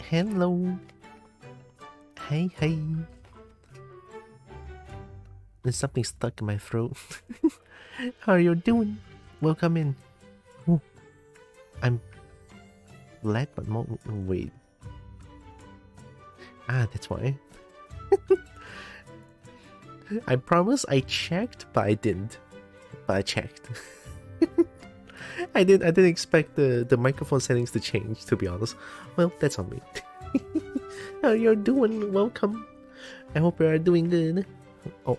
Hello. Hey, hey. There's something stuck in my throat. How are you doing? Welcome in. Ooh, I'm glad, but more. Wait. Ah, that's why. I promise I checked, but I didn't. But I checked. I didn't expect the microphone settings to change, to be honest. Well, that's on me. How you're doing? Welcome. I hope you are doing good. Oh.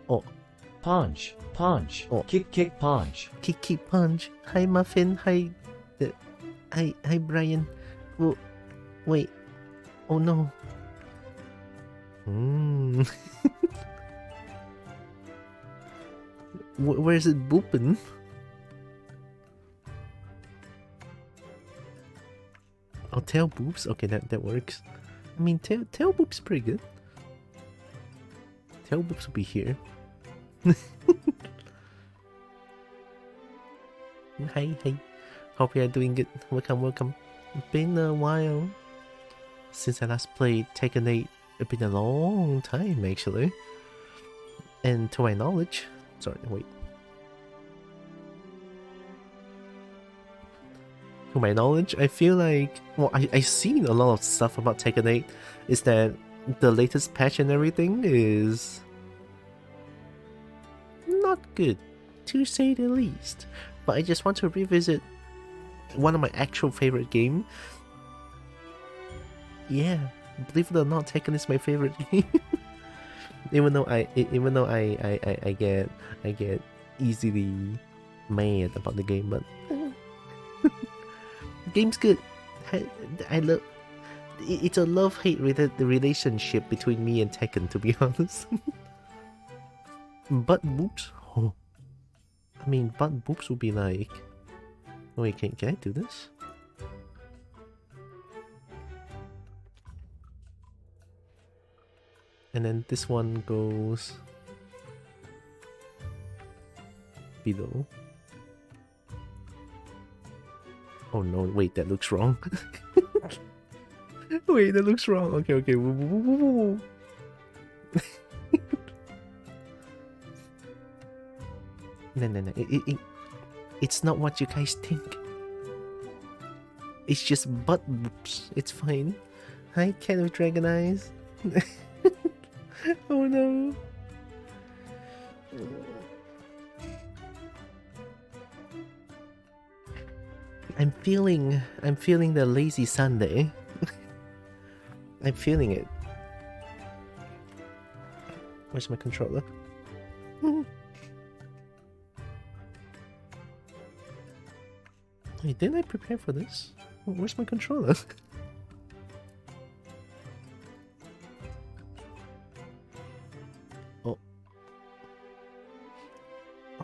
Oh. Punch, punch, Oh. kick, kick, punch. Kick, punch. Hi, Muffin. Hi. Hi, Brian. Oh, wait. Oh no. Where is it booping? Oh, tail boops? Okay, that works. I mean, tail boops pretty good. Tail boops will be here. Hi. Hope you are doing good. Welcome. Been a while since I last played Tekken 8. It's been a long time, actually. And to my knowledge... Sorry, wait. To my knowledge, I feel like... Well, I've seen a lot of stuff about Tekken 8. Is that the latest patch and everything is... not good, to say the least. But I just want to revisit one of my actual favorite game. Yeah, believe it or not, Tekken is my favorite game. even though I get easily mad about the game, but the game's good. I love. It's a love-hate relationship between me and Tekken, to be honest. Butt boops. Oh. I mean, butt boops would be like... Wait, can I do this? And then this one goes... below. Oh no, wait, that looks wrong. Wait, that looks wrong. Okay. Whoa. No. It's not what you guys think. It's just butt boops. It's fine. Hi, Cat with Dragon Eyes. Oh no. I'm feeling the lazy Sunday. I'm feeling it. Where's my controller? Wait, didn't I prepare for this? Where's my controller? Oh.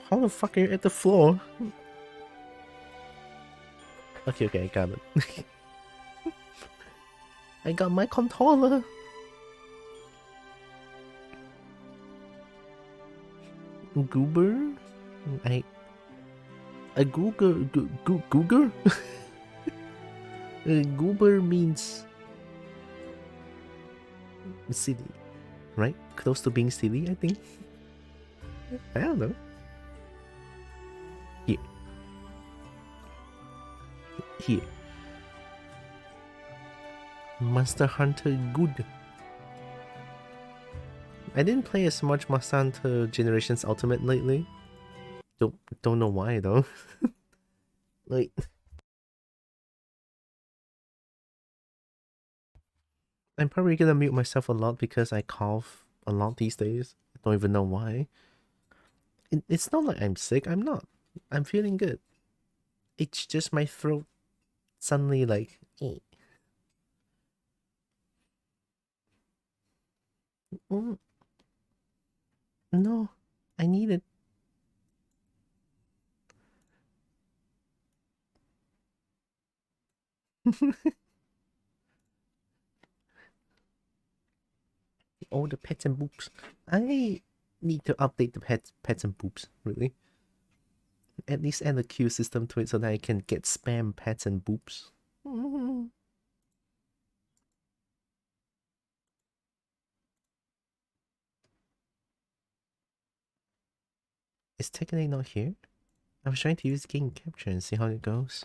How the fuck are you at the floor? Okay, I got it. I got my controller. Goober? A googer? Googer? Goober means silly, right? Close to being silly, I think. I don't know. Here. Monster Hunter good. I didn't play as much Monster Hunter Generations Ultimate lately. Don't know why though. Like, I'm probably gonna mute myself a lot because I cough a lot these days. I don't even know why. It's not like I'm sick. I'm not. I'm feeling good. It's just my throat suddenly like... No, I need it. Oh, the pets and boops. I need to update the pets and boops, really. At least add a queue system to it so that I can get spam pets and boops. Is Tekken 8 not here? I was trying to use game capture and see how it goes.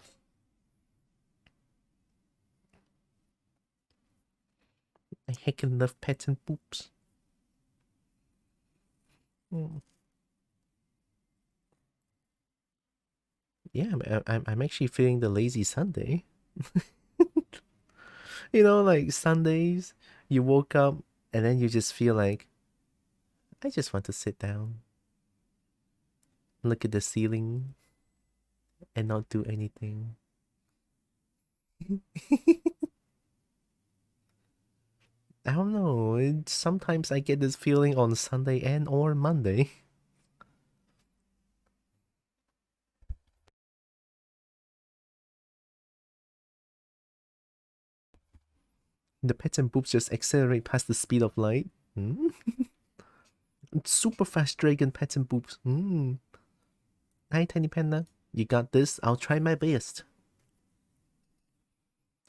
I heckin' love pets and boops. Yeah, I'm actually feeling the lazy Sunday. You know, like Sundays, you woke up and then you just feel like, I just want to sit down, look at the ceiling, and not do anything. I don't know. Sometimes I get this feeling on Sunday and or Monday. The pets and boops just accelerate past the speed of light. Super fast dragon pets and boops. Hi, Tiny Panda. You got this. I'll try my best.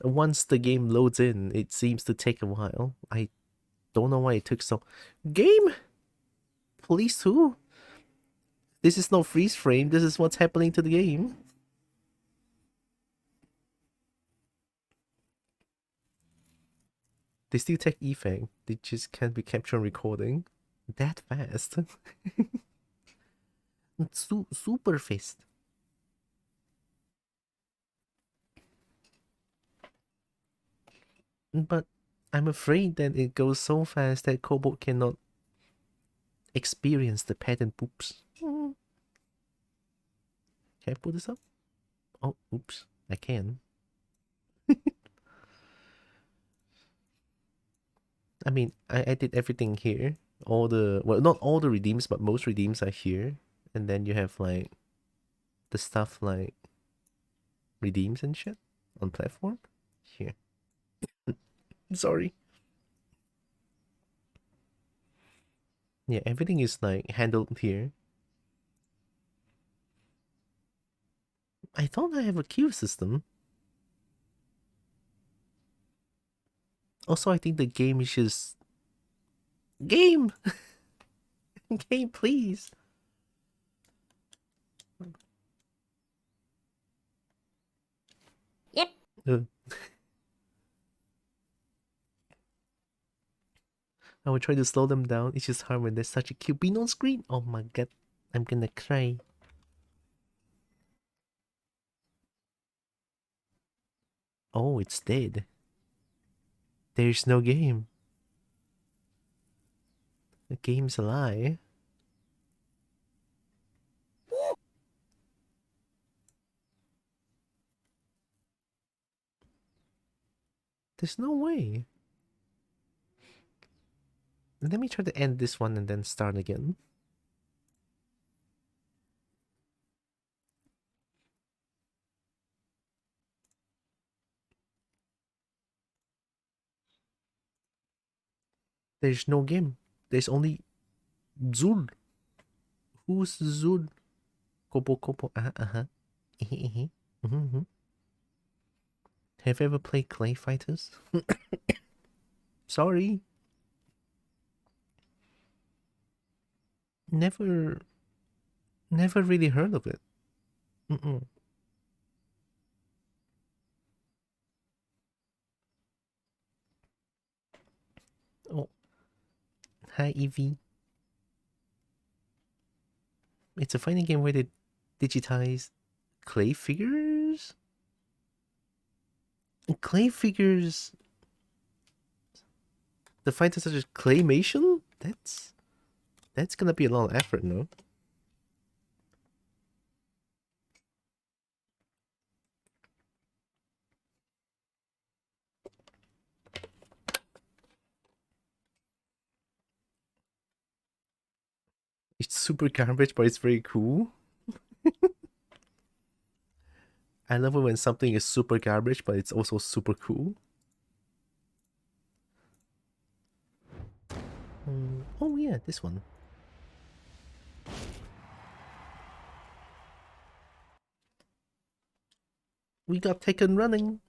Once the game loads in, it seems to take a while. I don't know why it took so... Game? Please who? This is no freeze frame. This is what's happening to the game. They still take effect. They just can't be captured on recording. That fast. Super fast. But I'm afraid that it goes so fast that Kobold cannot experience the pattern poops. Can I pull this up? Oh, oops. I can. I mean, I did everything here. All the... Well, not all the redeems, but most redeems are here. And then you have, like, the stuff like redeems and shit on platform. Here. Sorry. Yeah, everything is, like, handled here. I thought I have a queue system. Also, I think the game is just... Game! Game, please! Yep. I will try to slow them down. It's just hard when there's such a cute bean on screen. Oh my god. I'm gonna cry. Oh, it's dead. There's no game. The game's a lie. There's no way. Let me try to end this one and then start again. There's no game. There's only Zul. Who's Zul? Kopo Kopo. Uh-huh. Mm-hmm. Have you ever played Clay Fighters? Sorry. Never really heard of it. Oh. Hi, Evie. It's a fighting game where they digitize clay figures? Clay figures... The fighters such as claymation? That's gonna be a lot of effort, no? It's super garbage, but it's very cool. I love it when something is super garbage, but it's also super cool. Oh yeah, this one. We got taken running.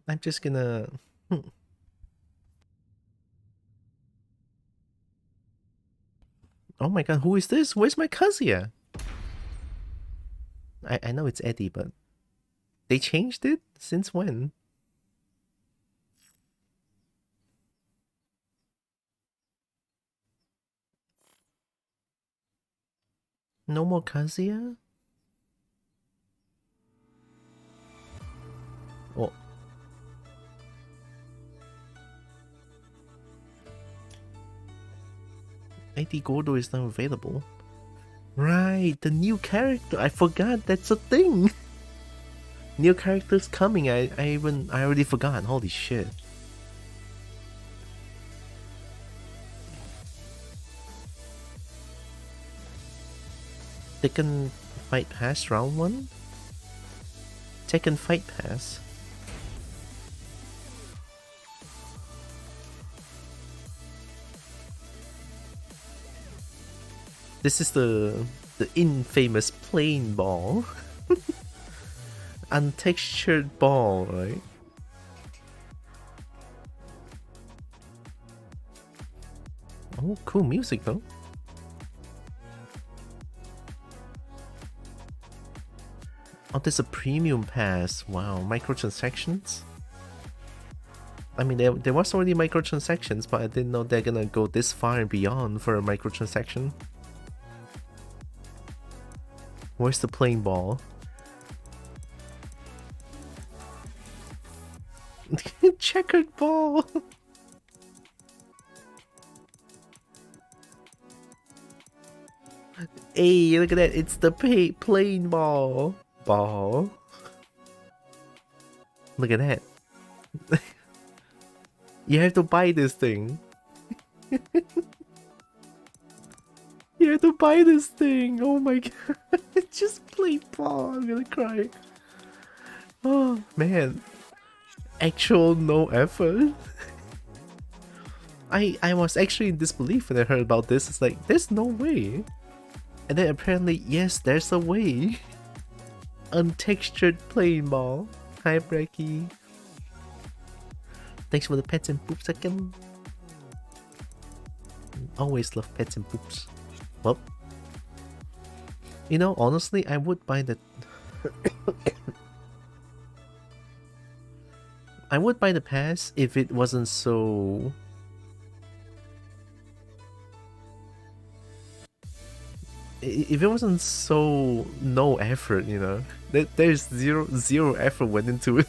I'm just gonna... Oh my god, who is this? Where's my Kazuya? I know it's Eddie, but... They changed it? Since when? No more Kazuya? Oh. Eddie Gordo is now available. Right, the new character. I forgot that's a thing. New characters coming. I already forgot. Holy shit. Tekken Fight Pass round 1? Tekken Fight Pass. This is the infamous plain ball. Untextured ball, right? Oh, cool music though. Oh, there's a premium pass. Wow, microtransactions? I mean, there was already microtransactions, but I didn't know they're gonna go this far and beyond for a microtransaction. Where's the plain ball? Checkered ball! Hey, look at that, it's the plain ball. Look at that. You have to buy this thing. You have to buy this thing. Oh my god. It's just plain ball. I'm gonna cry. Oh man. Actual no effort. I was actually in disbelief when I heard about this. It's like, there's no way. And then apparently, yes, there's a way. Untextured plain ball. Hi, Brecky. Thanks for the pets and poops again. Always love pets and poops. Well, you know, honestly, I would buy the... I would buy the pass if it wasn't so... If it wasn't so no effort, you know. There's zero effort went into it.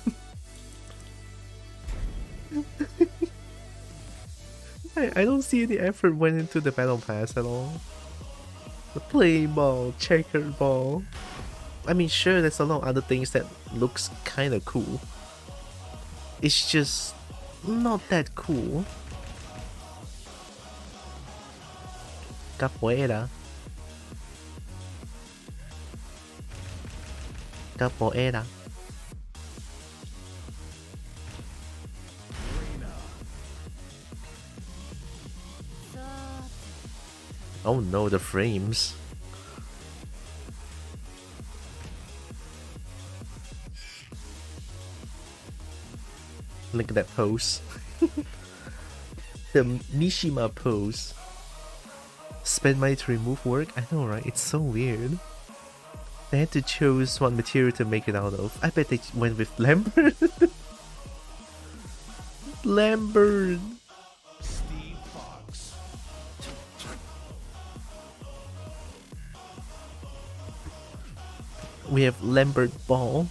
I don't see any effort went into the battle pass at all. The play ball, checkered ball. I mean, sure, there's a lot of other things that looks kind of cool. It's just not that cool. Capoeira. Capoeira. Oh no, the frames. Look at that pose. The Mishima pose. Spend money to remove work? I know, right? It's so weird. They had to choose what material to make it out of. I bet they went with Lambert. Lambert. We have Lambert Ball.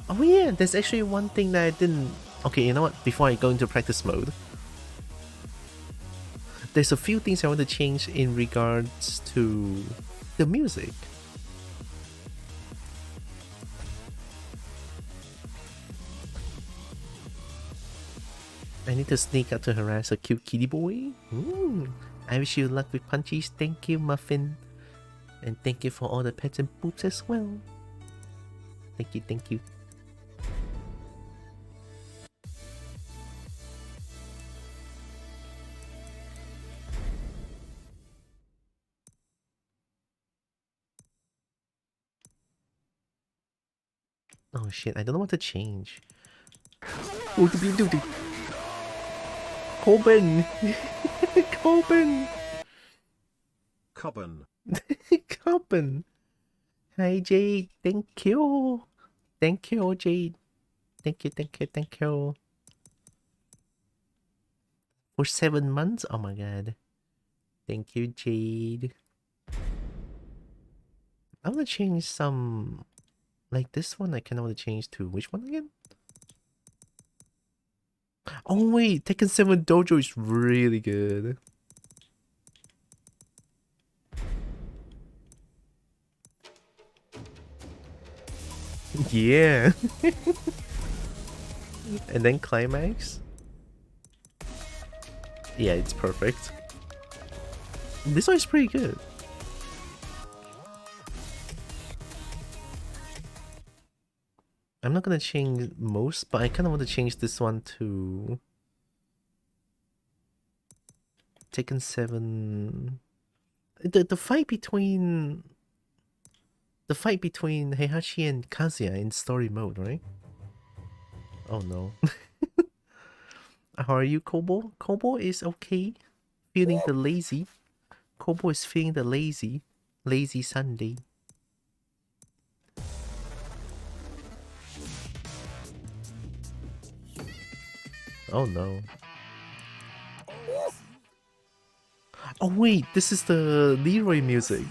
Oh yeah, there's actually one thing that I didn't... Okay, you know what? Before I go into practice mode, there's a few things I want to change in regards to the music. I need to sneak out to harass a cute kitty boy. I wish you luck with punchies. Thank you, Muffin. And thank you for all the pets and poops as well. Thank you, thank you. Oh shit, I don't know what to change. Coben! Coben! Coben. Coben! Hi Jade, thank you! Thank you, Jade. Thank you, thank you, thank you. For 7 months? Oh my god. Thank you, Jade. I wanna change some... Like this one, I kinda wanna change to which one again? Oh wait, Tekken 7 Dojo is really good. Yeah. And then Climax? Yeah, it's perfect. This one is pretty good. I'm not gonna change most, but I kinda want to change this one to... Tekken 7... The fight between... The fight between Heihachi and Kazuya in story mode, right? Oh no. How are you, Kobo? Kobo is okay. Feeling the lazy. Kobo is feeling the lazy. Lazy Sunday. Oh no. Oh wait, this is the Leroy music.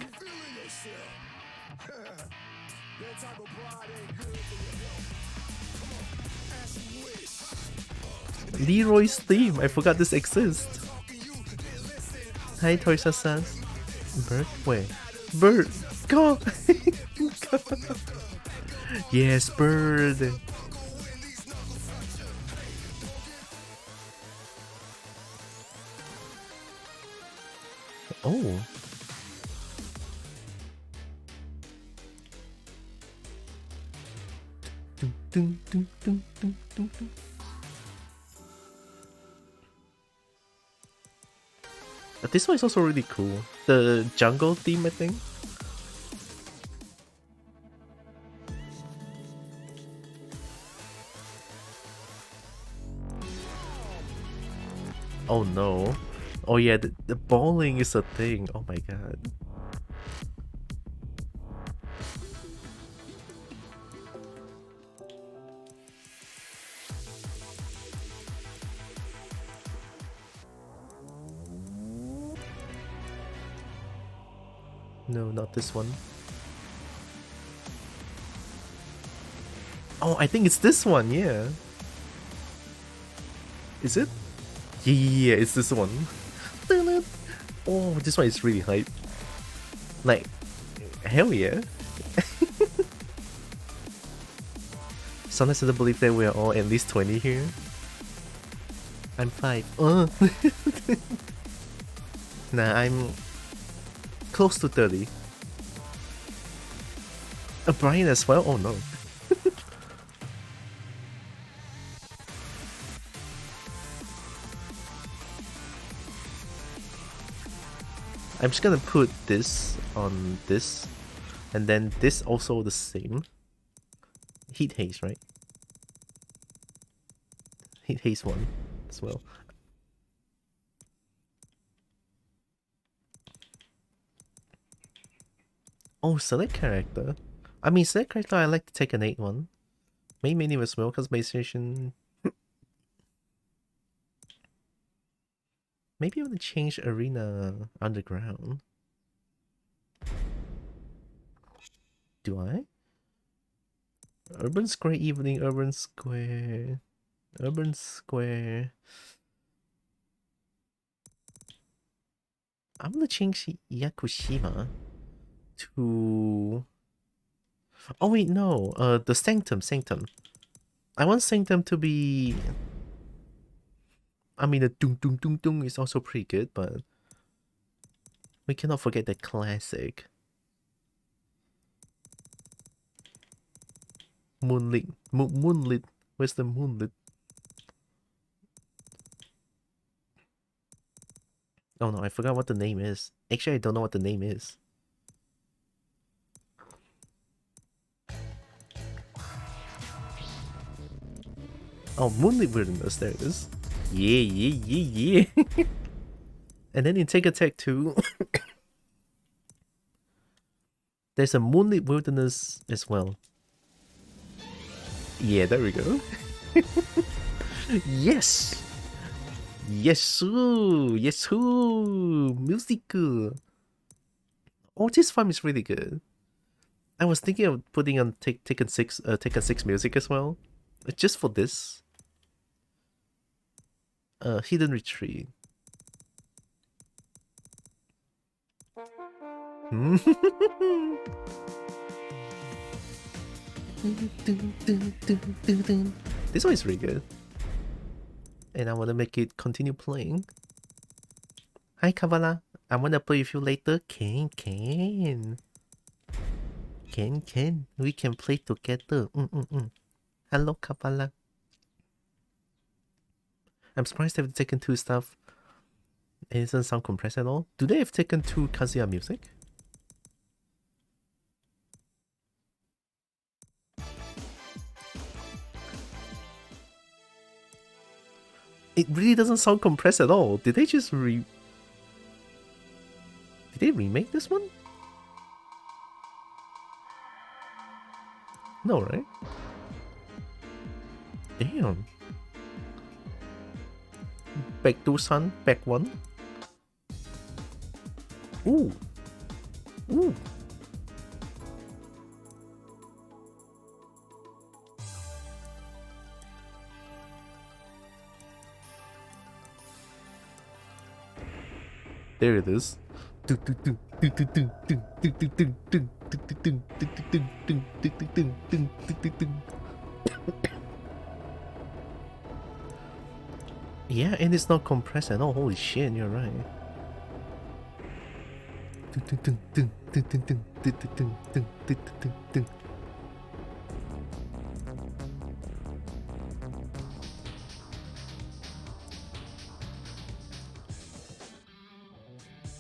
Leroy's theme. I forgot this exists. Hi, Toysa-san. Bird? Wait. Bird! Go! Go. Yes, bird! Oh. Dun, dun, dun, dun, dun, dun, dun. This one is also really cool. The jungle theme, I think. Oh no. Oh yeah, the bowling is a thing. Oh my god. No, not this one. Oh, I think it's this one, yeah. Is it? Yeah, it's this one. Oh, this one is really hype. Like, hell yeah. Sometimes I don't believe that we are all at least 20 here. I'm 5. Nah, I'm close to 30. Brian as well? Oh no. I'm just gonna put this on this, and then this also the same. Heat haze, right? Heat haze 1 as well. Oh, select character. I mean, select character, I like to take an 8 one. Main menu as well, customization. Maybe I want to change Arena Underground. Do I? Urban Square Evening, Urban Square... Urban Square... I'm gonna change Yakushima to... Oh wait, no. The Sanctum. I want Sanctum to be... I mean, the Dung Dung Dung Dung is also pretty good, but... We cannot forget the classic. Moonlit. Moonlit. Where's the moonlit? Oh no, I forgot what the name is. Actually, I don't know what the name is. Oh, Moonlit Wilderness, there it is. Yeah. And then in Take Attack 2, there's a Moonlit Wilderness as well. Yeah, there we go. Yes! Yes, musical. Oh, this farm is really good. I was thinking of putting on Taken 6 music as well. Just for this. Hidden Retreat. This one is really good. And I want to make it continue playing. Hi, Kavala. I want to play with you later. Can. We can play together. Hello, Kavala. I'm surprised they've taken 2 stuff. It doesn't sound compressed at all. Do they have taken 2 Kazuya music? It really doesn't sound compressed at all. Did they just Did they remake this one? No, right? Damn. Back 2-san, back 1. Ooh. There it is. Yeah, and it's not compressed at all. Holy shit, you're right.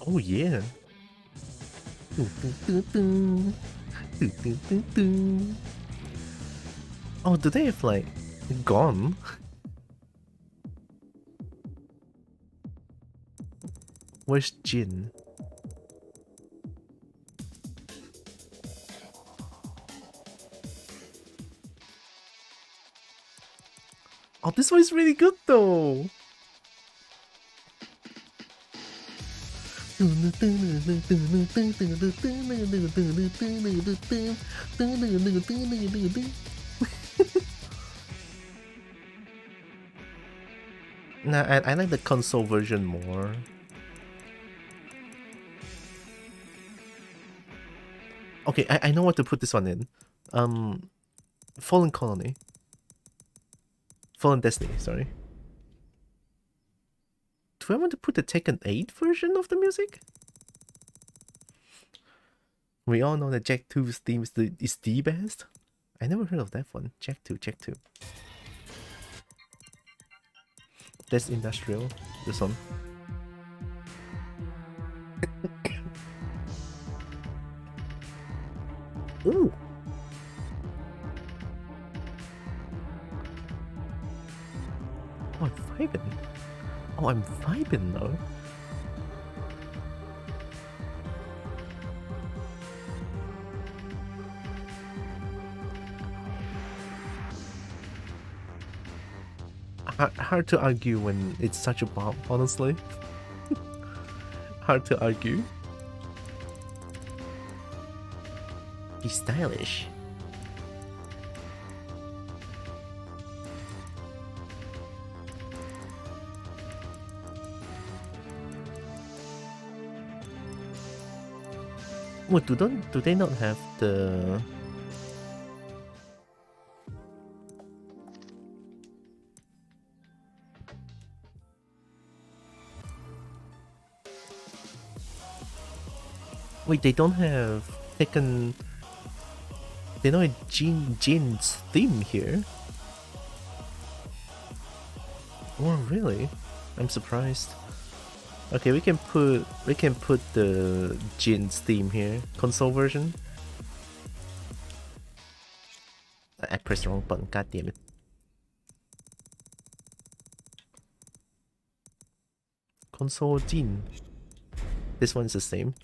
Oh yeah. Oh, do they have like gone? Where's Jin? Oh, this one is really good though. Nah, I like the console version more. Okay, I know what to put this one in. Fallen Colony. Fallen Destiny, sorry. Do I want to put the Tekken 8 version of the music? We all know that Jack 2's theme is the best. I never heard of that one. Jack 2. That's industrial. This one. Ooh. Oh, I'm vibing. Oh, I'm vibing though. Hard to argue when it's such a bomb, honestly. Hard to argue. He's stylish. What do they not have the Wait, they don't have Tekken They know a Jin's theme here. Oh really? I'm surprised. Okay, we can put the Jin's theme here. Console version. I pressed the wrong button, god damn it. Console Jin. This one's the same.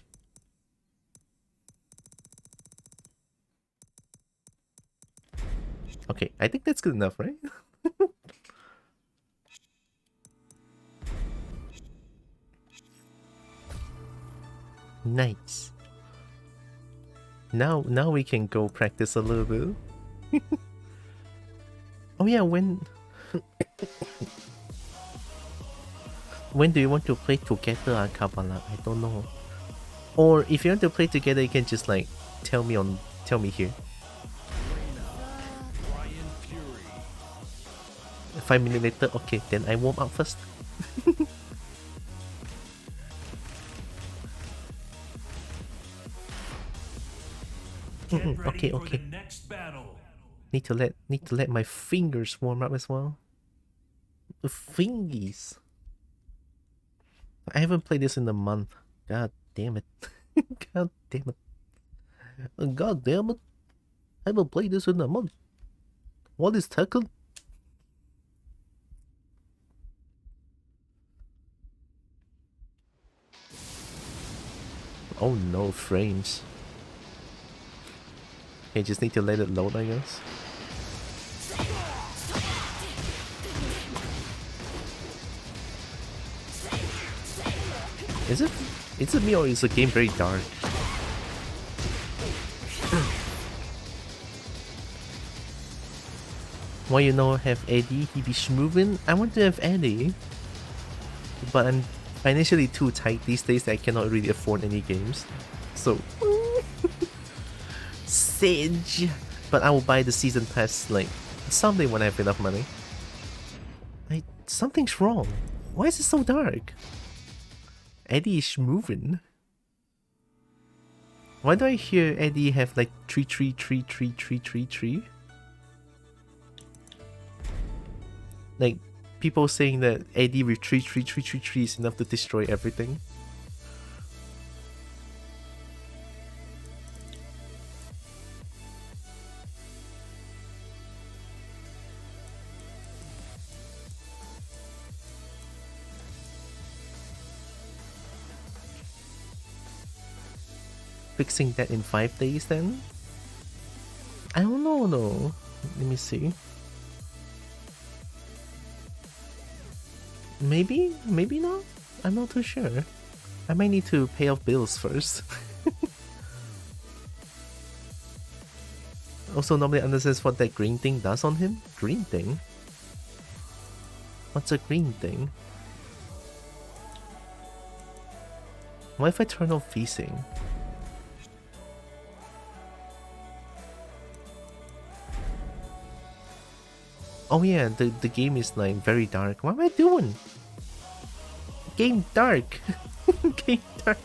Okay, I think that's good enough, right? Nice. Now we can go practice a little bit. Oh yeah, when do you want to play together, Akabala? I don't know. Or if you want to play together, you can just like tell me here. 5 minutes later, okay, then I warm up first. Okay. Need to let my fingers warm up as well. The fingies. I haven't played this in a month. God damn it. God damn it. God damn it. I haven't played this in a month. What is Tekken? Oh no, frames. Okay, just need to let it load, I guess. Is it me or is the game very dark? Why you know have Eddie? He be schmovin'? I want to have Eddie, but I'm financially too tight these days that I cannot really afford any games. So Sage, but I will buy the season pass like someday when I have enough money. Something's wrong. Why is it so dark? Eddie is moving. Why do I hear Eddie have like tree? Like people saying that Eddie with tree is enough to destroy everything. Fixing that in 5 days then? I don't know though. Let me see. Maybe not? I'm not too sure. I might need to pay off bills first. Also, nobody understands what that green thing does on him? Green thing? What's a green thing? What if I turn off VSync? Oh yeah, the game is like very dark. What am I doing? Game dark. Game dark.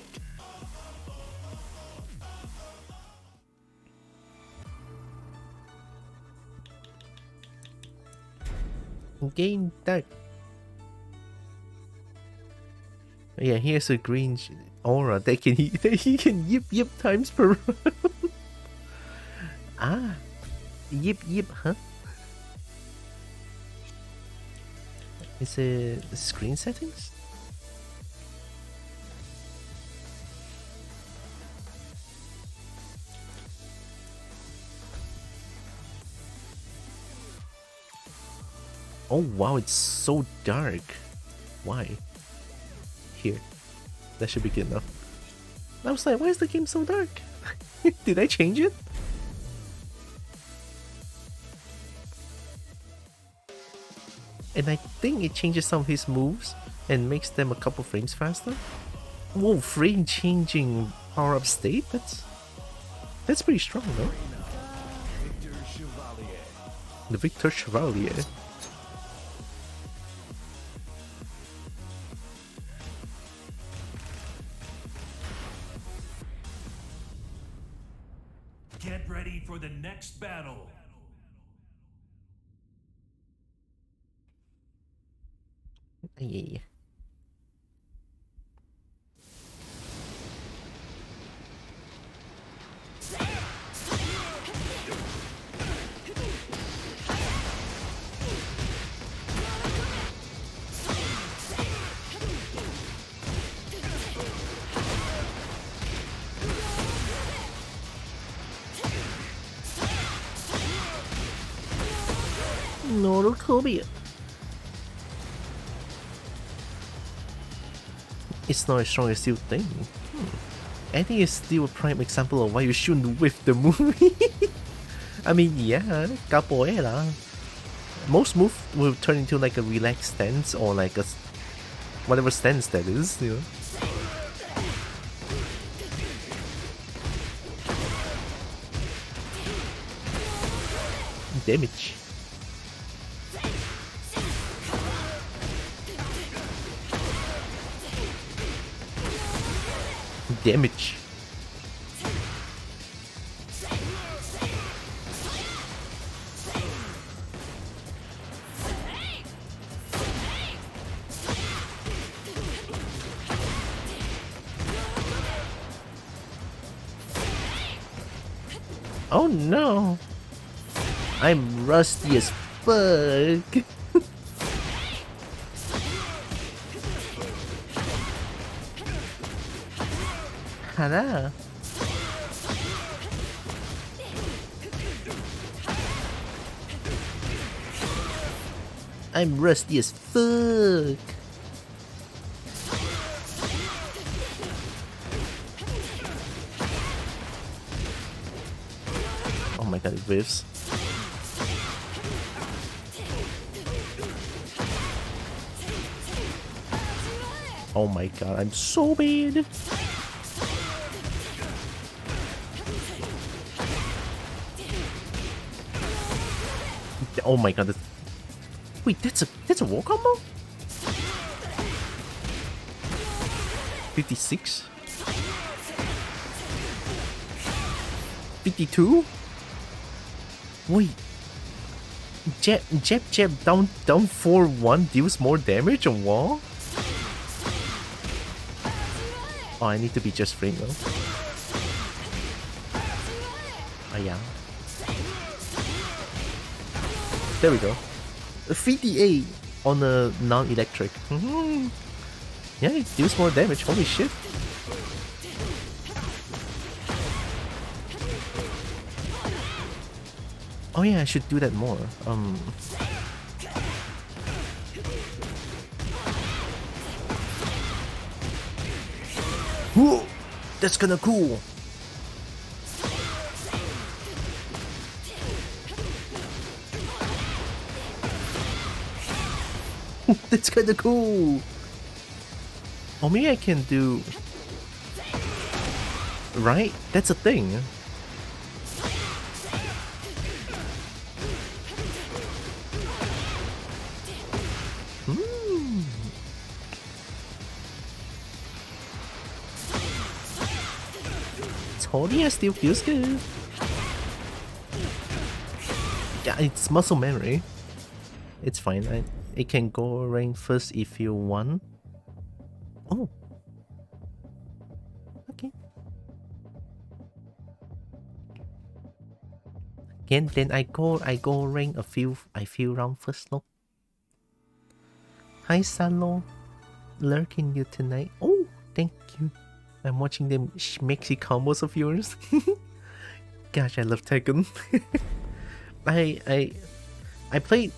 Game dark. Yeah, here's a green aura that he can yip times per round. Ah, yip, huh? Is it the screen settings? Oh wow, it's so dark. Why? Here. That should be good enough. I was like, why is the game so dark? Did I change it? And I think it changes some of his moves and makes them a couple frames faster. Whoa, frame changing power up state? That's pretty strong though. The Victor Chevalier. Get ready ready for the next battle. Yeah. No, Kobe. It's not as strong as you think. I think it's still a prime example of why you shouldn't whiff the movie. I mean, yeah, capoeira. Most moves will turn into like a relaxed stance or like a whatever stance that is, you know. Damage. Damage. Oh no! I'm rusty as fuck! Hana! I'm rusty as fuck! Oh my god, it whiffs. Oh my god, I'm so bad! Oh my god, wait, that's a war combo? 56? 52? Wait. Jab down 4-1 deals more damage on wall? Oh, I need to be just frame though. Oh yeah. There we go. 58 on a non-electric. Yeah, it deals more damage. Holy shit. Oh yeah, I should do that more. Whoa! That's kinda cool. That's kinda cool. Or maybe I can do... Right? That's a thing. Tonya still feels good. Yeah, it's muscle memory. It's fine. It can go rank first if you want. Oh. Okay. Again, then I go rank a few round first. Look. Hi Salo, lurking you tonight. Oh, thank you. I'm watching them mixy combos of yours. Gosh, I love Tekken. I played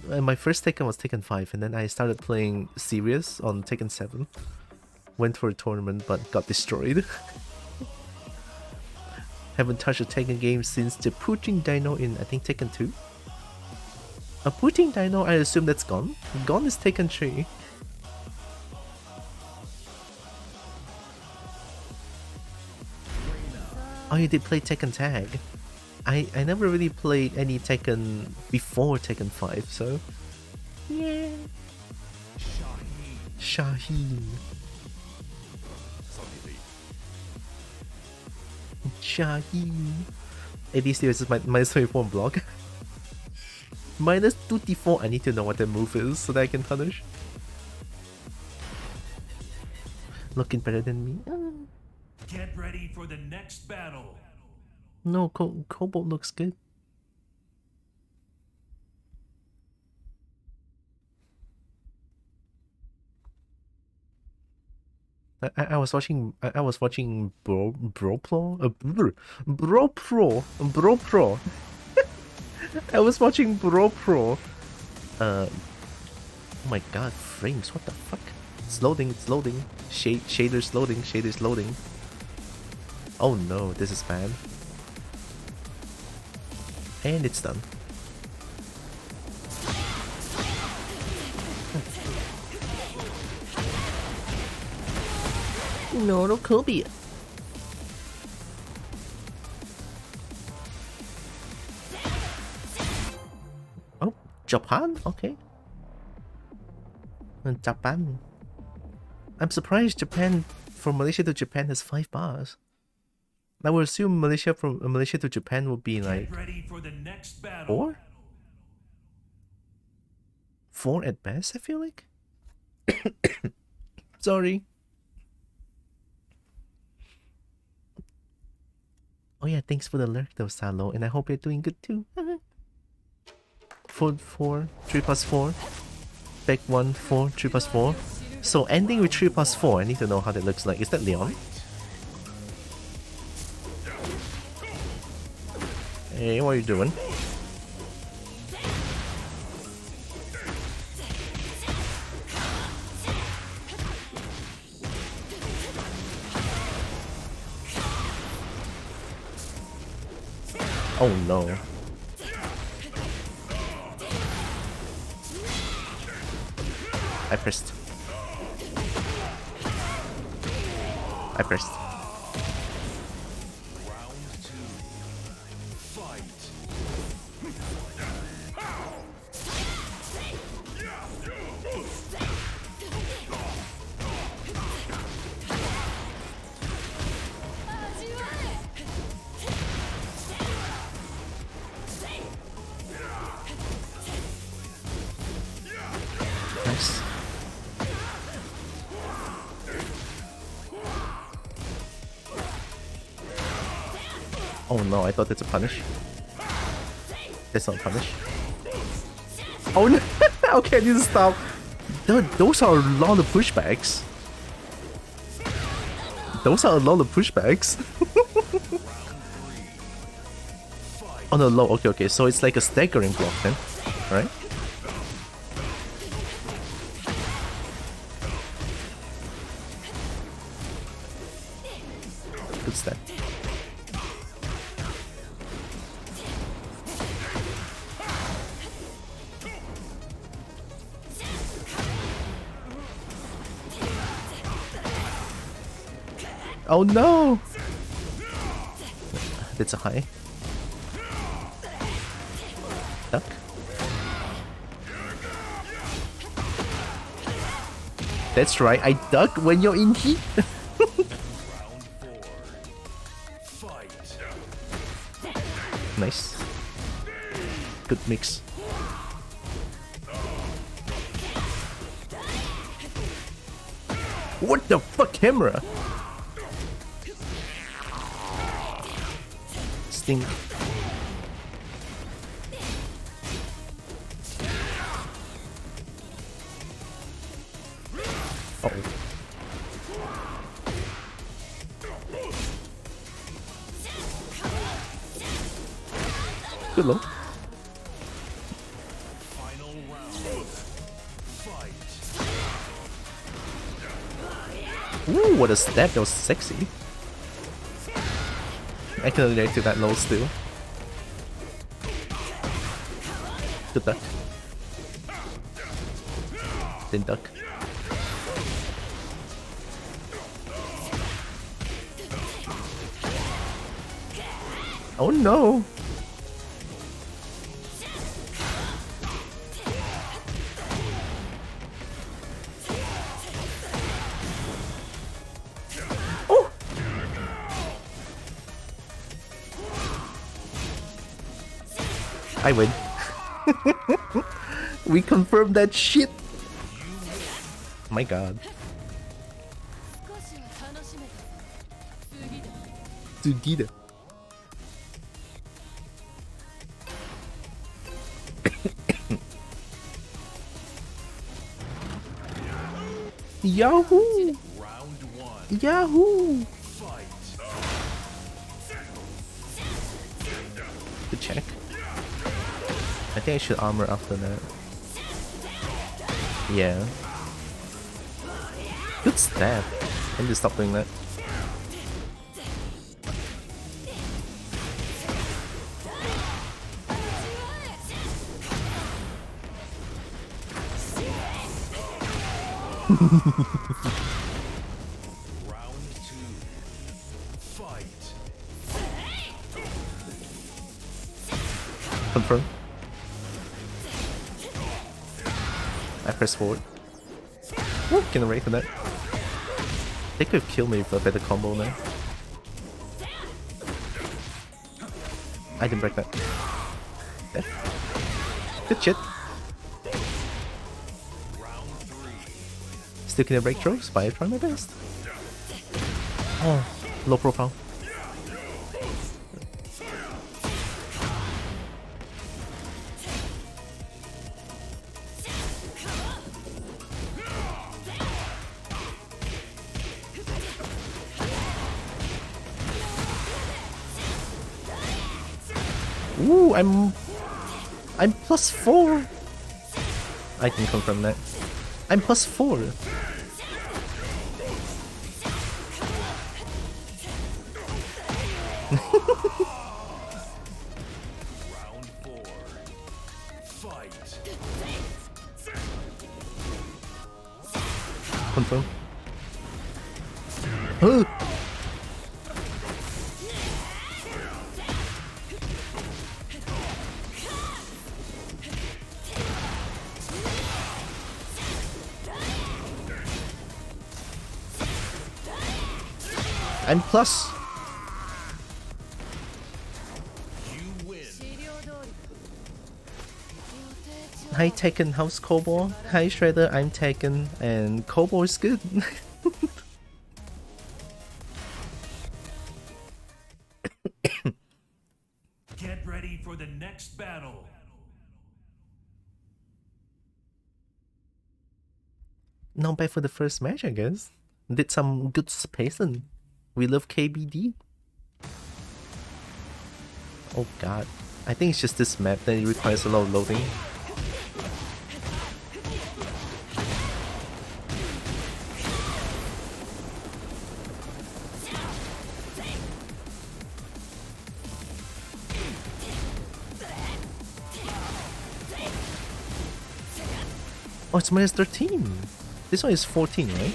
my first Tekken was Tekken 5, and then I started playing serious on Tekken 7. Went for a tournament but got destroyed. Haven't touched a Tekken game since the Putin Dino in I think Tekken 2. A Putin Dino, I assume that's gone. Gone is Tekken 3. Oh, you did play Tekken Tag. I never really played any Tekken before Tekken 5, so... Yeah. Shaheen. Shaheen. AD Steer is minus 24 on block. Minus 24. I need to know what that move is so that I can punish. Looking better than me. Get ready for the next battle. No, Kobold looks good. I was watching Bro Pro. I was watching Bro Pro. Oh my god, frames! What the fuck? It's loading. It's loading. Shaders loading. Shaders loading. Oh no, this is bad. And it's done. No, Kobe. Oh, Japan? Okay. Japan. I'm surprised Japan, from Malaysia to Japan, has 5 bars. I would assume Malaysia to Japan would be like ready for the next battle. 4? 4 at best, I feel like. Sorry. Oh yeah, thanks for the lurk though, Salo, and I hope you're doing good too. 4, 3 plus 4. Back 1, 4, 3 plus 4. So ending with 3 plus 4, I need to know how that looks like. Is that Leon? Hey, what are you doing? Oh no. I pressed. Nice. Oh no, I thought that's a punish. That's not a punish. Oh no! Okay, I need to stop. Those are a lot of pushbacks. Oh no, low. Okay. So it's like a staggering block then, right? Good step. Oh no! That's a high. Duck. That's right, I duck when you're in heat. Nice. Good mix. What the fuck, camera? Stink. Uh oh. Good low. Final round. Fight. Ooh, what a step. That was sexy. I can relate to that low still. Good duck. Then duck. Oh no! I win. We confirmed that shit. My god. Sugida. Yahoo! Round one. Yahoo! Fight. Good check. I think I should armor after that. Yeah. Good stab. I need to stop doing that. Round two. Fight. Confirm. I press forward. Ooh, can wait for that. They could have killed me with a better combo now. I didn't break that. There. Good shit. Still can break throws, but I try my best. Oh, low profile. Ooh, I'm +4. I can confirm that. I'm +4. Round four. Fight. Confirm. I'm plus. You win. Hi Tekken, how's Kobold? Hi Shredder, I'm Tekken, and Kobold is good. Get ready for the next battle. Not bad for the first match, I guess. Did some good spacing. We love KBD. Oh god. I think it's just this map that it requires a lot of loading. Oh, it's -13. This one is 14, right?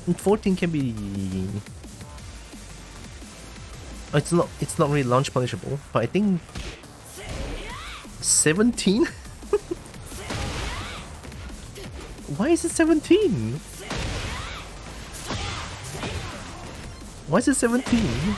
And 14 can be... Oh, it's not really launch punishable, but I think 17? Why is it 17? Why is it 17?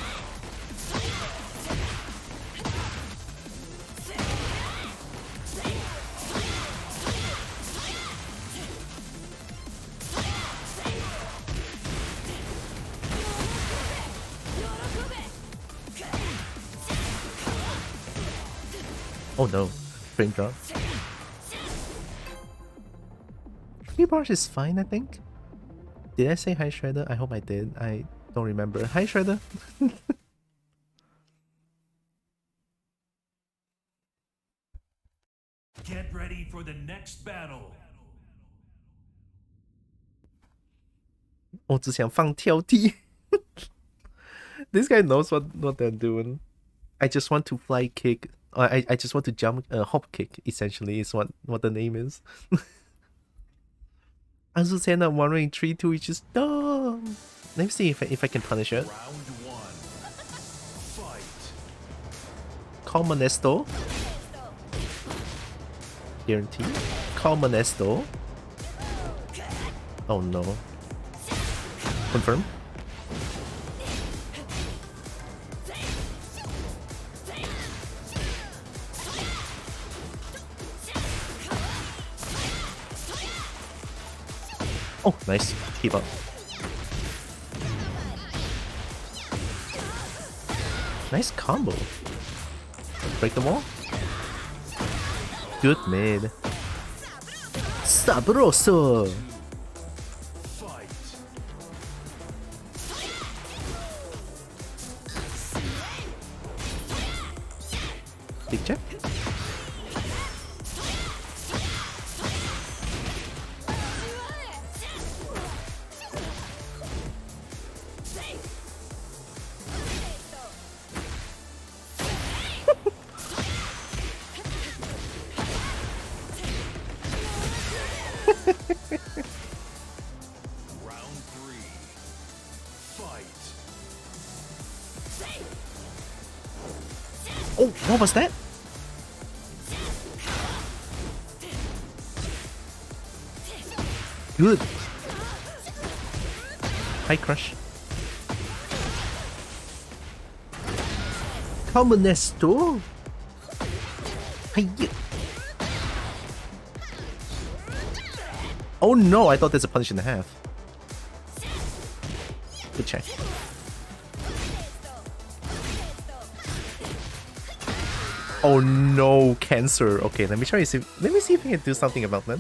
Oh no, frame drop. 3 bars is fine, I think. Did I say hi Shredder? I hope I did. I don't remember. Hi Shredder. Get ready for the next battle. 我只想放跳踢。This guy knows what they're doing. I just want to fly kick. I just want to jump, hop kick. Essentially, is what the name is. I was saying that wondering 3-2 is just dumb. Let me see if I can punish it. Round one. Fight. Call Monesto. Guarantee. Call Monesto. Oh no. Confirm. Oh, nice. Keep up. Nice combo. Break the wall. Good mid. Sabroso. Fight. Big check. Round 3. Fight. Oh, what was that? Good. High crush. Come on, Nestor. Hiya. Oh no, I thought there's a punish in the half. Good check. Oh no, cancer. Okay, let me try to see. Let me see if I can do something about that.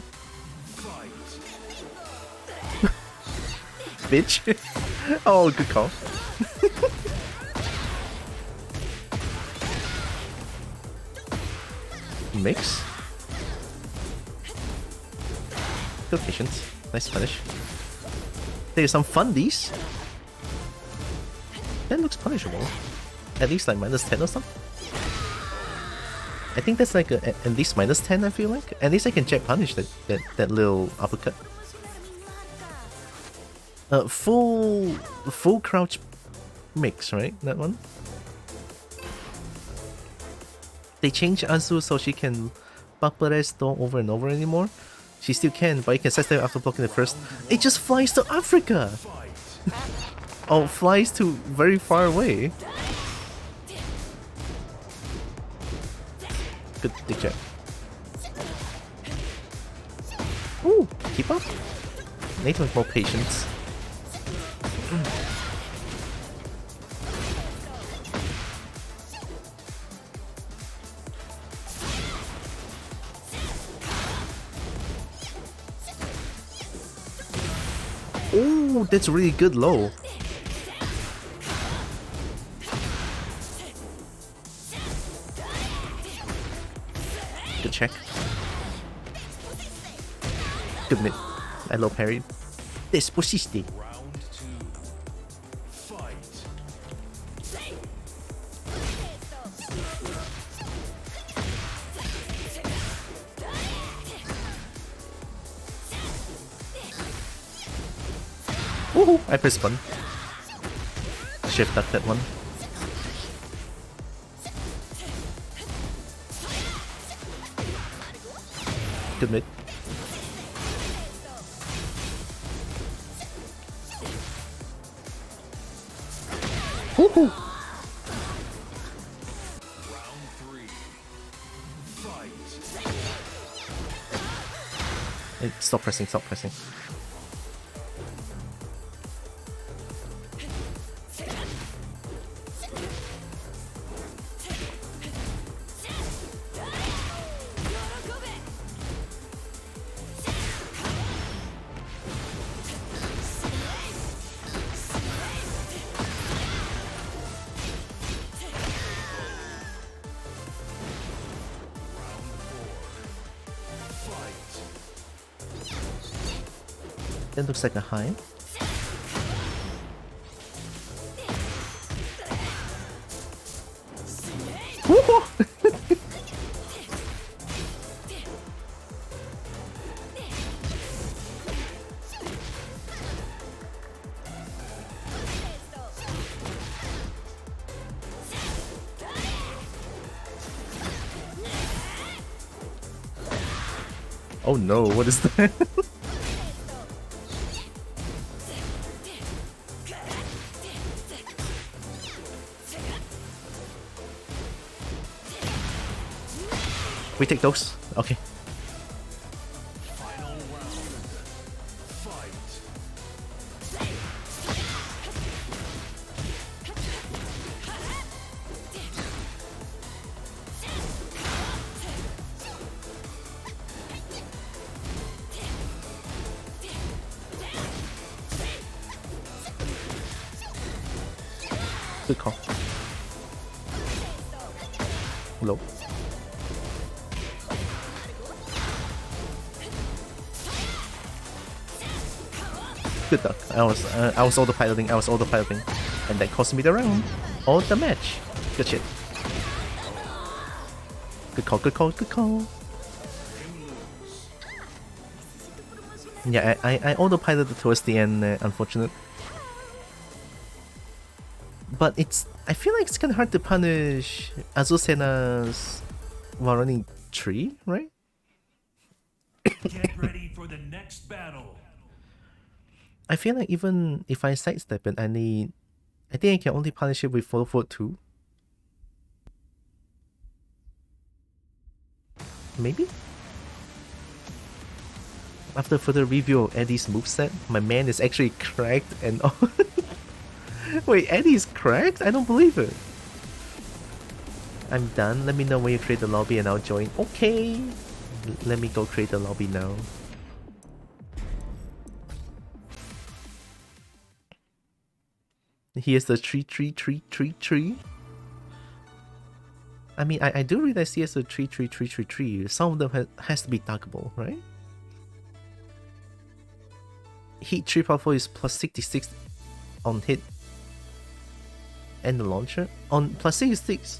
Fight. Bitch. Oh, good call. Mix. Good patience. Nice punish. There's some fundies. That looks punishable. At least like minus 10 or something. I think that's like at least minus 10, I feel like. At least I can check punish that little uppercut. Full crouch mix, right? That one? They changed Ansu so she can bumper don't over and over anymore. She still can, but you can sidestep after blocking the first. It just flies to Africa! Oh, flies to very far away. Good dig check. Ooh, keep up. Need to have more patience. Ooh, that's really good low. Good check. Good mid. I low parried. Desposiste. Round 2. Fight. Woohoo! I pressed one. Shift duck that one. Good mid. Woohoo! Round 3. Fight. Stop pressing, stop pressing. That looks like a high. Woohoo! Oh no, what is that? We take those? Okay. Final round. Fight. Good call. Low. Good duck. I was autopiloting. And that cost me the round. Or the match. Good shit. Good call, good call, good call. Yeah, I autopiloted towards the end, unfortunate. But I feel like it's kinda hard to punish Azucena's while running tree, right? Get ready for the next battle. I feel like even if I sidestep it, I think I can only punish it with forward 2. Maybe? After further review of Eddie's moveset, my man is actually cracked and all. Wait, Eddie's cracked? I don't believe it. I'm done. Let me know when you create the lobby and I'll join. Okay. Let me go create the lobby now. Here's the tree. I mean, I do realize here's a tree. Some of them has to be duckable, right? Heat 3.4 is plus 66 on hit. And the launcher? On plus 66.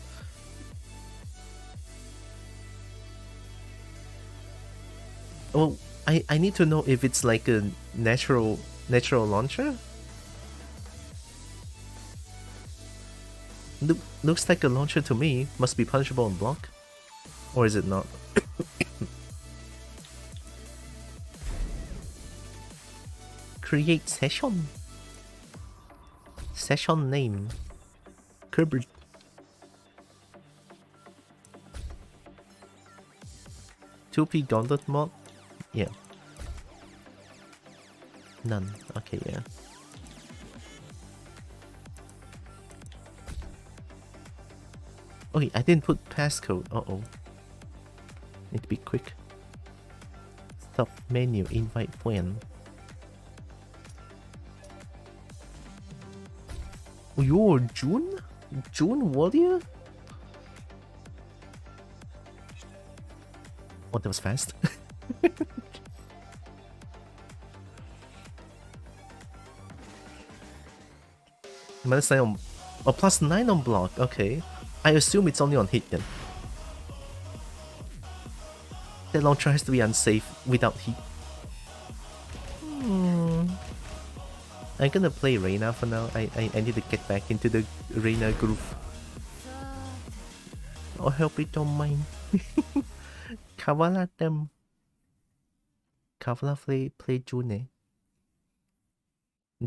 Well, I need to know if it's like a natural launcher. Looks like a launcher to me. Must be punishable on block. Or is it not? Create session. Session name. Cupboard. 2P gauntlet mod? Yeah. None. Okay, yeah. Okay, I didn't put passcode. Uh-oh. Need to be quick. Stop menu, invite friend. Oh, you're June? June Warrior? Oh, that was fast. -9 on... Oh, +9 on block, okay. I assume it's only on hit then. That launcher has to be unsafe without heat. I'm gonna play Reina for now. I need to get back into the Reina groove. Oh, help it, don't mind. Kavala them. Kavala play June.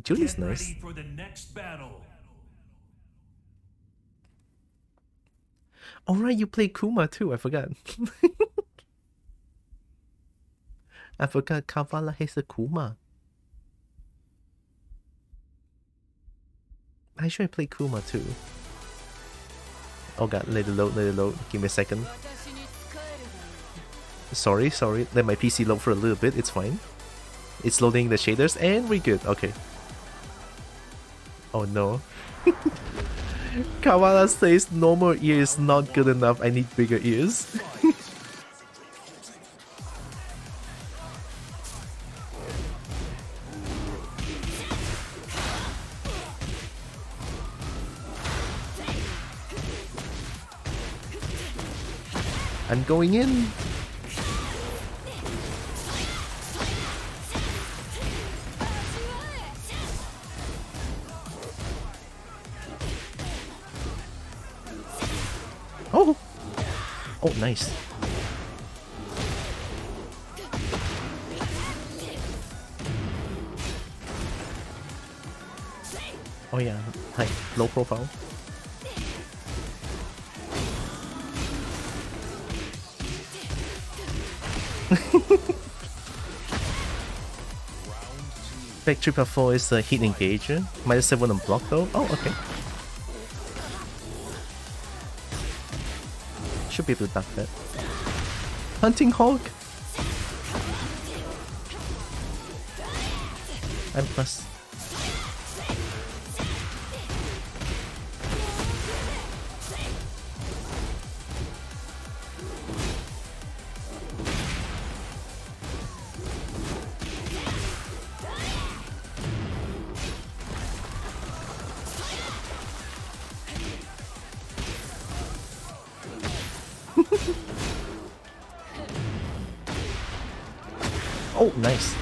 June is nice. Get ready for the next battle. Alright, you play Kuma too, I forgot. I forgot Kavala has a Kuma. I should play Kuma too. Oh god, let it load. Give me a second. Sorry. Let my PC load for a little bit, it's fine. It's loading the shaders and we're good, okay. Oh no. Kavala says normal ear is not good enough, I need bigger ears. I'm going in. Oh! Oh, nice. Oh yeah, hi, low profile. Back 3.4 is a hit engager. -7 on block though. Oh, okay. Should be able to duck that. Hunting Hawk! I'm plus. Oh, nice.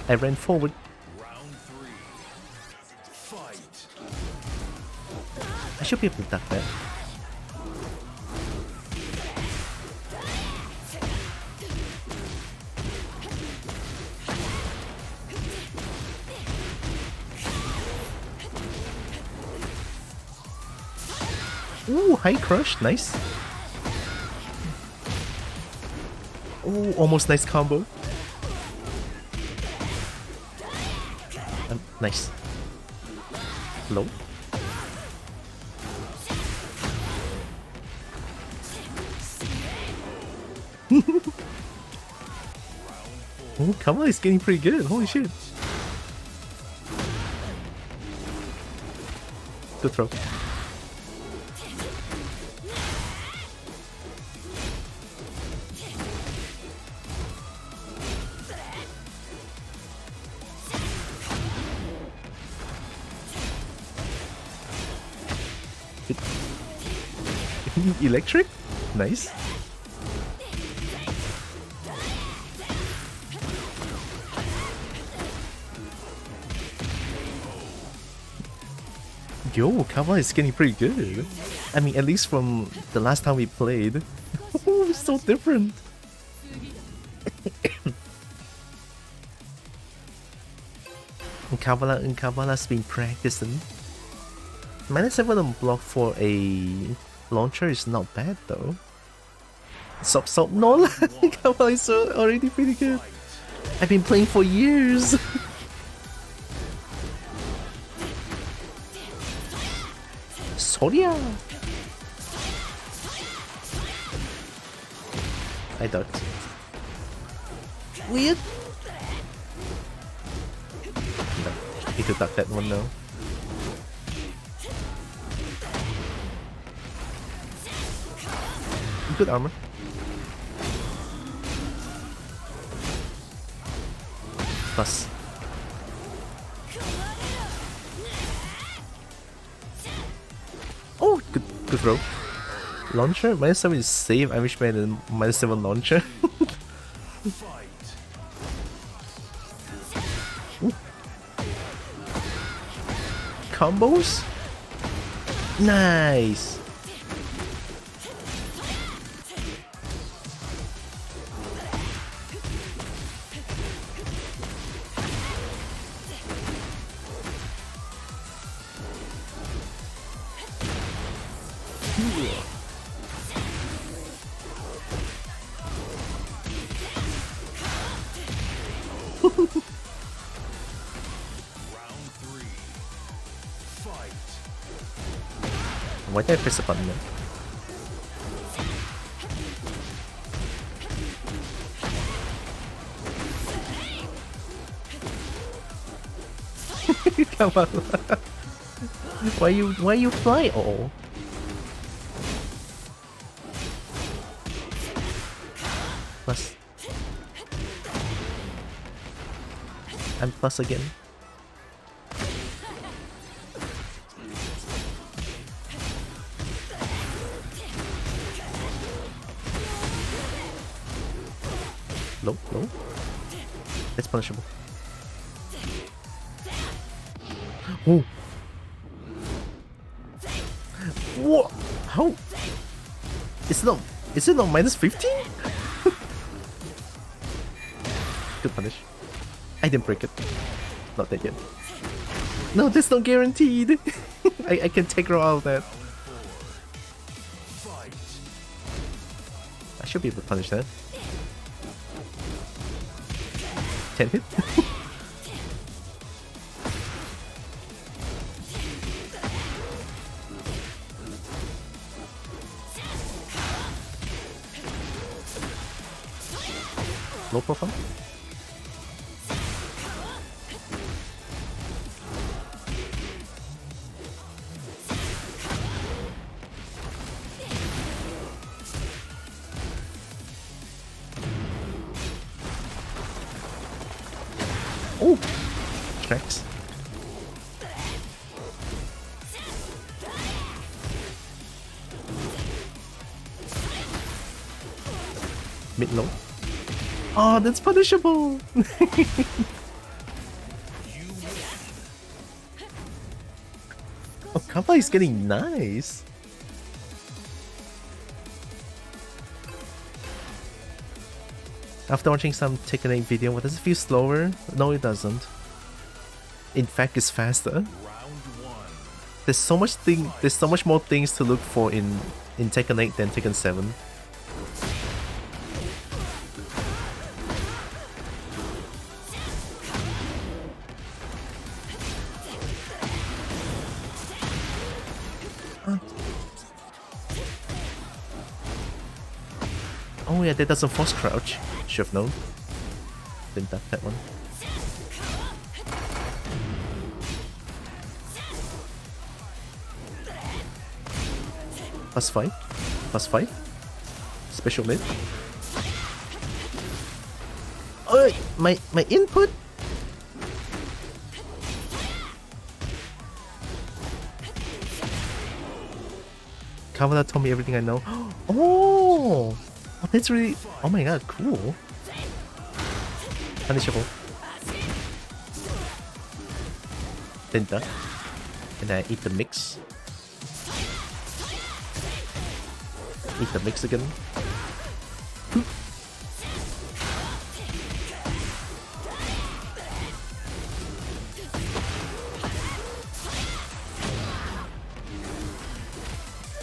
I ran forward. Round 3. Fight. I should be able to duck that. Ooh, high crush, nice. Ooh, almost nice combo. Nice. Low. Oh, Kamala is getting pretty good. Holy shit. Good throw. Electric? Nice. Yo, Kawa is getting pretty good. I mean, at least from the last time we played. Oh, it's so different. Kavala's been practicing. -7 on block for a launcher is not bad though. Stop, no! Kavala is already pretty good. I've been playing for years. Soria! I ducked. Weird. No, need to duck that one now. Good armor. Plus. Oh, good throw. Launcher? -7 is save Irish Man and -7 launcher. Combos? Nice! Why did I press the button then? Come on. Why you fly? Oh. Plus. I'm plus again. Low. That's punishable. Oh. What? How? Is it not -15? Good punish. I didn't break it. Not that yet. No, that's not guaranteed. I can take her out of that. I should be able to punish that. 10 hit. Low profile. Oh! Tracks. Mid-low. Oh, that's punishable! Oh, Kappa is getting nice! After watching some Tekken 8 video, does it feel slower? No, it doesn't. In fact, it's faster. There's so much more things to look for in Tekken 8 than Tekken 7. Oh yeah, that doesn't force crouch. Should've known. Didn't tap that one. +5. +5. Special mid. Oh, my input. Kavala told me everything I know. Oh, that's really. Oh my god, cool. Punishable. Tinta. And I eat the mix. Eat the mix again.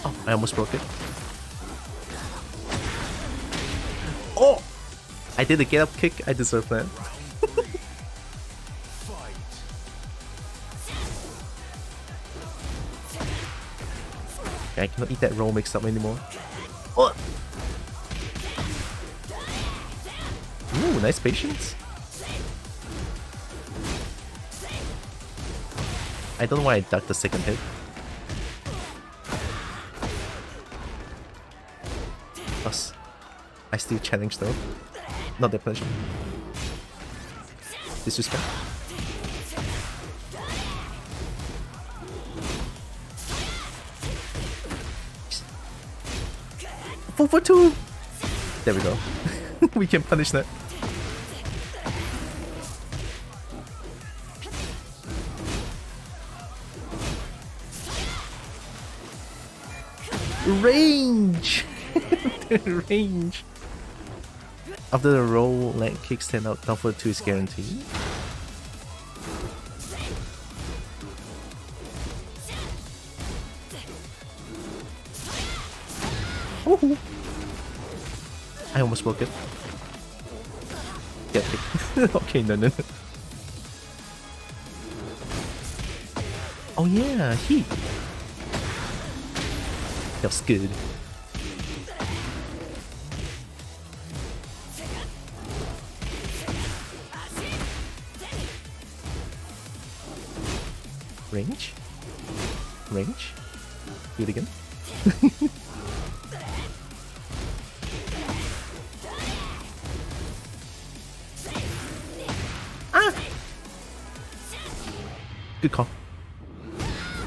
Oh, I almost broke it. Oh! I did a get up kick, I deserve that. I cannot eat that roll mix up anymore. Oh! Ooh, nice patience. I don't know why I ducked the second hit. Plus, I still challenge though. Not that punishment. Disrespect. Four for two. There we go. We can punish that. Range. Range. After the roll, leg kick stand out, down for 2 is guaranteed. Ooh. I almost broke it. Get it. Okay, no. Oh yeah, heat. Feels good. Range? Range? Do it again. Ah! Good call.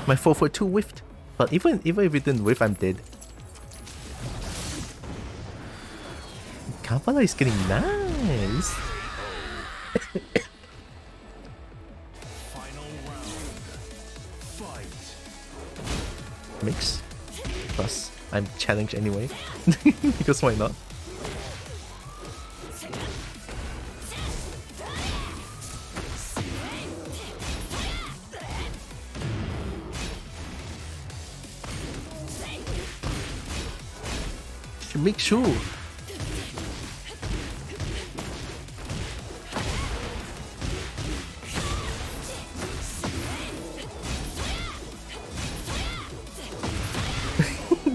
My 4-4-2 whiffed. But even if it didn't whiff, I'm dead. Kavala is getting nice. Mix. Plus, I'm challenged anyway. Because why not? Make sure.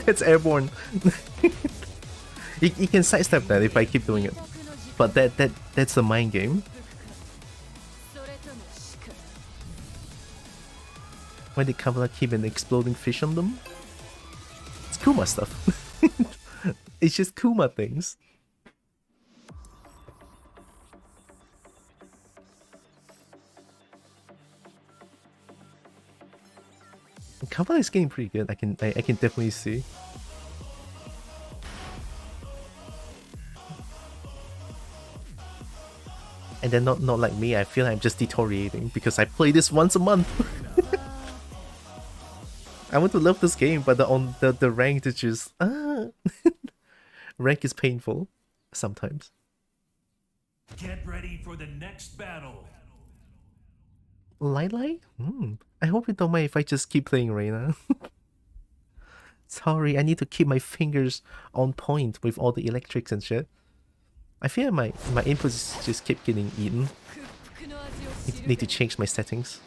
That's airborne. You can sidestep that if I keep doing it, but that's the mind game. Why did Kavala keep an exploding fish on them? It's Kuma stuff. It's just Kuma things. Kavala is getting pretty good. I can definitely see. And then not like me, I feel I'm just deteriorating because I play this once a month. I want to love this game, but the rank is just rank is painful sometimes. Get ready for the next battle. Lai? I hope you don't mind if I just keep playing Reina. Sorry, I need to keep my fingers on point with all the electrics and shit. I feel my inputs just keep getting eaten. Need to change my settings.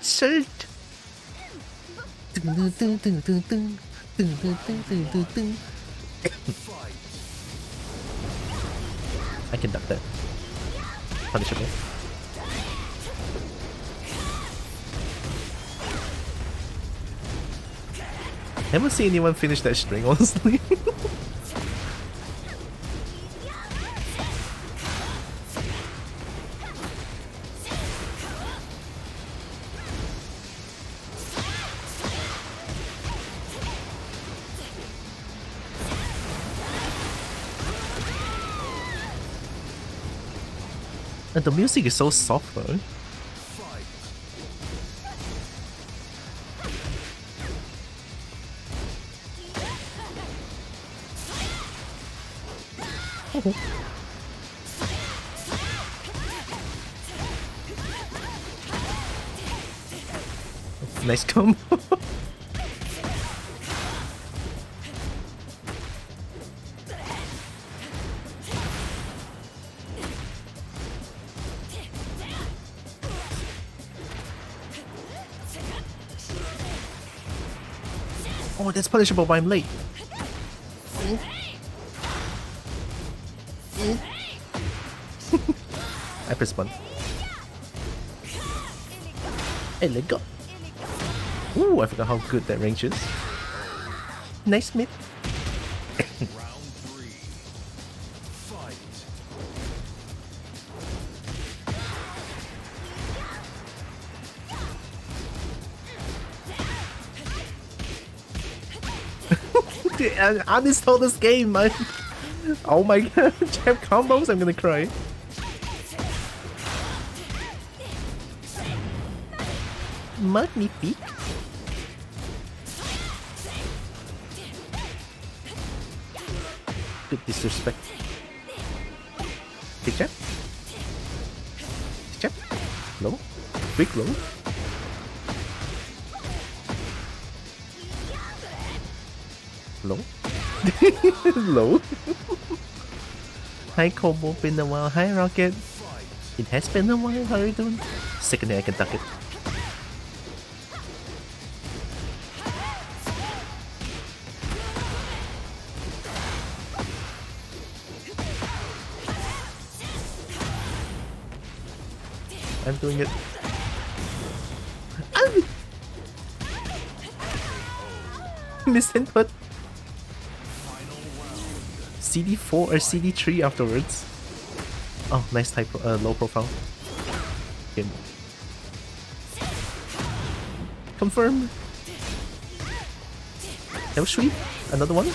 Shirt! I can duck that. Punishable. Never seen anyone finish that string, honestly. And the music is so soft though. Nice combo. Oh, that's punishable, but I'm late. I press 1. And let go. Ooh, I forgot how good that range is. Nice mid. Round 3. Fight. Dude, I uninstalled this game, man. Oh my god, jab combos, I'm gonna cry. Magnifique. Good disrespect. Big jab. Big jab. Low. Big low. Low. Low. Hi Kobo, been a while. Hi Rocket. It has been a while. How are you doing? Second, I can duck it. I'm doing it. Miss input. CD4 or CD3 afterwards. Oh, nice type. Low profile. Okay. Confirm. That was sweet. Another one.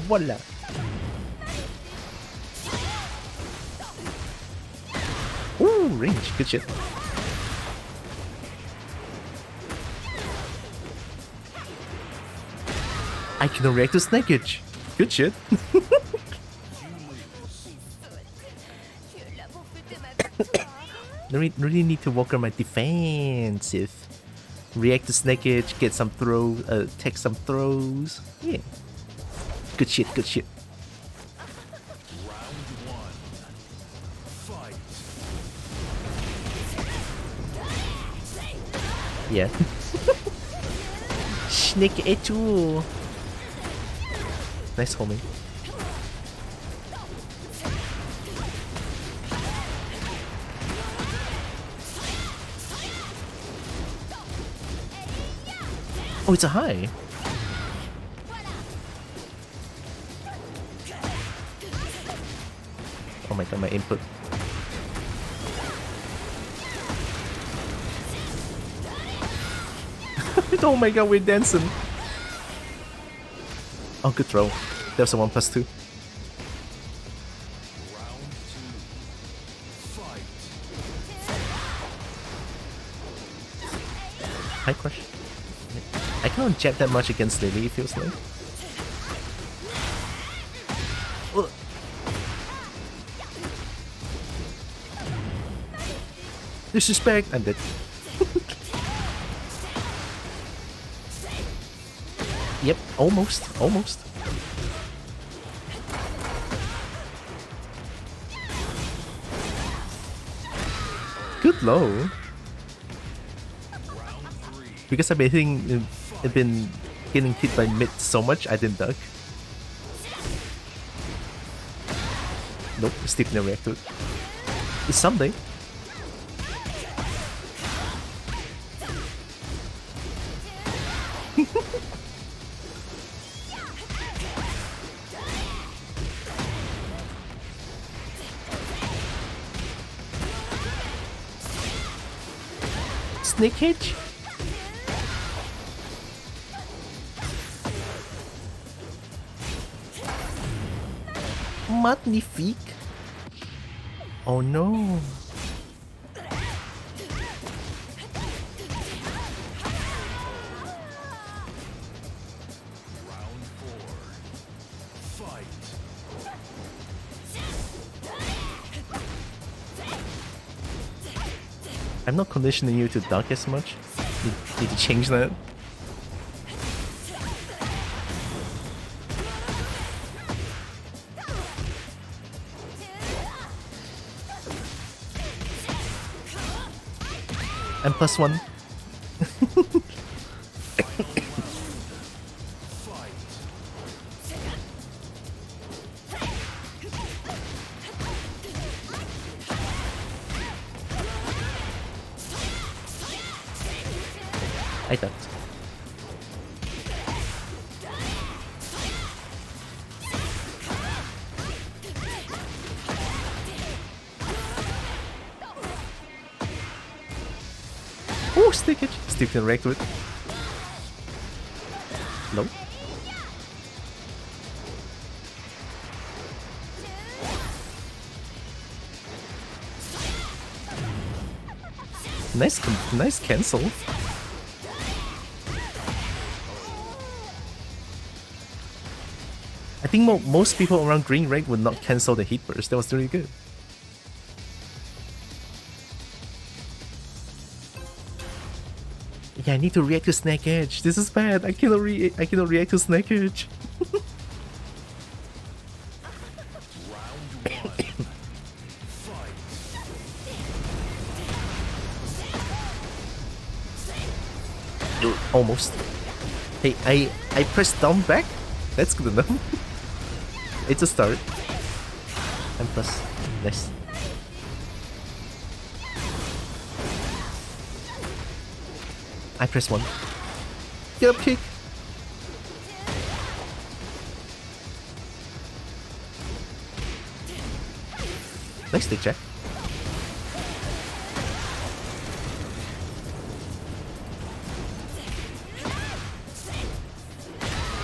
Voila. Ooh, range. Good shit. I can react to snakeage. Good shit. really need to work on my defensive. React to snakeage, get some throw, take some throws. Yeah. Good shit, good shit. Round 1. Fight. Yeah. Snake etu. Nice homing. Oh, it's a high. Oh my god, my input. Oh my god, we're dancing. Oh, good throw. There's a 1+2. High crush. I cannot jab that much against Lily, it feels like. Ugh. Disrespect! I'm dead. Yep, almost, almost. Good low. Because I've been hitting, I've been getting hit by mid so much, I didn't duck. Nope, still never react to it. It's something. Snake Hedge? Magnifique? Oh no. I'm not conditioning you to duck as much. Need to change that. I'm +1. I ducked. Oh, stickage! Still can react to it. Low. Nice cancel. I think most people around green rank would not cancel the heat burst. That was really good. Yeah, I need to react to Snake Edge. This is bad. I cannot react to Snake Edge. Almost. Hey, I pressed down back. That's good enough. It's a start. And plus, nice. I press 1. Get up kick. Nice stick check.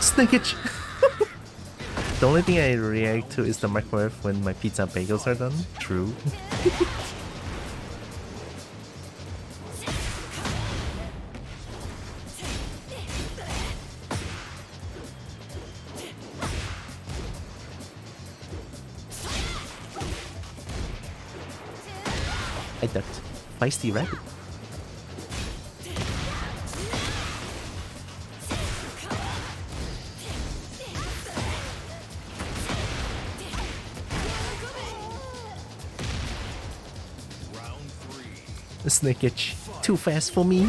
Snakeage! The only thing I react to is the microwave when my pizza and bagels are done. True. I ducked. Feisty rabbit. The Snake Edge. Too fast for me.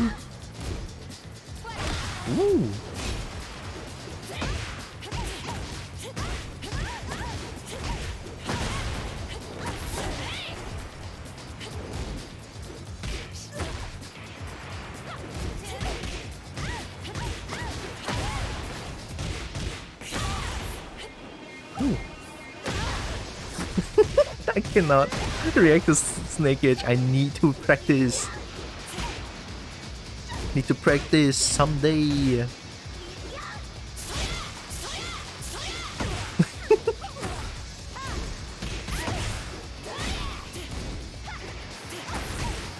Ooh. I cannot react to Snake Edge. I need to practice. Need to practice someday.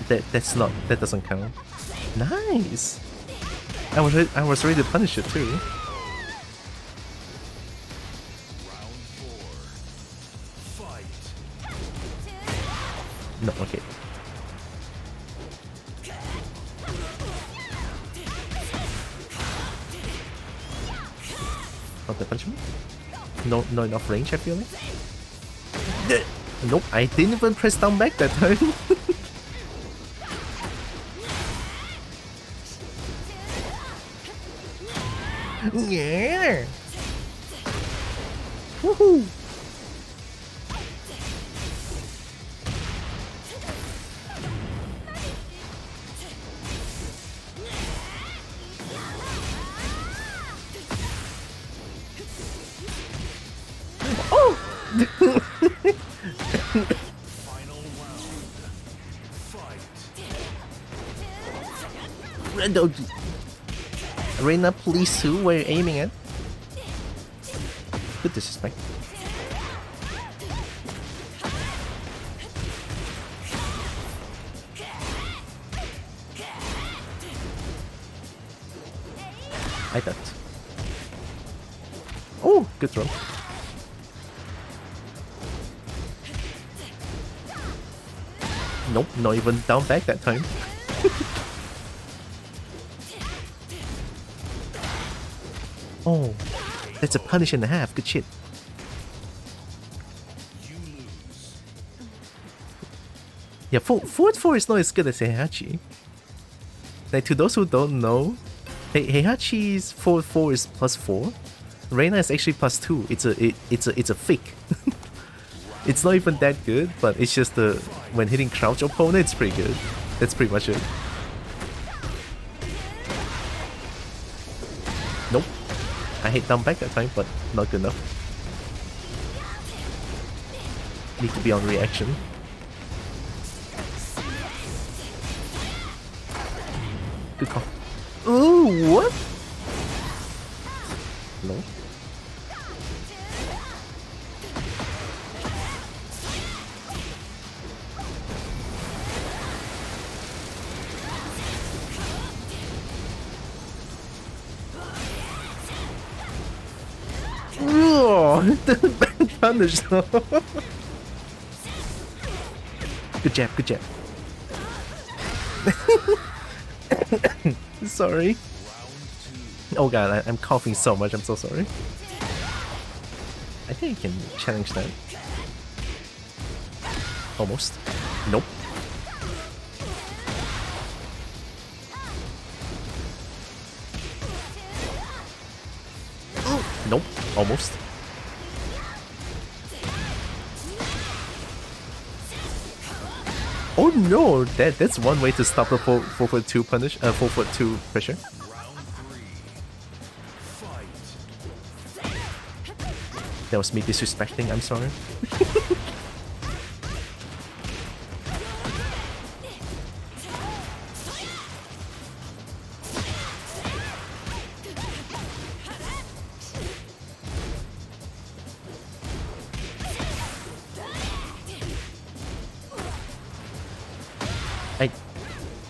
That doesn't count. Nice. I was ready to punish it too. No, okay. Not the punishment? No enough range, I feel like. Nope, I didn't even press down back that time. Yeah. Woohoo. Oh. Final round. Fight. Red dog. Reina, please, who were you aiming at? Good disrespect. I ducked. Oh, good throw. Nope, not even down back that time. Oh, that's a punish and a half. Good shit. Yeah, forward 4 is not as good as Heihachi. Like, to those who don't know, Heihachi's forward 4 is +4. Reina is actually +2. It's a fake. It's not even that good, but it's just when hitting crouch opponent, it's pretty good. That's pretty much it. Nope. I hit down back that time, but not good enough. Need to be on reaction. Good call. Ooh, what? No. The back punish though. Good jab, good jab. Sorry. Oh god, I'm coughing so much, I'm so sorry. I think I can challenge that. Almost. Nope. Nope. Almost. Oh no, that's one way to stop the 4-foot-2 punish, 4-foot-2 pressure. That was me disrespecting, I'm sorry.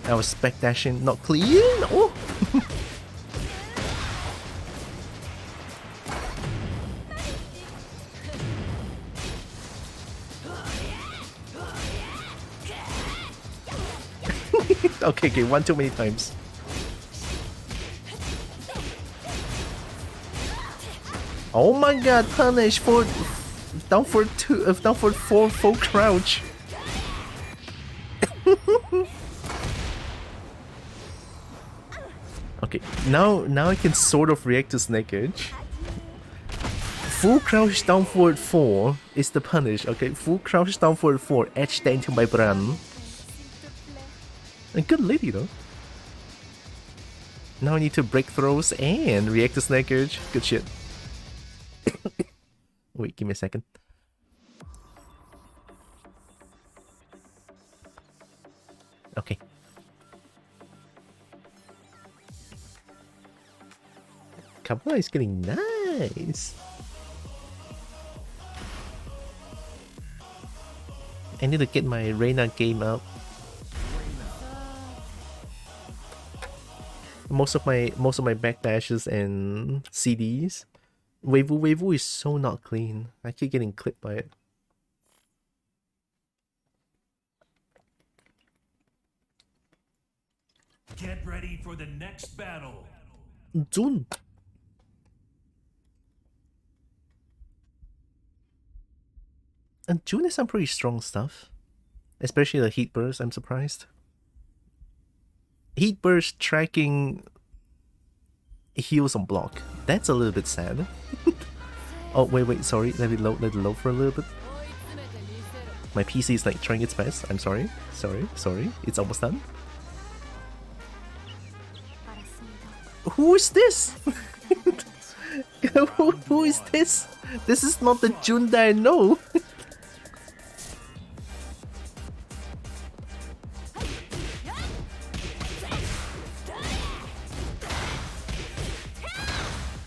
I was spec dashing, not clean. Oh. Okay, one too many times. Oh my god, punish for down for 4 full crouch. Okay, now I can sort of react to Snake Edge. Full crouch down forward 4 is the punish, okay? Full crouch down forward 4, etch that into my brain. A good lady though. Now I need to break throws and react to Snake Edge. Good shit. Wait, give me a second. Okay. Kabbalah is getting nice. I need to get my Reina game up. Most of my backdashes and CDs. Weiwu is so not clean. I keep getting clipped by it. Get ready for the next battle. Jun. And June is some pretty strong stuff. Especially the heat burst, I'm surprised. Heat burst tracking heals on block. That's a little bit sad. Oh wait, sorry. Let it load for a little bit. My PC is like trying its best. I'm sorry. It's almost done. Who is this? who is this? This is not the June that I know.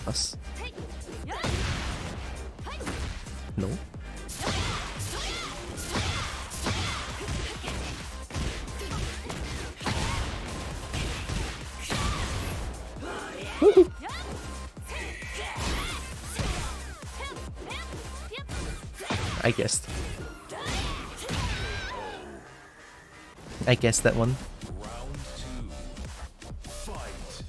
Us. No. I guessed that one. Round 2. Fight.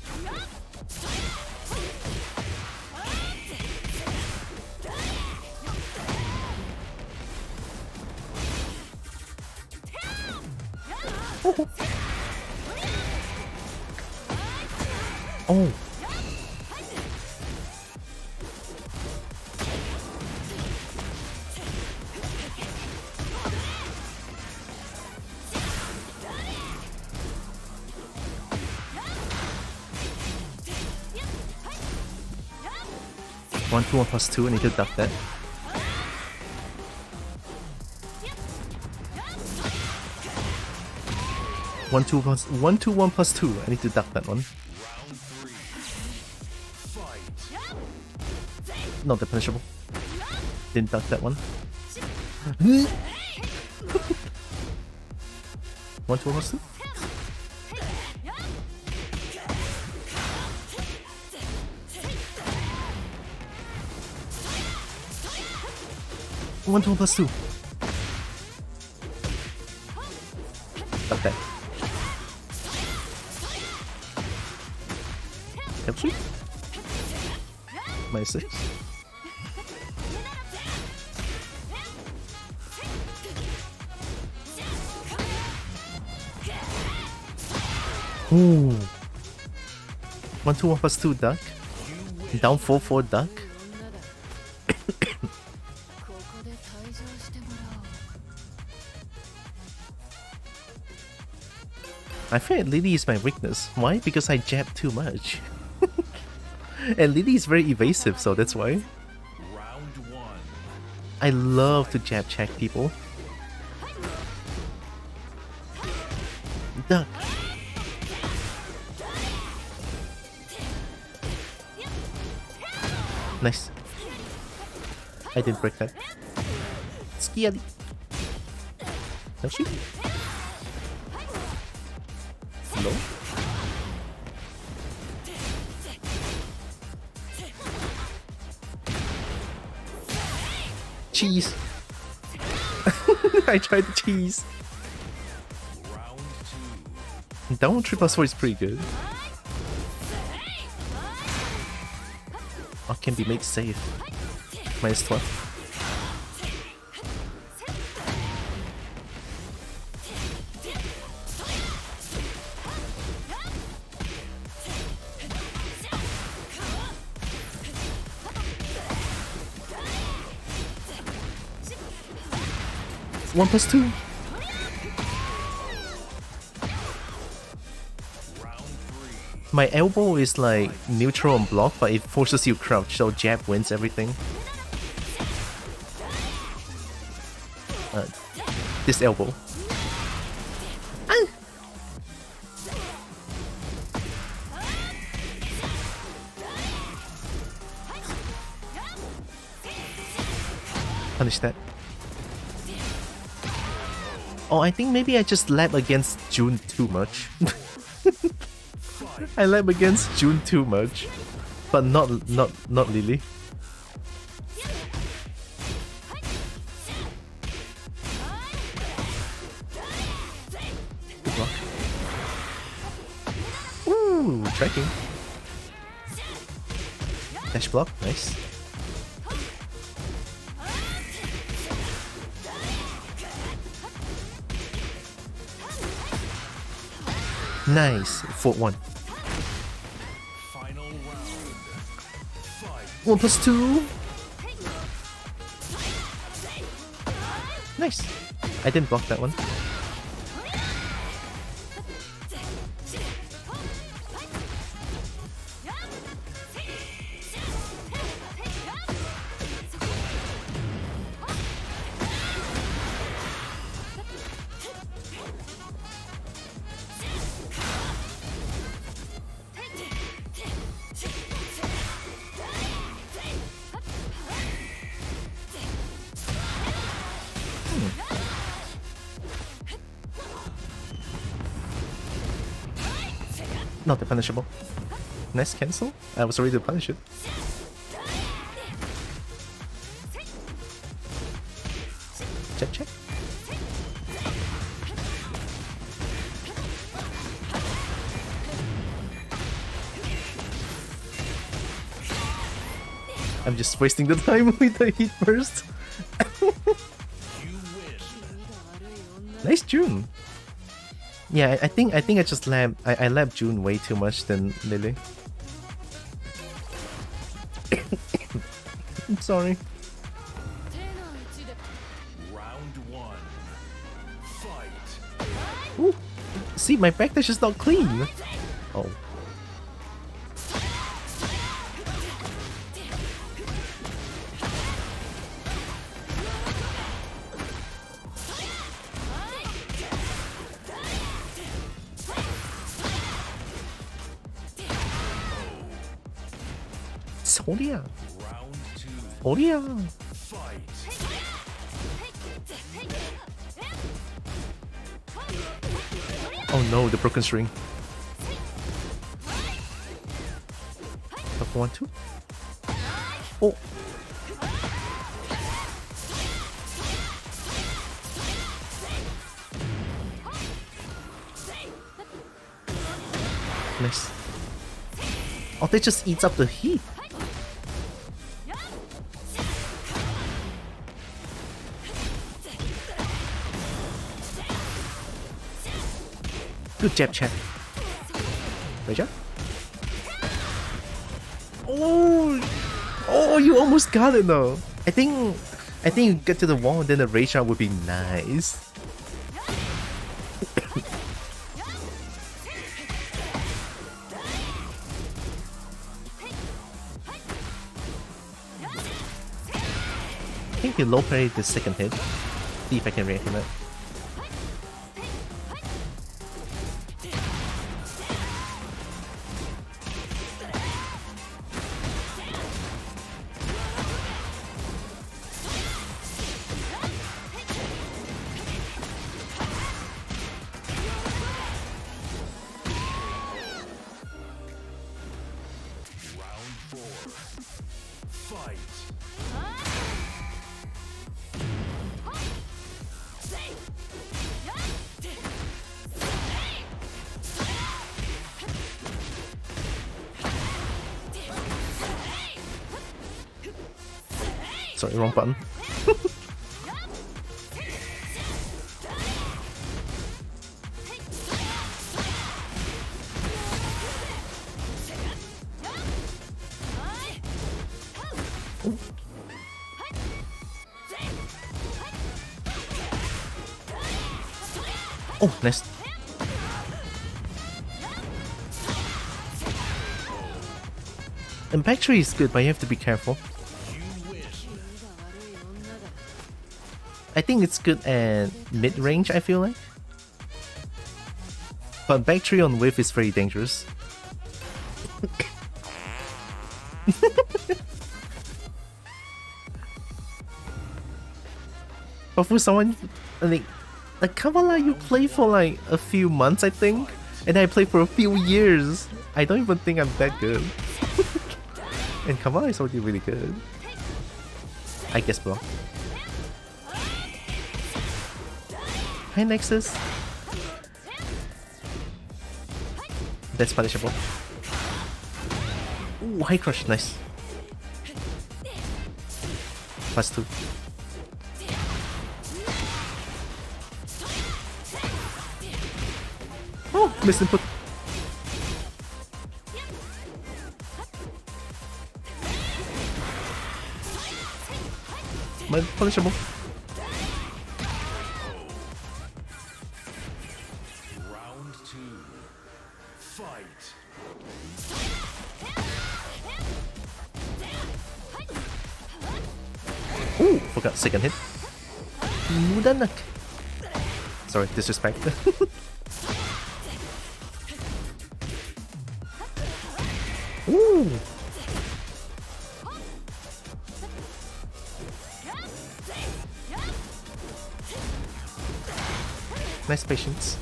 Oh. One, two, 1 plus 2. I need to duck that. One, two, 1 plus 2. I need to duck that one. Round 3. Fight. Not that punishable. Didn't duck that one. 1, 2, 1 plus 2. One, 2, 1 plus 2. Duck that. Helps you? -6. Ooh. 1, 2, 1 plus 2 duck. Down 4, 4 duck. I feel like Lily is my weakness. Why? Because I jab too much. And Lily is very evasive, so that's why. Round 1. I love to jab check people. Duck. Nice. I didn't break that. Scary. No shoot. Hello? Cheese. I tried the cheese. Round 2. Down 3 plus 4 is pretty good. Oh, can be made safe. -12. One plus 2. My elbow is like neutral on block, but it forces you crouch, so jab wins everything. This elbow. Ah. punish that. Oh, I think maybe I just lab against June too much. I lab against June too much, but not Lily. Good block. Ooh, tracking. Dash block, nice. Nice, 4-1. Final round. Fight. 1+2. Nice. I didn't block that one. Not the punishable. Nice cancel. I was ready to punish it. Check, check. I'm just wasting the time with the heat burst. Nice June. Yeah, I think I just lab I lab June way too much than Lily. I'm sorry. Round one. Fight. Ooh. See, my backdash is not clean. Oh. Soria. Round two. Soria. Fight. Oh no, the broken string. Up 1-2. Oh. Nice. Oh, that just eats up the heat. Good jab, chat. Great job. Oh, oh, you almost got it though. I think you get to the wall and then the rage shot would be nice. I think you low parry the second hit. See if I can react him it. Sorry, wrong button. Oh, nice. Impact tree is good, but you have to be careful. I think it's good at mid-range, I feel like. But back tree on whiff is very dangerous. But for someone like Kabbalah, you play for like a few months, I think, and I play for a few years. I don't even think I'm that good. And Kabbalah is already really good. I guess, bro. Hi, Nexus. That's punishable. Ooh, high crush, nice. +2. Oh, missed input. My punishable. Round 2. Fight. Ooh, forgot second hit. Mudanak. Sorry, disrespect. Ooh. Nice patience.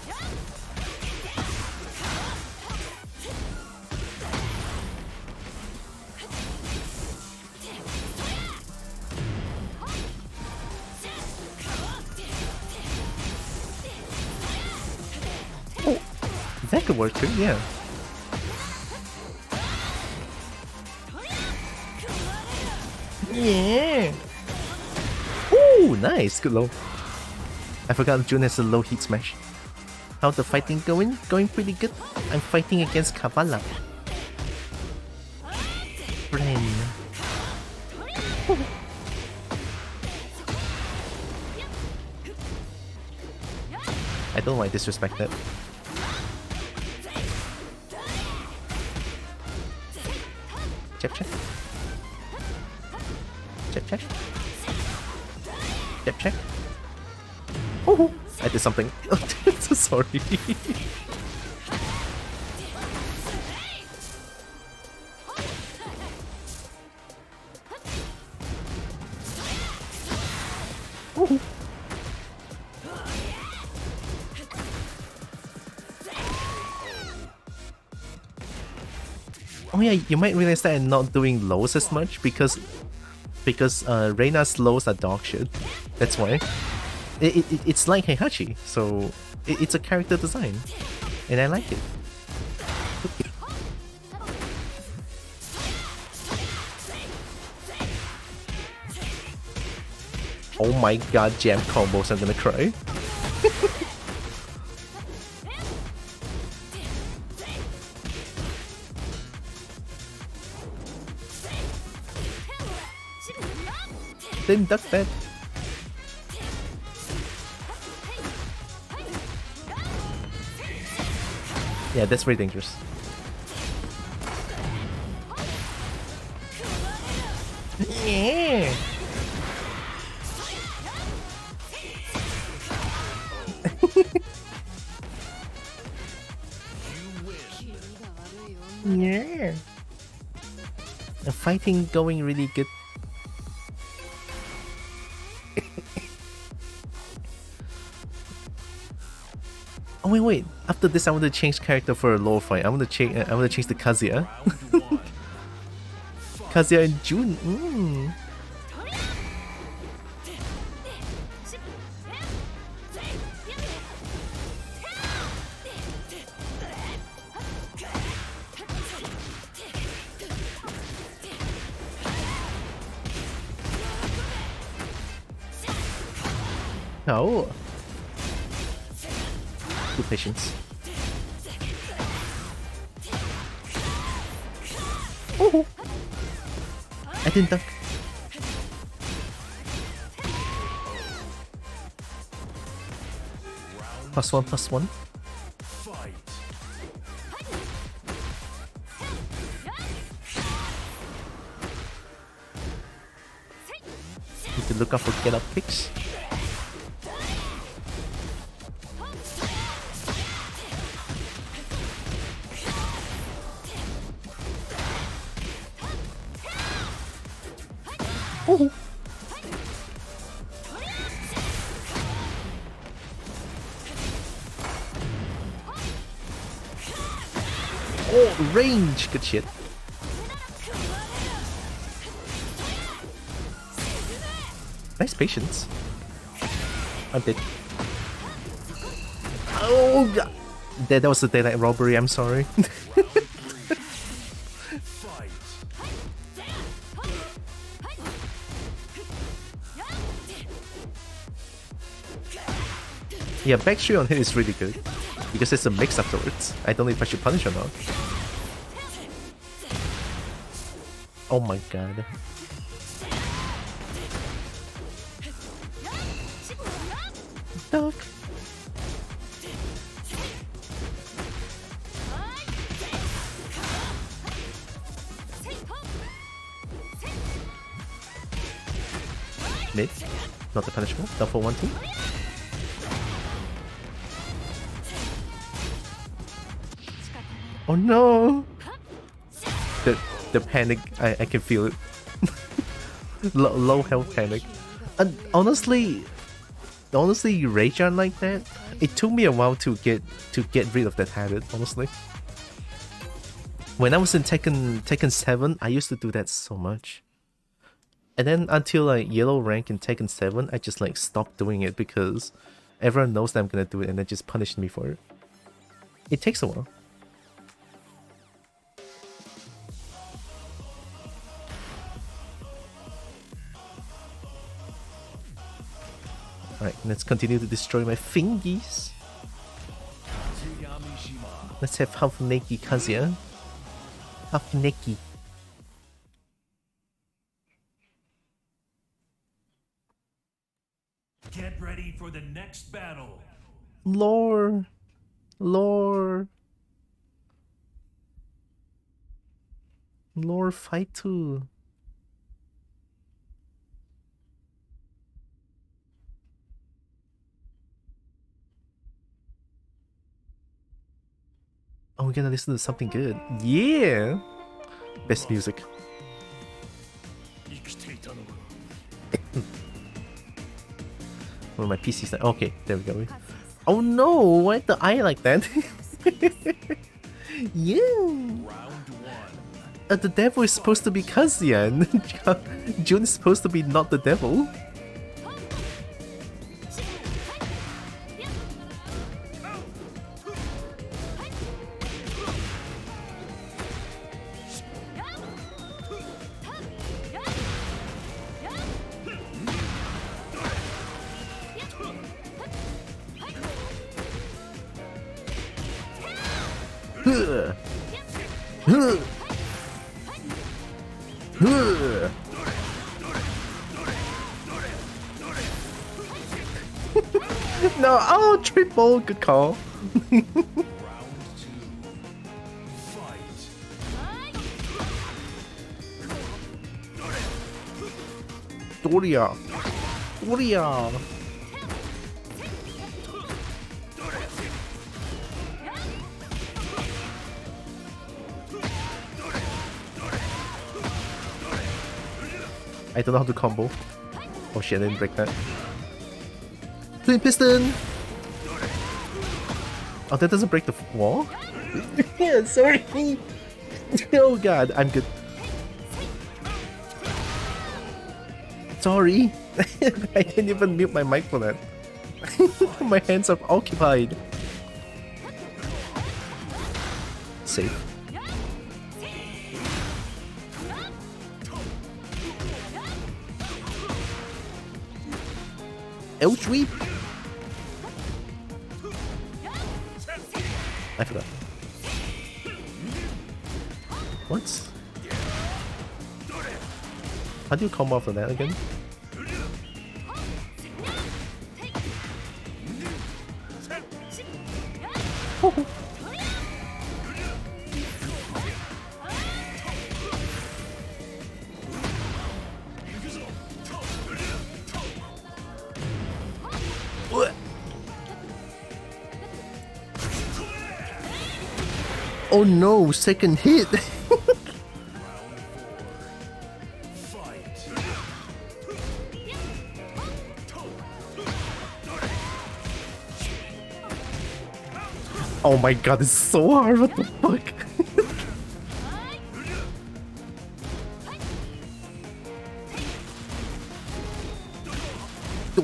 Oh, that could work too, yeah. Yeah. Ooh, nice, good low. I forgot June has a low heat smash. How's the fighting going? Going pretty good. I'm fighting against Kabbalah. Reina. I don't like disrespect that. Check, check. Check, check. Check, check. Oh, I did something. So sorry. Oh. Oh yeah, you might realize that I'm not doing lows as much because Reina's lows are dog shit. That's why. It's like Heihachi, so it's a character design, and I like it. Oh my god, jam combos, I'm gonna cry. Didn't duck that. Yeah, that's very dangerous. Yeah. Yeah. The fighting going really good. Oh wait. After this, I want to change character for a lower fight. I want to change. I want to change to Kazuya. Kazuya in June. Oh. Good patience. Oh. I didn't duck. +1/+1. Need to look out for get up kicks. Oh. Oh, range! Good shit. Nice patience. I'm dead. Oh god! That was a daylight robbery, I'm sorry. Yeah, backstreet on hit is really good. Because it's a mix afterwards. I don't know if I should punish or not. Oh my god. Duck. Mid. Not the punishable. Down for 1-2. Oh no! The panic, I can feel it. Low health panic. And honestly, rage on like that, it took me a while to get rid of that habit, honestly. When I was in Tekken 7, I used to do that so much. And then until like yellow rank in Tekken 7, I just like stopped doing it because everyone knows that I'm gonna do it and they just punished me for it. It takes a while. Alright, let's continue to destroy my fingies. Let's have half Neki Kazuya. Half Neki. Get ready for the next battle. Lore. Lore. Lore fight too. Oh, we're gonna listen to something good. Yeah! Best music. Well, my PC's like, okay, there we go. Oh no, why the eye like that? Yeah! The devil is supposed to be Kazuya, and Jun is supposed to be not the devil. No, oh, triple, good call. Doria. Doria. I don't know how to combo. Oh shit, I didn't break that. Twin piston! Oh, that doesn't break the wall? Yeah, sorry! Oh god, I'm good. Sorry! I didn't even mute my mic for that. My hands are occupied. Safe. L sweep! I forgot. What? How do you combo after that again? Oh no, second hit! Oh my god, it's so hard, what the fuck?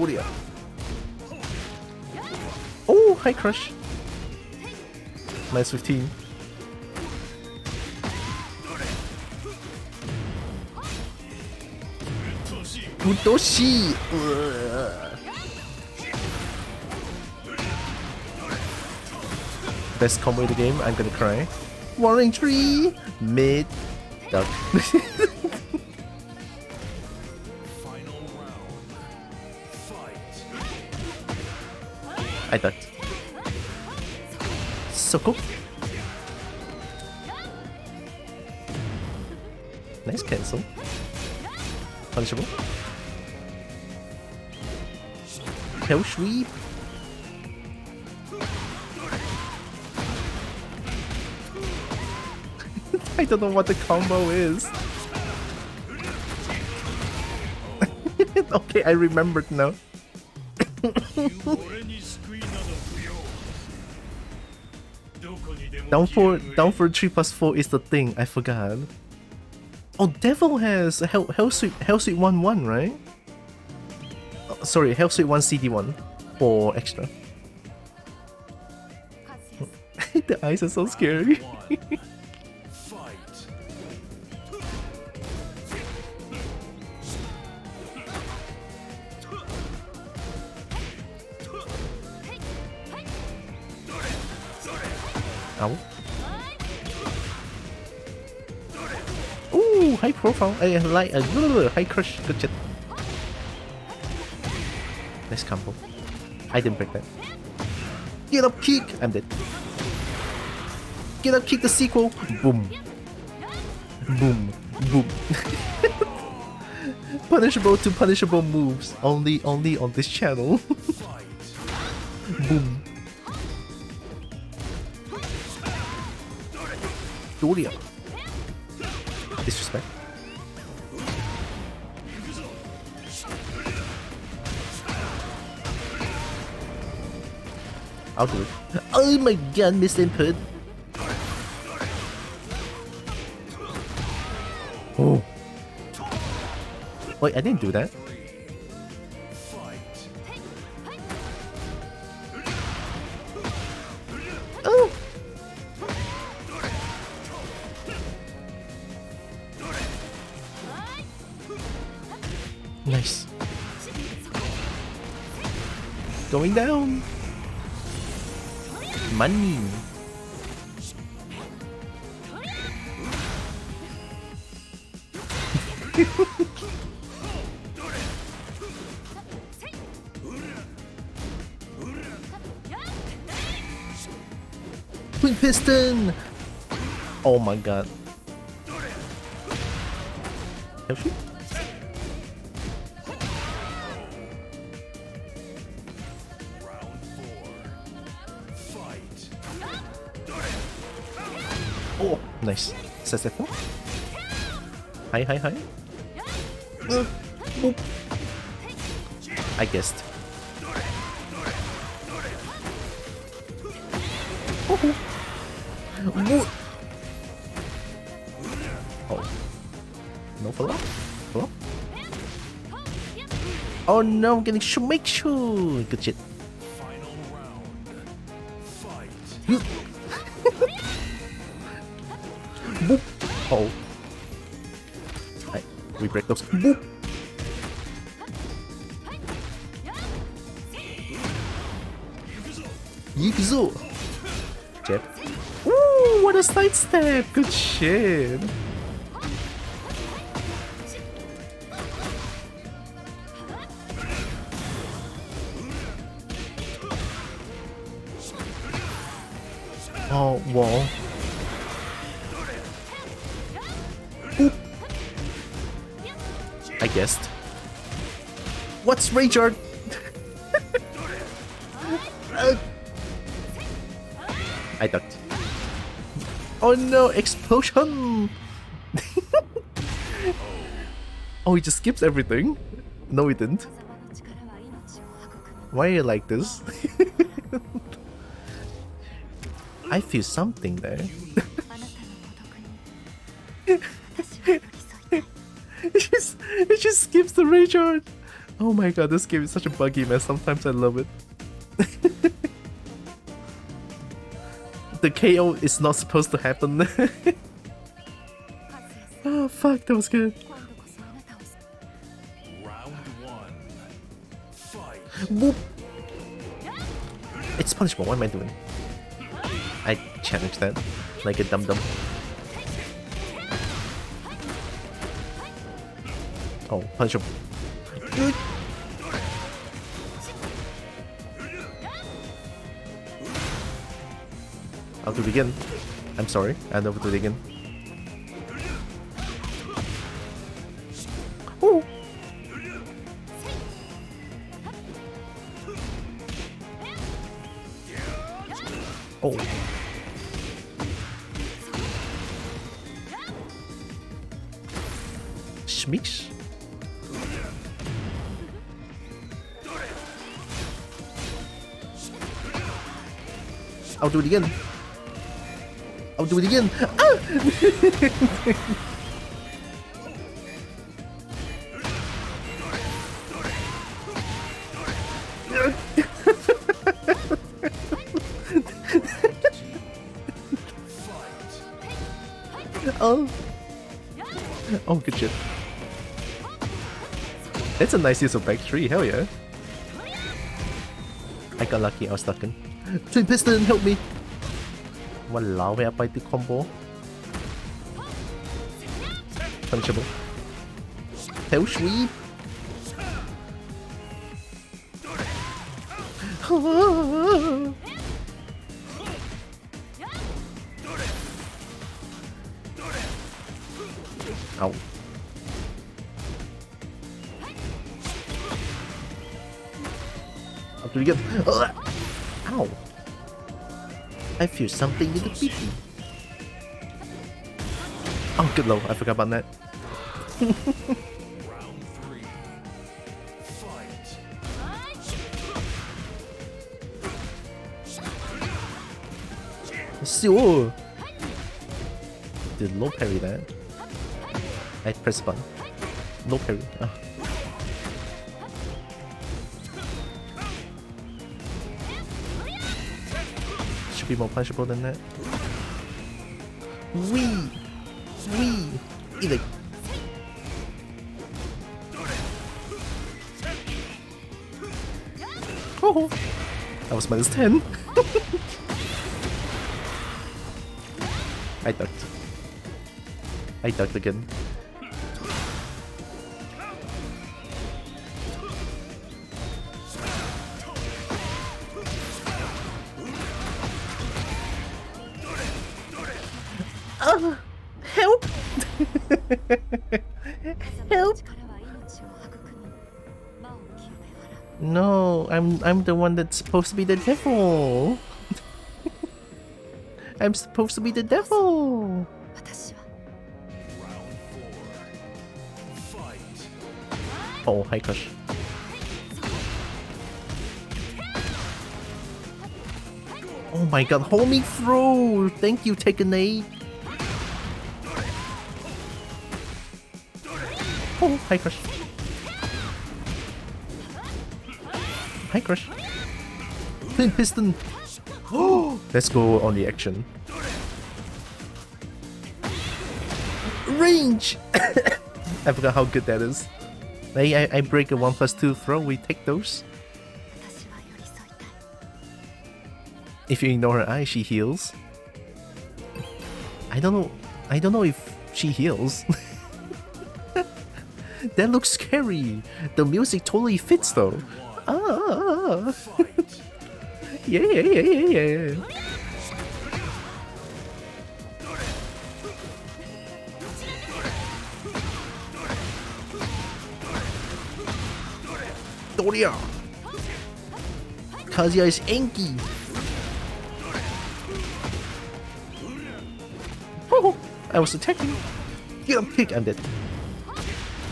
Doria. Oh, high crush. Minus 15. Udoshi! Best combo in the game, I'm gonna cry. Warring tree! Mid. Duck. Final round. Fight. I ducked. So cool. Nice cancel. Punishable. Hell sweep. I don't know what the combo is. Okay, I remembered now. Down for 3+4 is the thing, I forgot. Oh, Devil has Hell Sweep 1-1, right? Oh, sorry, Hell Sweep 1 CD1 for extra. The eyes are so scary. Ow. Ooh, high profile. I like a high crush. Good shit. Nice combo. I didn't break that. Get up kick. I'm dead. Get up kick the sequel. Boom. Boom. Boom. Punishable to punishable moves. Only on this channel. Boom. Doria. Disrespect. I'll do it. Oh my god, missed input. Oh. Wait, I didn't do that. Oh. Nice. Going down. Money. Twin piston. Oh my god. Have she? Oh, nice. Successful. Hi. Boop. I guessed. Oh. Oh. No follow? Follow? Oh no, I'm getting make sure. Good shit. Final round. Fight. Boop. Oh. We break those. Boop. Yikuzo. Jab. Ooh, what a side step. Good shit. Oh, wall. Boop. I guessed. What's Rayguard? I ducked. Oh no, explosion! Oh, he just skips everything? No, he didn't. Why are you like this? I feel something there. It just skips the Rayguard. Oh my god, this game is such a buggy mess. Sometimes I love it. The KO is not supposed to happen. Oh fuck, that was good. Round one. Fight. Whoop. It's punishable, what am I doing? I challenge that like a dum-dum. Oh, punishable. I'll do it again. I'm sorry, I'll never do it again. Oh! Oh. Schmeesh. I'll do it again. I'll do it again. Ah! Oh. Oh, good shit. That's a nice use of back 3, hell yeah. I got lucky, I was stuck in. Twin piston, help me! Walao, may apply the combo. Punishable. Hell sweep! Ow. I'll do it again. Ow. I feel something in the pee. Oh, good low. I forgot about that. Round three. Fight. Sure. Did low parry that? I press button. No parry. Oh. Should be more punishable than that. Wee! Wee! Eat it! Oh! That was minus 10! I ducked. I ducked again. Help! Help! No, I'm the one that's supposed to be the devil. I'm supposed to be the devil. Round four. Fight. Oh, hi crush. Oh my god, hold me through! Thank you, Tekken. Oh, hi crush. Hi crush. Twin piston. Oh, let's go on the action. Range! I forgot how good that is. I break a 1+2 throw, we take those. If you ignore her eye, she heals. I don't know if she heals. That looks scary. The music totally fits though. Ah. Yeah. Doria. Kazuya is Enki. Oh, I was attacking. Get a pick, I'm dead.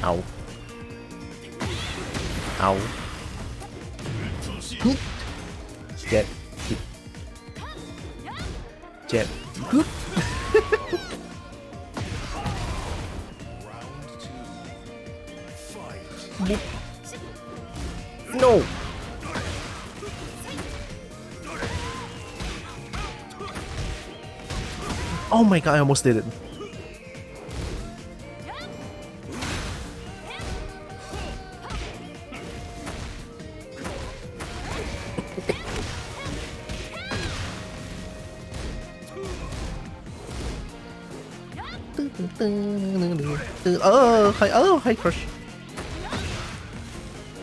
Ow. Ow. Get. Jet. Good. Round two. Fight. Oh my god, I almost did it. Oh, hi, crush.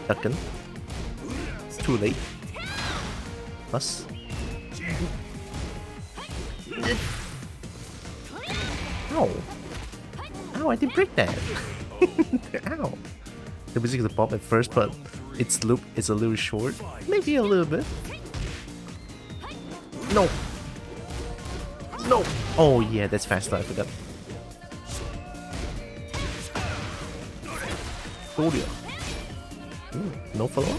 Duckin. Too late. Plus. Ow. Ow, I didn't break that. Ow. The music is a pop at first, but its loop is a little short. Maybe a little bit. No. No. Oh yeah, that's faster, I forgot. Oh dear. No follow-up?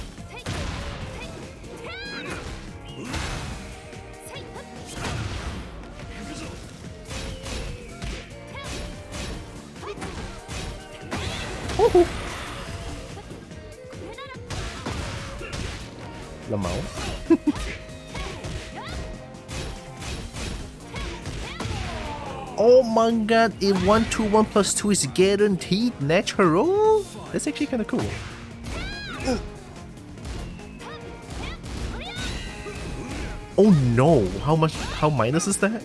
Oh! Lamau. Oh my god, if 1, 2, 1 plus 2 is guaranteed natural? That's actually kinda cool. Oh no, how minus is that?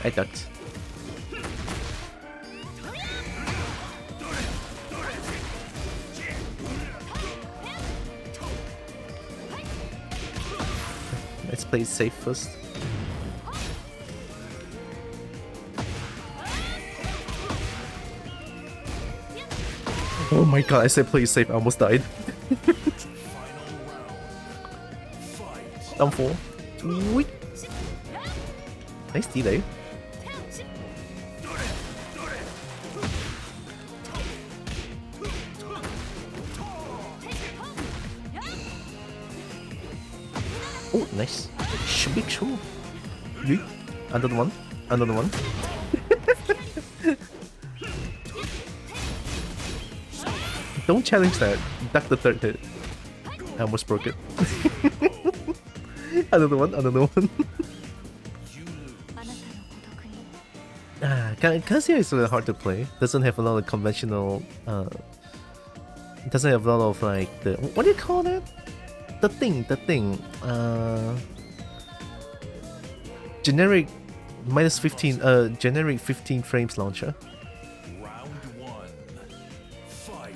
I ducked. Let's play it safe first. Oh my god, I said play it safe, I almost died. Down 4. Sweet. Nice delay. Oh, nice. Should be cool. Another one. Another one. Don't challenge that. Duck the third hit. I almost broke it. Another one. Another one. Kazuya is really hard to play. Doesn't have a lot of conventional. Doesn't have a lot of like the. What do you call that? The thing. Generic minus 15. Generic 15 frames launcher. Round 1. Fight.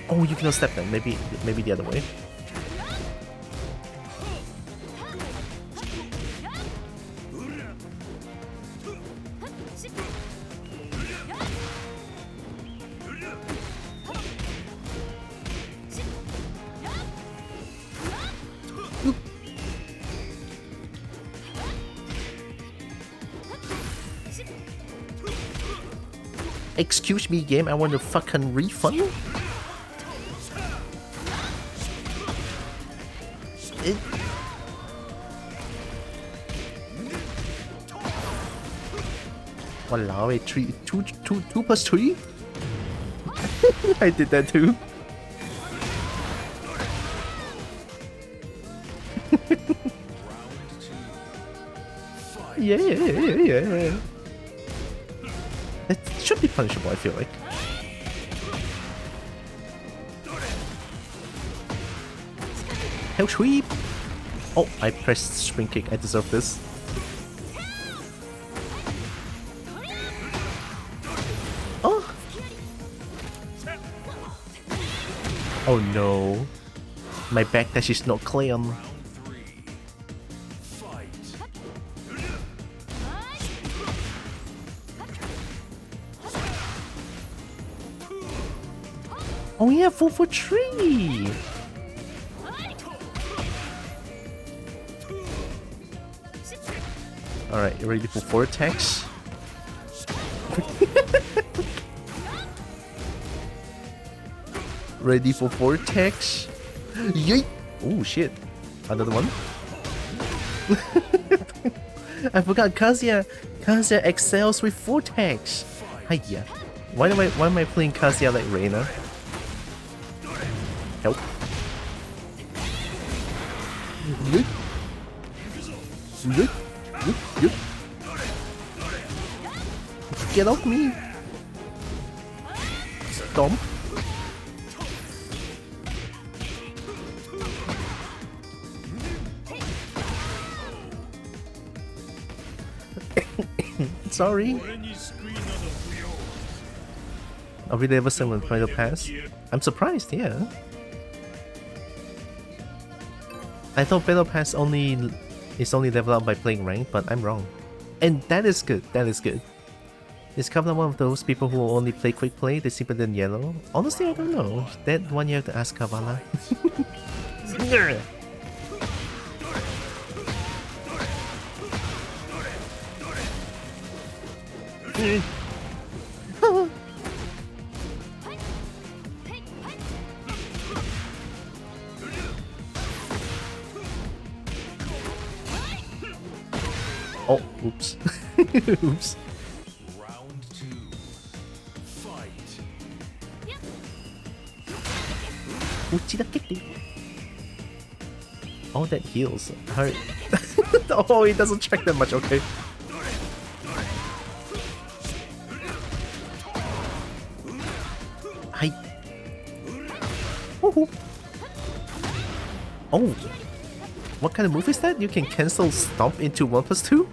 Oh, you cannot step then. Maybe the other way. Excuse me, game, I want a fucking refund? Walao, wait, 2 plus 3? I did that too. Yeah. That should be punishable, I feel like. Hell sweep! Oh, I pressed spring kick. I deserve this. Oh! Oh no. My backdash is not clean. Oh yeah, 4 for 3! Alright, you ready for 4 attacks? Ready for 4 attacks? Yeet! Oh shit. Another one? I forgot Kazuya excels with 4 attacks. Hiya. Why am I playing Kazuya like Reina? Help. Get off me! Stomp. Sorry. Are we level 7 with Battle Pass? I'm surprised, yeah. I thought Battle Pass is only leveled up by playing rank, but I'm wrong. And that is good, that is good. Is Kavala one of those people who only play quick play, they simply than yellow? Honestly, I don't know. That one you have to ask Kavala. Oh, oops. Oops. Round 2. Fight. Oh, that heals. Hurt. Oh, it doesn't track that much, okay. Hi. Woohoo. Oh. What kind of move is that? You can cancel Stomp into 1+2?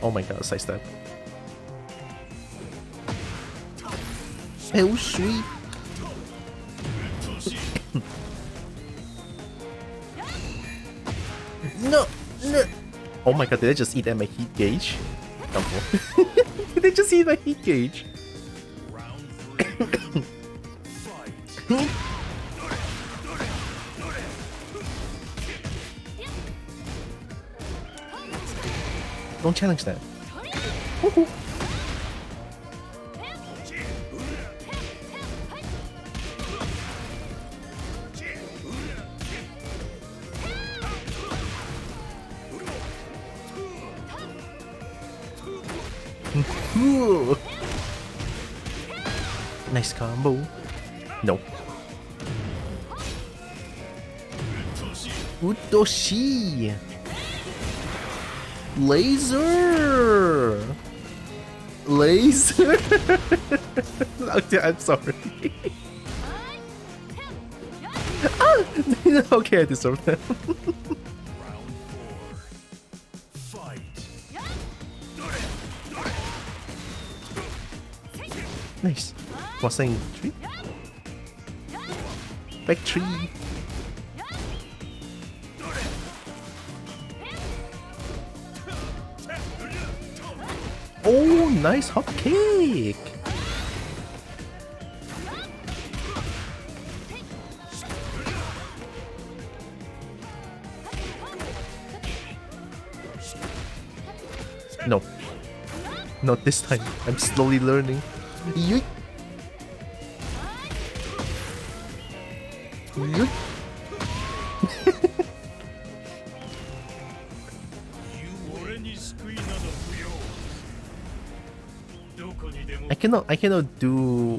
Oh my god, side step. Hell sweep. No, no. Oh my god, did I just eat at my heat gauge? Dumbo. Did I just eat my heat gauge? Round 3. Fight. Don't challenge that. Woohoo. Ooh. Nice combo. No. Utoshi. Laser. Laser. Okay, I'm sorry. Ah! Okay, I deserve that. Round 4. Fight. Nice. Was saying 3? Back 3. Oh, nice hop kick. No. Not this time. I'm slowly learning. Yeet. Yeet. I cannot do...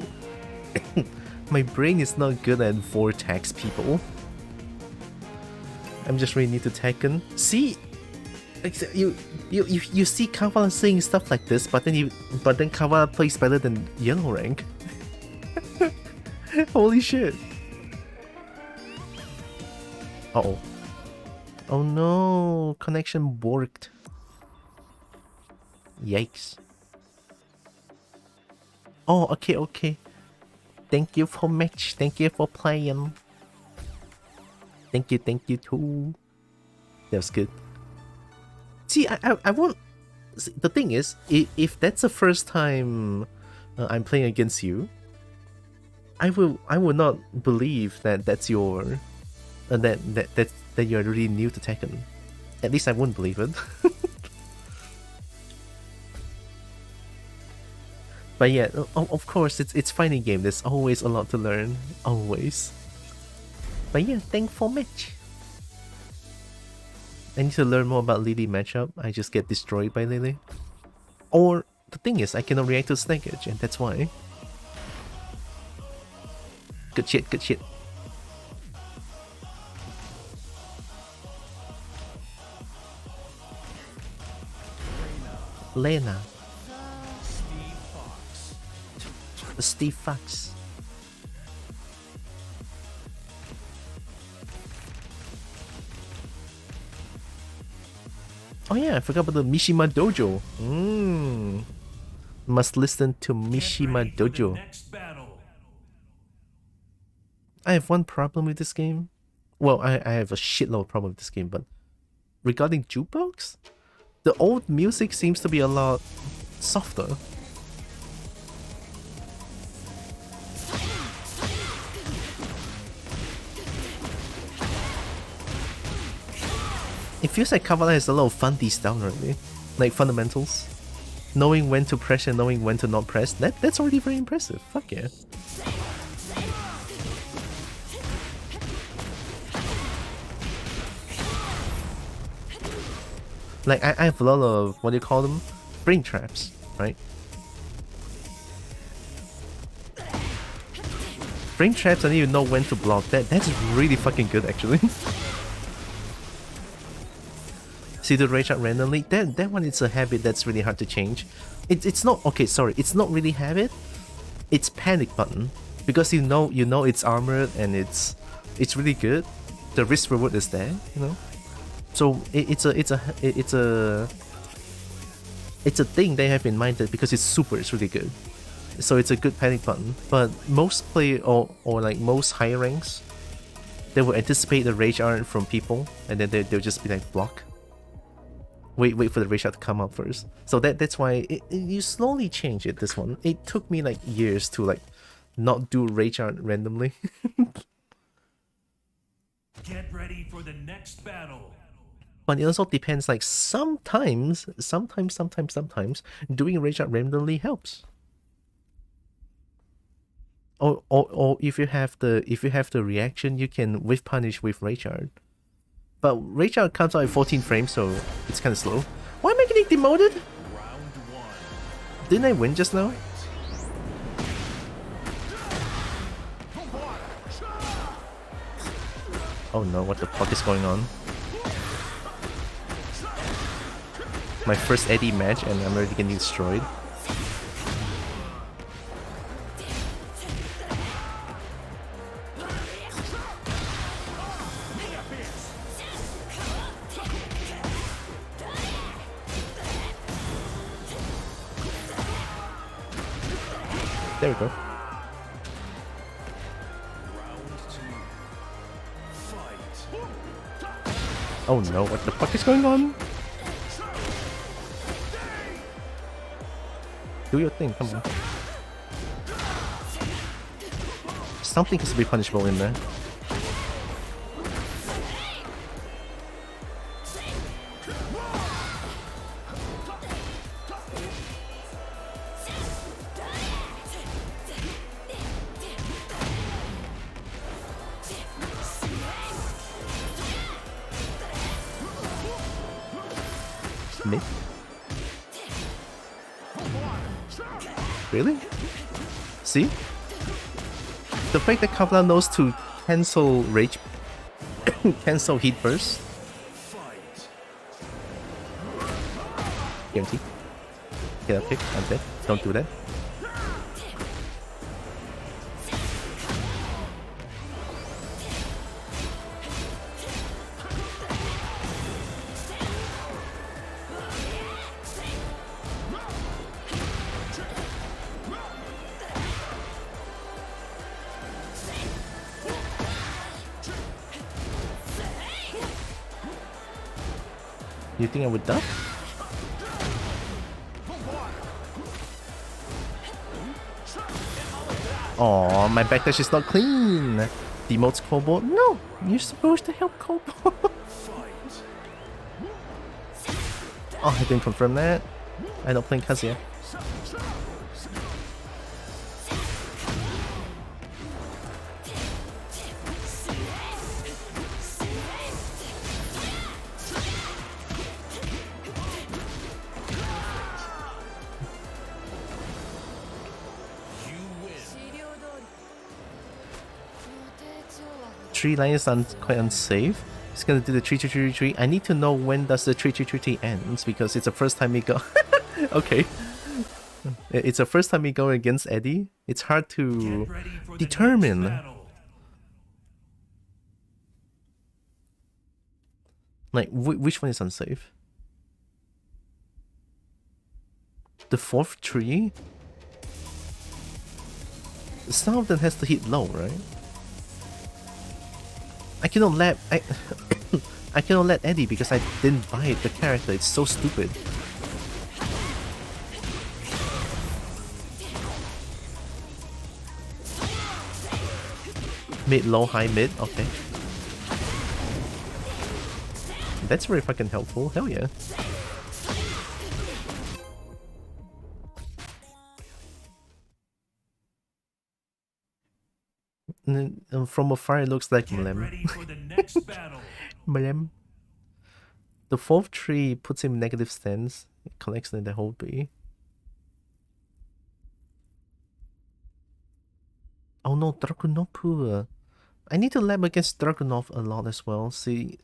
My brain is not good at vortex, people. I'm just really new to Tekken. See? You see Kavala saying stuff like this, but then Kavala plays better than yellow rank. Holy shit. Uh-oh. Oh no, connection borked. Yikes. Oh, okay. Thank you for match. Thank you for playing. Thank you too. That was good. See, I won't... See, the thing is, if that's the first time I'm playing against you, I will not believe that that's your... that you're really new to Tekken. At least I wouldn't believe it. But yeah, of course, it's fighting game. There's always a lot to learn, always. But yeah, thankful match. I need to learn more about Lily matchup. I just get destroyed by Lily. Or the thing is, I cannot react to Snake Edge, and that's why. Good shit, good shit. Lena. Steve Fox. Oh yeah, I forgot about the Mishima Dojo. Must listen to Mishima Dojo. I have one problem with this game. Well, I have a shitload of problem with this game, but regarding jukebox, the old music seems to be a lot softer. It feels like Kavala has a lot of fundies down already, like fundamentals. Knowing when to press and knowing when to not press, that's already very impressive. Fuck yeah. Like, I have a lot of, what do you call them? Brain traps, right? Brain traps, I don't even know when to block. That's really fucking good, actually. See the rage out randomly? That one is a habit that's really hard to change. It's not, okay, sorry, it's not really habit. It's panic button. Because you know it's armored and it's really good. The risk reward is there, you know? So it's a thing they have in mind that because it's super, it's really good. So it's a good panic button. But most play or like most higher ranks, they will anticipate the rage art from people and then they'll just be like block. Wait for the rage art to come up first. So that's why you slowly change it. This one, it took me like years to like not do rage art randomly. Get ready for the next battle. But it also depends, like sometimes doing rage art randomly helps. Or if you have the reaction, you can whiff punish with rage art. But rage art comes out at 14 frames, so it's kind of slow. Why am I getting demoted? Didn't I win just now? Oh no, what the fuck is going on? My first Eddie match and I'm already getting destroyed. There we go. Oh no, what the fuck is going on? Do your thing, come on. Something has to be punishable in there. Mid? Really? See? The fact that Kavla knows to cancel rage, cancel heat burst. Guarantee. Get a pick, I'm dead. Don't do that. You think I would duck? Aw, my backdash is not clean. Demotes kobold? No, you're supposed to help kobold. Oh, I didn't confirm that. I'm not playing Kazuya. 3 lines quite unsafe. It's gonna do the 3-2-3-3. I need to know when does the 3-2-3-3 ends because it's the first time we go. Okay. It's the first time we go against Eddie. It's hard to determine. Like, which one is unsafe? The 4th tree? Some of them has to hit low, right? I cannot let I cannot let Eddie because I didn't buy the character. It's so stupid. Mid, low, high, mid. Okay. That's very fucking helpful. Hell yeah. From afar, it looks like Mlem. Mlem. The 4th tree puts him negative stance. It collects in the whole B. Oh no, Dragunov. I need to lab against Dragunov a lot as well. See,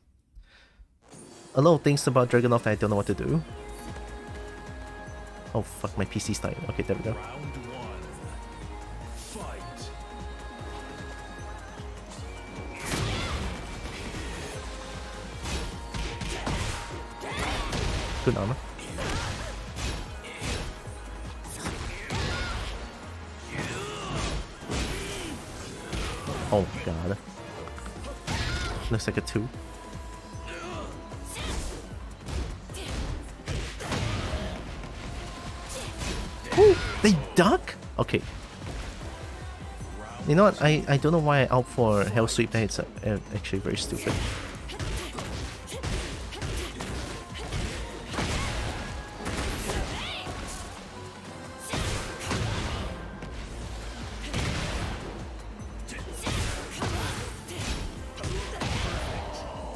a lot of things about Dragunov that I don't know what to do. Oh fuck, my PC's dying. Okay, there we go. Good armor. Oh god. Looks like a 2. Ooh, they duck? Okay. You know what? I don't know why I opt for Hell Sweep. It's actually very stupid.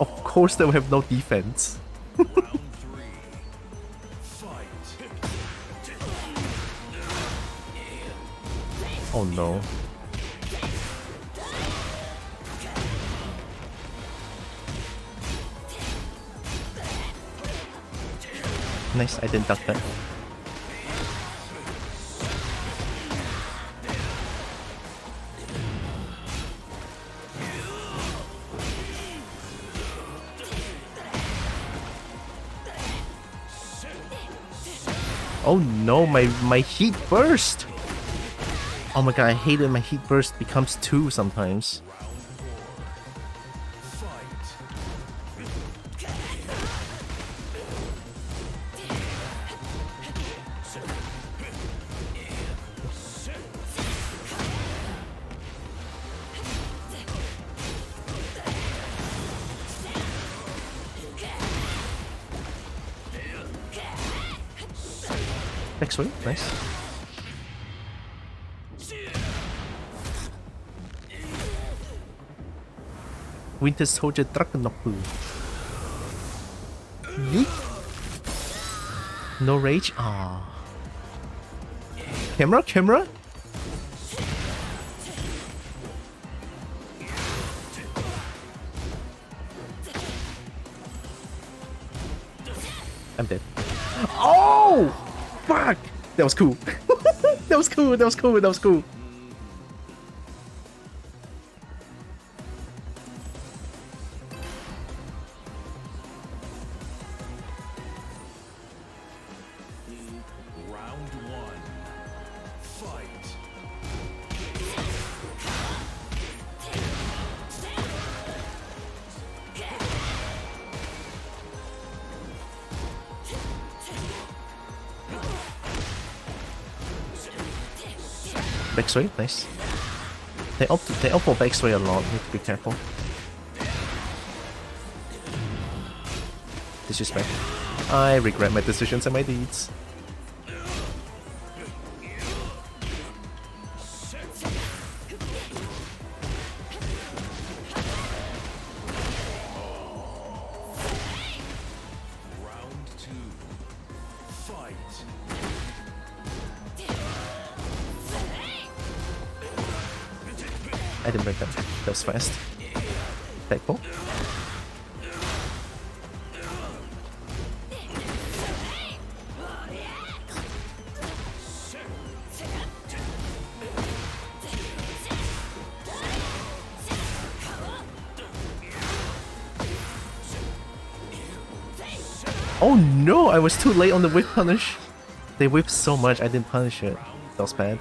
Of course they will have no defense. Oh no. Nice, I didn't duck that. Oh no, my heat burst! Oh my god, I hate it when my heat burst becomes 2 sometimes. Next week, nice. Winter Soldier Dragunov. Yeet. No rage? Ah. Camera? I'm dead. Oh! Fuck! That was cool. That was cool. Backsway, nice. They opt for backsway a lot, need to be careful. Disrespect. I regret my decisions and my deeds. I didn't break that. That was fast. respectful. Oh no, I was too late on the whip punish. They whipped so much, I didn't punish it. That was bad.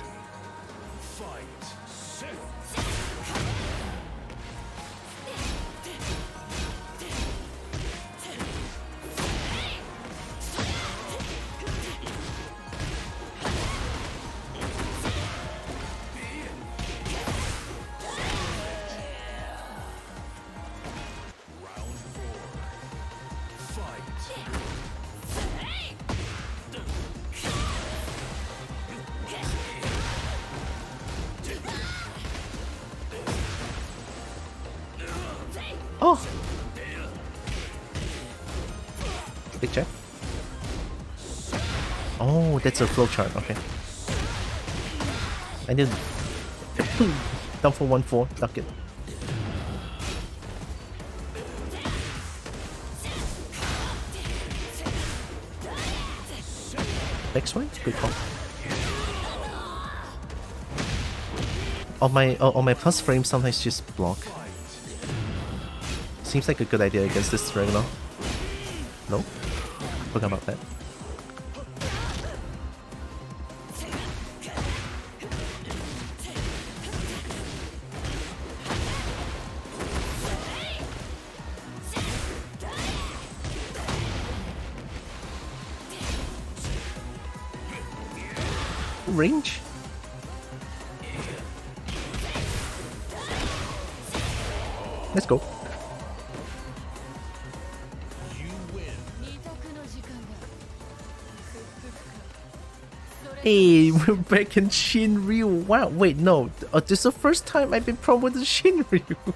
Oh! Big check. Oh, that's a flowchart, okay. I did down for 1-4, duck it. Next one, good call. On my plus frame, sometimes just block. Seems like a good idea against this Reina. No? Forgot about that. Range? Let's go. Hey, we're back in TENRYU. Wow, wait, no. This is the first time I've been promoted to TENRYU.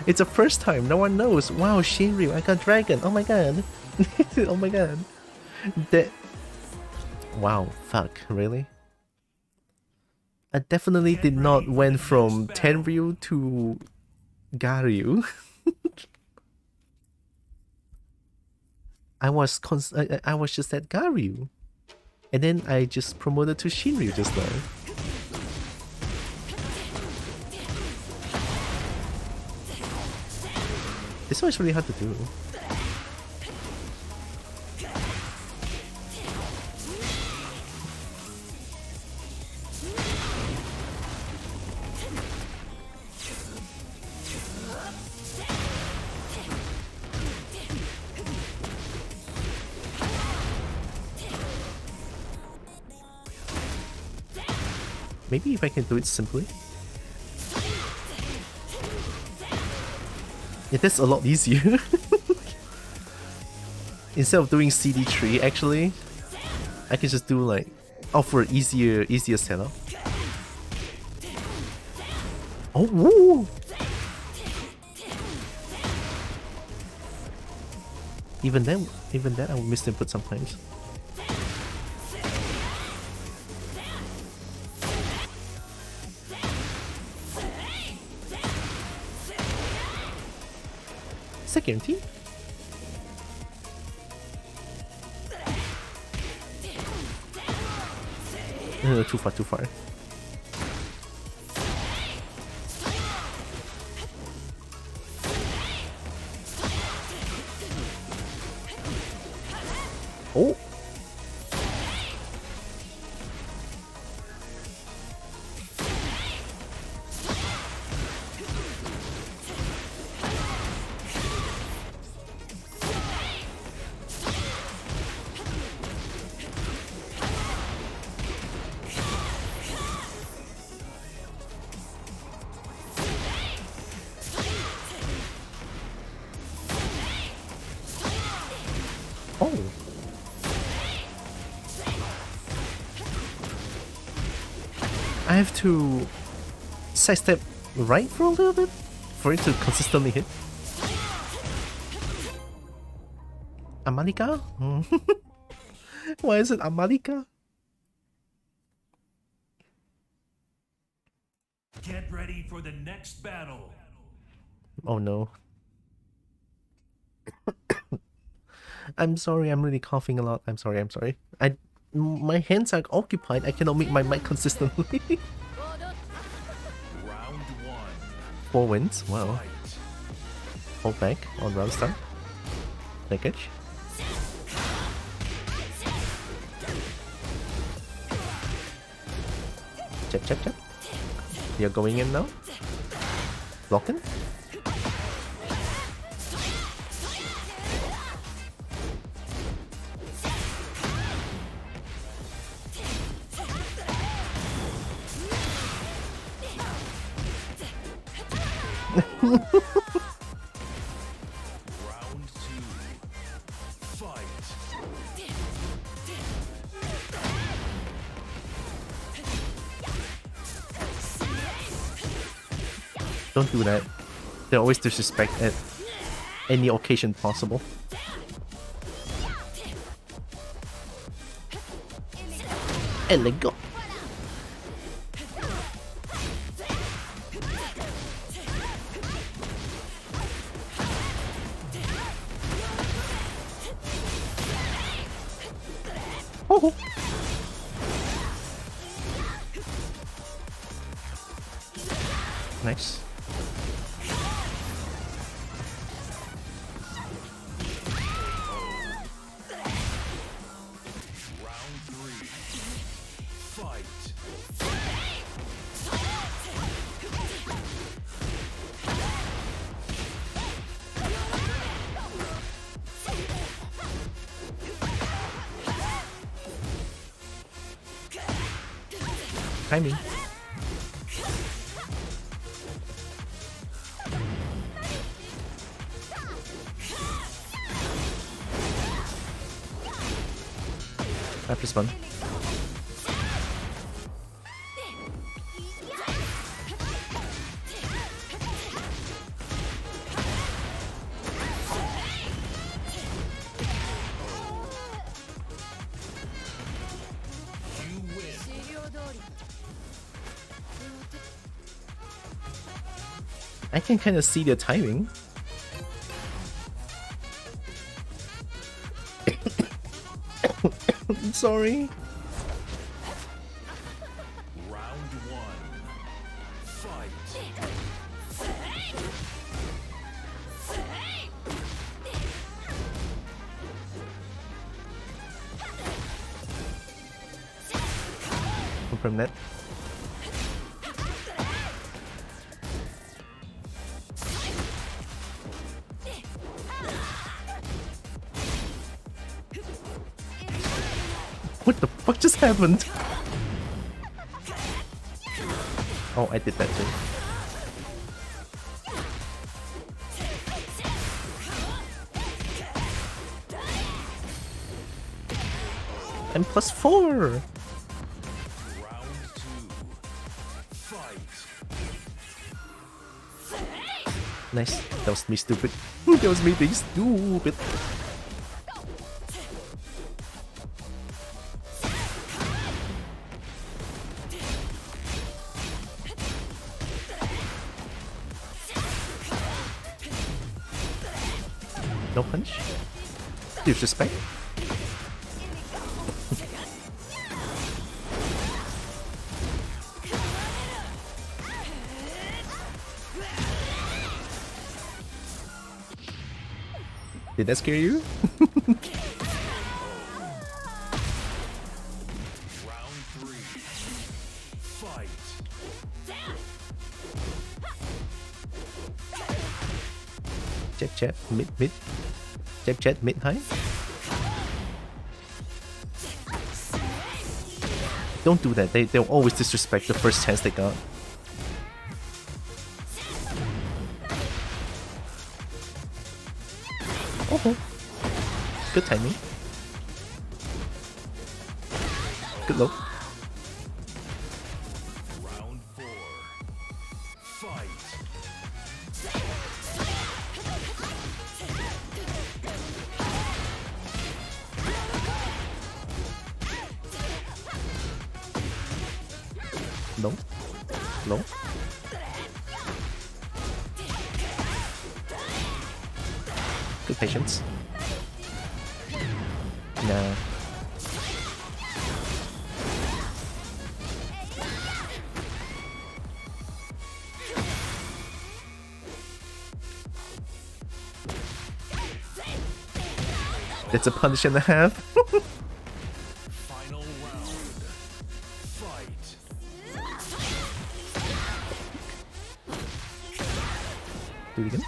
It's the first time, no one knows. Wow, TENRYU, I got dragon. Oh my god. Oh my god. That... Wow, fuck, really? I definitely did not went from TENRYU to Garyu. I was just at Garyu. And then I just promoted to TENRYU just now. This one is really hard to do. Maybe if I can do it simply. Yeah, that's a lot easier. Instead of doing CD3, actually, I can just do like offer easier setup. Oh, woo! Even then I will miss input sometimes. Guarantee? Too far. Oh! I have to sidestep right for a little bit for it to consistently hit. Amalika? Why is it Amalika? Get ready for the next battle. Oh no. I'm sorry, I'm really coughing a lot. I'm sorry, I'm sorry. My hands are occupied. I cannot make my mic consistently. Round 1. 4 wins. Wow. Fight. Hold back on round start. Package. Chap, chap, chap. You're going in now. Blocking. Round 2. Fight. Don't do that. They always disrespect at any occasion possible. And let go. Oh. Nice. Round 3. Fight. Timing. After one. You win. I can kind of see the timing. I'm sorry. Round 1. Fight. Confirm that. What the fuck just happened? Oh, I did that too. And +4! Round 2. Fight. Nice. That was me stupid. That was me being stupid. No punch. Disrespect. Did that scare you? Round 3. Fight. Chat chat mid mid. Chat chat mid high. Don't do that. They'll always disrespect the first chance they got. Oh, good timing. Good look. Round 4. Fight. No. No. Patience. Nah. That's a punish and a half. Final round. Fight. Do it again.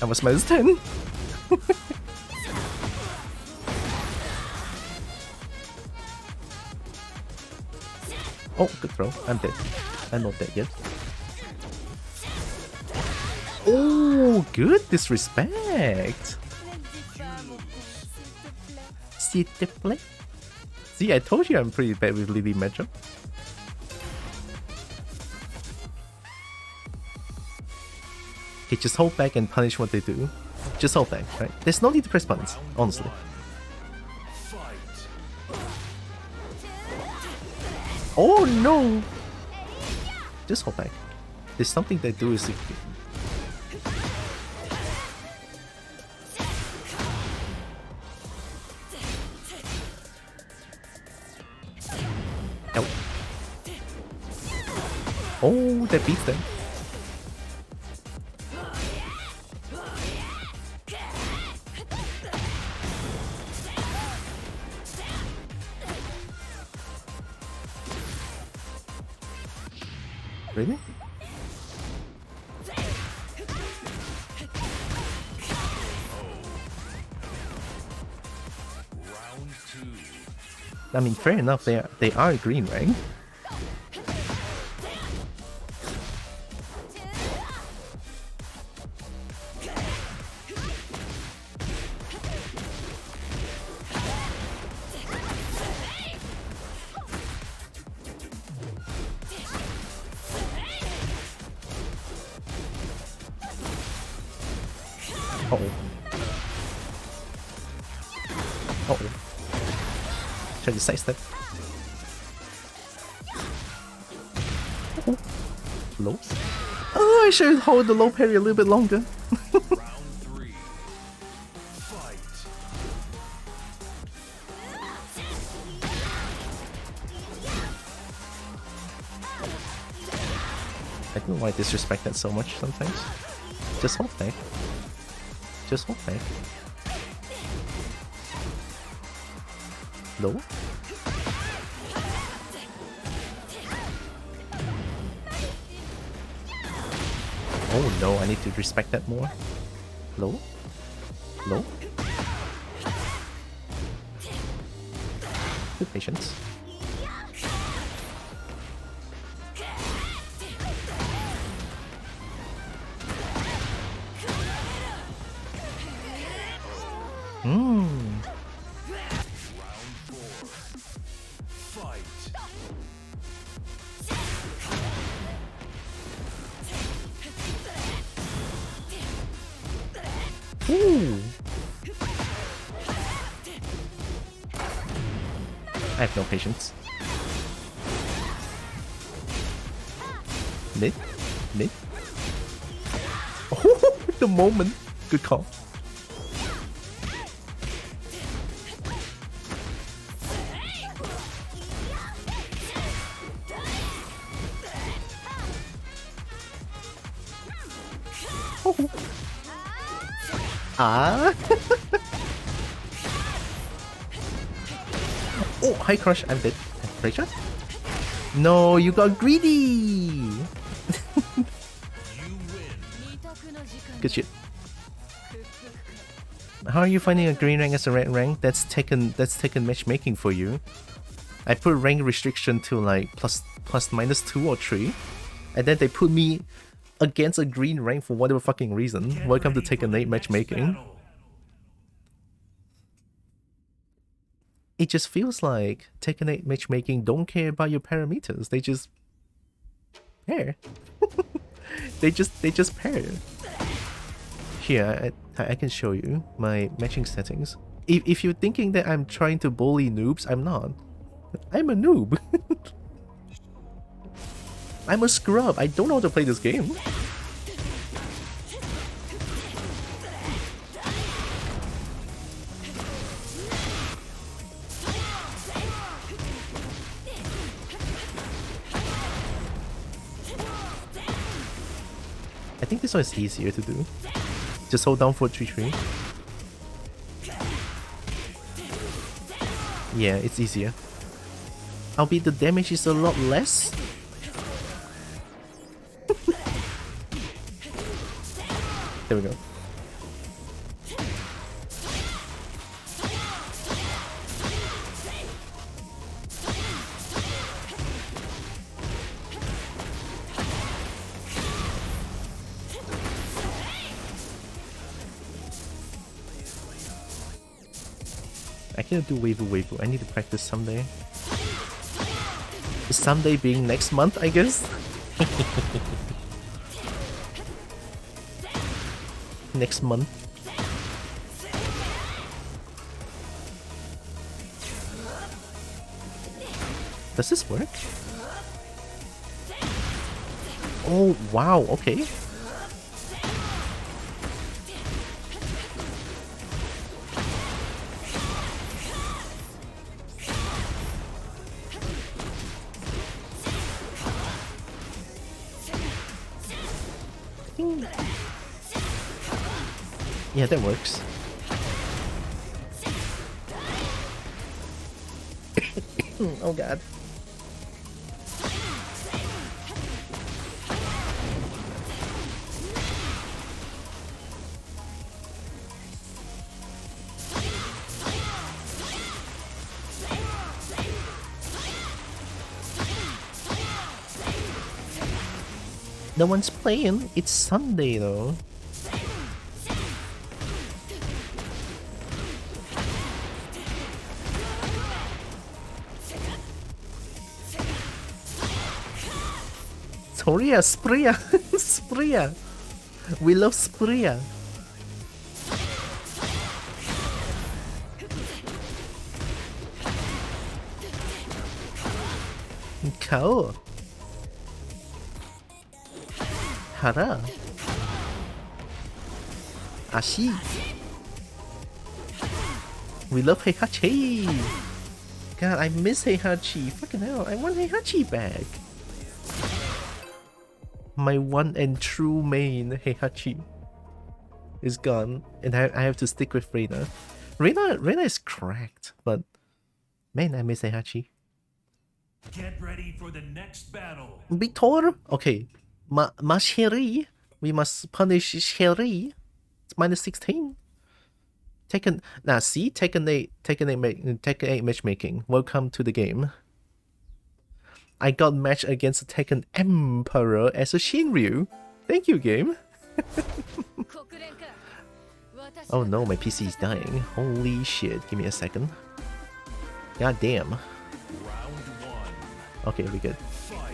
I was -10. Oh, good throw. I'm dead. I'm not dead yet. Oh, good disrespect. S'il te plaît. See, I told you I'm pretty bad with Lily matchup. Okay, just hold back and punish what they do. Just hold back, right? There's no need to press buttons, honestly. Oh no! Just hold back. There's something they do is... Oh. Oh, that beats them. Really? I mean, fair enough. They are green, right? Uh-oh. Uh-oh. Try to sidestep. Oh. Low. Oh, I should hold the low parry a little bit longer. Round 3. Fight. I don't know why I disrespect that so much sometimes. Just hold back. Just hold back. Low? Oh no, I need to respect that more. Low? Low? Good patience. Ooh. I have no patience. Mid? Mid? Oh, the moment. Good call. Oh. Ah. Oh, high crush. I'm dead. Break shot? No, you got greedy. Good shit. How are you finding a green rank as a red rank? That's taken matchmaking for you. I put rank restriction to like plus -2 or 3, and then they put me against a green rank for whatever fucking reason. Welcome to Tekken 8 matchmaking. It just feels like Tekken 8 matchmaking don't care about your parameters. They just pair. they just pair. Here, I can show you my matching settings. If you're thinking that I'm trying to bully noobs, I'm not. I'm a noob. I'm a scrub. I don't know how to play this game. I think this one is easier to do. Just hold down for 3-3. Yeah, it's easier. Albeit the damage is a lot less. There we go. I can't do waifu. I need to practice someday. Is someday being next month, I guess? Next month. Does this work? Oh, wow, okay. Yeah, that works. Oh god. No one's playing. It's Sunday though. Toria, Spria, Spria. We love Spria. Kao. Hara. Ashi. We love Heihachi. God, I miss Heihachi. Fucking hell, I want Heihachi back. My one and true main, Heihachi, is gone, and I have to stick with Reina. Reina is cracked, but man, I miss Heihachi. Get ready for the next battle. Victor, okay, Ma Sherry, we must punish Sherry. It's -16. Tekken, now see, Tekken 8 matchmaking. Welcome to the game. I got matched against the Tekken Emperor as a TENRYU. Thank you, game. Oh no, my PC is dying. Holy shit, give me a second. God damn. Round 1. Okay, we good. Fight.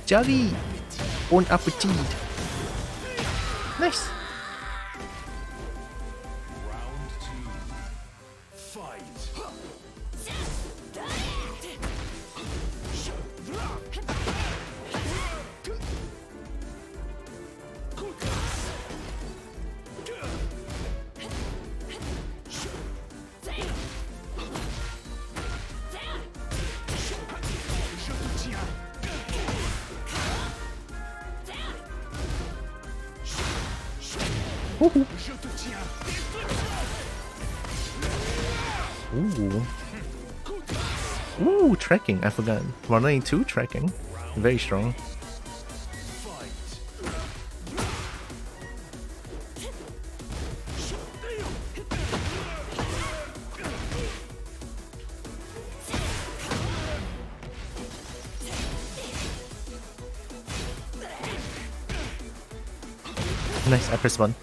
Jolly! Bon appetit! Nice! Round 2. Fight. Ooh. Ooh, tracking, I forgot. 192 tracking. Round Very strong. Nice, I press 1.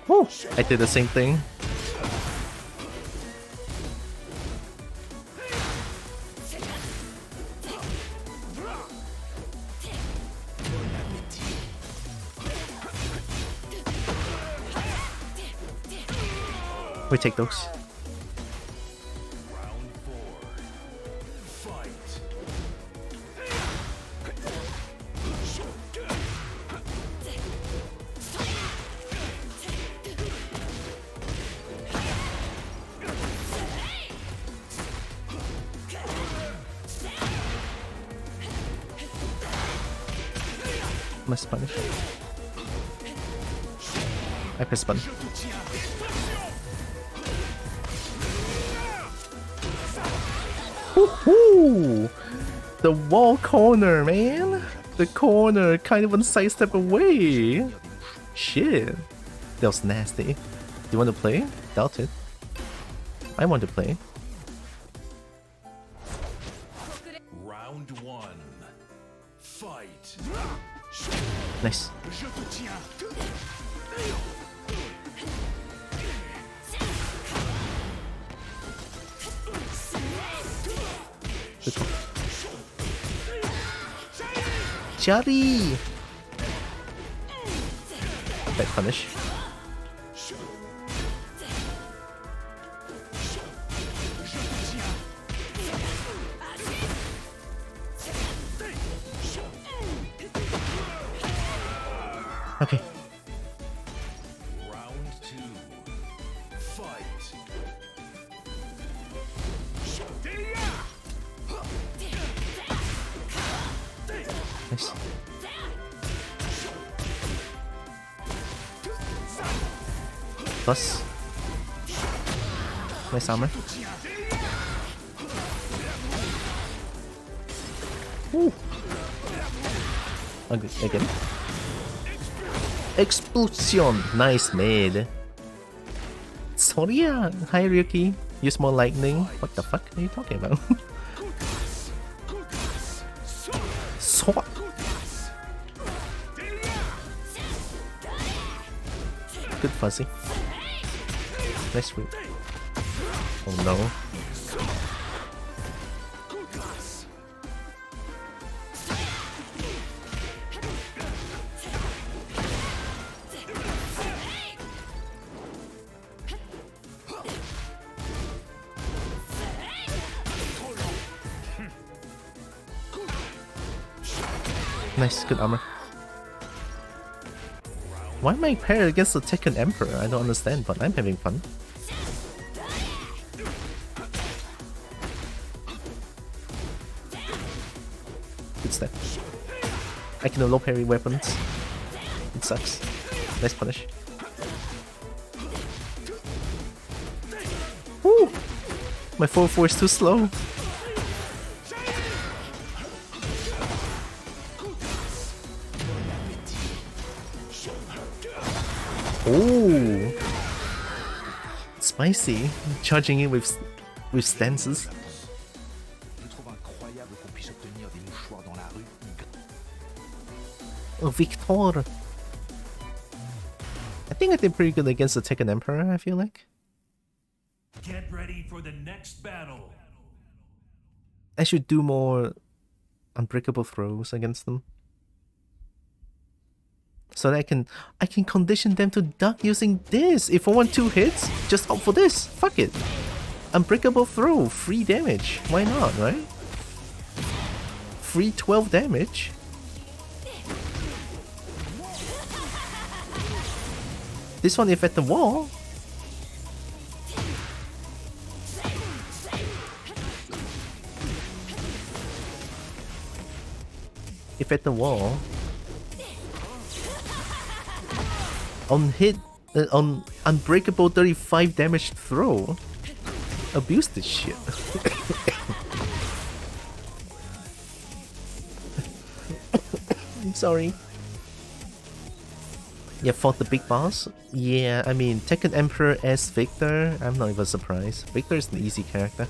Woo! I did the same thing. We take those. Round 4. Fight. Must punish. I press button. Woohoo! The wall corner, man! The corner kind of one sidestep away! Shit! That was nasty. Do you want to play? Doubt it. I want to play. Round 1. Fight. Nice. Good call. Jari! Back punish. Okay. Round 2. Fight. Nice. Plus. Nice armor. Ooh. Again. Explosion! Nice mid. Sorry, hierarchy. Use more lightning. What the fuck are you talking about? Sword. Good fuzzy. Nice root. Oh no. Nice, good armor. Why am I paired against the Tekken Emperor? I don't understand, but I'm having fun. Good step. I can low parry weapons. It sucks. Nice punish. Woo! My 4-4 is too slow. Oh, spicy! Charging it with stances. Oh, Victor! I think I did pretty good against the Tekken Emperor, I feel like. Get ready for the next battle. I should do more unbreakable throws against them. So that I can condition them to duck using this. If I want 2 hits, just opt for this. Fuck it. Unbreakable throw, free damage. Why not, right? Free 12 damage. This one if at the wall. If at the wall. On hit, on unbreakable 35 damage throw. Abuse this shit. I'm sorry. Yeah, fought the big boss? Yeah, I mean, Tekken Emperor as Victor, I'm not even surprised. Victor is an easy character.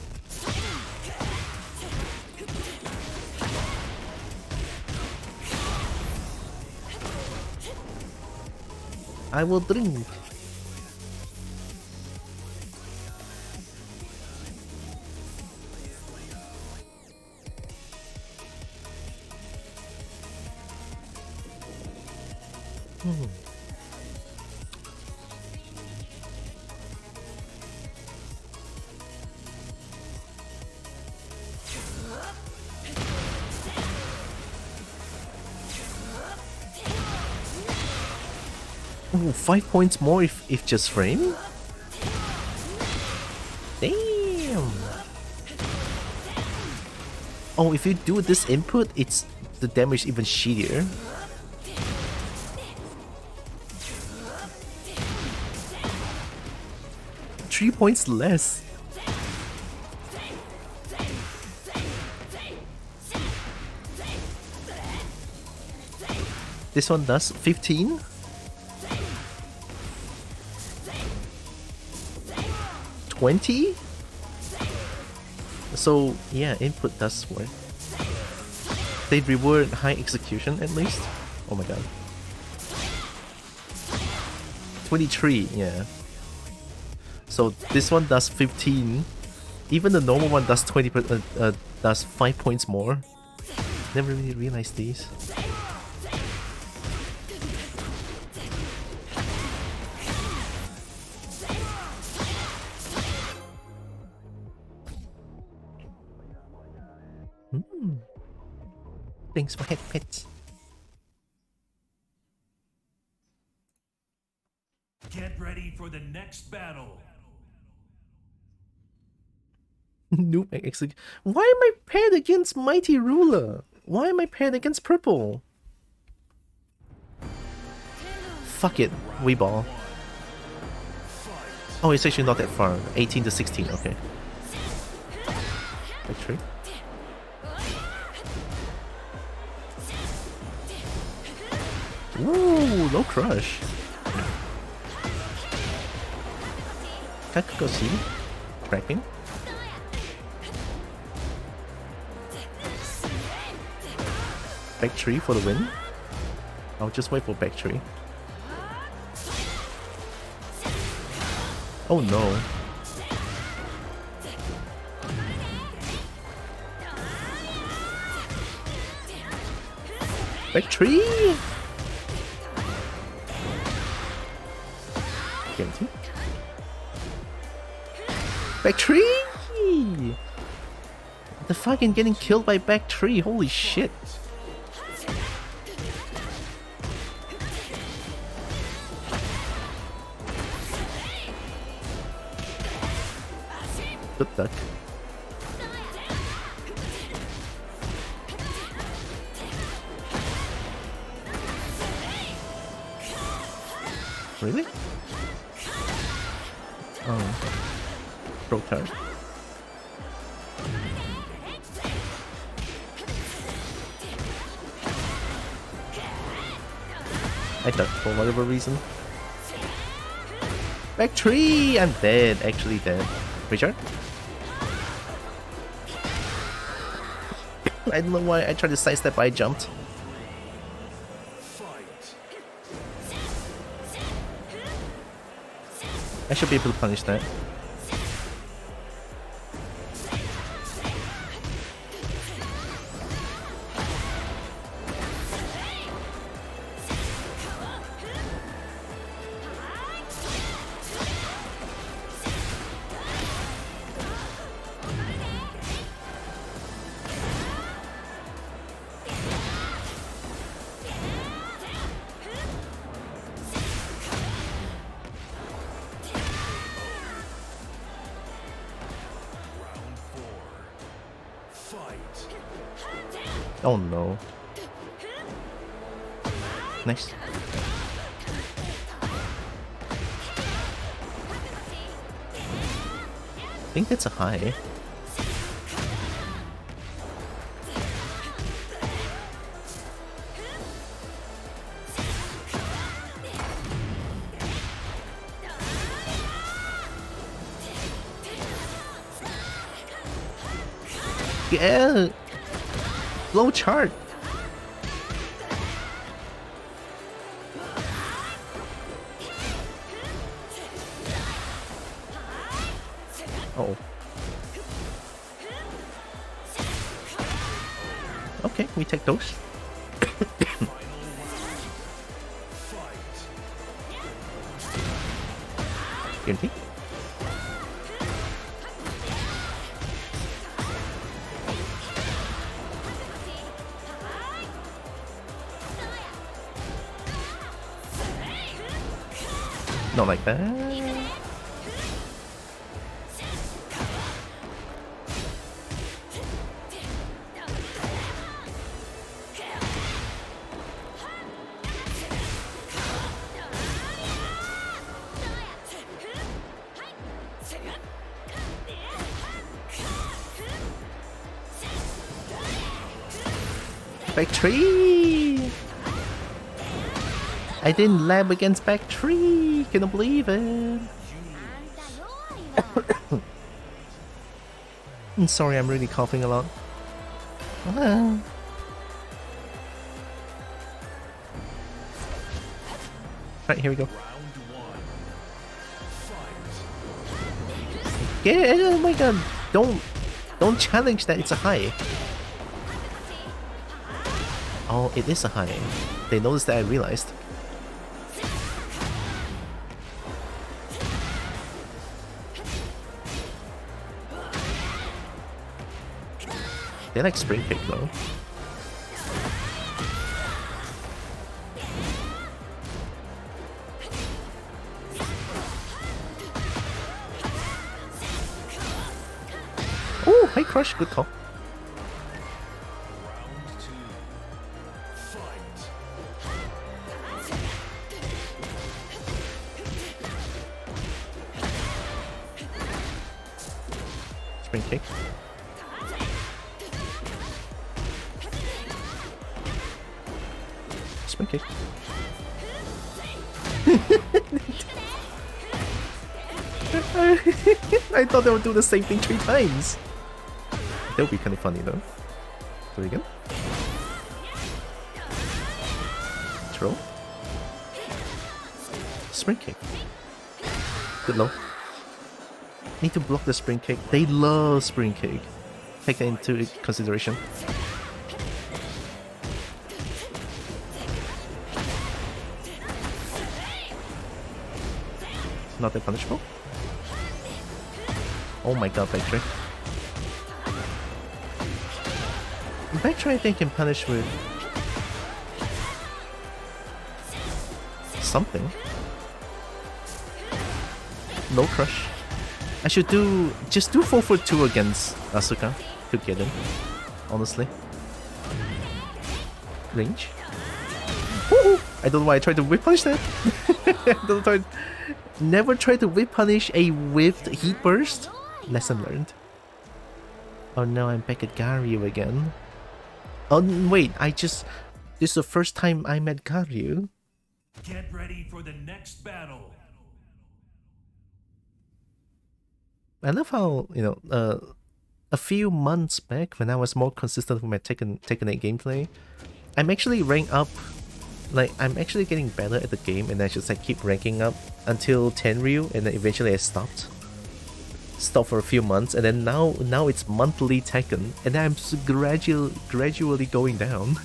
I will drink. Ooh, 5 points more if just frame? Damn! Oh, if you do this input, it's the damage even shittier. Three points less. This one does 15. 20? So yeah, input does work. They reward high execution at least. Oh my god. 23, yeah. So this one does 15. Even the normal one does 20, does 5 points more. Never really realized these. Thanks for head pets. Get ready for the next battle. Noob execute. Why am I paired against Mighty Ruler? Why am I paired against Purple? Fuck it, we ball. Oh, it's actually not that far. 18 to 16, okay. Victory. Ooh, no crush. Kakugoshi. Tracking. Back 3 for the win. I'll just wait for back 3. Oh no. Back 3! Guarantee. Back 3! The fucking getting killed by back 3, holy shit. Good duck. Really? Oh. Pro card. I ducked for whatever reason. Back 3! I'm dead, actually dead. Richard? I don't know why I tried to sidestep, I jumped. I should be able to punish that. Oh no. Next. think that's a high. Yeah! Low chart! Oh. Okay, we take those. Guarantee? Not like that. Back 3! I didn't lab against back 3! Can you believe it? I'm sorry, I'm really coughing a lot. Ah. Right, here we go. Yeah, oh my god! Don't challenge that, it's a high. Oh, it is a high. They noticed that I realized. They like spring kick though. Oh, hey crush, good call. Spring kick. Spring kick. I thought they would do the same thing 3 times. That would be kind of funny though. Do it again. Throw. Spring kick. Good low. Need to block the spring kick. They love spring kick. Take that into consideration. Not that punishable. Oh my god, backtrack. Backtrack I think can punish with something. No crush. I should just do 4 for 2 against Asuka to get him, honestly. Range. Woohoo! I don't know why I tried to whip punish that. Never try to whip punish a whipped heat burst. Lesson learned. Oh no, I'm back at Garyu again. Oh wait, this is the first time I met Garyu. Get ready for the next battle. I love how, you know, a few months back when I was more consistent with my Tekken 8 gameplay, I'm actually ranked up, like, I'm actually getting better at the game, and I just like keep ranking up until TENRYU, and then eventually I stopped for a few months, and then now it's monthly Tekken, and I'm just gradually going down.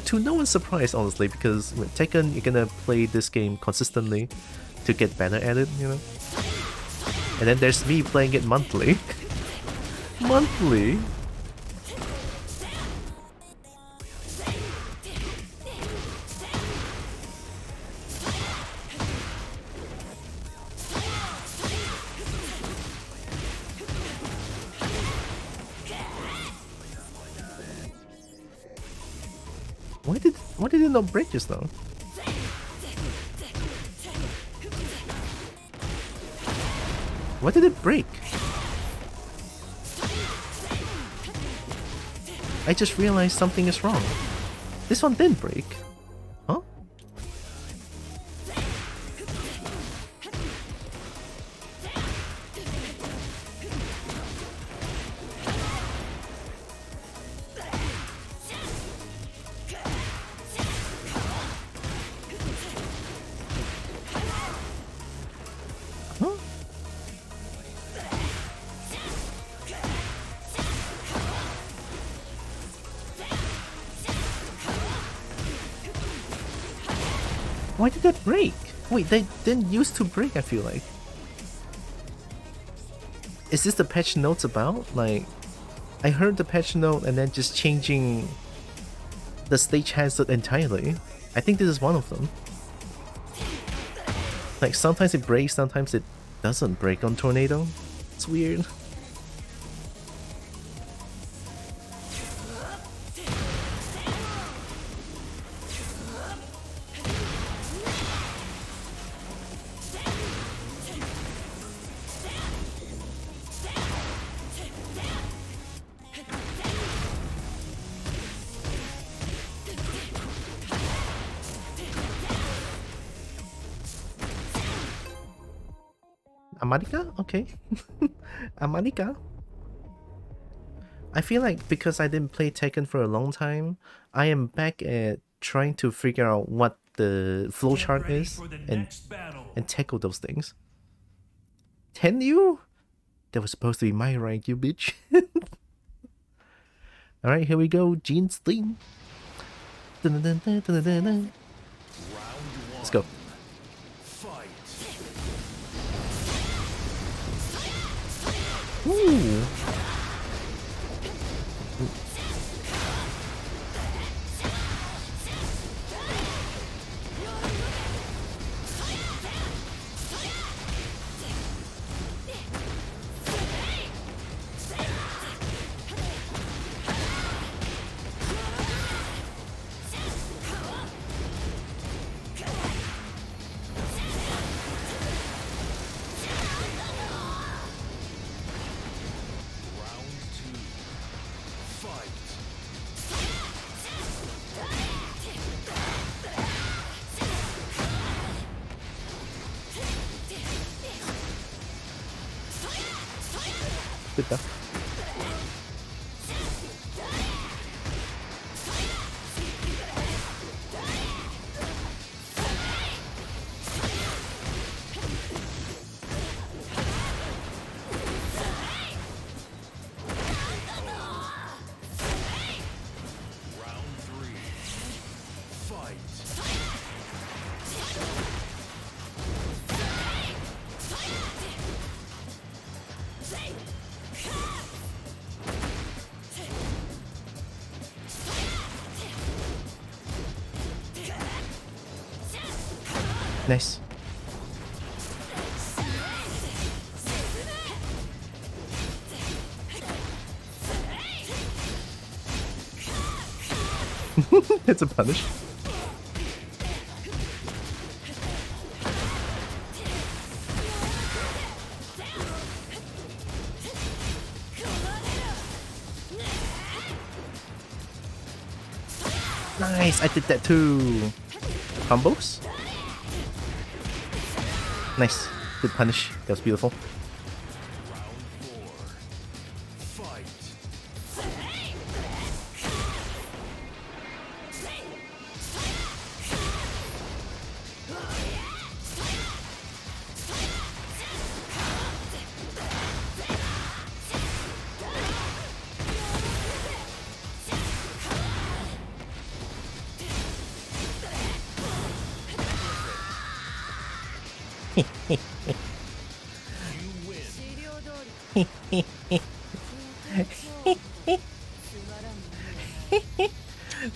To no one's surprise, honestly, because with Tekken, you're gonna play this game consistently to get better at it, you know? And then there's me playing it monthly. Monthly? Why did it not break just now? Why did it break? I just realized something is wrong. This one didn't break. Huh? Huh? Why did that break? Wait, they didn't used to break, I feel like. Is this the patch notes about? Like, I heard the patch note and then just changing the stage hazard entirely. I think this is one of them. Like, sometimes it breaks, sometimes it doesn't break on Tornado. It's weird. Amarika? Okay. Amarika? I feel like because I didn't play Tekken for a long time, I am back at trying to figure out what the flowchart is and tackle those things. TENRYU? That was supposed to be my rank, you bitch. Alright, here we go. Jean's theme. Let's go. Ooh. Good stuff. Nice. It's a punish. Nice, I did that too. Combos? Nice. Good punish. That was beautiful.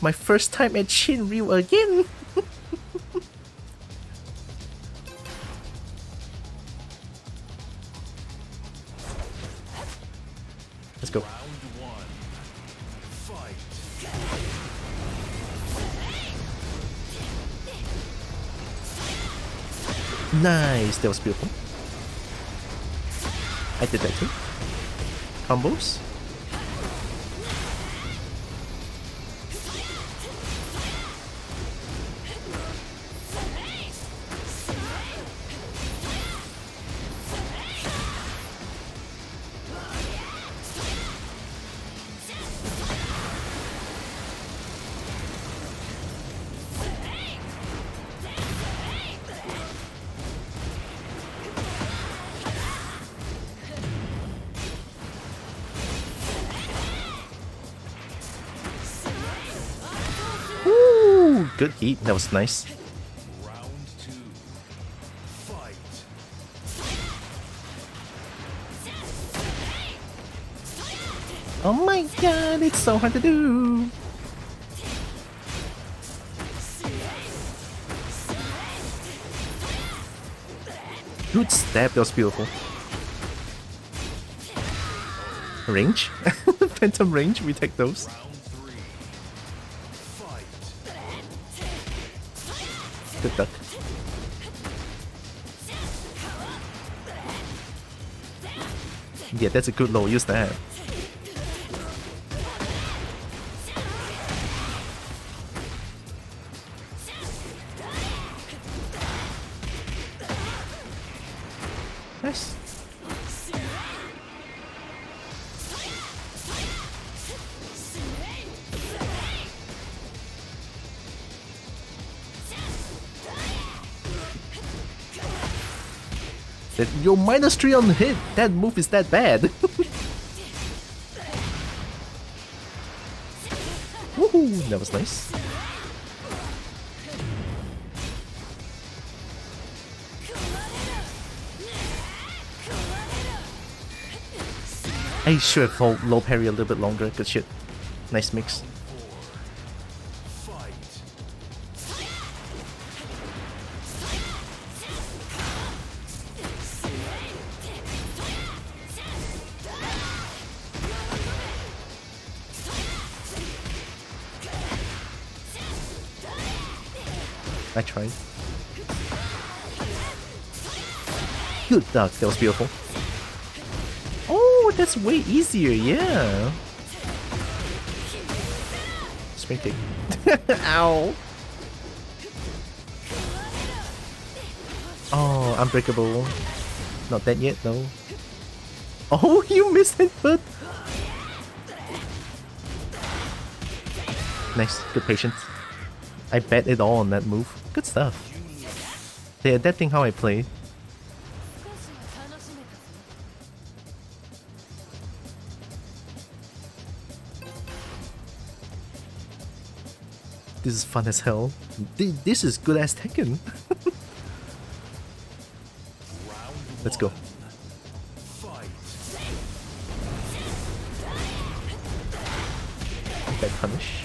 My first time at TENRYU again. Let's go. Nice, that was beautiful. I did that too. Combos. Ooh, good heat. That was nice. Round 2. Fight. Oh my god, it's so hard to do. Good stab, that was beautiful. Range? Phantom range, we take those. Round 3. Fight. Good duck. Yeah, that's a good low, use that. Nice. Yo, -3 on hit. That move is that bad. Woohoo, that was nice. I should have held low parry a little bit longer. Good shit. Nice mix. Fight. I tried. Good duck, that was beautiful. Oh, that's way easier, yeah. Spring kick. Ow. Oh, unbreakable. Not that yet, though. Oh, you missed it, but... Nice, good patience. I bet it all on that move. Good stuff. They're adapting how I play. This is fun as hell. This is good as Tekken. Let's go. Fight. Bad punish.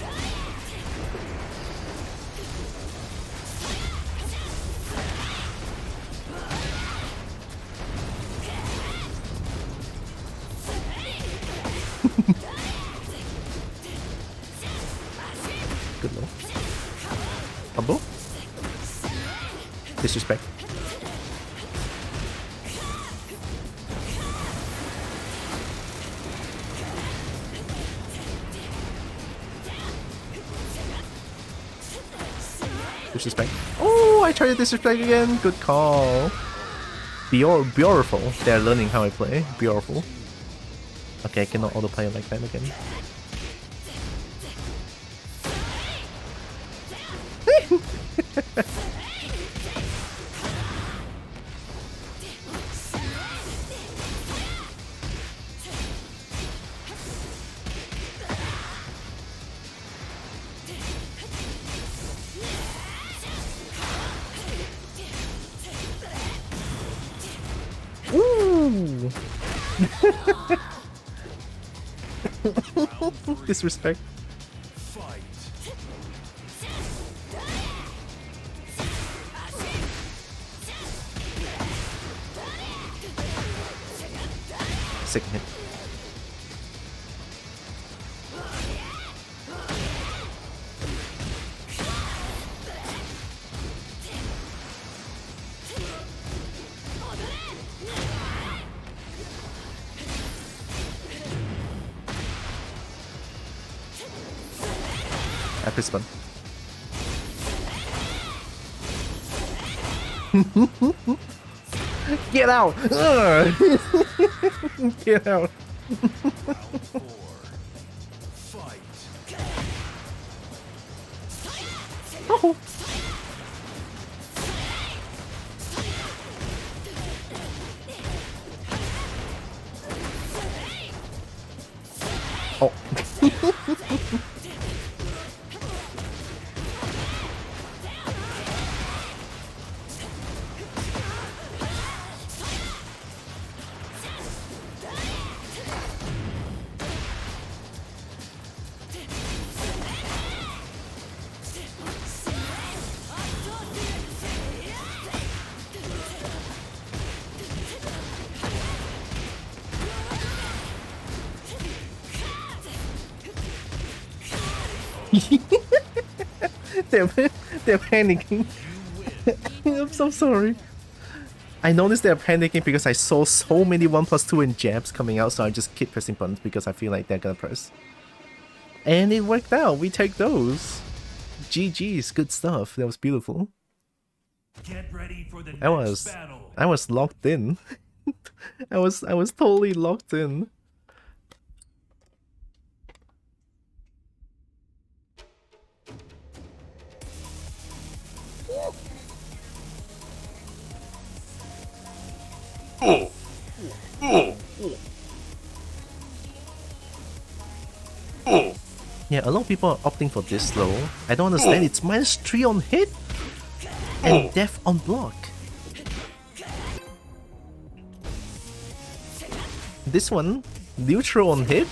Good low. Combo. Disrespect. Disrespect. Oh, I tried to disrespect again. Good call. Beautiful. They're learning how I play. Beautiful. Okay, I cannot autoplay like that again. Ooh! Disrespect. Fight. Second hit. I press button. Get out! Ugh. Get out! Oh. Oh. they're panicking. I'm so sorry. I noticed they're panicking because I saw so many 1+2 in jabs coming out, so I just keep pressing buttons because I feel like they're gonna press. And it worked out. We take those. GG's, good stuff. That was beautiful. Get ready for the I next battle. was locked in. I was totally locked in. Yeah, a lot of people are opting for this slow. I don't understand. It's -3 on hit and death on block. This one, neutral on hit,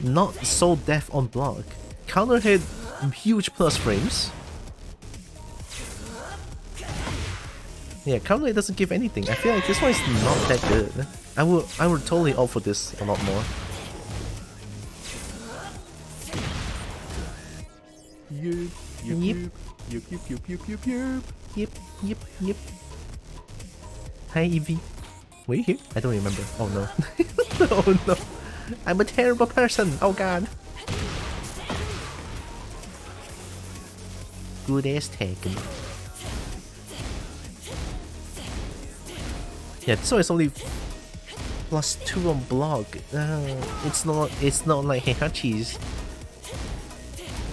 not so death on block. Counter hit, huge plus frames. Yeah, counter hit doesn't give anything. I feel like this one is not that good. I would totally opt for this a lot more. Yep. Hi, Evie. Were you here? I don't remember. Oh no. Oh no. I'm a terrible person. Oh god. Good ass taken. Yeah, this one is only +2 on block. It's not like Heihachi's.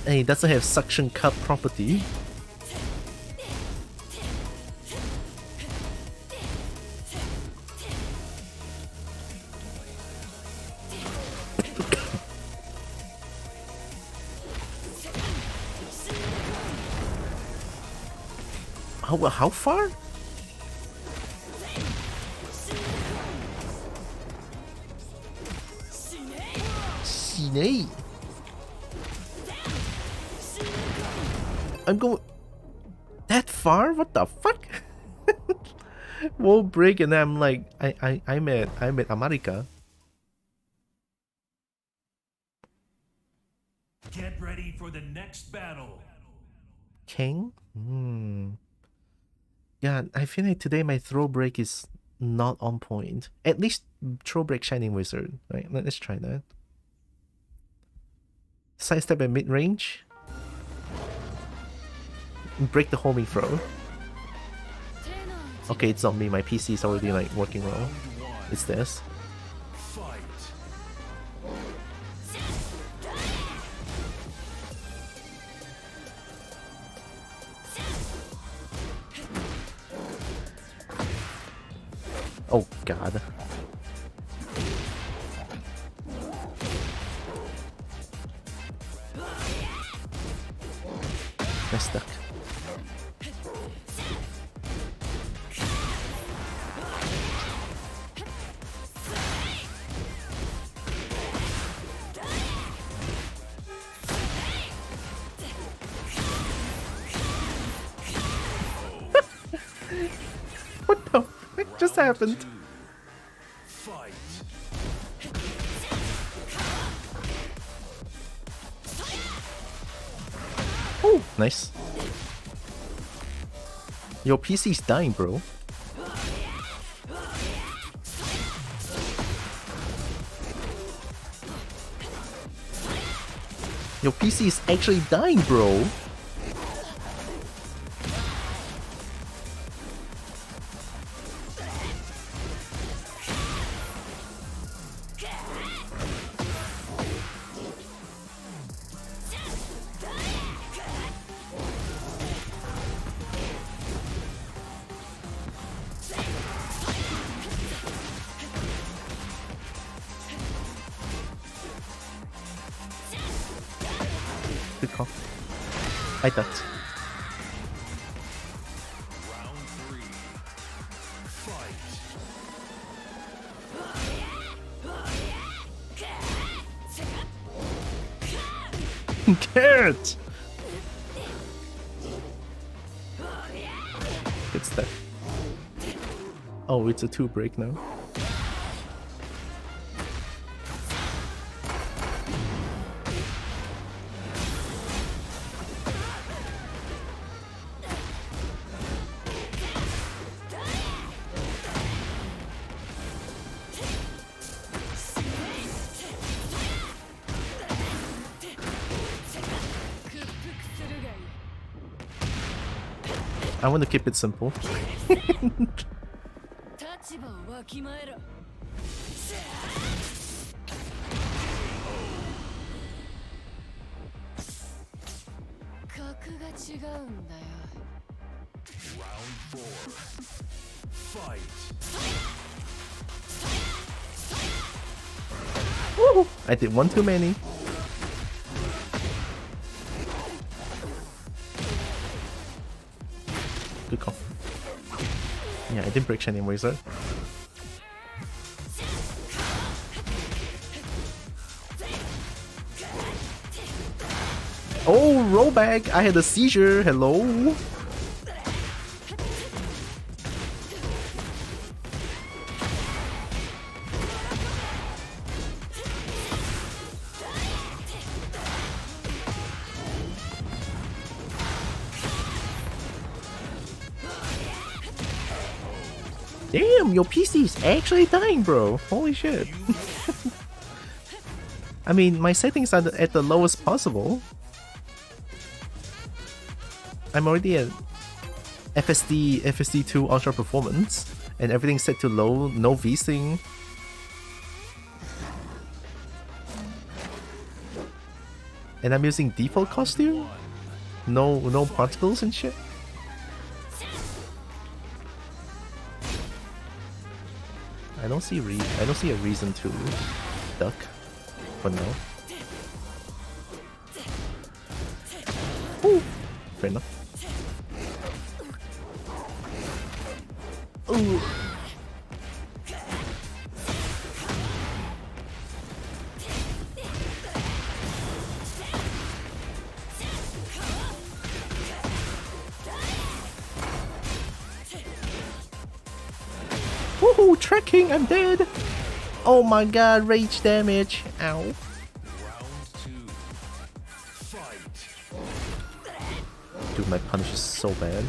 And it doesn't have suction cup property. How far? Snake. I'm going that far? What the fuck? Wall break and I'm like I'm at America. Get ready for the next battle. King? Yeah, I feel like today my throw break is not on point. At least throw break Shining Wizard. Right, let's try that. Sidestep at mid range. Break the homing throw. Okay, it's not me. My PC is already like working well. It's this. Oh god. I'm stuck. What the frick just happened? Oh, nice. Your PC's dying, bro. Your PC is actually dying, bro. Good call. I thought. Round 3. Fight. Carrot! Good step. Oh, it's a 2 break now. I want to keep it simple. 立場をわきまえろ。格が違うんだよ。Round 4. Fight. Woo! I did one too many. Good call. Yeah, I didn't break Shining Razor. Oh, rollback! I had a seizure. Hello. Damn, your PC is actually dying, bro. Holy shit. I mean, my settings are at the lowest possible. I'm already at FSD2 Ultra Performance, and everything's set to low, no VSync. And I'm using default costume? No particles and shit? I don't see a reason to duck for now. Ooh, fair enough. Ooh. Woohoo! Tracking! I'm dead! Oh my god, rage damage! Ow. Round 2. Fight. Dude, my punish is so bad.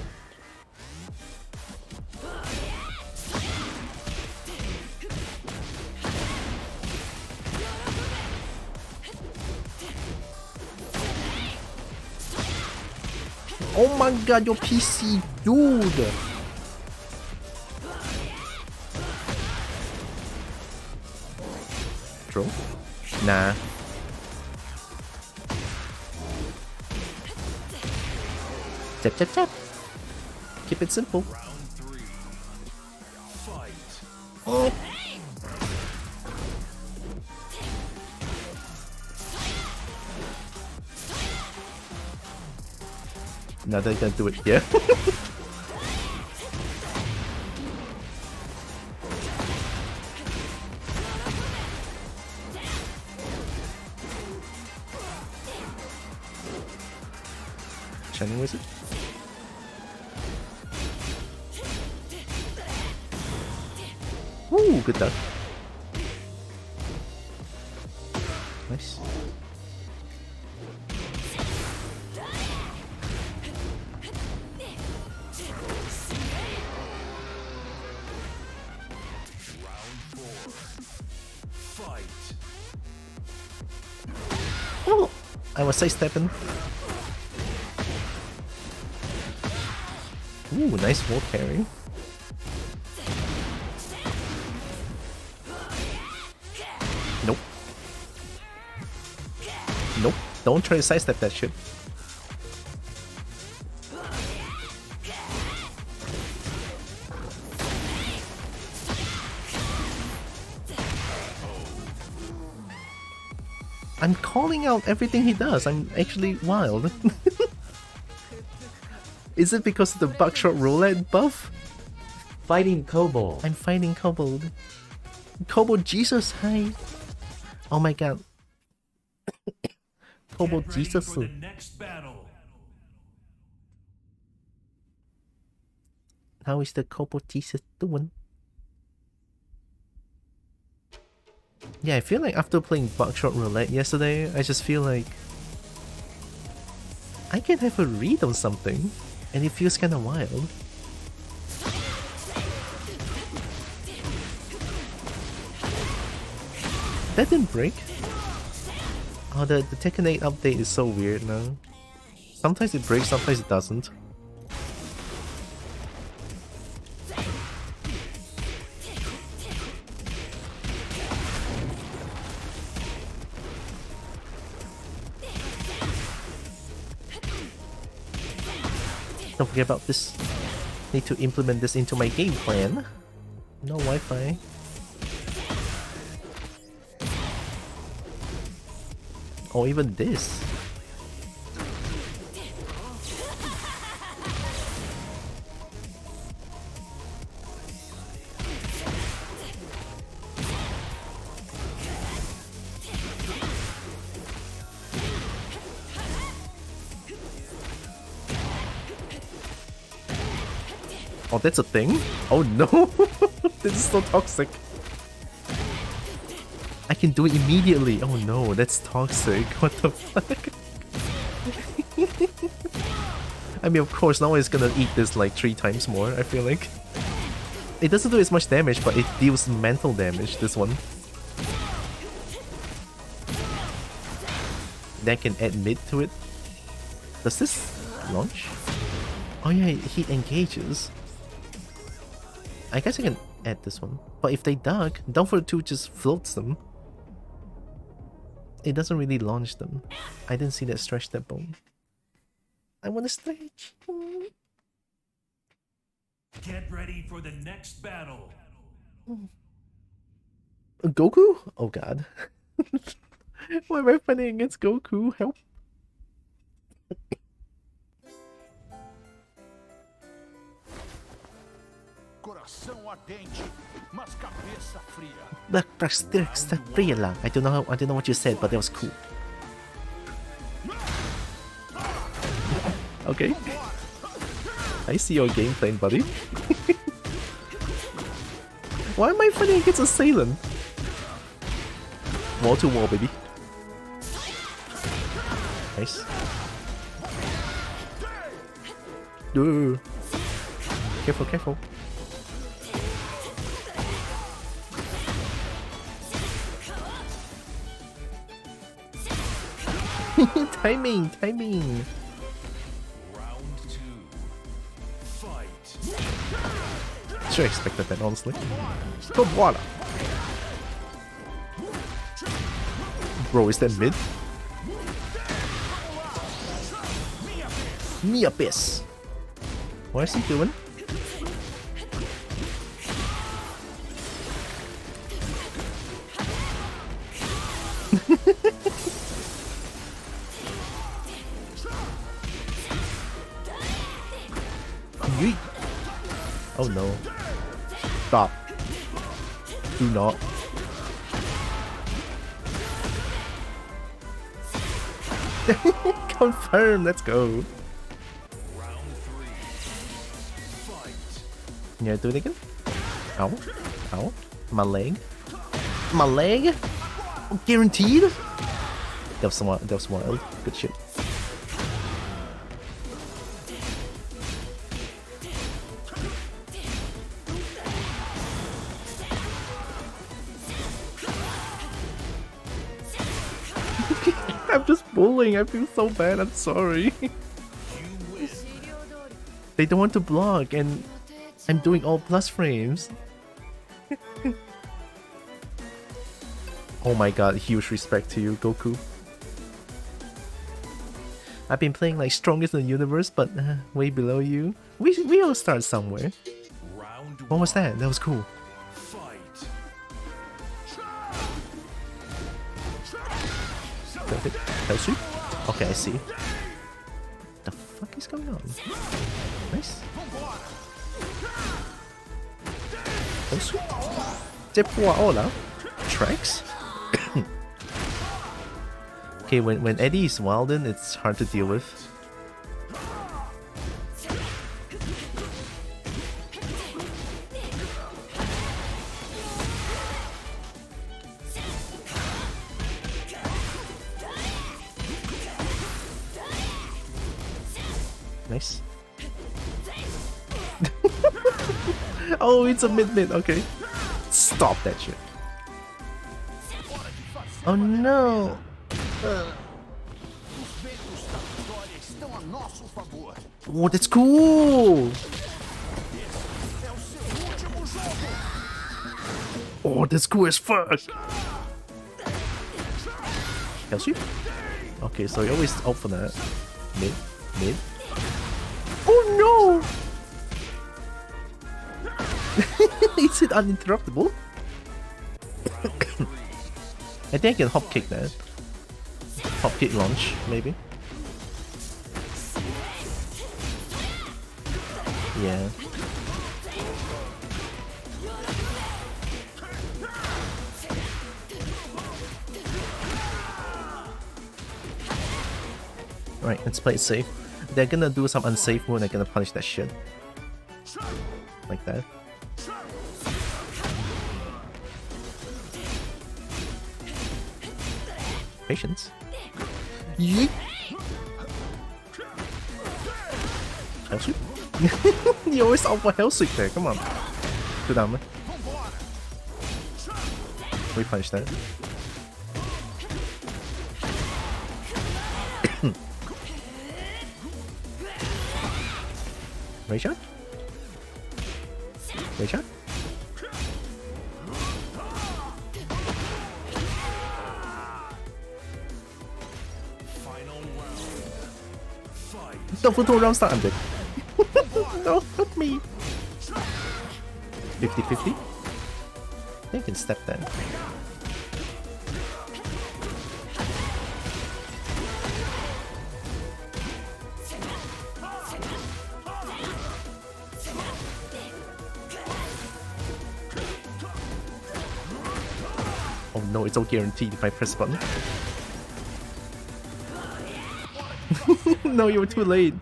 Oh my god, your PC, dude! Draw? Nah. Tap tap tap. Keep it simple. Round 3. Fight. Oh. Now they can do it here. Shining Wizard? Woo, good duck. Nice. Round 4. Fight. Oh. I was sidestepping. Ooh, nice wall parry. Nope. Nope. Don't try to sidestep that shit. I'm calling out everything he does. I'm actually wild. Is it because of the buckshot roulette buff? Fighting kobold. I'm fighting kobold. Kobold Jesus, hi. Oh my god. Kobold Get ready Jesus. for the next battle. How is the kobold Jesus doing? Yeah, I feel like after playing buckshot roulette yesterday, I just feel like I can have a read on something, and it feels kind of wild. That didn't break. Oh, the Tekken 8 update is so weird now. Sometimes it breaks, sometimes it doesn't. Don't forget about this. Need to implement this into my game plan. No Wi-Fi. Or even this. Oh, that's a thing? Oh no! This is so toxic. I can do it immediately. Oh no, that's toxic. What the fuck? I mean, of course, now it's gonna eat this like 3 times more, I feel like. It doesn't do as much damage, but it deals mental damage, this one. Then I can add mid to it. Does this launch? Oh yeah, he engages. I guess I can add this one. But if they duck, down for 2 just floats them. It doesn't really launch them. I didn't see that stretch that bone. I want to stretch. Get ready for the next battle. Goku? Oh god. Why am I fighting against Goku? Help. Coração ardente, mas cabeça fria. I don't know what you said, but that was cool. Okay. I see your game plan, buddy. Why am I fighting against a Assailant? Wall to wall, baby. Nice. Ooh. Careful, careful. Timing, timing. Round 2. Fight. Should have expected that, honestly. Good water. Bro, is that mid? Me abyss. What is he doing? Yeet. Oh no. Stop. Do not. Confirm, let's go. Round 3. Fight. Yeah, do it again. Ow. Ow. My leg. My leg? Guaranteed? That was wild. Good shit. I'm just bullying. I feel so bad. I'm sorry. They don't want to block, and I'm doing all plus frames. Oh my god, huge respect to you, Goku. I've been playing like strongest in the universe, but way below you. We all start somewhere. What was that? That was cool. Okay, I see. The fuck is going on? Nice. Tracks? Okay, when Eddie is wildin', it's hard to deal with. Nice. Oh, it's a mid-mid, okay. Stop that shit. Oh no! Oh, that's cool! Oh, that's cool as fuck! Helps you? Okay, so you always opt for that. Mid, mid. Oh no! Is it uninterruptible? I think I can hop kick that. Hop kick launch, maybe. Yeah. Alright, let's play it safe. They're gonna do some unsafe move and they're gonna punish that shit. Like that. Patience. Yeet. Hell sweep. You always opt for hell sweep there, come on. Go down, man. We punish that. Ray shot? Ray shot? Double 2 round start, I'm dead. Don't hurt me. 50-50? They can step that. Oh no, it's all guaranteed if I press button. No, you were too late.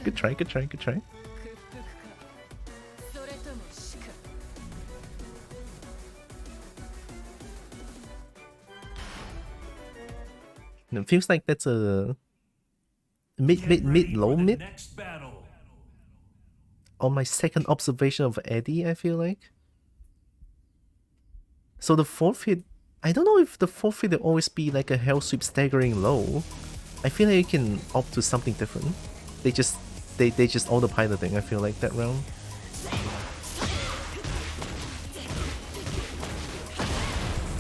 Good try, good try, good try. It feels like that's a mid, low mid. On my second observation of Eddie, I feel like. So the fourth hit, I don't know if the fourth hit will always be like a hell sweep staggering low. I feel like you can opt to something different. They just autopiloting, I feel like, that round.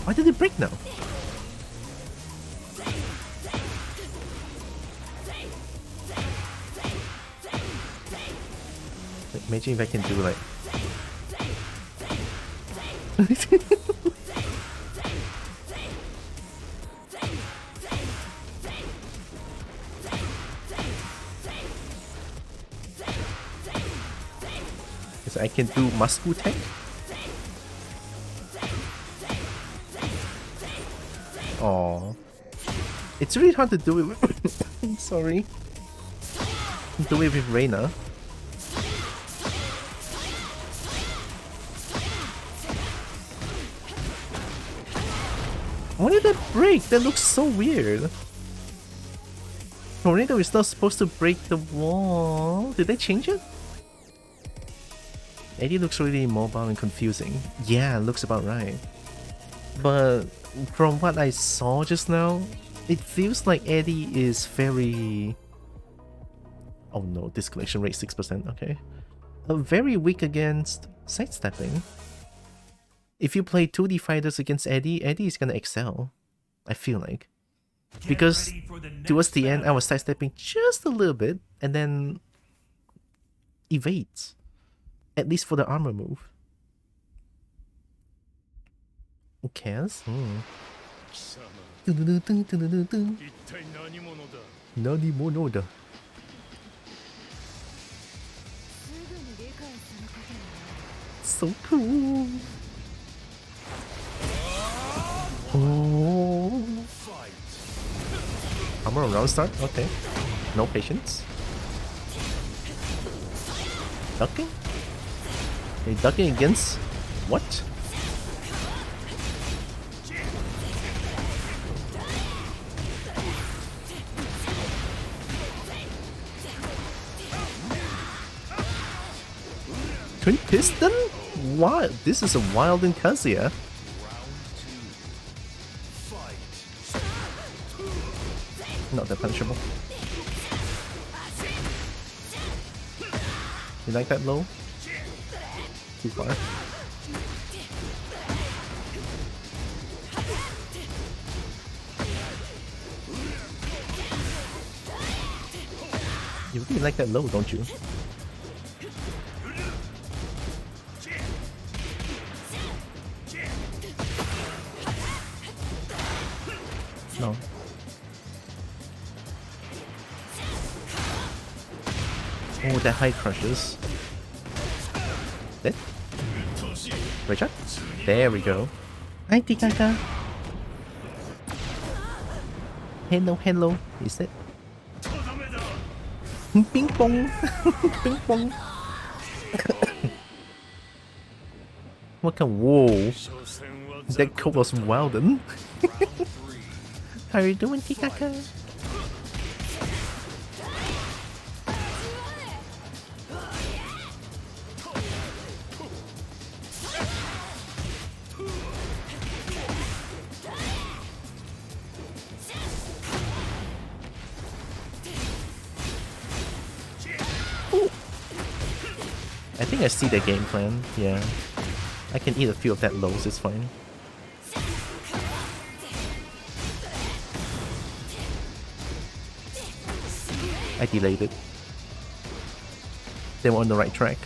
Why did it break now? Imagine if I can do like... So I can do Muscle Tank? Oh, it's really hard to do it with... I'm sorry. Do it with Reina. Why did that break? That looks so weird. Tornado is not supposed to break the wall. Did they change it? Eddie looks really mobile and confusing. Yeah, looks about right. But from what I saw just now, it feels like Eddie is very... Oh no, disconnection rate 6%, okay. Very weak against sidestepping. If you play 2D fighters against Eddie, Eddie is gonna excel. I feel like. Because towards the end, I was sidestepping just a little bit, and then evades. At least for the armor move. Cares? Nani monoda. So cool. Oh. Armor round start? Okay. No patience. Ducking? Okay, ducking against what? Twin piston? What? This is a wild in Kazuya. Not that punishable. You like that low? Too far. You really like that low, don't you? No. Oh, that high crushes. Dead? Richard? There we go. Hi, Tikaka. Hello, hello. Is it? Ping pong. Ping pong. What kind of whoa? That code was Wilden. How are you doing, Tikaka? I think I see the game plan, yeah. I can eat a few of that lows, it's fine. I delayed it. They were on the right track.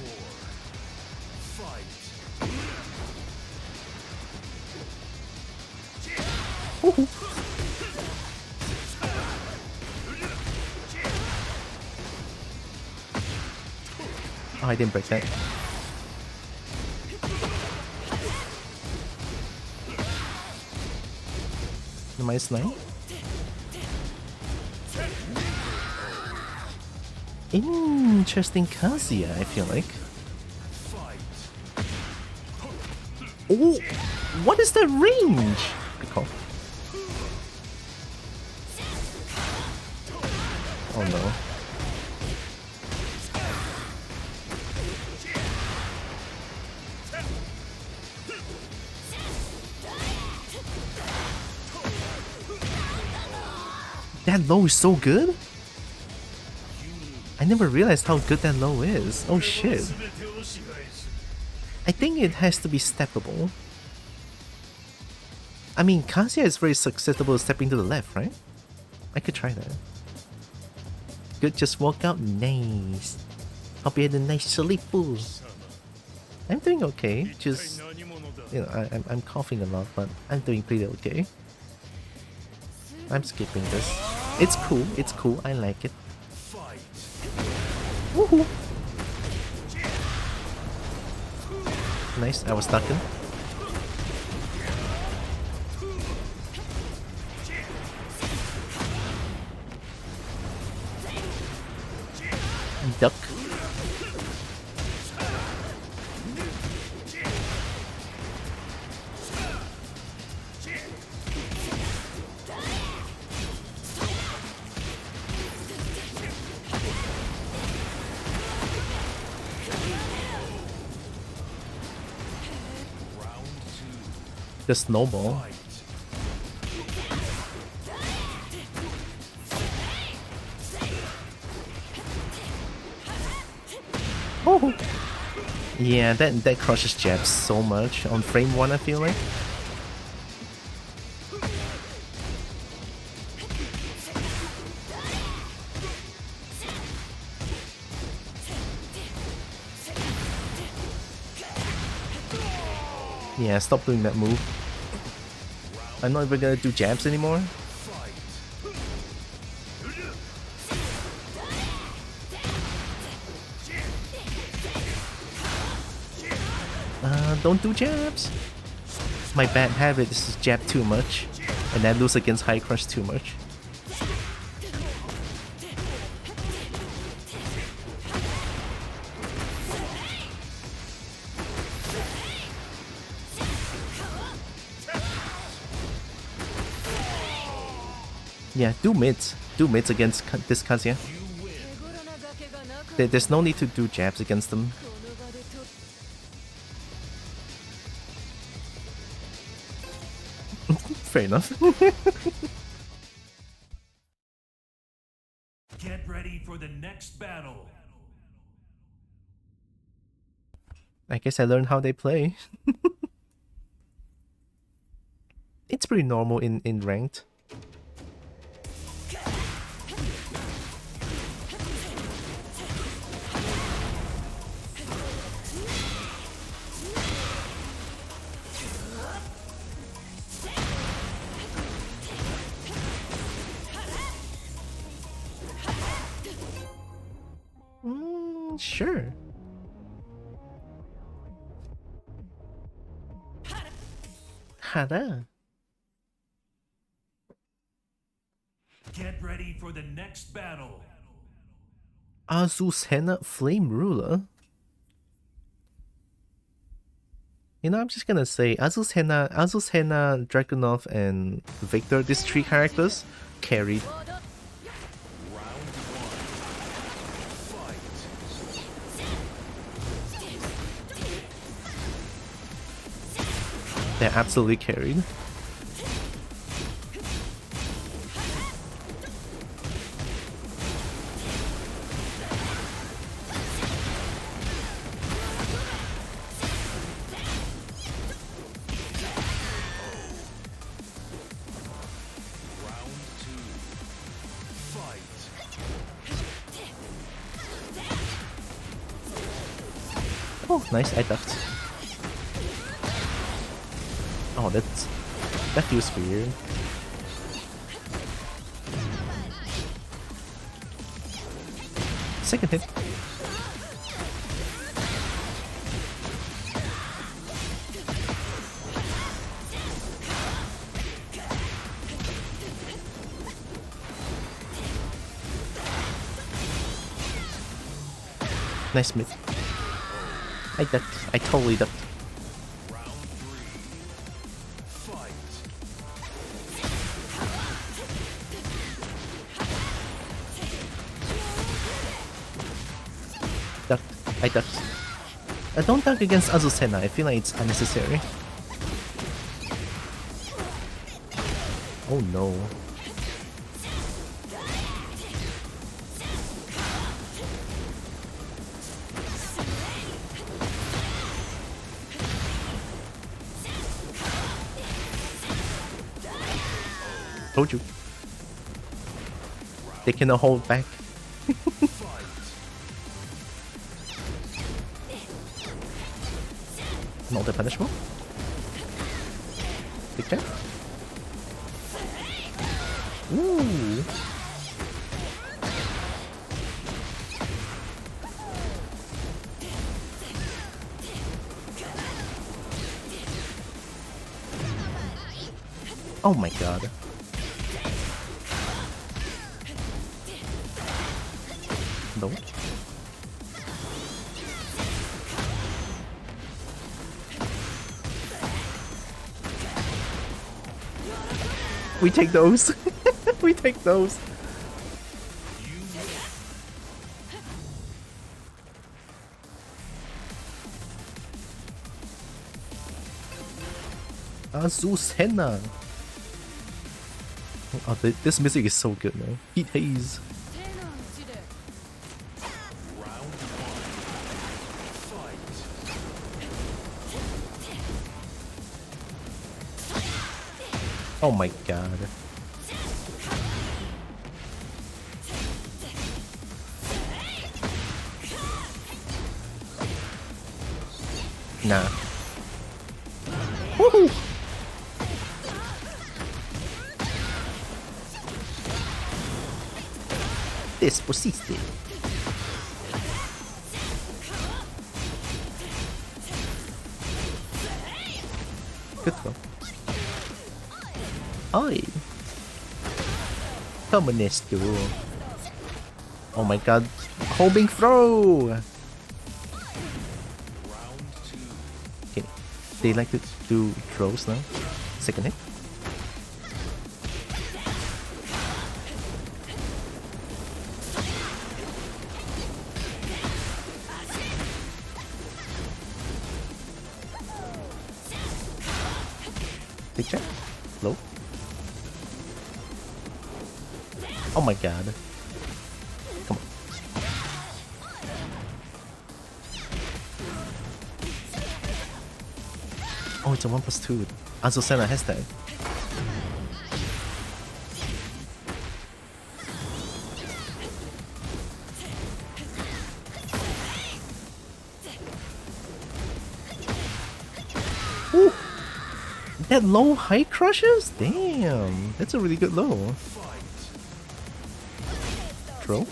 Woohoo. Oh, I didn't break that. -9. Interesting Kazuya, I feel like. Oh, what is that range? Good call. Oh no. That low is so good? I never realized how good that low is. Oh shit. I think it has to be steppable. I mean, Kazuya is very susceptible stepping to the left, right? I could try that. Good, just walk out. Nice. Hope you had a nice sleep. I'm doing okay. Just, you know, I'm coughing a lot, but I'm doing pretty okay. I'm skipping this. It's cool. It's cool. I like it. Woohoo! Nice. I was stuck in. Duck. The snowball. Oh! Yeah, that crushes jabs so much on frame 1, I feel like. Yeah, stop doing that move. I'm not even gonna do jabs anymore. Don't do jabs. My bad habit is to jab too much, and then lose against high crush too much. Yeah, do mids. Do mids against this Kazuya. There's no need to do jabs against them. Fair enough. Get ready for the next battle. I guess I learned how they play. It's pretty normal in ranked. Sure. Hara. Get ready for the next battle. Azucena Flame Ruler. You know, I'm just gonna say Azucena, Dragunov, and Victor, these 3 characters, carried. They're absolutely carried. Oh, nice, I ducked. Oh, that feels weird. Second hit. Nice mid. I ducked. I totally ducked. Ducked. I ducked. Don't duck against Azucena. I feel like it's unnecessary. Oh no. Told you. They cannot hold back. Not the punishment. Big tap. Ooh. Oh my god. No. We take those. We take those. Azucena. Oh, this music is so good, man. Heat haze. 手の内で Round one. Fight. Oh my god. Nah. Woohoo! Despacito. Good one. Oi! Come on, Nesto. Oh my god. Homing throw! Round two. Okay. They like to do throws now. Second hit. Big check. Low. Oh my god. Come on. Oh, it's a 1+2. Azucena hashtag. Ooh. That low height crushes? Damn, that's a really good low. Throw.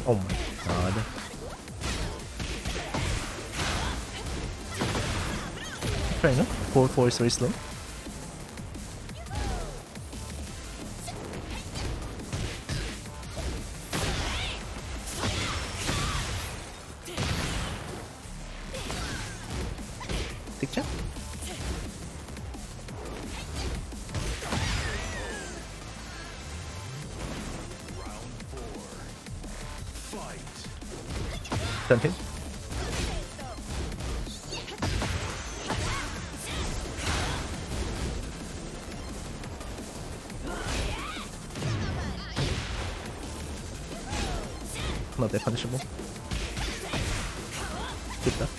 Oh my god. Fair enough. 4-4 is very slow. Big check. Round four. Fight. Done hit. Not that punishable. Good stuff.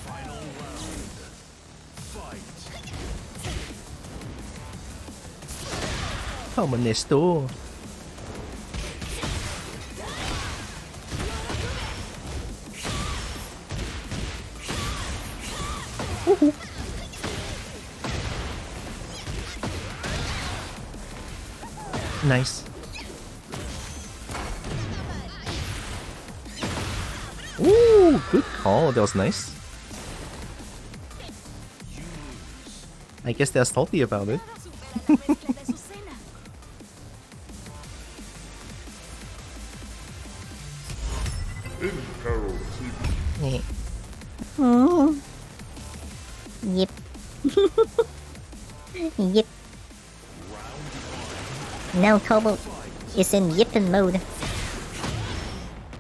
Final round. Fight. Come on, Nesto. Woohoo. Nice. Ooh, good call. That was nice. I guess they're salty about it. Eh. Yep. Yep. Now Kobold is in yippin' mode.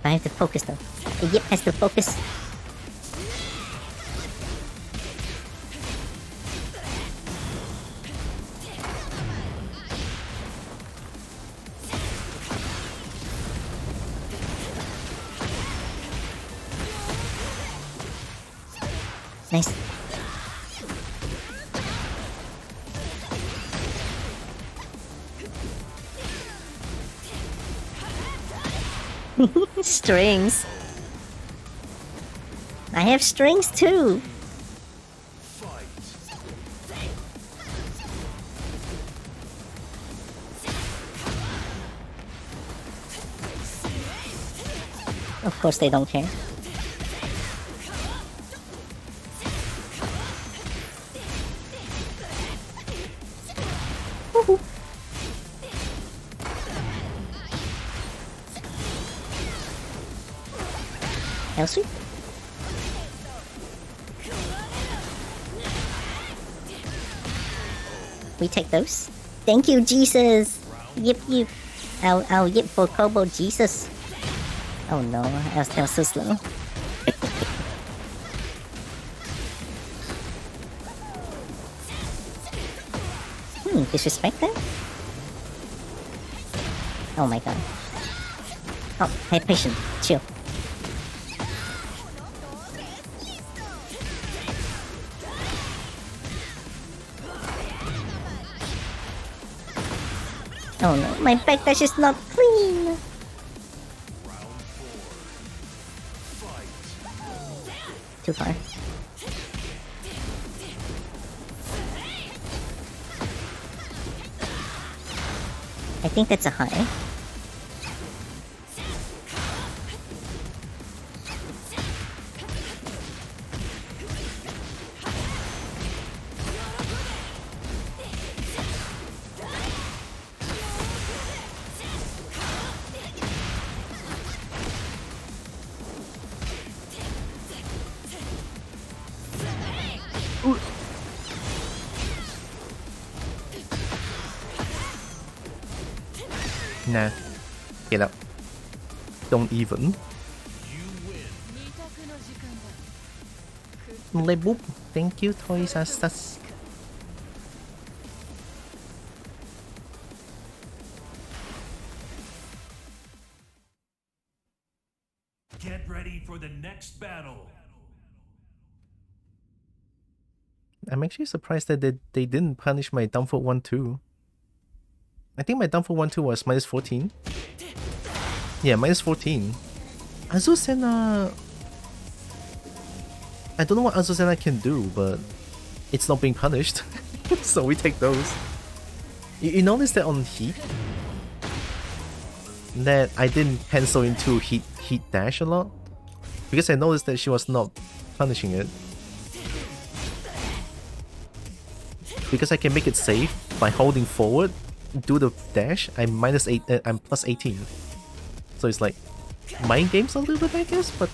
I have to focus though. The yip has to focus. Nice. Strings. I have strings too. Of course they don't care. Woohoo. Hell sweep. We take those. Thank you, Jesus. Yip yip. I'll yip for kobold Jesus. Oh no, that was so slow. Disrespect that? Oh my god. Oh, hey, patient. Chill. Oh no, my backdash is not clean! Too far. I think that's a high. Nah. Get up. Don't even. Leboop. Thank you, Toys Astas. Get ready for the next battle. I'm actually surprised that they didn't punish my downfall 1-2. I think my downfall 1-2 was -14. Yeah, -14. Azucena... I don't know what Azucena can do, but it's not being punished. So we take those. You notice that on Heat? That I didn't pencil into Heat Dash a lot? Because I noticed that she was not punishing it. Because I can make it safe by holding forward, do the dash, I'm plus 18. So it's like mind games a little bit, I guess, but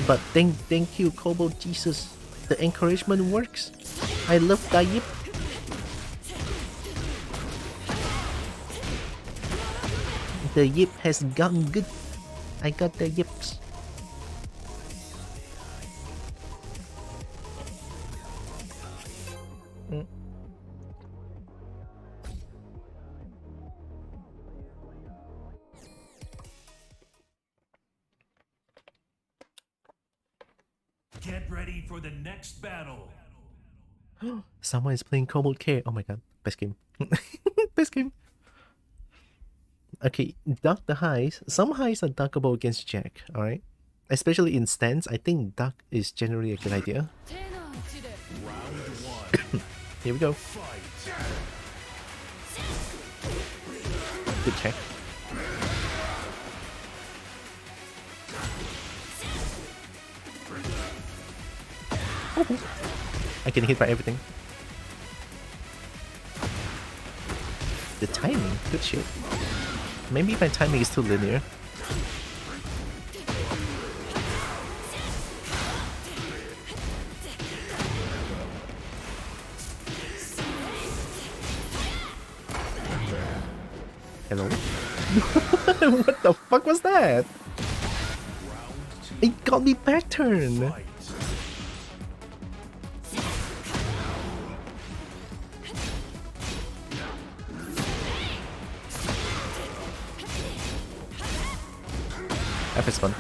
But thank you, Kobold Jesus. The encouragement works. I love that yip. The yip has gotten good. I got the yips. Get ready for the next battle. Someone is playing Kobold K. Oh my god, best game. Best game. Okay, duck the highs. Some highs are duckable against Jack, alright? Especially in stance, I think duck is generally a good idea. Here we go. Good check. Okay. I'm getting hit by everything. The timing, good shit. Maybe my timing is too linear. Hello? What the fuck was that? It got me back turn! F is fun.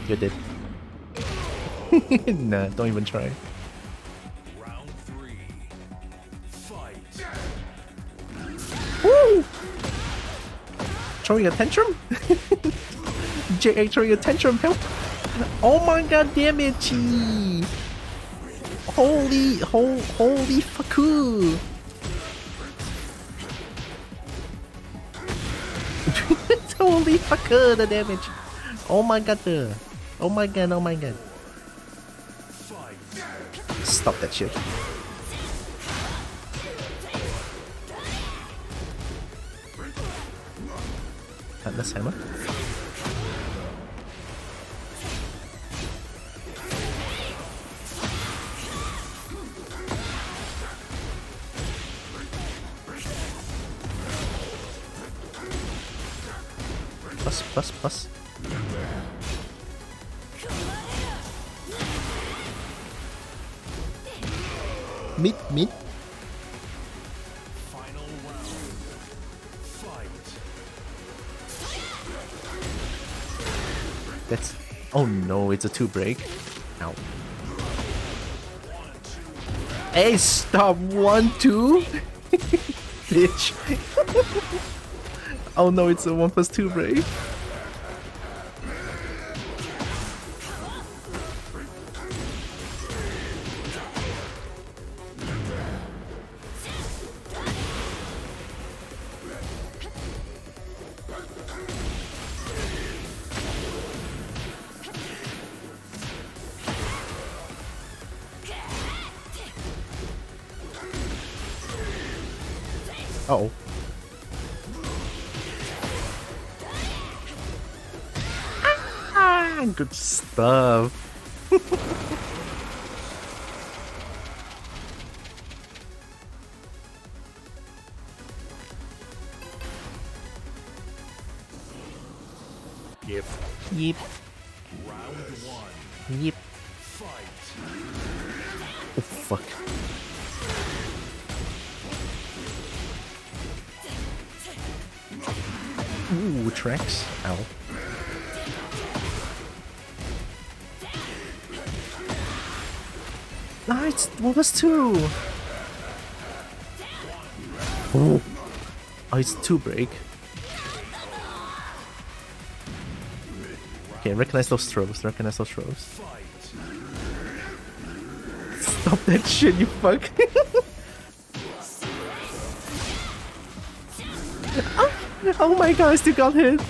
You're dead. Nah, don't even try. Round 3. Fight. Woo! Throwing a tantrum? JA throwing a tantrum, help! Oh my god, damage! Holy fucker! Holy fucker, the damage! Oh my god, oh my god. Fight. Stop that shit. Let's hammer. Plus. Mid. Final round. Fight. That's... Oh no, it's a 2 break. Ow. Hey, stop! 1-2? Bitch. Oh no, it's a 1+2 break. Uh-oh. Ah, good stuff. Yep. Round one. Yep. Fight. Oh, fuck. Ooh, tracks. Ow. Ah, it's 1+2. Oh, it's 2 break. Okay, recognize those throws. Stop that shit, you fuck. Oh my god, I still got hit.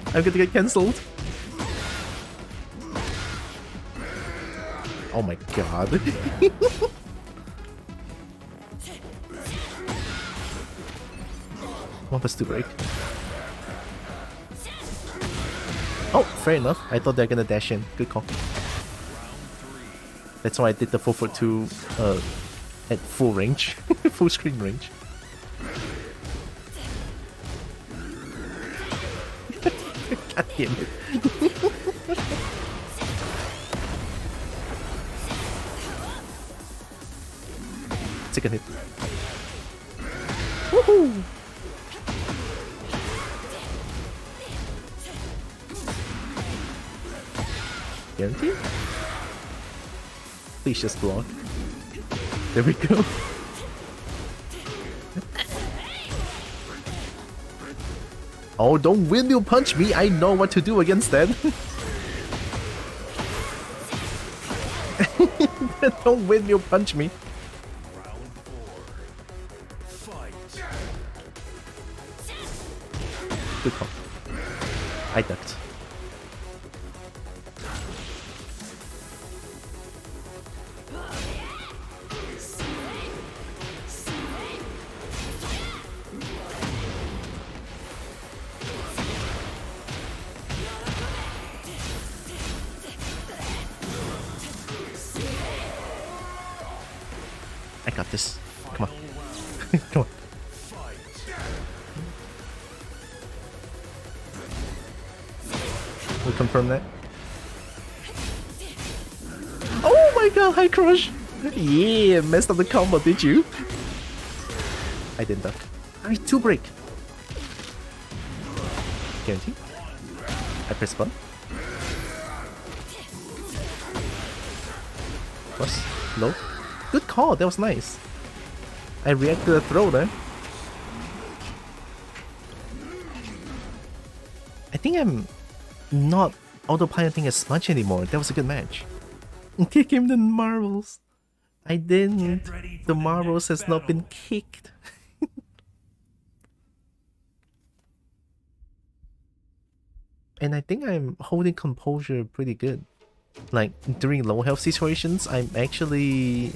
I'm gonna get cancelled. Oh my god. 1+2 break. Oh, fair enough. I thought they were gonna dash in. Good call. That's why I did the 4-4-2 at full range. Full screen range. God damn it. Second hit. Woohoo! Guarantee? Please just block. There we go. Oh, don't windmill punch me! I know what to do against that. Don't windmill punch me. Round four. Fight. Good call. I ducked. I got this. Come on. Come on. We'll confirm that. Oh my god, high crush! Yeah, messed up the combo, did you? I didn't duck. Alright, 2 break. Guarantee. I press button. Plus, low. Good call, that was nice. I reacted to the throw there. I think I'm not autopiloting as much anymore. That was a good match. Kick him the marbles. I didn't. Get ready for The the marbles next has not been battle. kicked. And I think I'm holding composure pretty good. Like during low health situations, I'm actually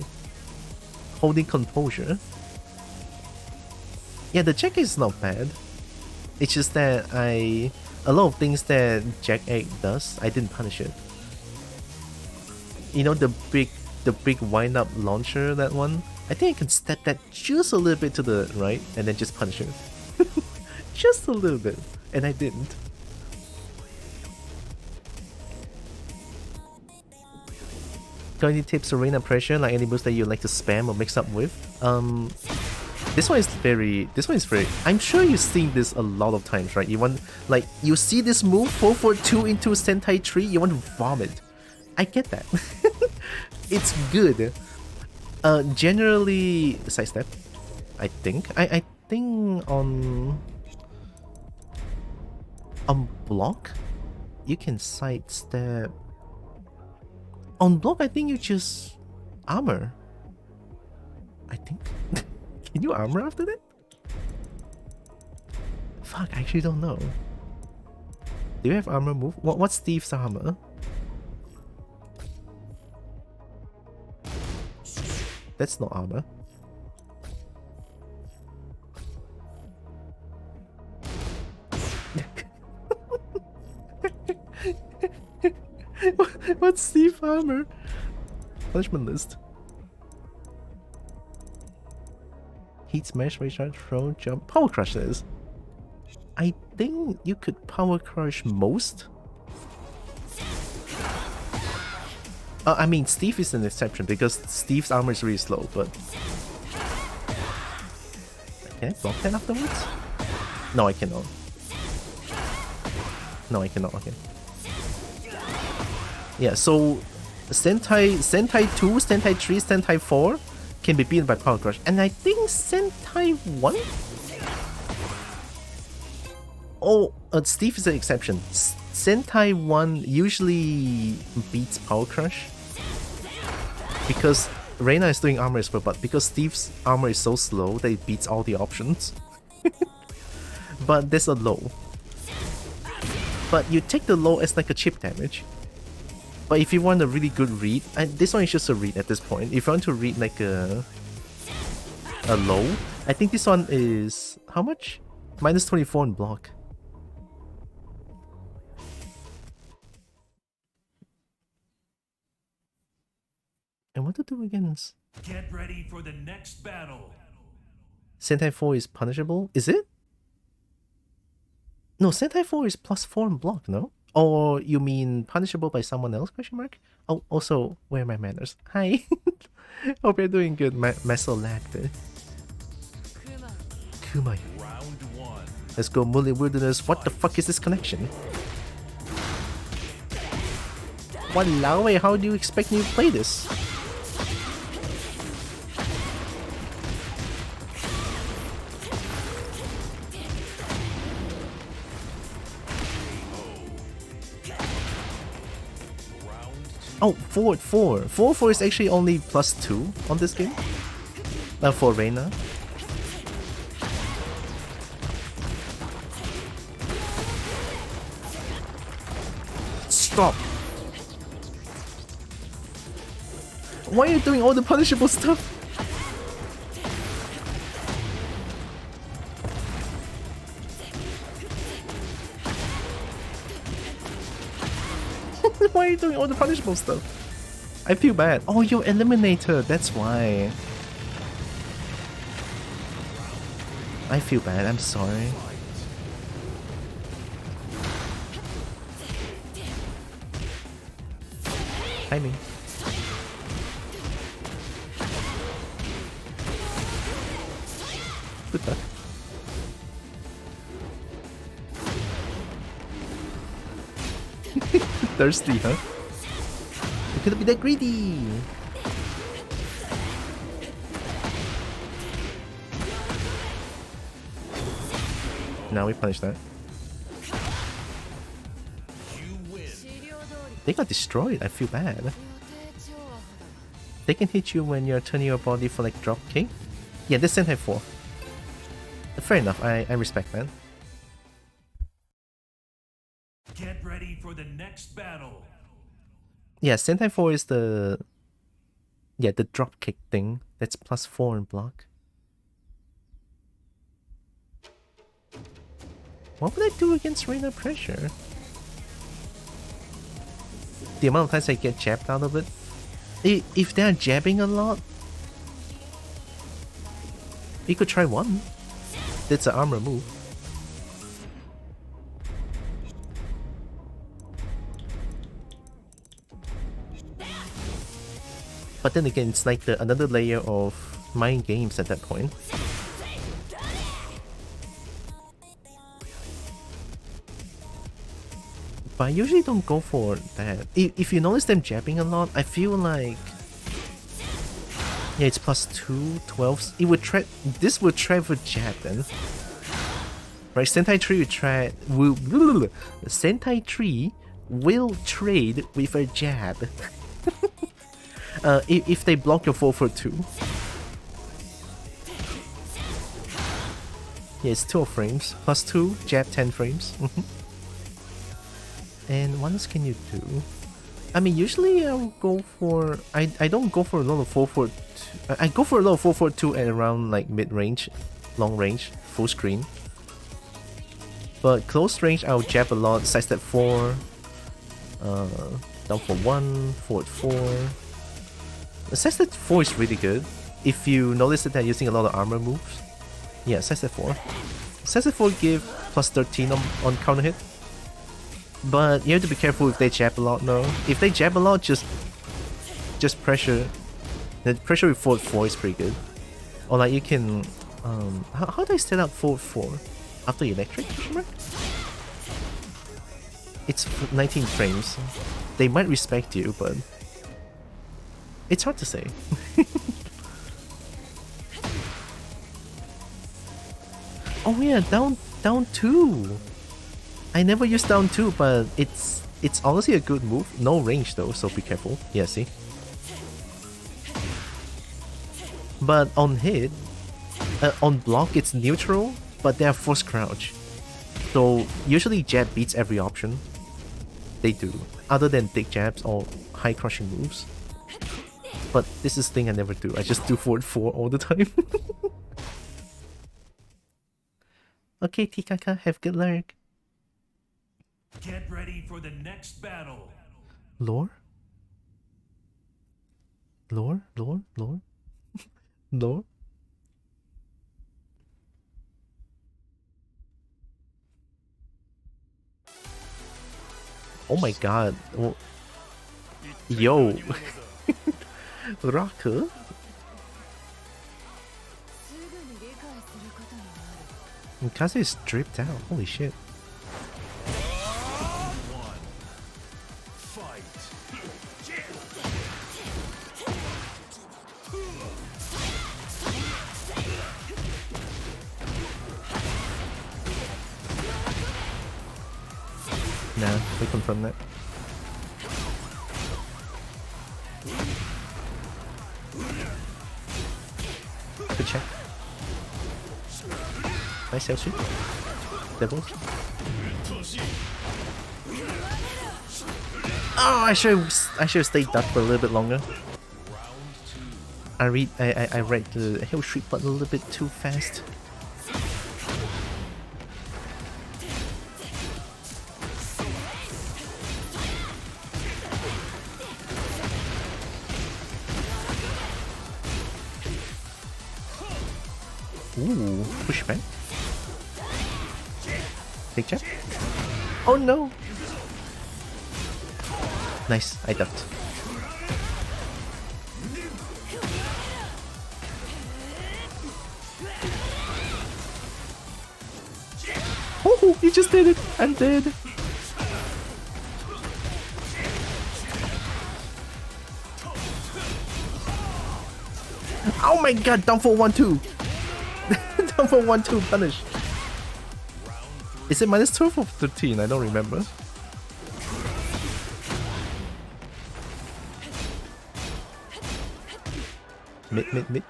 holding composure. Yeah, the Jack is not bad. It's just that a lot of things that Jack Egg does, I didn't punish it. You know, the big wind up launcher, that one? I think I can step that just a little bit to the right and then just punish it. Just a little bit. And I didn't. Got any tips for Reina pressure, like any moves that you like to spam or mix up with? This one is very, I'm sure you've seen this a lot of times, right? You want, like, you see this move, 442 into Sentai tree, you want to vomit. I get that. It's good. Generally, sidestep, I think. I think on block, you can sidestep. On block, I think you just armor. I think. Can you armor after that? Fuck, I actually don't know. Do you have armor move? What's Steve's armor? That's not armor. What's Steve armor? Punishment list. Heat smash, recharge, throw, jump, power crush is. I think you could power crush most. I mean, Steve is an exception because Steve's armor is really slow, but... Can I block that afterwards? No, I cannot. No, I cannot, okay. Yeah, so Sentai 2, Sentai 3, Sentai 4 can be beaten by Power Crush. And I think Sentai 1? Oh, Steve is an exception. Sentai 1 usually beats Power Crush. Because Reina is doing armor as well, but because Steve's armor is so slow that it beats all the options. But there's a low. But you take the low as like a chip damage. But if you want a really good read, this one is just a read at this point. If you want to read like a low, I think this one is how much? Minus 24 in block. And what to do against? Get ready for the next battle. Sentai 4 is punishable? Is it? No, Sentai 4 is plus 4 in block, no? Or you mean punishable by someone else, question mark? Oh, also, where are my manners? Hi! Hope you're doing good, Mesolactor. Kuma. Round one. Let's go, Mully Wilderness. What the fuck is this connection? Walao, how do you expect me to play this? Oh, forward 4. Forward 4 is actually only plus 2 on this game. For Reina. Stop! Why are you doing all the punishable stuff? Why are you doing all the punishable stuff? I feel bad. Oh, you're Eliminator, that's why. I feel bad, I'm sorry. Timing. Good luck. Thirsty, huh? You couldn't be that greedy! Now we punish that. They got destroyed, I feel bad. They can hit you when you're turning your body for like drop kick. Yeah, this Sentai 4. Fair enough, I respect that. Get ready for the next battle. Yeah, Sentai 4 is the... Yeah, the drop kick thing. That's +4 in block. What would I do against Reina pressure? The amount of times I get jabbed out of it. If they're jabbing a lot, you could try one. That's an armor move. But then again, it's like another layer of mind games at that point. But I usually don't go for that. If you notice them jabbing a lot, I feel like... Yeah, it's +2, 12. It would try... This would try for jab then. Right, Sentai 3 would try... Sentai 3 will trade with a jab. If they block your 442. Yeah, it's 12 frames. +2, jab 10 frames. And what else can you do? I mean, usually I'll go for... I don't go for a lot of 442... I go for a lot of 442 at around like mid-range, long range, full screen. But close range, I'll jab a lot, sidestep 4, down for 1, forward 4. The sidestep 4 is really good. If you notice that they're using a lot of armor moves. Yeah, sidestep 4. Sidestep 4 give +13 on counter hit. But you have to be careful if they jab a lot though. If they jab a lot, just pressure. The pressure with forward 4 is pretty good. Or like you can... how do I set up forward 4? After electric? It's 19 frames. They might respect you, but... It's hard to say. Oh yeah, down 2! I never used down 2, but it's honestly a good move. No range though, so be careful. Yeah, see? But on hit, on block it's neutral, but they have force crouch. So usually jab beats every option. They do, other than dick jabs or high crushing moves. But this is the thing I never do. I just do forward 4 all the time. Okay, Tikaka, have good luck. Get ready for the next battle. Lore? Lore? Lore? Lore? Lore? Oh my god. Oh. Yo. Rocker? Mikasa is stripped out. Holy shit. Nah, we confirm that. Good check. Nice L-suit. Devils. Oh, I should have stayed duck for a little bit longer. I read the Hill Street button a little bit too fast. Ooh, pushback. Big jab. Oh no! Nice, I ducked. Oh, you just did it! I'm dead! Oh my god, down for 1-2! Down for 1-2 punish. Is it -12 or 13? I don't remember. Mid.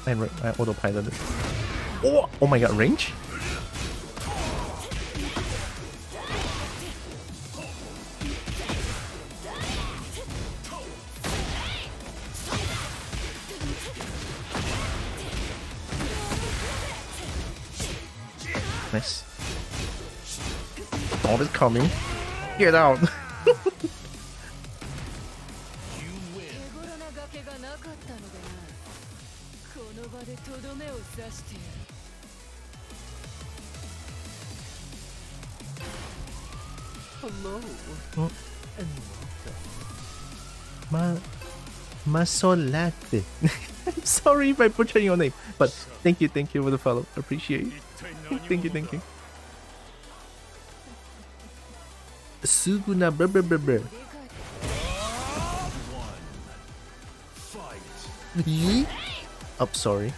I autopiloted. Oh, oh my god, range? Nice. Dawn is coming. Get out. 手頃な崖がなかったのでな。この場でとどめを刺してやる。Masolate. I'm sorry if I butcher your name, but thank you for the follow. Appreciate it. Thank you. Suguna brr. Yeet. Oh, sorry.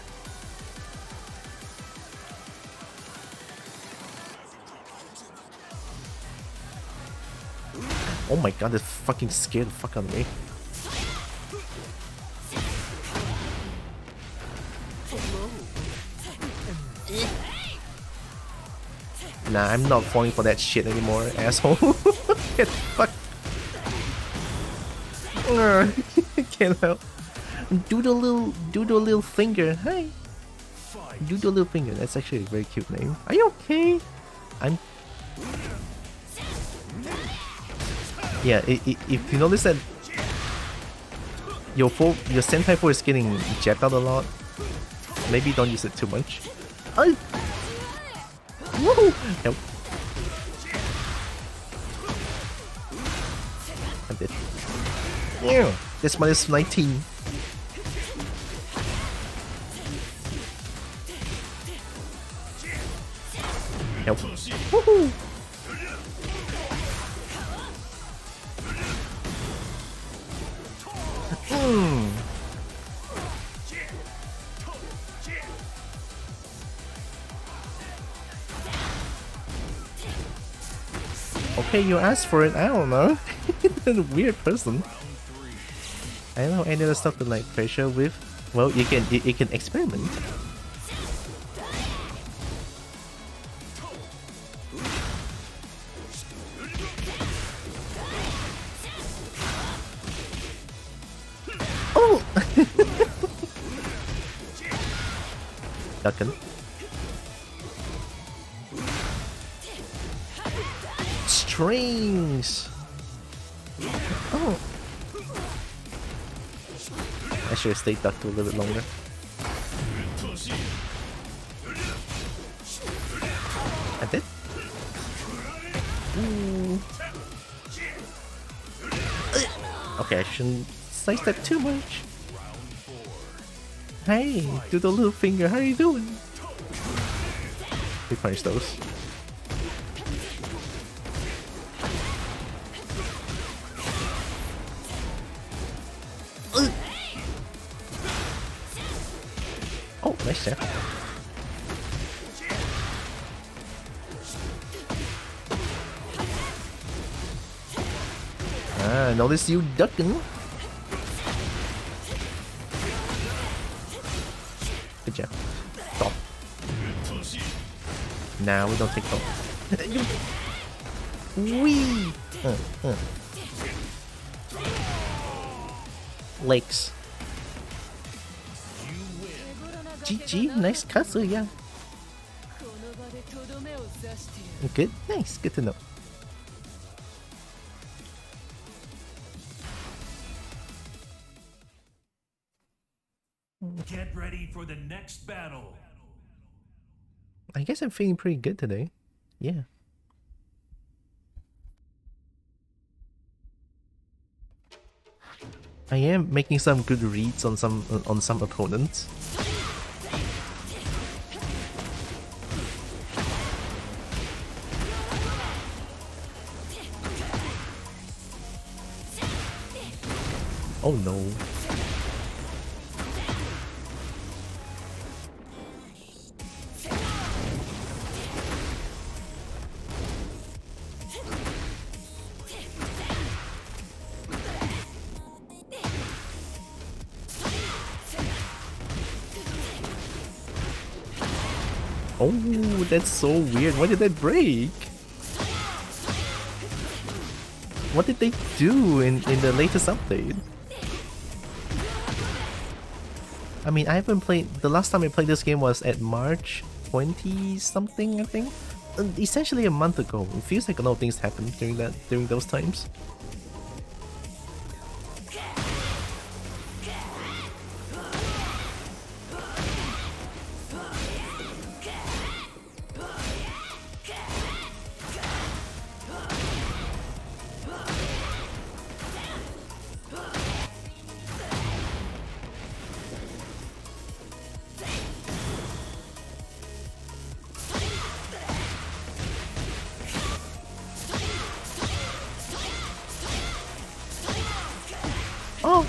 Oh my god, that fucking scared the fuck out of me. Nah, I'm not falling for that shit anymore, asshole. Get fucked. Can't help. Do the little finger. Hi. Do the little finger. That's actually a very cute name. Are you okay? Yeah, if you notice that your Sentai 4 is getting jacked out a lot, maybe don't use it too much. Oh! Woohoo! Nope. I'm dead. Yeah, that's minus 19. Nope. Woohoo! Okay, you asked for it. I don't know. You're a weird person. I don't know any other stuff to like pressure with. Well, you can experiment. Oh! Duckin'. Strings! Oh! I should have stayed ducked a little bit longer. I did? Ooh. Okay, I shouldn't slice that too much. Hey, do the little finger, how are you doing? We punish those. Oh, nice shot. Ah, notice you ducking. Good job. Stop. Nah, we don't take top. Wee! Lakes. GG, nice castle, yeah. Good, nice, good to know. Get ready for the next battle. I guess I'm feeling pretty good today. Yeah. I am making some good reads on some opponents. Oh no. Oh, that's so weird. Why did that break? What did they do in the latest update? I mean, I haven't played... The last time I played this game was at March 20-something, I think? Essentially a month ago. It feels like a lot of things happened during those times. Oh!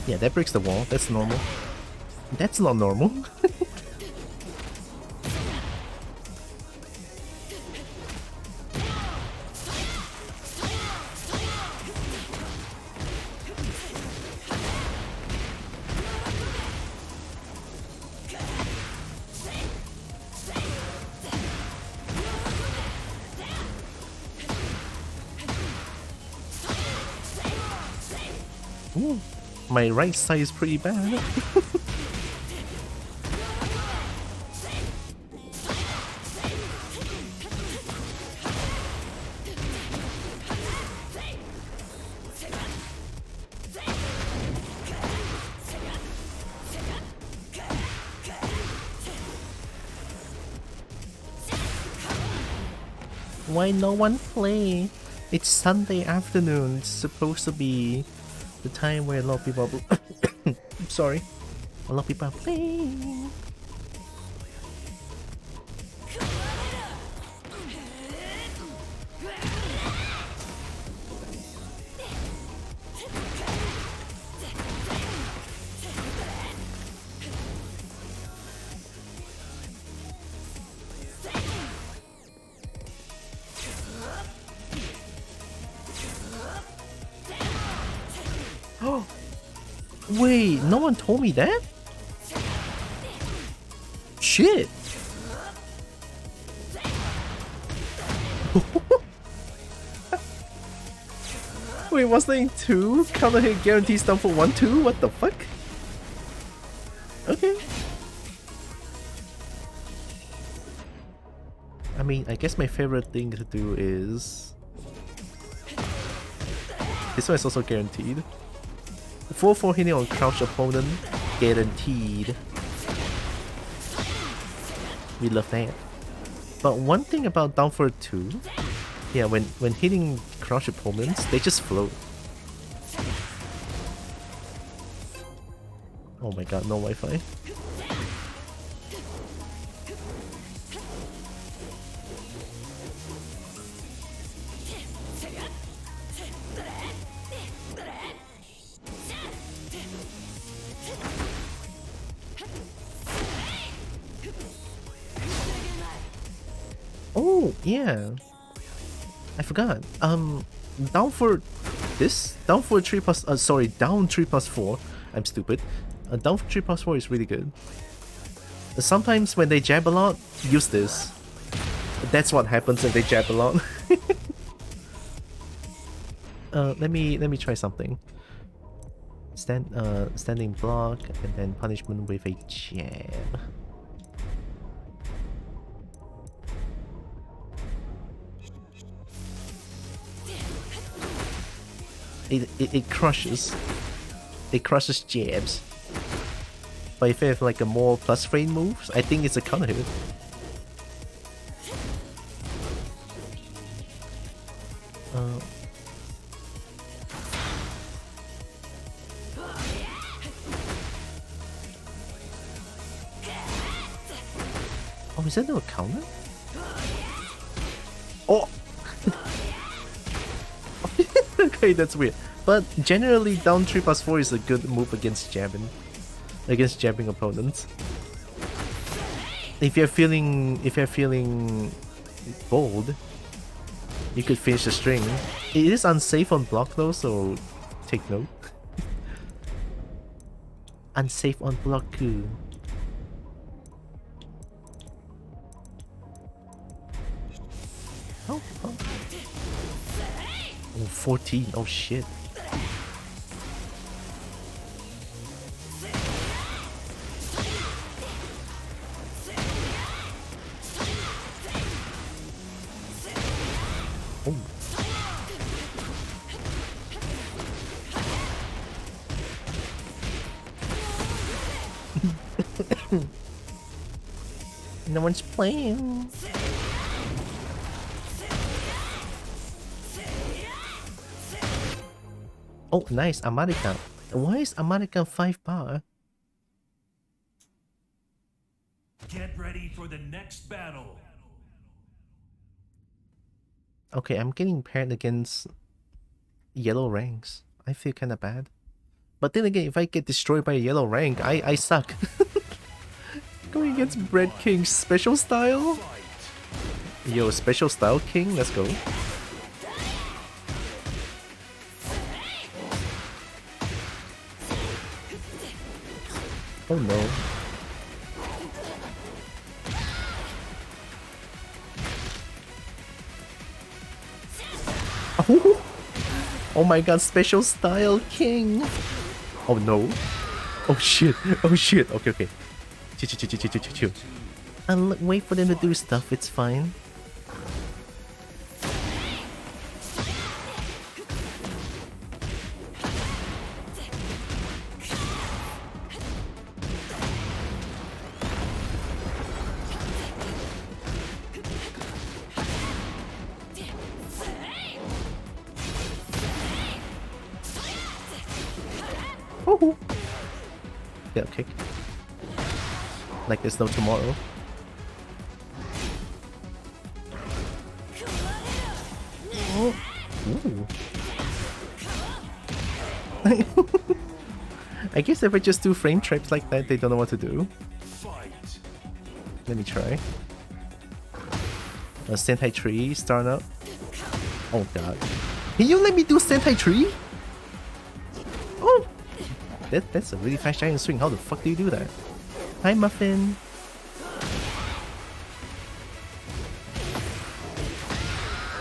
Yeah, that breaks the wall. That's normal. That's not normal. Ooh, my right side is pretty bad. Why no one play? It's Sunday afternoon. It's supposed to be the time where a lot of people are I'm sorry. A lot of people are playing. Oh, wait, no one told me that? Shit. Wait, what's the 2? Counter hit guarantee stun for 1-2? What the fuck? Okay. I mean, I guess my favorite thing to do is... This one is also guaranteed. 4-4 hitting on crouch opponent, guaranteed. We love that. But one thing about down for 2, yeah, when hitting crouch opponents, they just float. Oh my god, no Wi-Fi. Oh, yeah. I forgot. Down for this? Down for 3 plus... sorry, down 3 plus 4. I'm stupid. Down for 3 plus 4 is really good. Sometimes when they jab a lot, use this. That's what happens when they jab a lot. Let me try something. Standing block and then punishment with a jab. It crushes. It crushes jabs. But if you have like a more plus frame moves, I think it's a counter hit. Oh, is that no counter? Oh! Okay, that's weird. But generally, down 3 plus 4 is a good move against jabbing opponents. If you're feeling bold, you could finish the string. It is unsafe on block though, so take note. Unsafe on block 2. Oh, oh. Oh, 14. Oh shit. Oh. No one's playing. Oh, nice, American. Why is American 5 bar? Get ready for the next battle. Okay, I'm getting paired against yellow ranks. I feel kinda bad. But then again, if I get destroyed by a yellow rank, I suck. Going against Bread King's special style? Yo, special style king, let's go. Oh no. Oh, oh my god, special style king. Oh no. Oh shit. Oh shit. Okay, okay. Chill. I'll wait for them to do stuff, it's fine. Woohoo! Yeah, kick. Like there's no tomorrow. Oh. Ooh. I guess if I just do frame traps like that, they don't know what to do. Let me try. A Sentai tree, start up. Oh god. Can you let me do Sentai tree? Oh! That's a really fast giant swing. How the fuck do you do that? Hi, Muffin.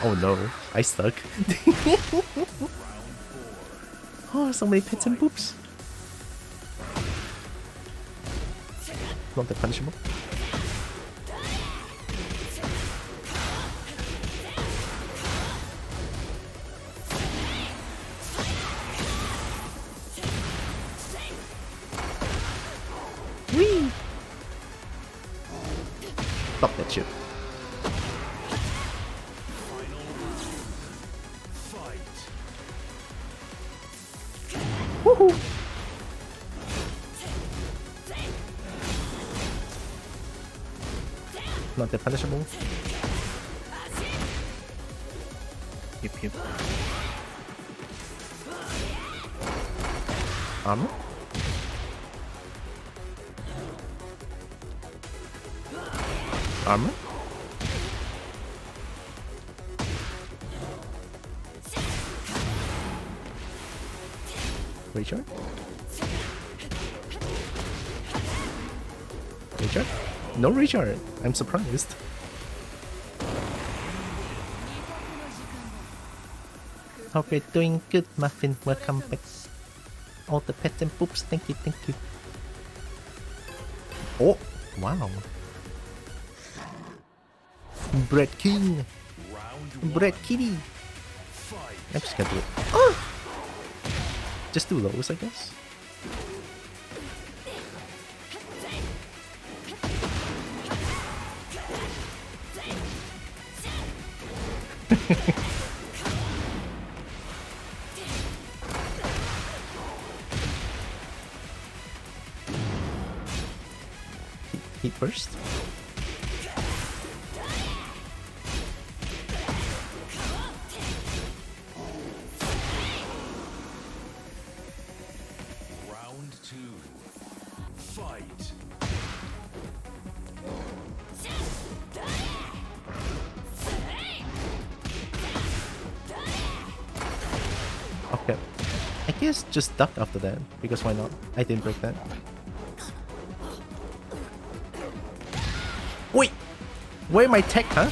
Oh no, I stuck. Oh, so many pits and poops. Not that punishable. Whee! Stop that shit. Woohoo! Not that punishable. Yep. Armor? Armor? Recharge? Recharge? No recharge. I'm surprised. Hope you're doing good, Muffin. Welcome back. All the pets and poops. Thank you. Oh, wow. Bread King. Bread Kitty. I'm just gonna do it. Oh! Just do those, I guess. Heat burst. Round 2. Fight. Okay. I guess just duck after that, because why not? I didn't break that. Wait! Where my tech, huh?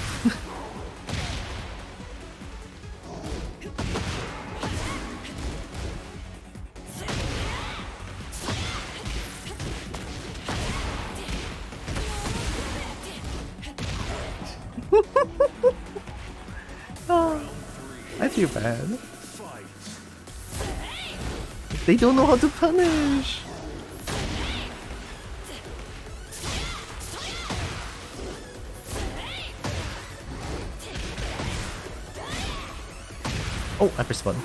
Oh, I feel bad. They don't know how to punish. Oh, I pressed button.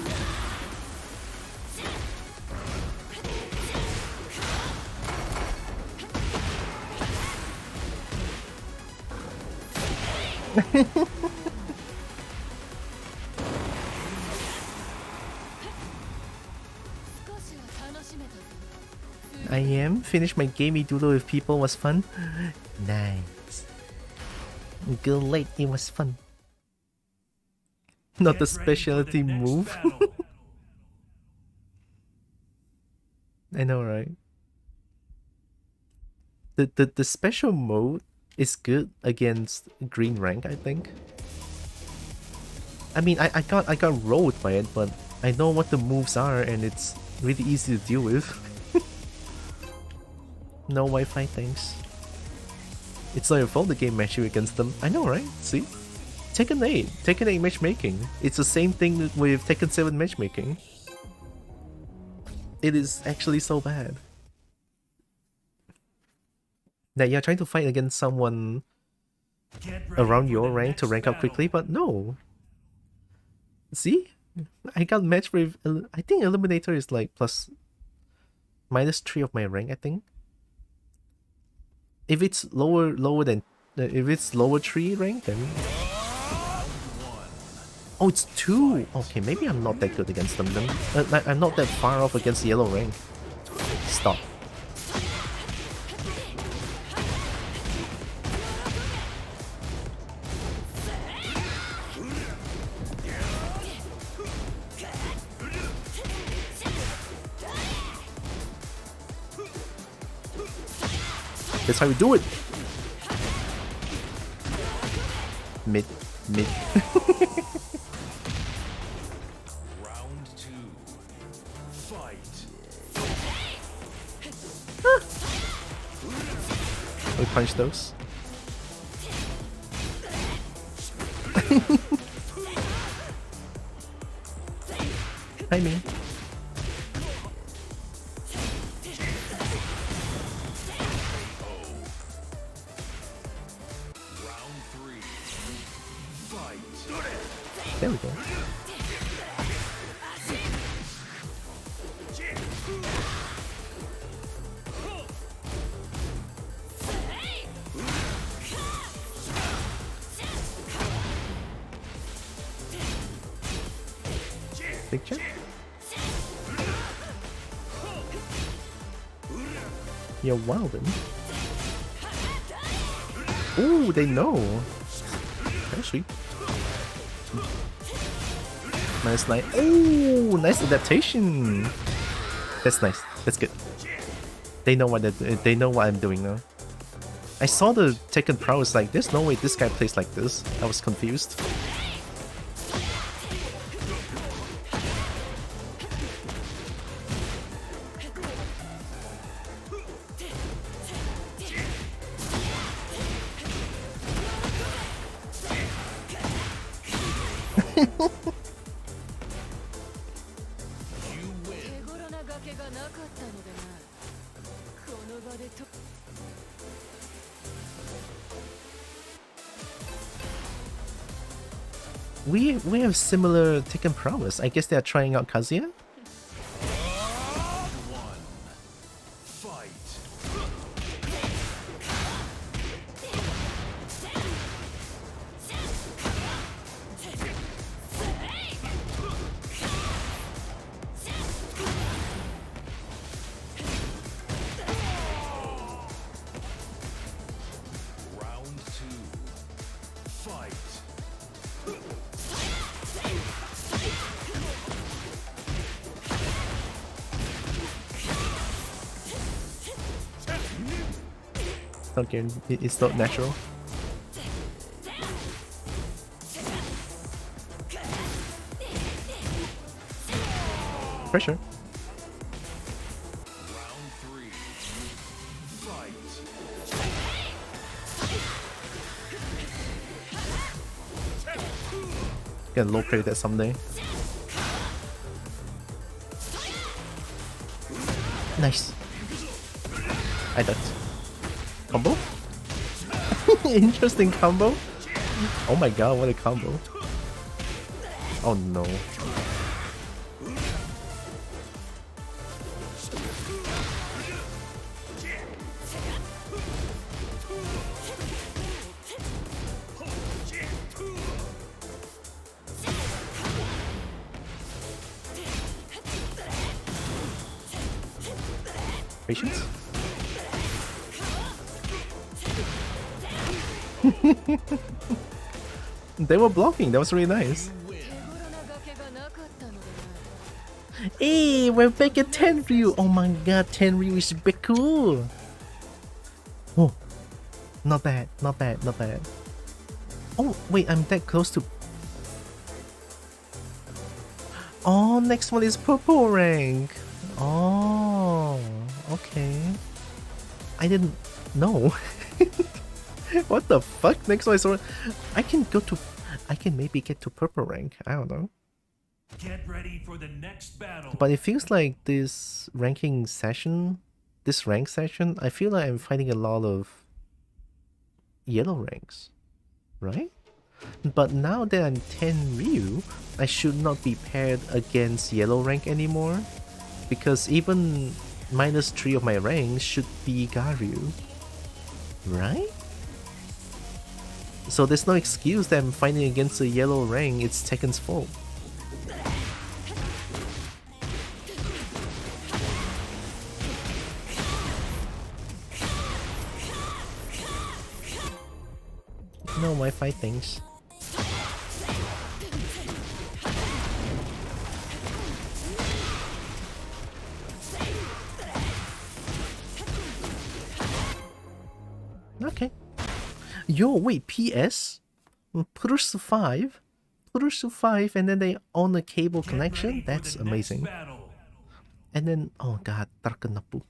I am. Finished my gamey doodle with people was fun. Nice. Go late, it was fun. Not the specialty move. I know, right? The special mode is good against green rank, I think. I mean, I got rolled by it, but I know what the moves are, and it's really easy to deal with. No Wi-Fi, thanks. It's not your fault the game matched you against them. I know, right? See? Tekken 8. Tekken 8 matchmaking. It's the same thing with Tekken 7 matchmaking. It is actually so bad. That you're trying to fight against someone around your rank to rank up quickly, but no. See? I got matched with... I think Eliminator is like -3 of my rank, I think. If it's lower than... if it's lower 3 rank, then... Oh, it's 2! Okay, maybe I'm not that good against them then. I'm not that far off against the yellow rank. Stop. That's how we do it! Mid. Round 2. Fight. We punch those. Hi, me. There we go. Big jump. You're wildin'. Ooh, they know. Very sweet. -9. Oh, nice adaptation. That's nice. That's good. They know what I'm doing now. I saw the Tekken Pro. Was like, there's no way this guy plays like this. I was confused. We have similar Tekken prowess. I guess they are trying out Kazuya. Okay, it's not natural. pressure. Round 3. Fight. Gonna low play that someday. Nice. I ducked. Combo? Interesting combo. Oh my god, what a combo. Oh no. Patience? They were blocking, that was really nice. 手頃な崖がなかったのでな Hey, we're back at TENRYU! Oh my god, TENRYU is big cool! Oh, not bad, not bad, not bad. Oh, wait, I'm that close to... Oh, next one is purple rank! Oh, okay. I didn't know. What the fuck? Next one is... I can go to... I can maybe get to purple rank, I don't know. Get ready for the next battle. But it feels like this ranking session, this rank session, I feel like I'm fighting a lot of yellow ranks, right? But now that I'm TENRYU, I should not be paired against yellow rank anymore, because even -3 of my ranks should be Garyu, right? So there's no excuse that I'm fighting against a yellow rank, it's Tekken's fault. No Wi-Fi things. Okay. Yo, wait, PS? Plus 5? Plus 5 and then they own a cable Get connection? ready for That's the next amazing. battle. And then, oh god, Drakenapu.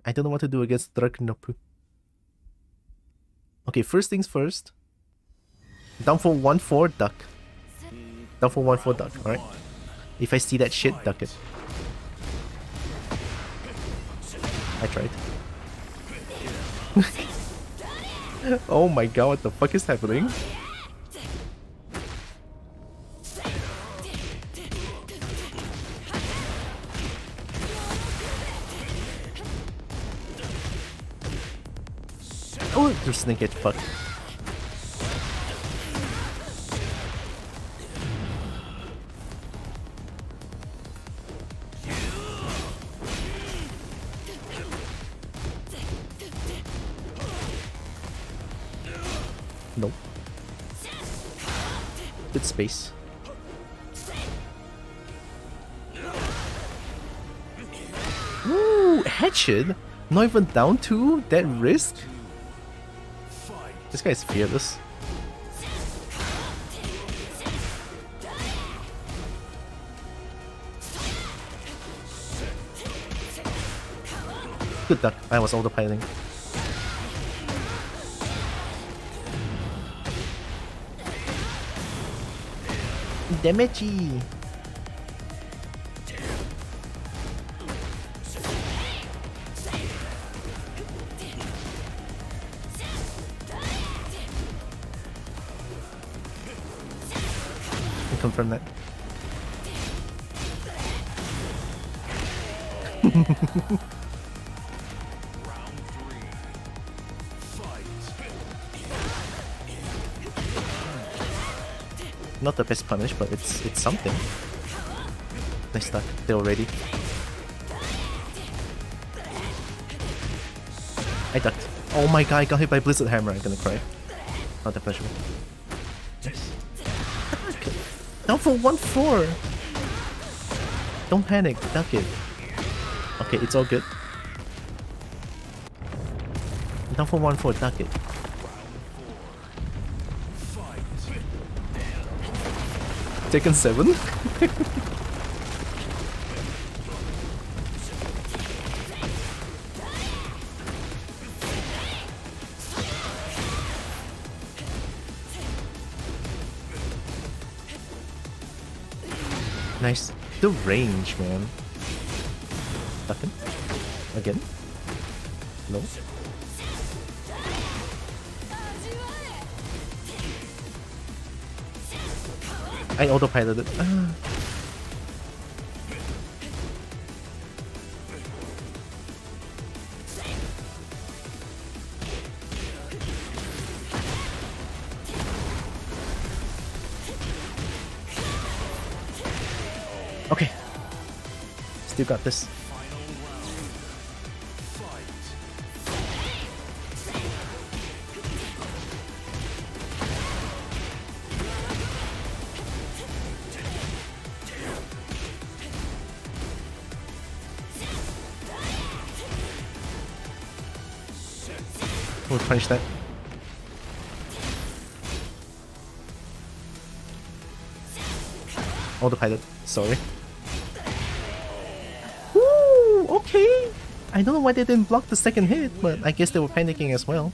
I don't know what to do against Drakenapu. Okay, first things first. Down for 1-4, duck. Down for 1-4, duck, alright? If I see that shit, duck it. I tried. Oh my god, what the fuck is happening? Oh, there's snake get fucked. Nope. Good space. Ooh, headshot? Not even down to that risk? This guy's fearless. Good duck. I was autopiloting. Damagey. Confirm that. Not the best punish, but it's something. Nice stuck. They're already. I ducked. Oh my god, I got hit by Blizzard Hammer. I'm gonna cry. Not that pleasurable. Yes. Down for 1-4. Don't panic. Duck it. Okay, it's all good. Down for 1-4. Duck it. Taken 7. Nice. The range, man. Nothing. Again? No. I autopiloted. Okay. Still got this. We'll punish that. Autopilot. Sorry. Woo! Okay! I don't know why they didn't block the second hit, but I guess they were panicking as well.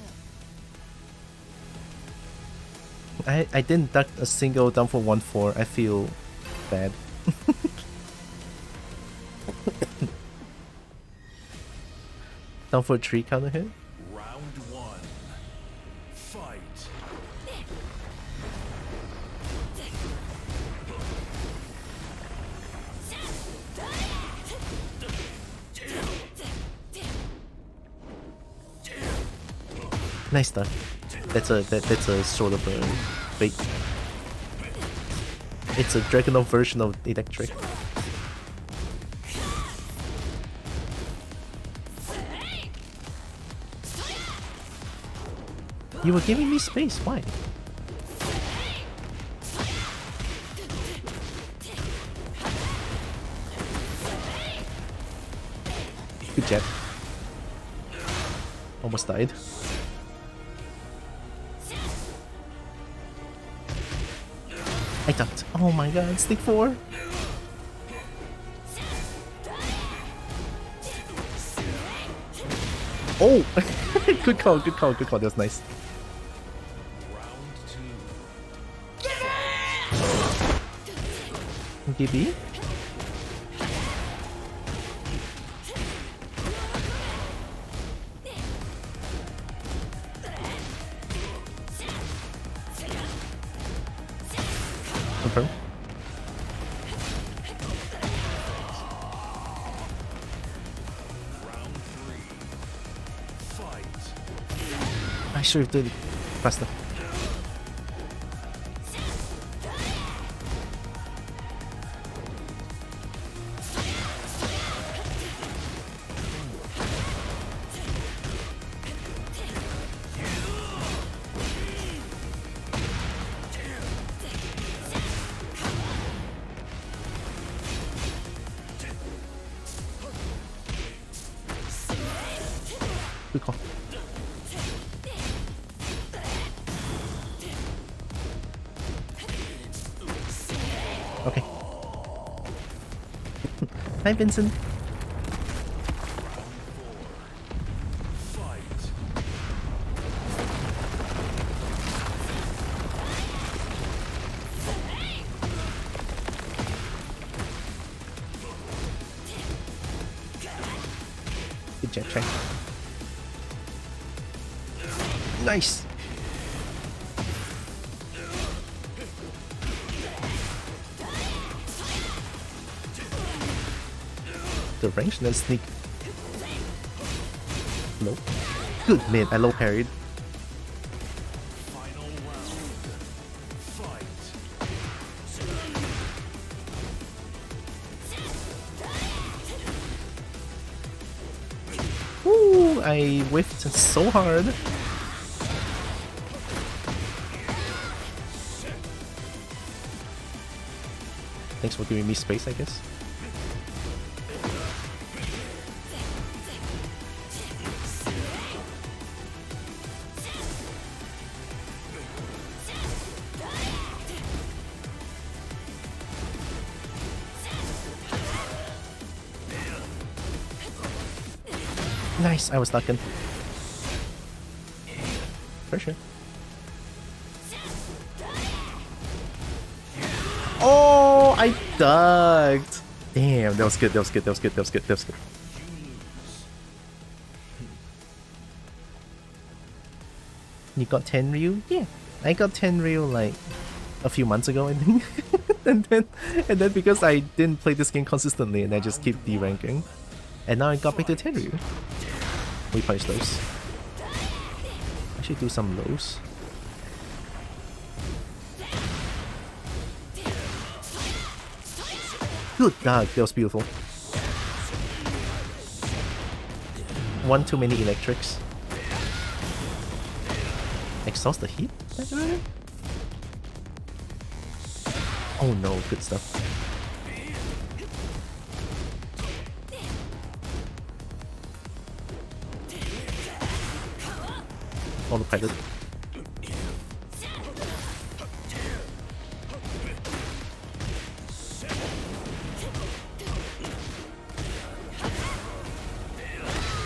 I didn't duck a single down for 1-4. I feel bad. Down for a 3 counter hit. Round one. Fight. Nice stuff. That's a sort of a bait. It's a Dragunov version of electric. You were giving me space, why? Good jab. Almost died. I ducked. Oh my god, stick 4. Oh! Good call, good call, good call. That was nice. DB? Confirm. I should have done it faster. Good call. Okay. Hi, Vincent. Good jet check. Nice. The range, then sneak. Nope. Good man, I low parried. Final round. Fight. Woo! I whiffed so hard. Thanks for giving me space, I guess. Nice, I was stuck in. For sure. Oh, I ducked. Damn, that was good. That was good. That was good. That was good. That was good. You got TENRYU? Yeah, I got TENRYU like a few months ago, I think. and then because I didn't play this game consistently, and I just keep deranking, and now I got back to TENRYU. We punish those. I should do some lows. Good dog, that was beautiful. One too many electrics. Exhaust the heat? Oh no, good stuff. Autopilot.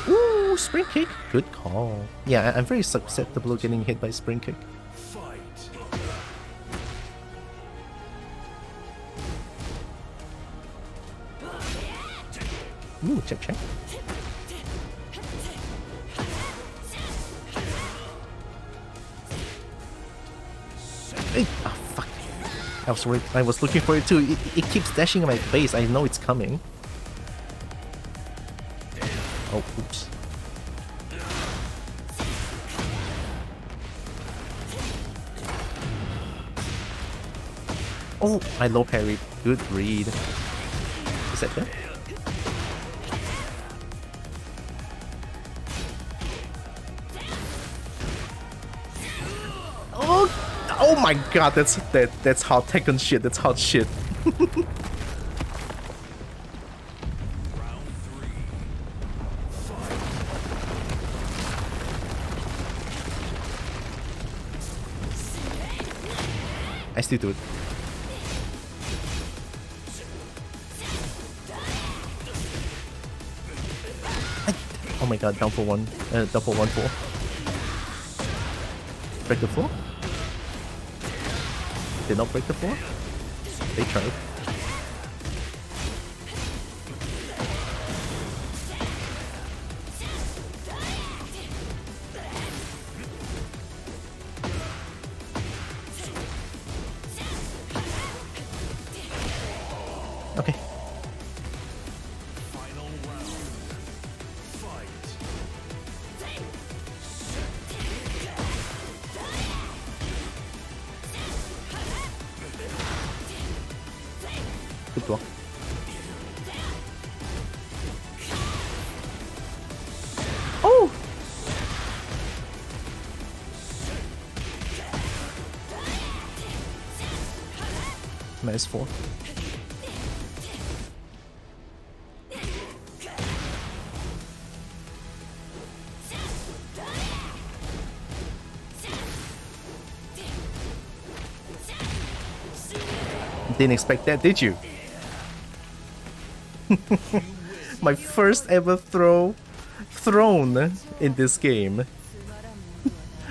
Ooh, spring kick. Good call. Yeah, I'm very susceptible to getting hit by spring kick. Ooh, check, check. Hey, oh fuck. I was looking for it too. It keeps dashing in my face. I know it's coming. Oh, oops. Oh, I low parried. Good read. Is that good? Oh my god, that's hot Tekken shit, that's hot shit. I still do it. Oh my god, down for one, down for 1-4. Break the floor? Did not break the floor? They tried. Okay. Final round. Fight. Good block. Oh! Nice 4. Didn't expect that, did you? My first ever thrown in this game.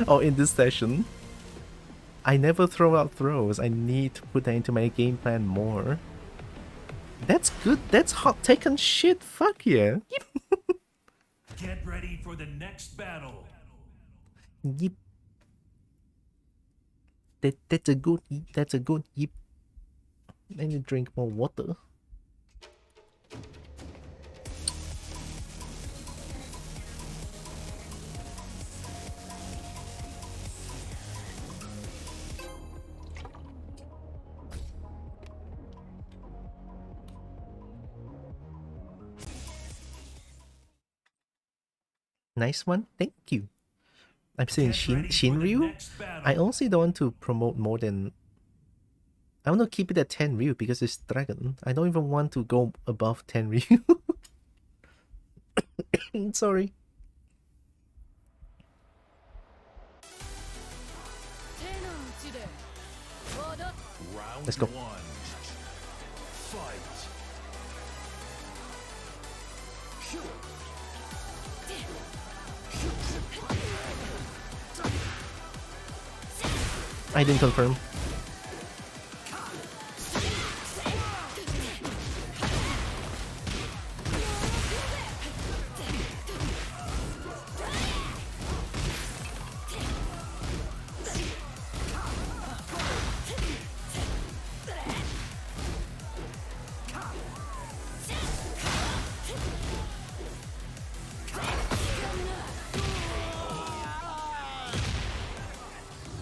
Or in this session. I never throw out throws. I need to put that into my game plan more. That's good. That's hot Tekken shit. Fuck yeah. Get ready for the next battle. Yep. That's a good yip. That's a good yip. I need to drink more water. Nice one, thank you. I'm saying Shinryu? I honestly don't want to promote more than... I want to keep it at TENRYU because it's Dragon. I don't even want to go above TENRYU. Sorry. Let's go. I didn't confirm.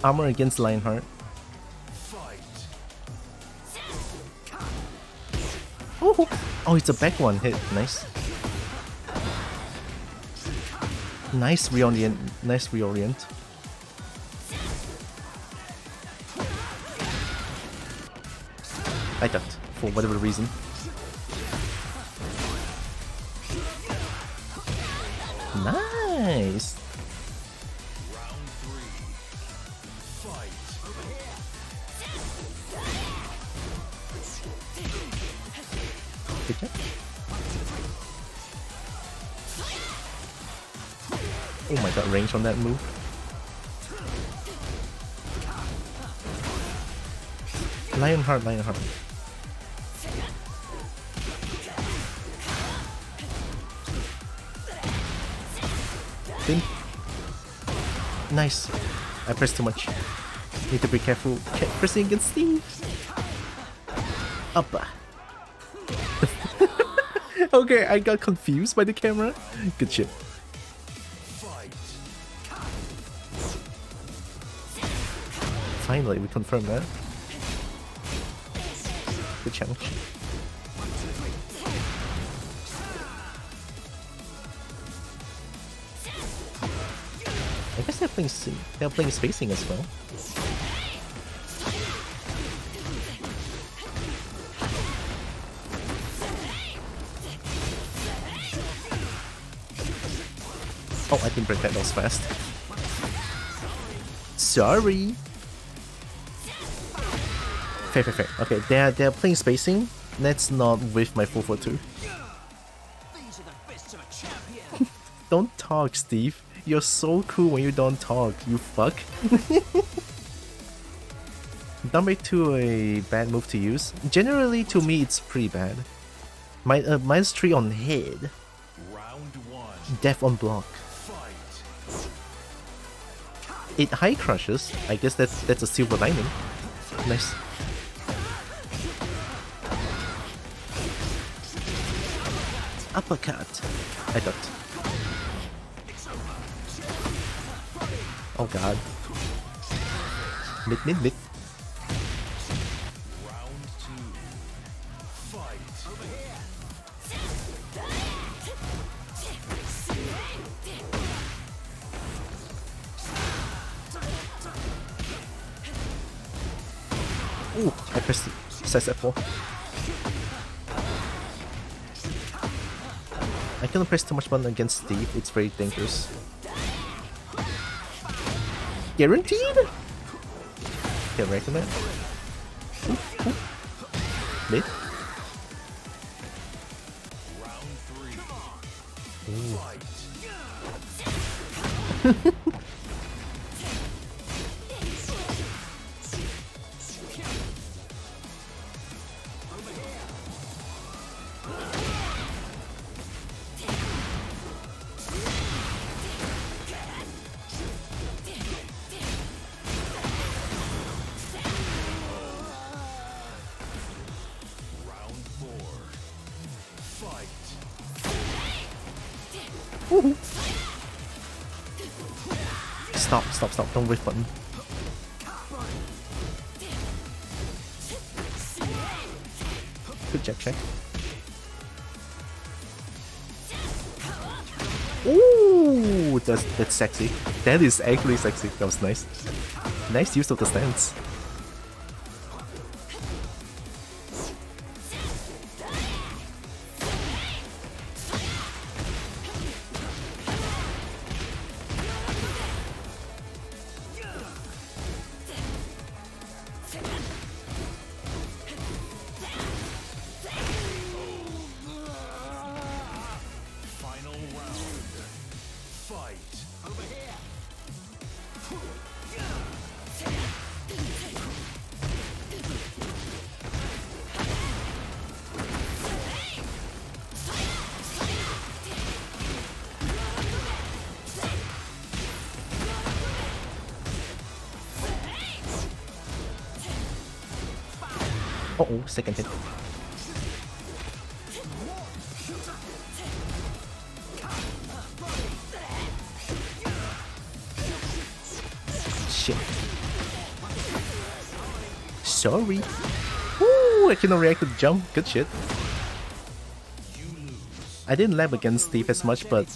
Armor against Lionheart. Oh, oh, it's a back one hit. Nice. Nice reorient. Nice reorient. I ducked for whatever reason. Nice. Good job. Oh my god, range on that move. Lionheart, Lionheart. Ding. Nice. I pressed too much. Need to be careful. Kept pressing against Steve. Up. Okay, I got confused by the camera. Good shit. Finally, we confirmed that. Good challenge. I guess they're playing spacing as well. Oh, I didn't break that was fast. Sorry. Fair, fair, fair. Okay, they're playing spacing. That's not with my 442. Don't talk, Steve. You're so cool when you don't talk, you fuck. Number 2 a bad move to use. Generally, to me, it's pretty bad. Minus 3 on head. Death on block. It high crushes. I guess that's a silver lining. Nice. Uppercut. I ducked. Oh god. Mid. Ooh, I pressed size F4. I cannot press too much button against Steve, it's very dangerous. Guaranteed? Get ready for that. Mid? Stop, don't waste button. Good jab check. Ooh, that's sexy. That is actually sexy. That was nice. Nice use of the stance. Uh-oh, second hit. Shit. sorry. Ooh, I cannot react to the jump. Good shit. I didn't lab against Steve as much, but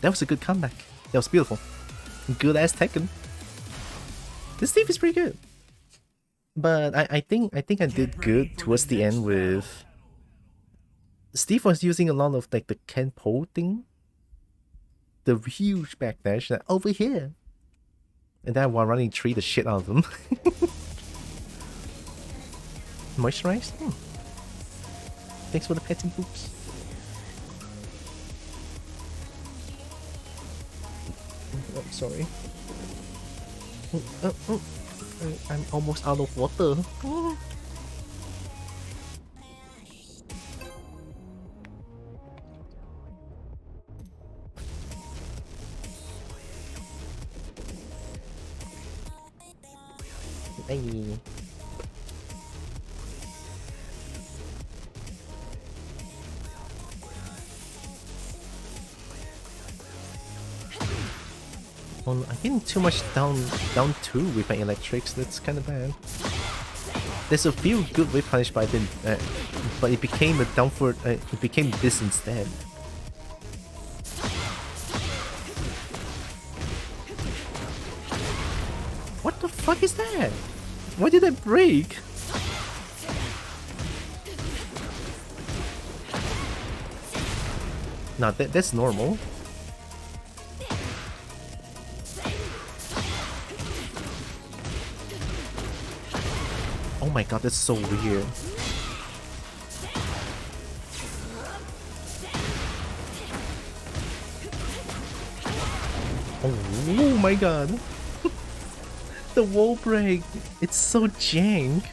that was a good comeback. That was beautiful. Good ass Tekken. This Steve is pretty good. But I think I did good towards the end with... Steve was using a lot of like the Kenpo thing. The huge backdash like, over here. And then while running tree the shit out of them. Moisturized? Thanks for the petting boops. Oh, sorry. I'm almost out of water. Hey. Well, I'm getting too much down 2 with my electrics. That's kind of bad. There's a few good whip punish, but I didn't. But it became a down for. It became this instead. What the fuck is that? Why did I break? Nah, that's normal. Oh my god, that's so weird. Oh my god. The wall break. It's so jank.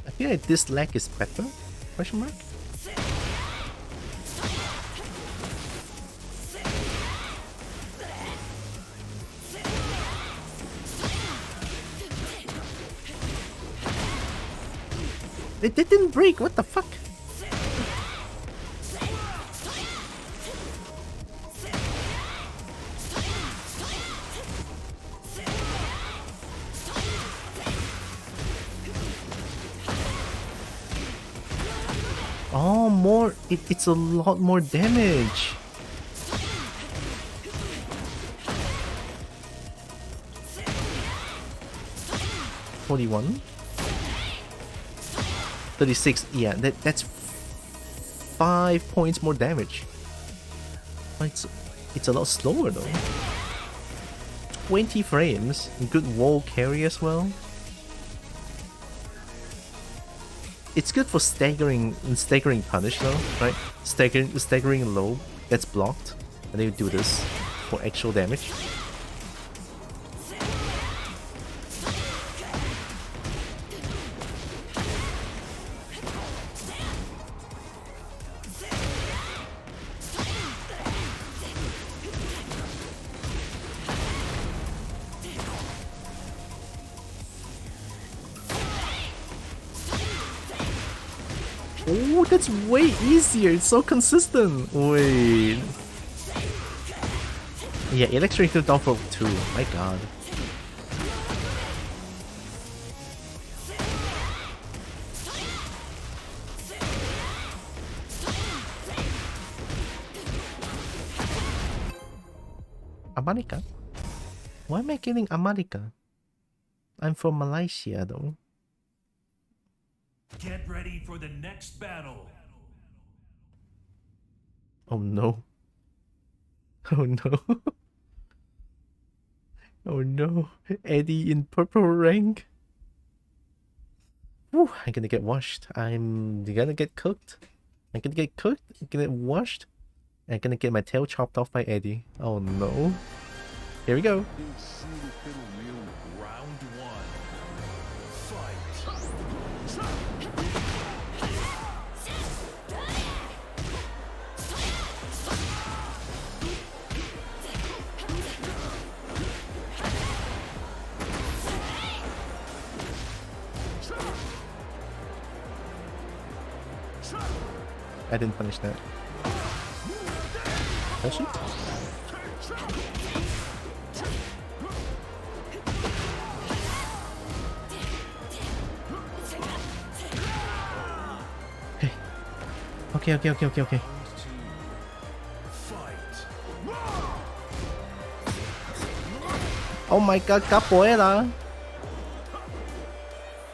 I feel like this lag is better? Question mark? It didn't break, what the fuck? Oh, more. It's a lot more damage. $41. 36. Yeah, that's 5 points more damage. But it's a lot slower though. 20 frames. Good wall carry as well. It's good for staggering punish though, right? Staggering low that's blocked, and then you do this for actual damage. Oh, that's way easier. It's so consistent. Wait. Yeah, electric to down for 2. My god. America? Why am I getting America? I'm from Malaysia though. Get ready for the next battle. Oh no. Oh no. Oh no. Eddie in purple rank. Whew, I'm gonna get washed. I'm gonna get cooked. I'm gonna get cooked. I'm gonna get washed. I'm gonna get my tail chopped off by Eddie. Oh no. Here we go. Eu juro pelo meu. Round one. Fight. I didn't punish that. Does she? Okay. Okay. Oh my god, capoeira!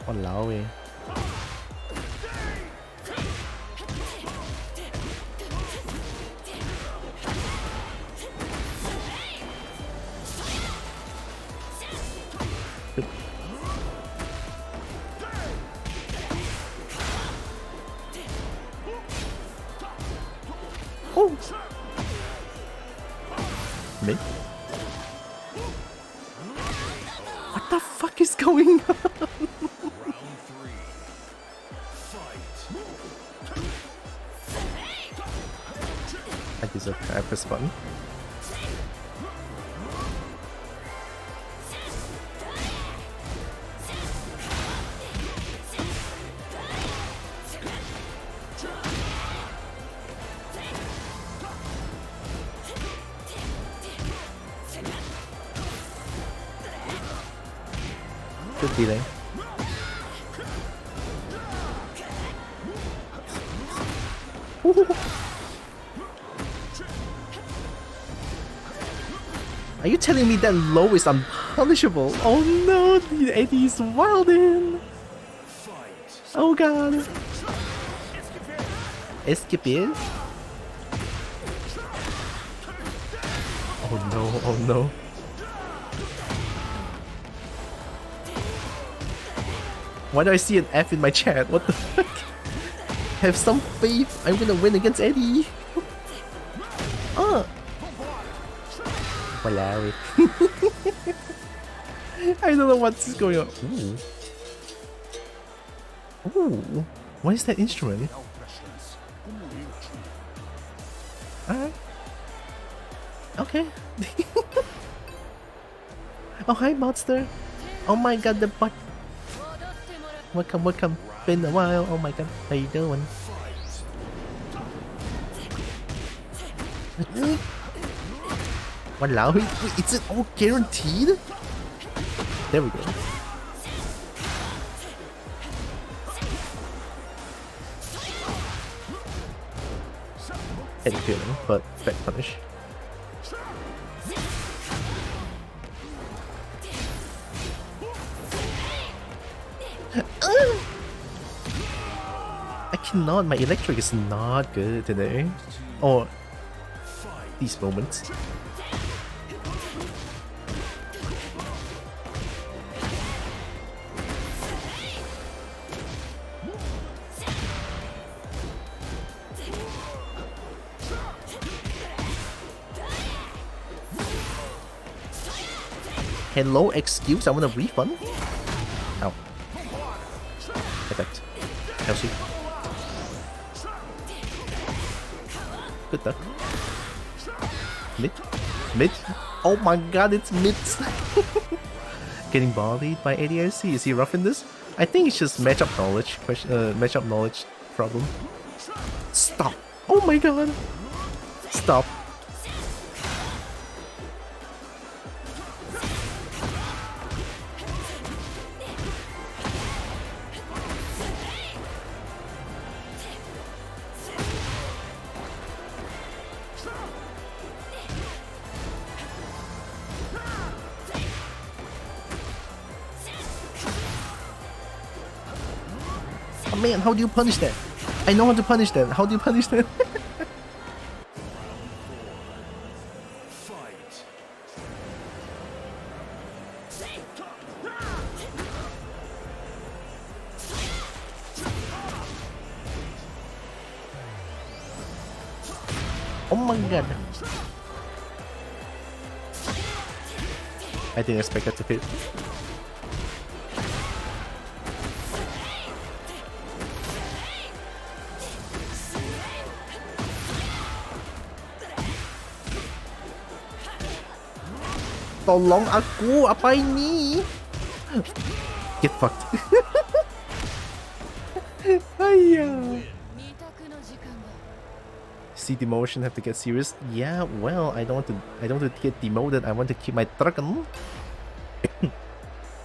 Walao eh. Oh! Me? What the fuck is going on? Round three. Fight. I deserve to press the button. Good delay. Are you telling me that low is unpunishable? Oh no, the Eddie's wildin'! Oh god! Escapade? Oh no, oh no. Why do I see an F in my chat? What the fuck? Have some faith, I'm gonna win against Eddie! Hilarious. I don't know what's going on. Ooh. Ooh. What is that instrument? Alright. Okay. Oh, hi, monster. Oh my god, the butt. Welcome. Been a while. Oh my god, how you doing? Walao, wait, is it all guaranteed? There we go. Head feeling, but back punish. I cannot, my electric is not good today. Or these moments. Hello, excuse, I want a refund. Ow. Effect. Kelsey. Good duck. Mid? Oh my god, it's mid! Getting bodied by ADIC. Is he rough in this? I think it's just matchup knowledge. Matchup knowledge problem. Stop! Oh my god! Stop. Man, how do you punish that? I know how to punish that. How do you punish that? Oh my god. I didn't expect that to hit. Tolong aku, apa ini? Get fucked. Ayya. 二択の時間だ See demotion, have to get serious. Yeah, well, I don't want to get demoted. I want to keep my dragon.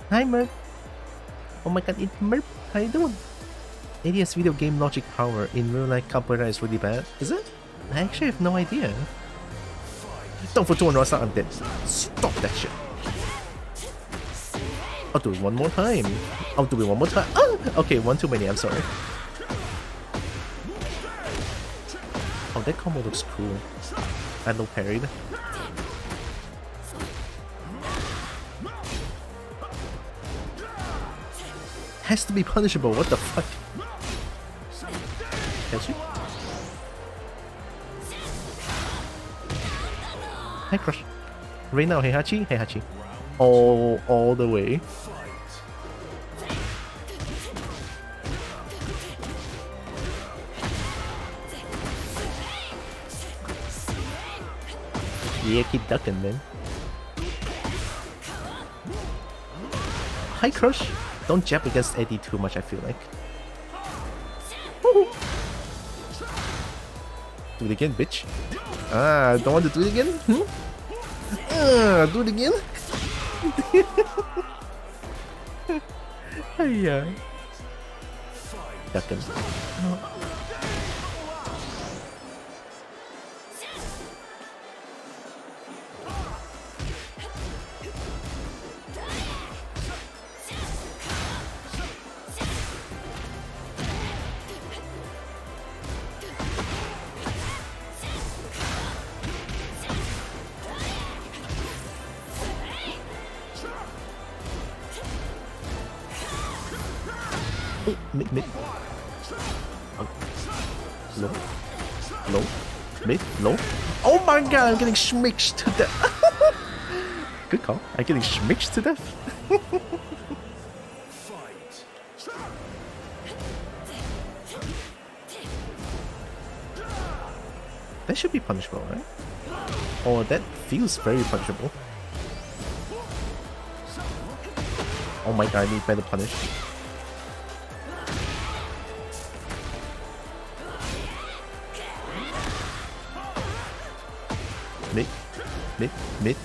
Hi, Merp. Oh my god, it's Merp. How you doing? ADS video game logic power in real life Capoeira is really bad. Is it? I actually have no idea. Don't for 200 I'm dead. Stop that shit. I'll do it one more time. I'll do it one more time. Oh! Okay, one too many, I'm sorry. Oh, that combo looks cool. I no parried. Has to be punishable, what the fuck? Catch you? Hi, Crush. Reina or Heihachi? Heihachi. All the way. Yeah, keep ducking, man. Hi, Crush. Don't jab against Eddie too much, I feel like. Woohoo. Do it again, bitch. Ah, don't want to do it again? Do it again? Yeah. Ducking. Mid. Oh. Low. Low. Mid. Low. Oh my god, I'm getting schmixed to death. Good call. I'm getting schmixed to death. That should be punishable, right? Oh, that feels very punishable. Oh my god, I need better punish. Mid. Mid.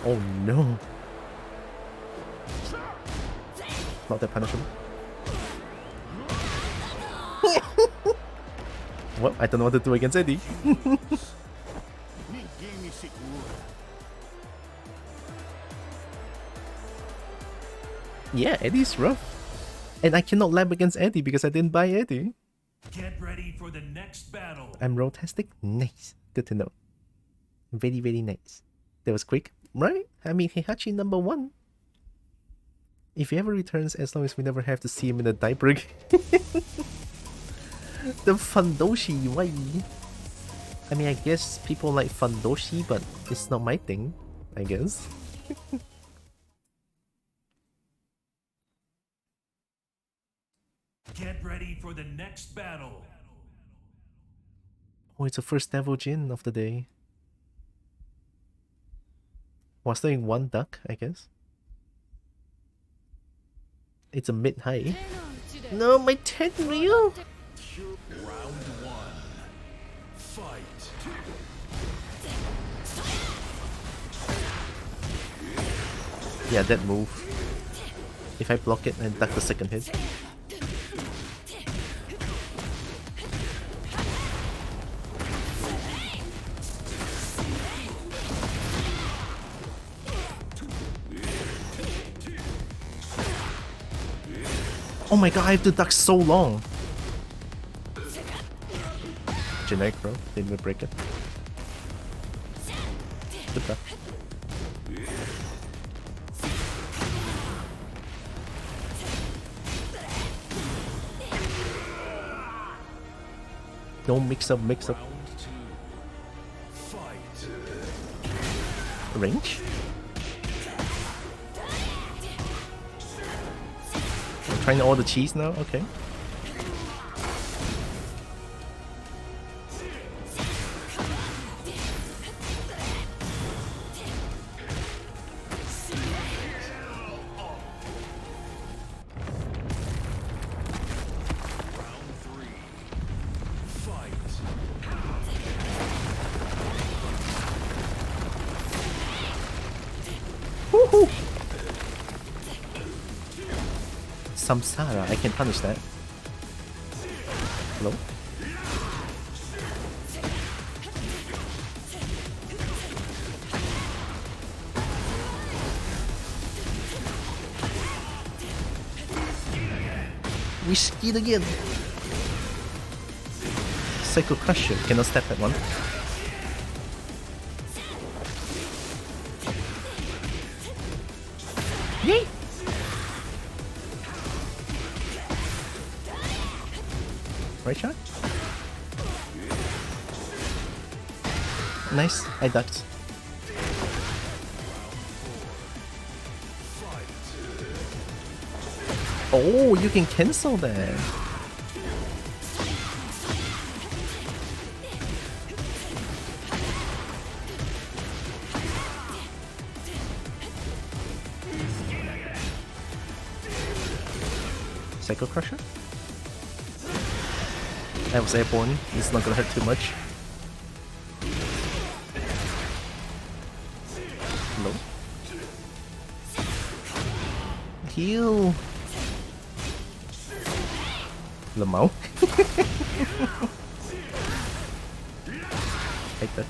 Oh no. Not that punishable. Well, I don't know what to do against Eddie. Yeah, Eddie's rough. And I cannot lab against Eddie because I didn't buy Eddie. Get ready for the next battle. I'm roll-tastic? Nice. Good to know. Very, very nice. That was quick, right? I mean, Heihachi number 1. If he ever returns, as long as we never have to see him in a diaper again. The Fundoshi, why? I mean, I guess people like Fundoshi, but it's not my thing, I guess. Get ready for the next battle. Oh, it's the first Devil Jin of the day. Was there one duck, I guess? It's a mid-high. No, my TENRYU! Round 1. Fight. Yeah, that move. If I block it and duck the second hit. Oh my god, I have to duck so long. Generic, bro. Didn't even break it. Good luck. Don't mix up. Range? Trying all the cheese now? Okay. Woohoo! Samsara, I can punish that. Hello? We skied again! Psycho Crusher, cannot step that one. Yay! Right shot? Nice, I ducked. Oh, you can cancel that. Psycho Crusher? That was airborne, it's not gonna hurt too much. Hello? Heal! Lamau? Take that.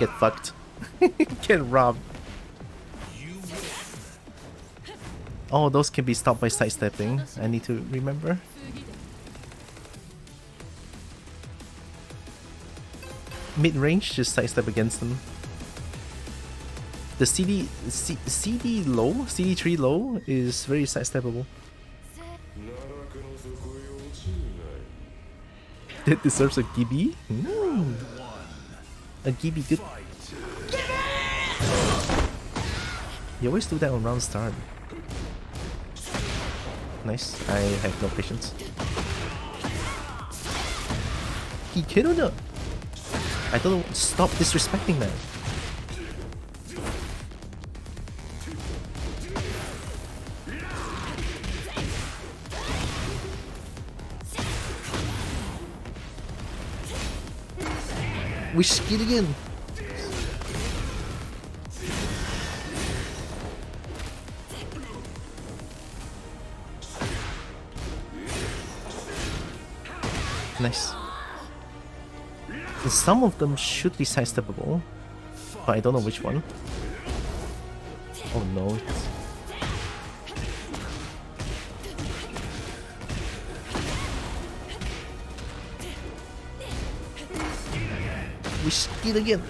Get fucked. Get robbed. Oh, those can be stopped by sidestepping. I need to remember. Mid-range, just sidestep against them. The CD low, CD3 low is very sidesteppable. That deserves a Gibi? A Gibi good. You always do that on round start. Nice, I have no patience. He killed her! I don't know, stop disrespecting that. We skid again! Nice. Some of them should be sidesteppable, but I don't know which one. Oh no. We skid again.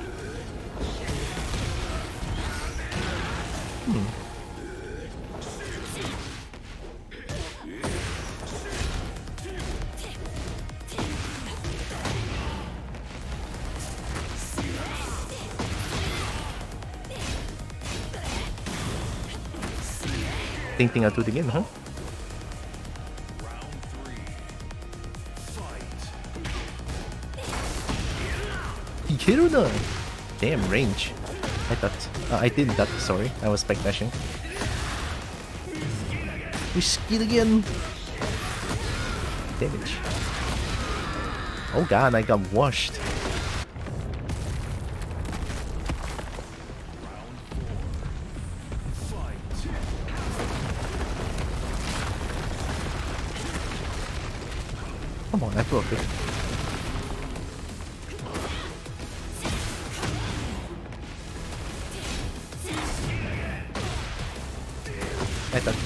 Think I'll do it again, huh? He killed her! Damn, range. I ducked. I didn't duck, sorry. I was backdashing. We skid again! Damage. Oh god, I got washed. Come on, I broke it. I ducked.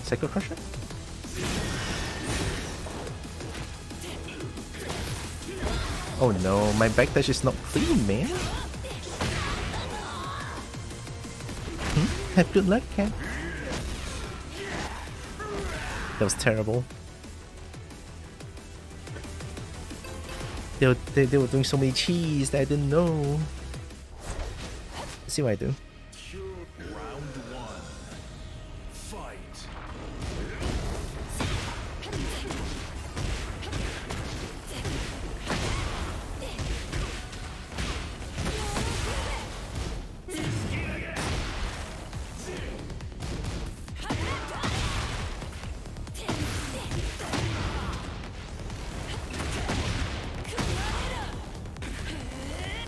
Psycho Crusher? Oh no, my backdash is not clean, man. Have good luck, Cat. That was terrible. They were doing so many cheese that I didn't know. Let's see what I do. Round one. Fight.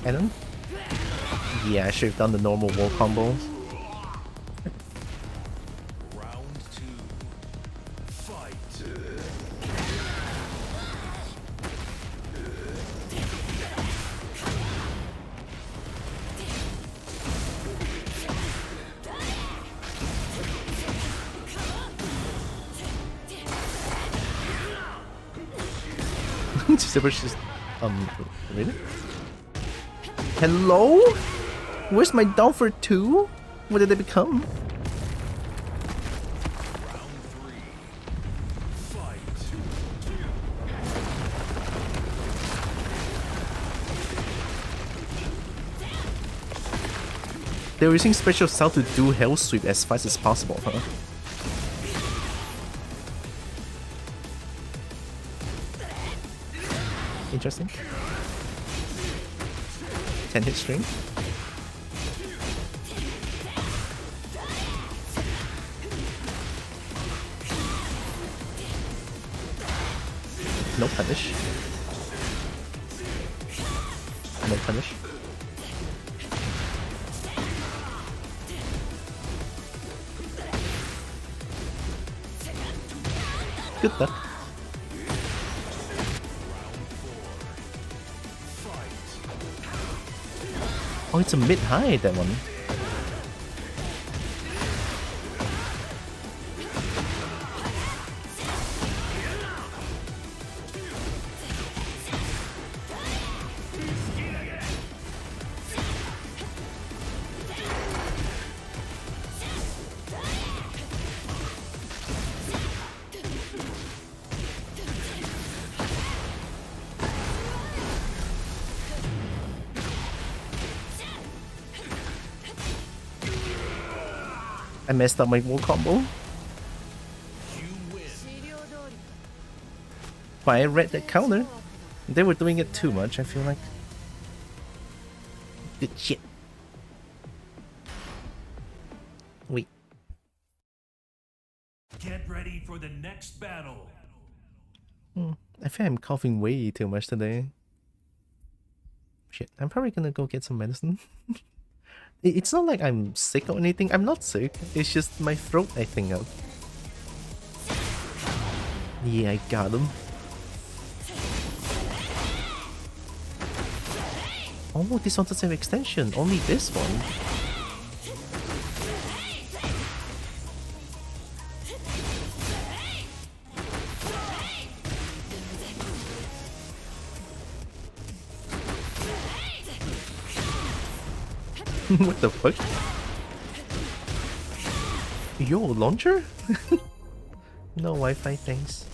Cannon? Yeah, I should have done the normal wall combo. Round two. Fight. Just really? Hello? Where's my down for 2? What did they become? Round three. Fight. They're using special style to do hell sweep as fast as possible, huh? Interesting. 10 hit string. No punish. No punish. Good luck. Oh, it's a mid-high, that one. I messed up my wall combo. But I read that counter. They were doing it too much, I feel like. Good shit. Wait. Get ready for the next battle. I feel I'm coughing way too much today. Shit, I'm probably gonna go get some medicine. It's not like I'm sick or anything. I'm not sick. It's just my throat acting up. Yeah, I got him. Oh, this one doesn't have extension. Only this one. What the fuck? Yo, launcher? No Wi-Fi, thanks.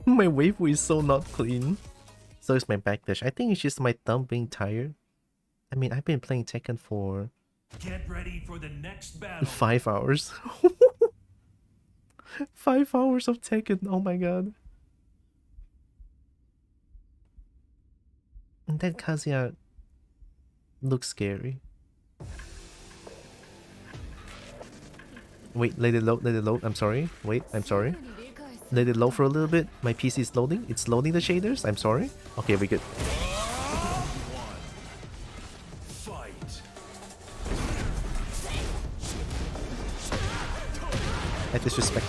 My waifu is so not clean. So is my backdash. I think it's just my thumb being tired. I mean, I've been playing Tekken for Get ready for the next battle. 5 hours. 5 hours of Tekken. Oh my god. And that Kazuya looks scary. Wait, let it load, let it load. I'm sorry. Wait, I'm sorry. Let it load for a little bit. My PC is loading. It's loading the shaders. I'm sorry. Okay, we're good. Fight. I disrespect.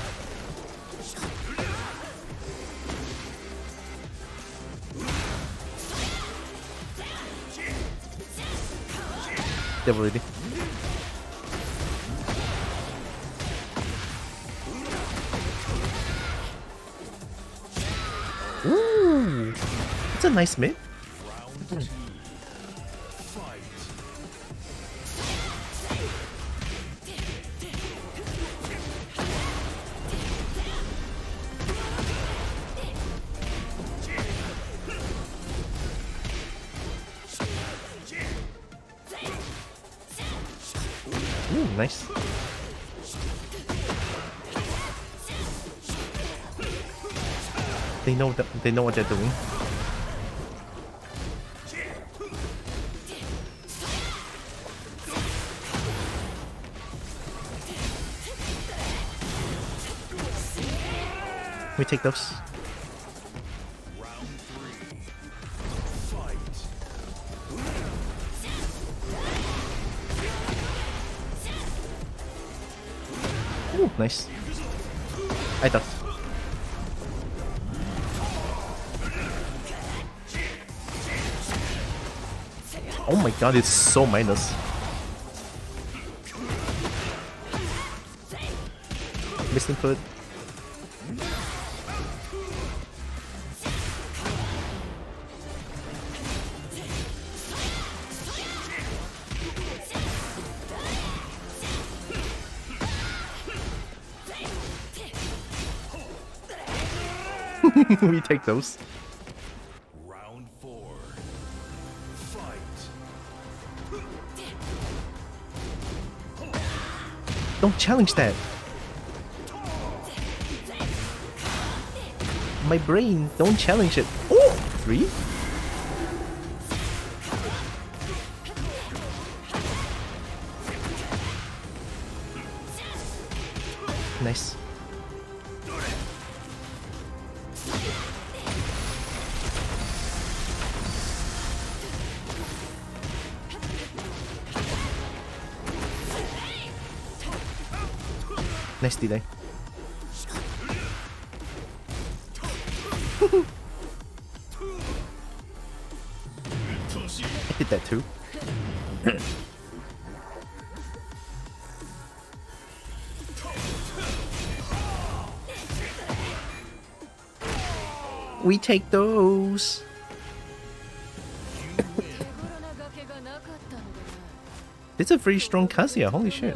Devil lady. Ooh, it's a nice mid. Round 2. Fight. Ooh, nice. They know that they know what they're doing. We take those. Round 3. Fight. Ooh, nice. I thought. Oh my god, it's so minus. Missed input. We take those. Round 4. Fight. Don't challenge that. My brain, don't challenge it. Oh, 3? Nice. Nice delay. I did that too. We take those. It's a very strong Kazuya, holy shit.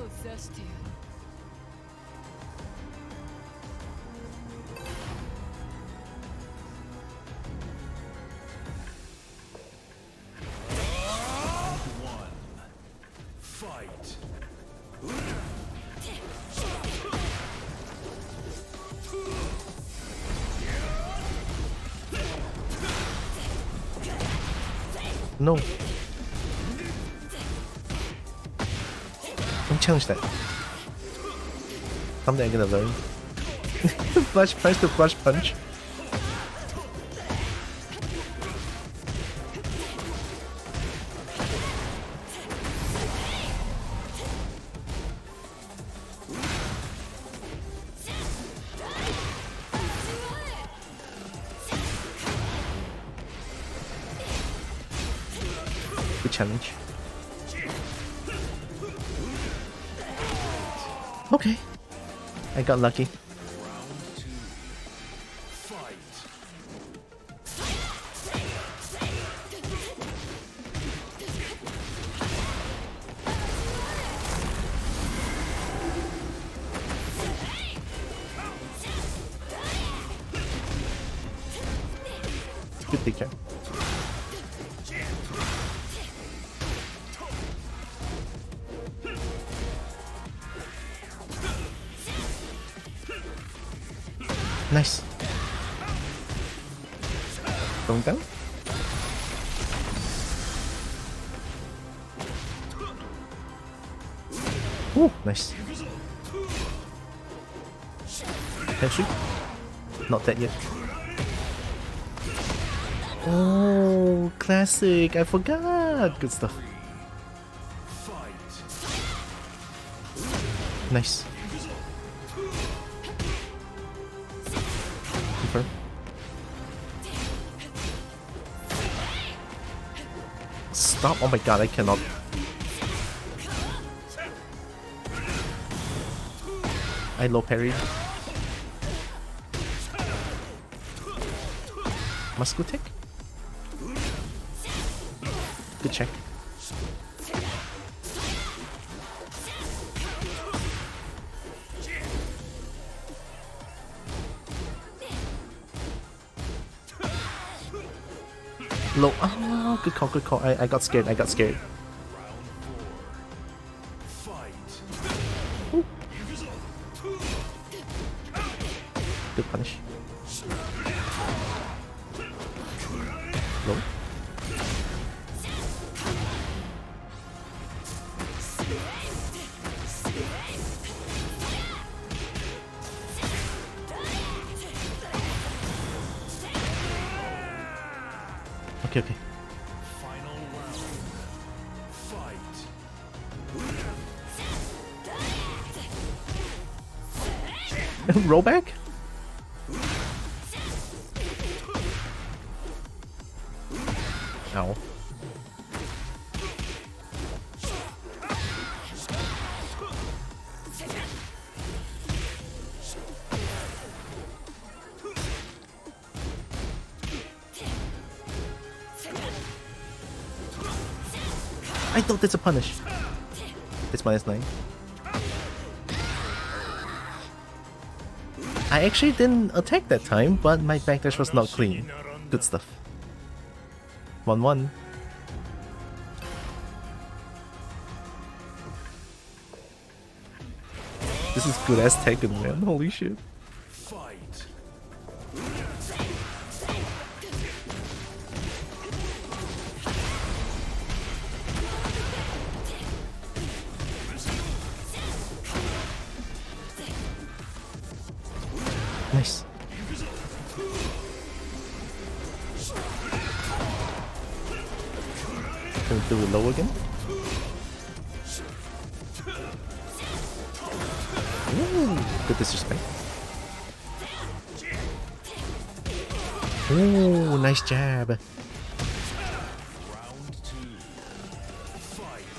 Fight. No. Don't challenge that. Someday I'm gonna learn. Flash punch to flash punch. Good challenge. Okay. I got lucky. Round 2. Fight. Good picture. Nice. Going down. Ooh, nice. Actually, not that yet. Oh, classic! I forgot. Good stuff. Nice. Confirm. Stop! Oh my god, I cannot. I low parried. Muscle tick? Good check. Low. Oh, good call, good call. I got scared, I got scared. Ooh. Good punish. Low. Okay, okay. Final round. Fight. Roll back? Ow. I thought that's a punish. It's -9. I actually didn't attack that time, but my backdash was not clean. Good stuff. 1-1. This is good as Tekken, man. Holy shit. Fight. Nice. Can we do it low again? Ooh, good disrespect. Ooh, nice jab. Round 2. Fight.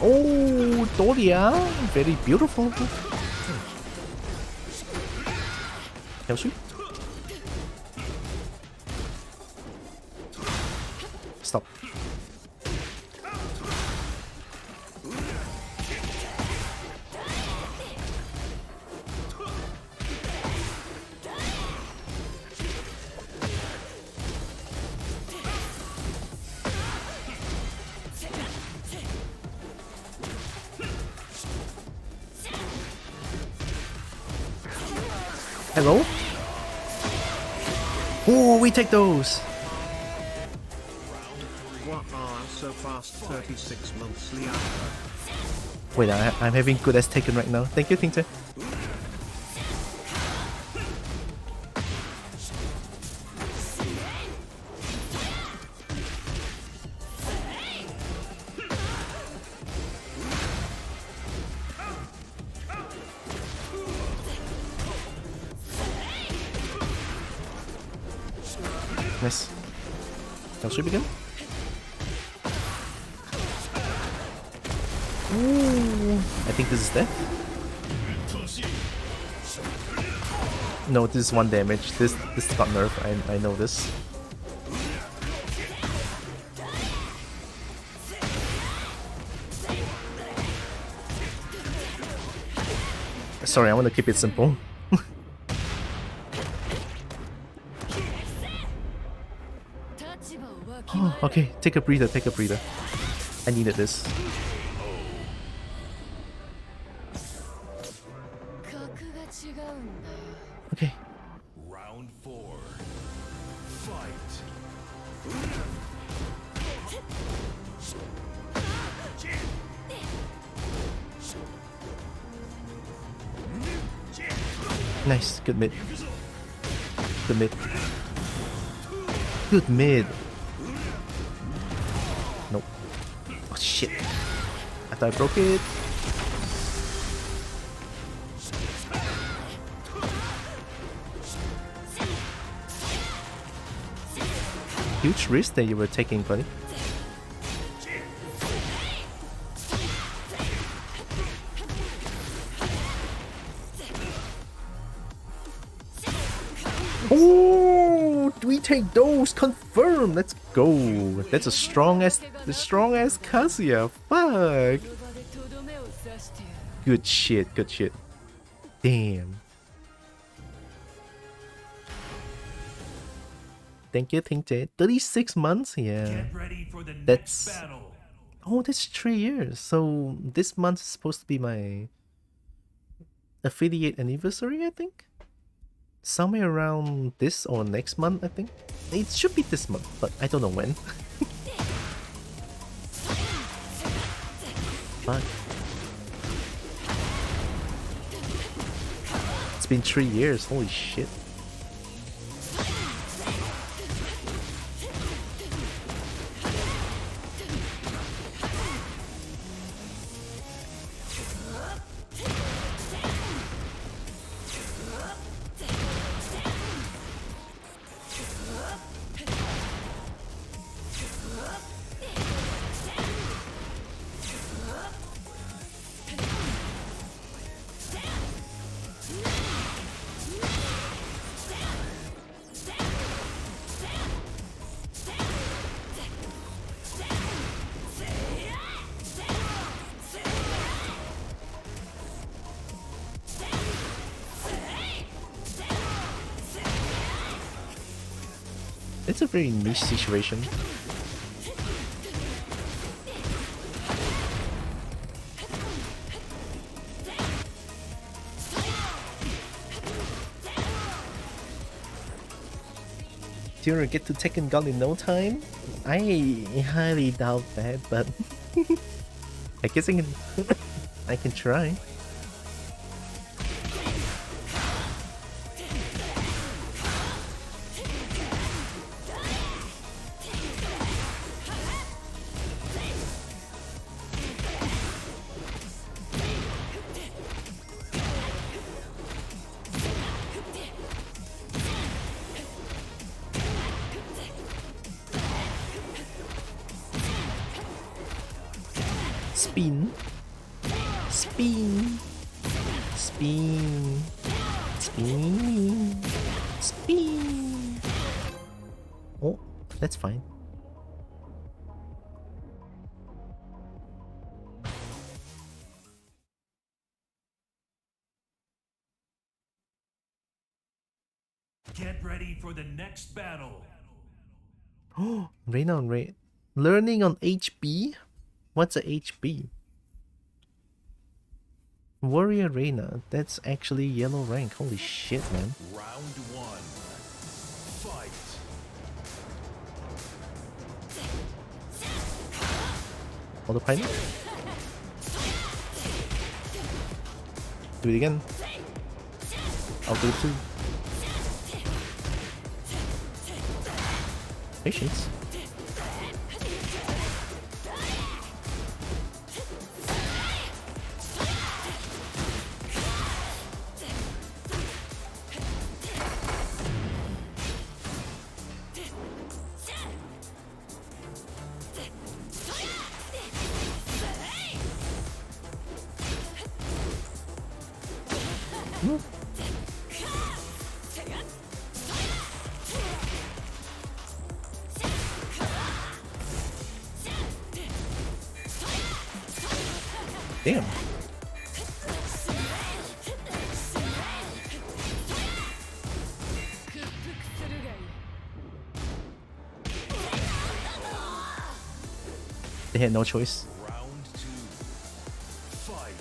Oh, Doria. Very beautiful. Helsu? Stop. Hello? Oh, we take those. What are so fast 36 months Liana? Wait, I'm having good as taken right now. Thank you, Tinker. Nice. Shall we begin? Ooh, I think this is death. No, this is 1 damage. This got nerfed. I know this. Sorry, I want to keep it simple. Oh, okay, take a breather, take a breather. I needed this. Okay. Round 4. Fight. Nice, good mid. Good mid. Good mid. Nope. Oh shit. I thought I broke it. Huge risk that you were taking, buddy. Oh, we take those. Confirm. Let's go. That's a strong ass Kazuya. Fuck. この場でとどめを刺してやる Good shit. Good shit. Damn. Thank you, Think Jade. 36 months? Yeah. Get ready for the next That's- battle. Oh, that's 3 years. So this month is supposed to be my affiliate anniversary, I think? Somewhere around this or next month, I think. It should be this month, but I don't know when. Fuck. It's been 3 years, holy shit. It's a very niche situation. Do you get to Tekken Gun in no time? I highly doubt that, but I guess I can I can try. Spin. Spin. Spin. Spin. Spin. Oh, that's fine. Get ready for the next battle. Oh, Reina on Reina. Learning on HB? What's a HB? Warrior Reina. That's actually yellow rank. Holy shit, man. Round one. Fight. Autopilot? Do it again. I'll do it too. Patience. Damn. They had no choice. Round two. Fight.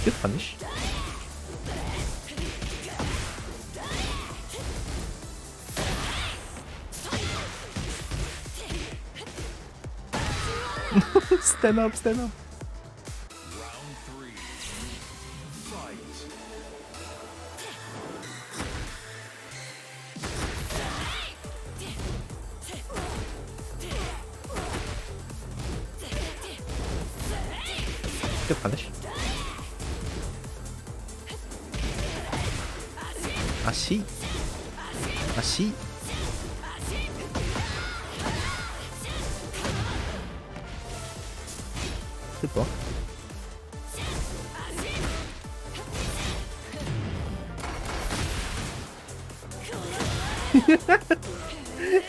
Good punish. Stand up, stand up. Round 3. Fight. Good punish. Ashi. Ashi. Good block.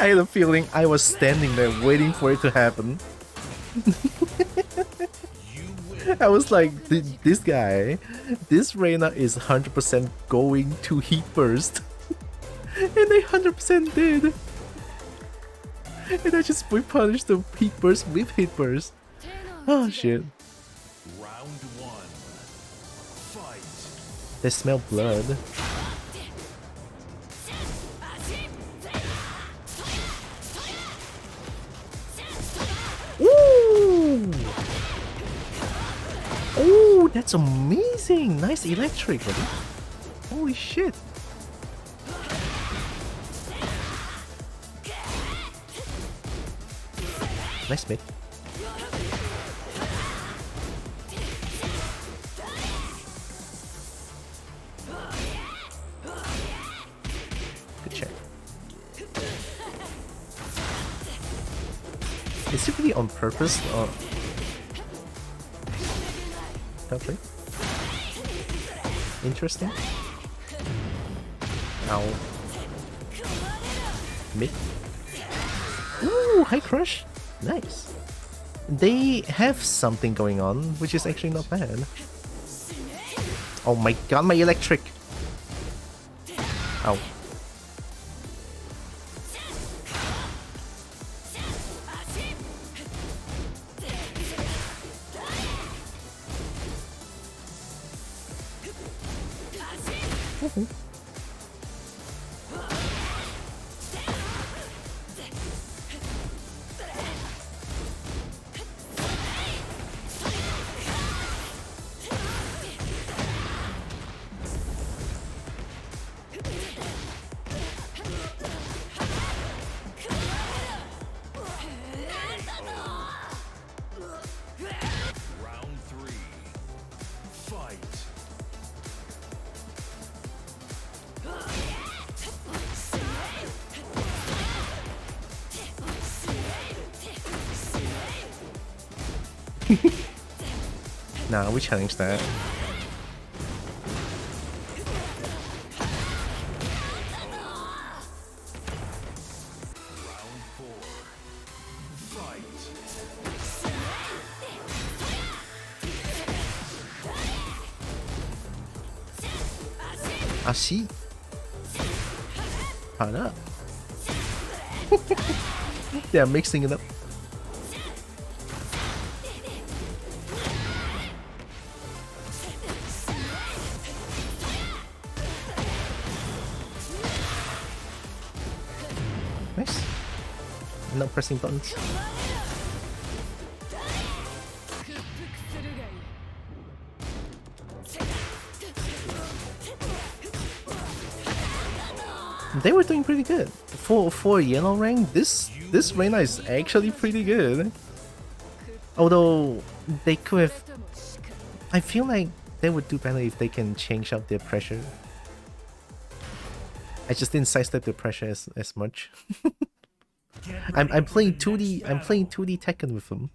I had a feeling I was standing there waiting for it to happen. I was like, this guy, this Reina is 100% going to heat burst. And they 100% did. And I just punished the heat burst with heat burst. Oh shit. Round 1. Fight. They smell blood. Ooh! Oh, that's amazing! Nice electric, buddy. Holy shit. Nice mid. Good check. Is it really on purpose or... Okay. Interesting. Ow. Mid. Ooh, high crush. Nice. They have something going on, which is actually not bad. Oh my god, my electric. Ow. Round 3. Fight. Nah, we challenge that. Round 4. Fight. Ashi. Hana. They are mixing it up. Nice. Not pressing buttons. They were doing pretty good. For yellow rank, this Reina is actually pretty good. Although they could have, I feel like they would do better if they can change up their pressure. I just didn't sidestep the pressure as much. I'm playing 2D. I'm playing 2D Tekken with them.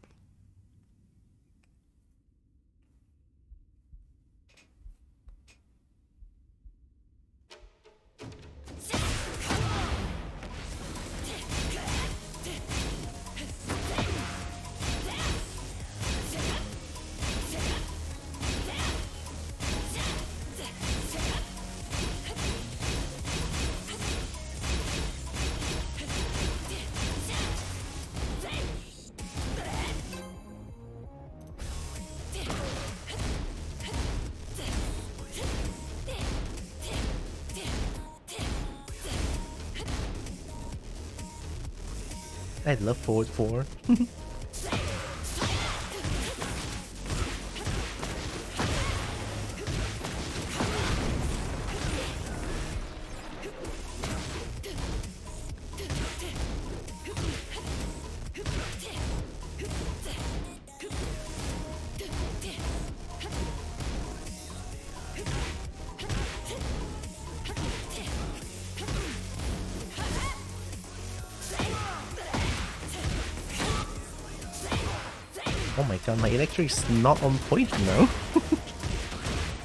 I love forward 4. Oh my god, my electric is not on point now.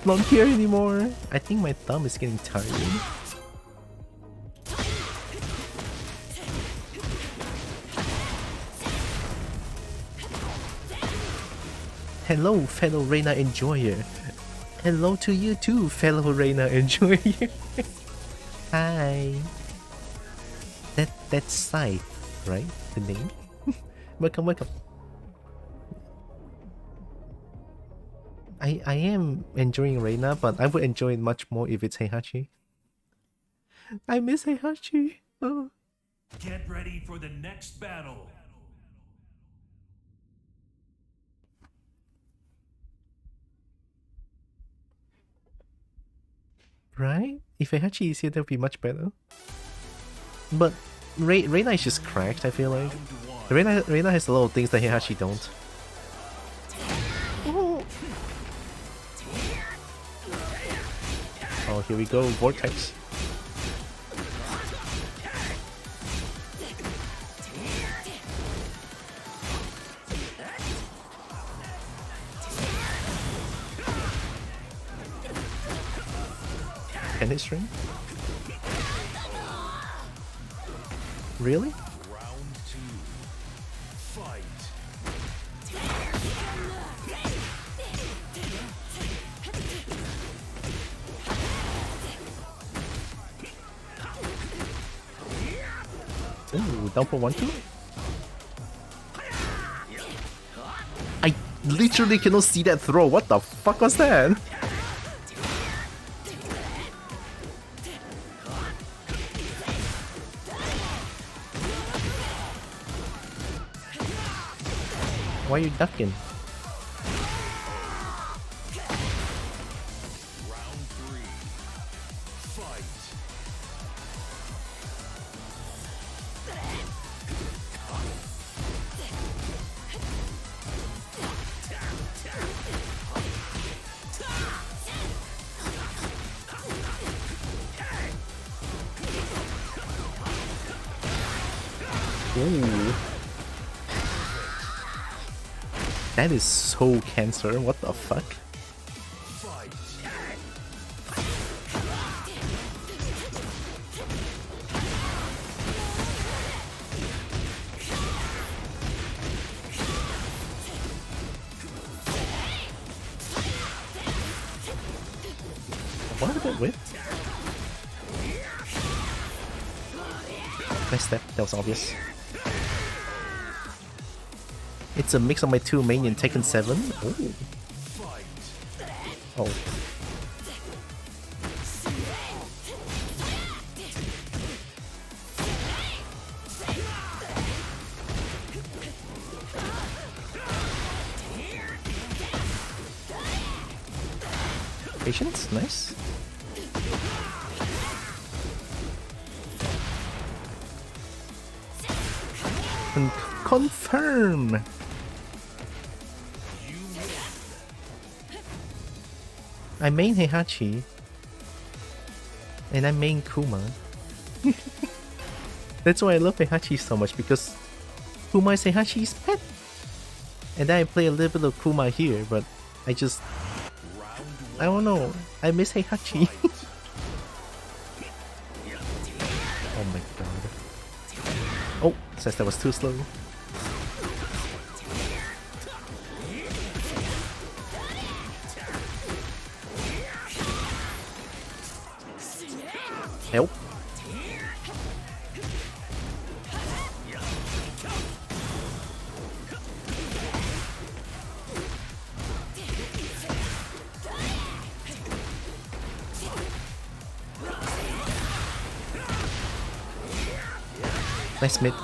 Not here anymore. I think my thumb is getting tired. Hello, fellow Reina enjoyer. Hello to you too, fellow Reina enjoyer. Hi. That's Scythe, right? The name? Welcome, welcome. I am enjoying Reina, but I would enjoy it much more if it's Heihachi. I miss Heihachi. Oh. Get ready for the next battle. Right? If Heihachi is here, that would be much better. But Reina is just cracked, I feel like. Reina has a lot of things that Heihachi don't. Oh, here we go, Vortex. Can it string? Really? Round 2. Fight. Ooh, down for 1-2? I literally cannot see that throw. What the fuck was that? Why are you ducking? Round 3. Fight. Ooh. That is so cancer, what the fuck? Fight. What did that whip? Nice step, that was obvious. It's a mix of my two main in Tekken 7. Ooh. Oh. Patience, nice. And confirm. I main Heihachi and I main Kuma. That's why I love Heihachi so much, because Kuma is Heihachi's pet. And then I play a little bit of Kuma here, but I don't know. I miss Heihachi. Oh my god. Oh, says that was too slow. Help. Nice mid.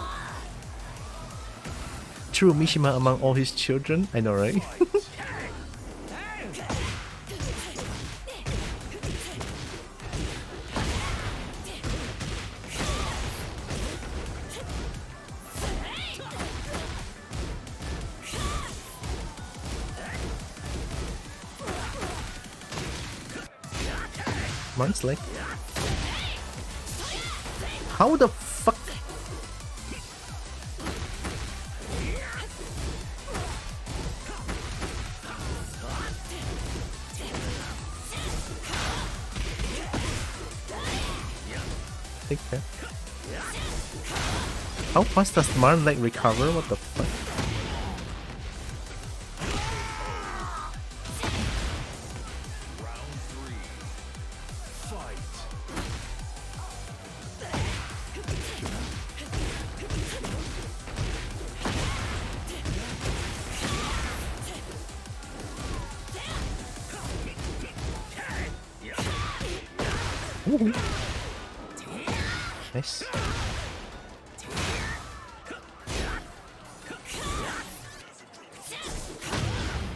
True Mishima among all his children, I know, right? Mine's like, how the fuck? take that. How fast does Marn leg recover? What the fuck? Ooh. Nice.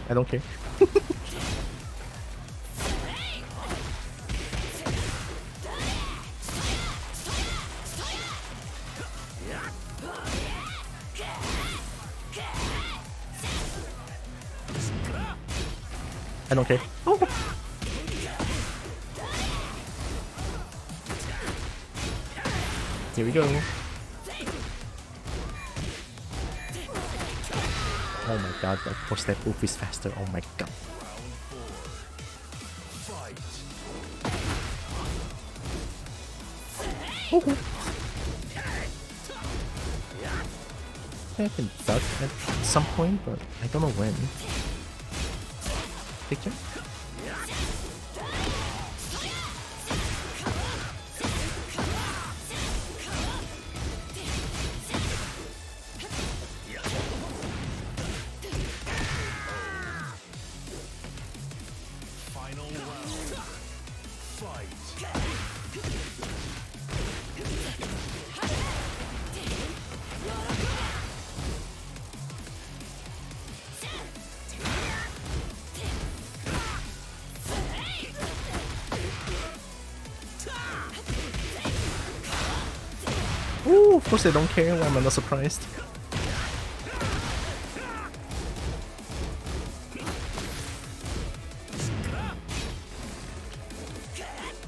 I don't care. I don't care. Oh. Here we go. Oh my god, that four-step move is faster. Oh my god. Oh. I can duck at some point, but I don't know when. Picture? Ooh, of course I don't care. Why am I not surprised?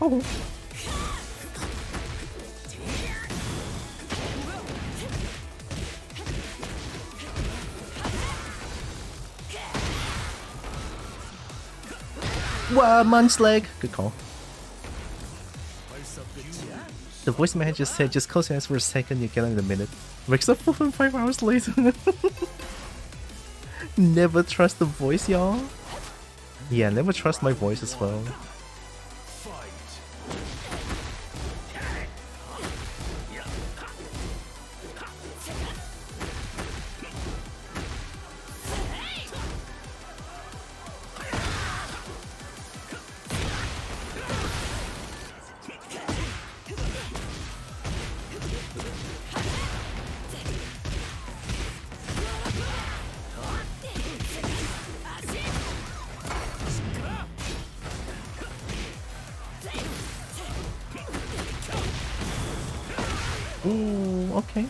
Oh. Wow, Munch leg. Good call. The voice manager said just close your eyes for a second, you get it in a minute. Wakes up 4.5 hours later. Never trust the voice, y'all. Yeah, never trust my voice as well. Ooh, okay.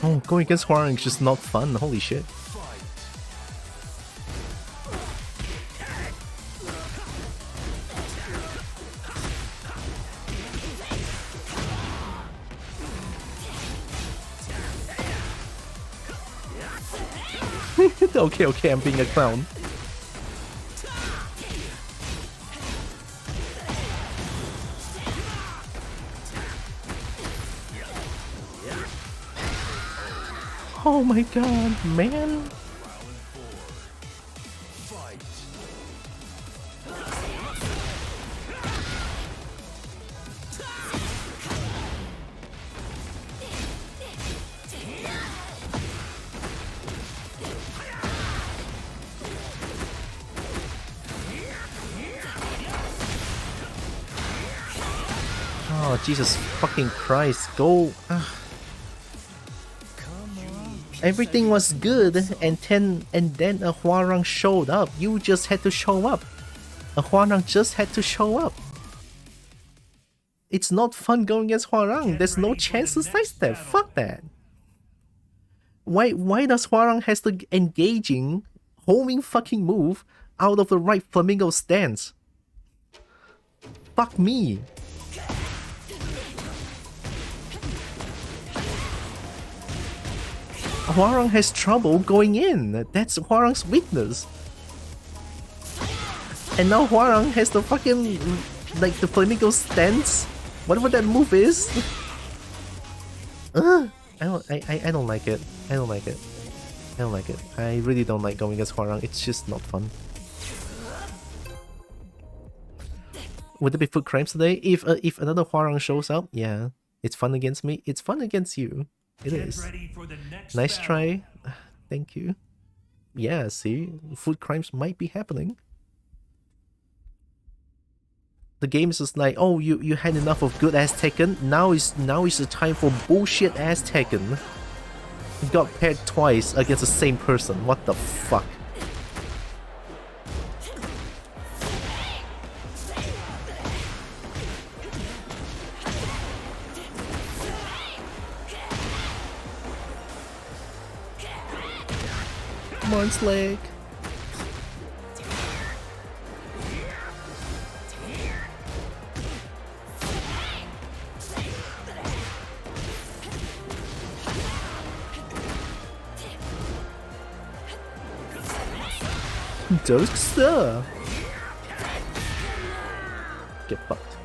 Oh, going against Hwarang is just not fun, holy shit. Okay, I'm being a clown. Oh my god, man. Oh, Jesus fucking Christ, go. Everything was good, and then a Hwarang showed up. You just had to show up. A Hwarang just had to show up. It's not fun going against Hwarang. There's no chance to sidestep. Fuck that. Why does Hwarang has to engaging homing fucking move out of the right flamingo stance. Fuck me. Hwarang has trouble going in. That's Hwarang's weakness. And now Hwarang has the fucking, like, the flamingo stance. Whatever that move is. I don't like it. I don't like it. I don't like it. I really don't like going against Hwarang. It's just not fun. Would there be foot cramps today? If another Hwarang shows up, yeah. It's fun against me. It's fun against you. It is. Nice try. Thank you. Yeah, see? Foot crimes might be happening. The game is just like, oh, you had enough of good ass Tekken. Now is the time for bullshit ass Tekken. You got paired twice against the same person. What the fuck? Come on, Slake. Jokester! Get fucked.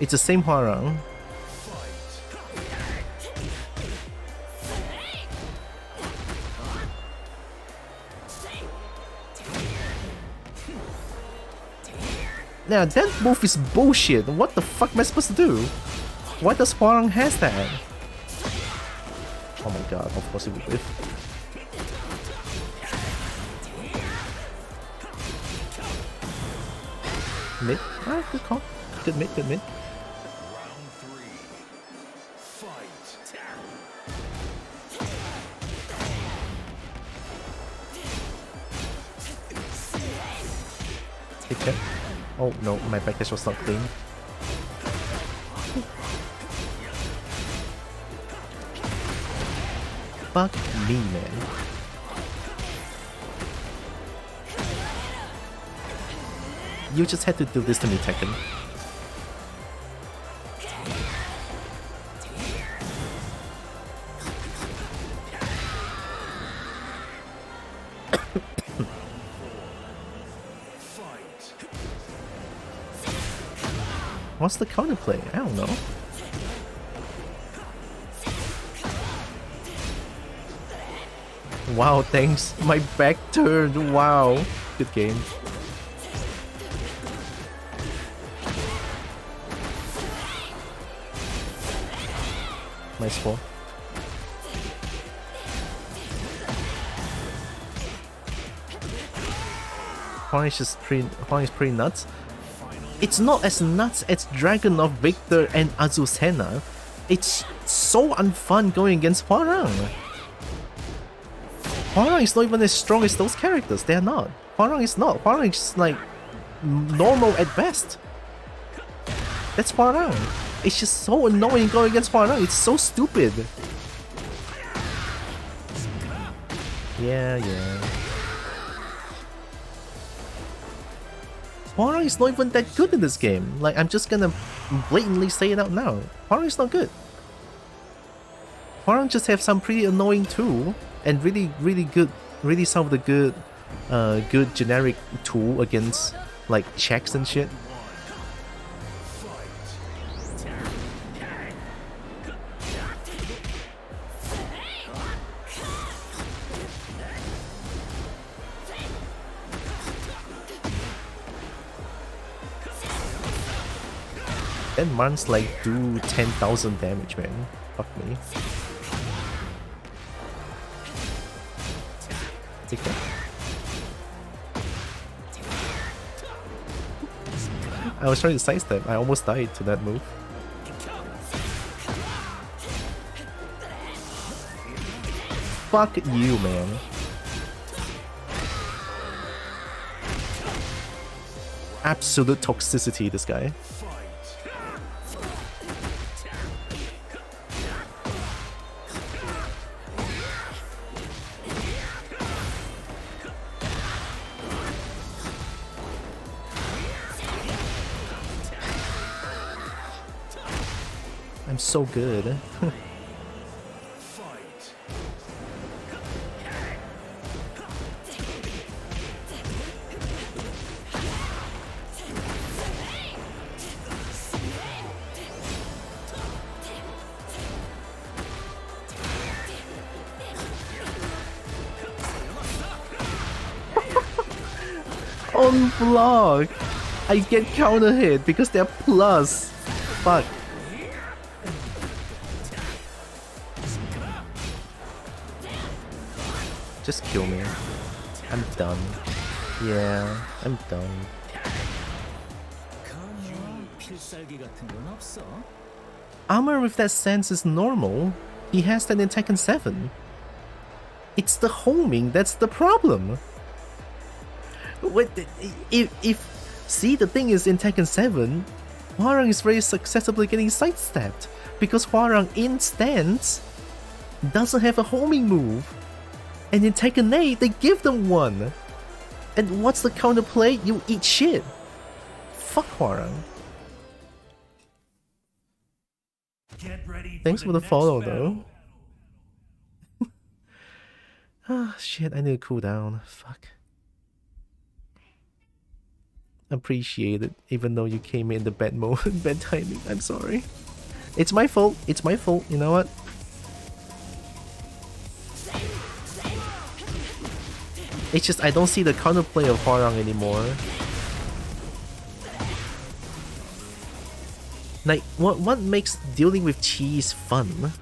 It's the same Hwarang. Now that move is bullshit. What the fuck am I supposed to do? Why does Hwarang has that? Oh my god, of course it will live. Mid? Ah, good call. Good mid, good mid. Take care. Oh no, my backdash was not clean. Fuck me, man. You just had to do this to me, Tekken. What's the counterplay? I don't know. Wow, thanks. My back turned. Wow. Good game. Nice fall. Punish is pretty nuts. It's not as nuts as Dragunov, Victor, and Azucena. It's so unfun going against Hwarang. Hwarang is not even as strong as those characters. They are not. Hwarang is not. Hwarang is like normal at best. That's Hwarang. It's just so annoying going against Hwarang. It's so stupid. Yeah. Hwarang is not even that good in this game. Like, I'm just gonna blatantly say it out now. Hwarang is not good. Hwarang just have some pretty annoying tool and really good, really some of the good, good generic tool against like checks and shit. Then Mans like do 10,000 damage, man. Fuck me. Take that. I was trying to sidestep. I almost died to that move. Fuck you, man. Absolute toxicity, this guy. I'm so good. On block! I get counter hit because they're plus. Fuck. Just kill me. I'm done. Yeah, I'm done. Armor with that sense is normal. He has that in Tekken 7. It's the homing that's the problem. What see, the thing is, in Tekken 7, Hwarang is very successfully getting sidestepped because Hwarang in stance doesn't have a homing move, and in Tekken 8 they give them one. And what's the counterplay? You eat shit. Fuck Hwarang. Thanks for the follow though. Ah, shit, I need to cool down. Fuck. Appreciate it, even though you came in the bad mode, bad timing. I'm sorry. It's my fault. It's my fault. You know what? It's just I don't see the counterplay of Hwarang anymore. Like, what makes dealing with cheese fun?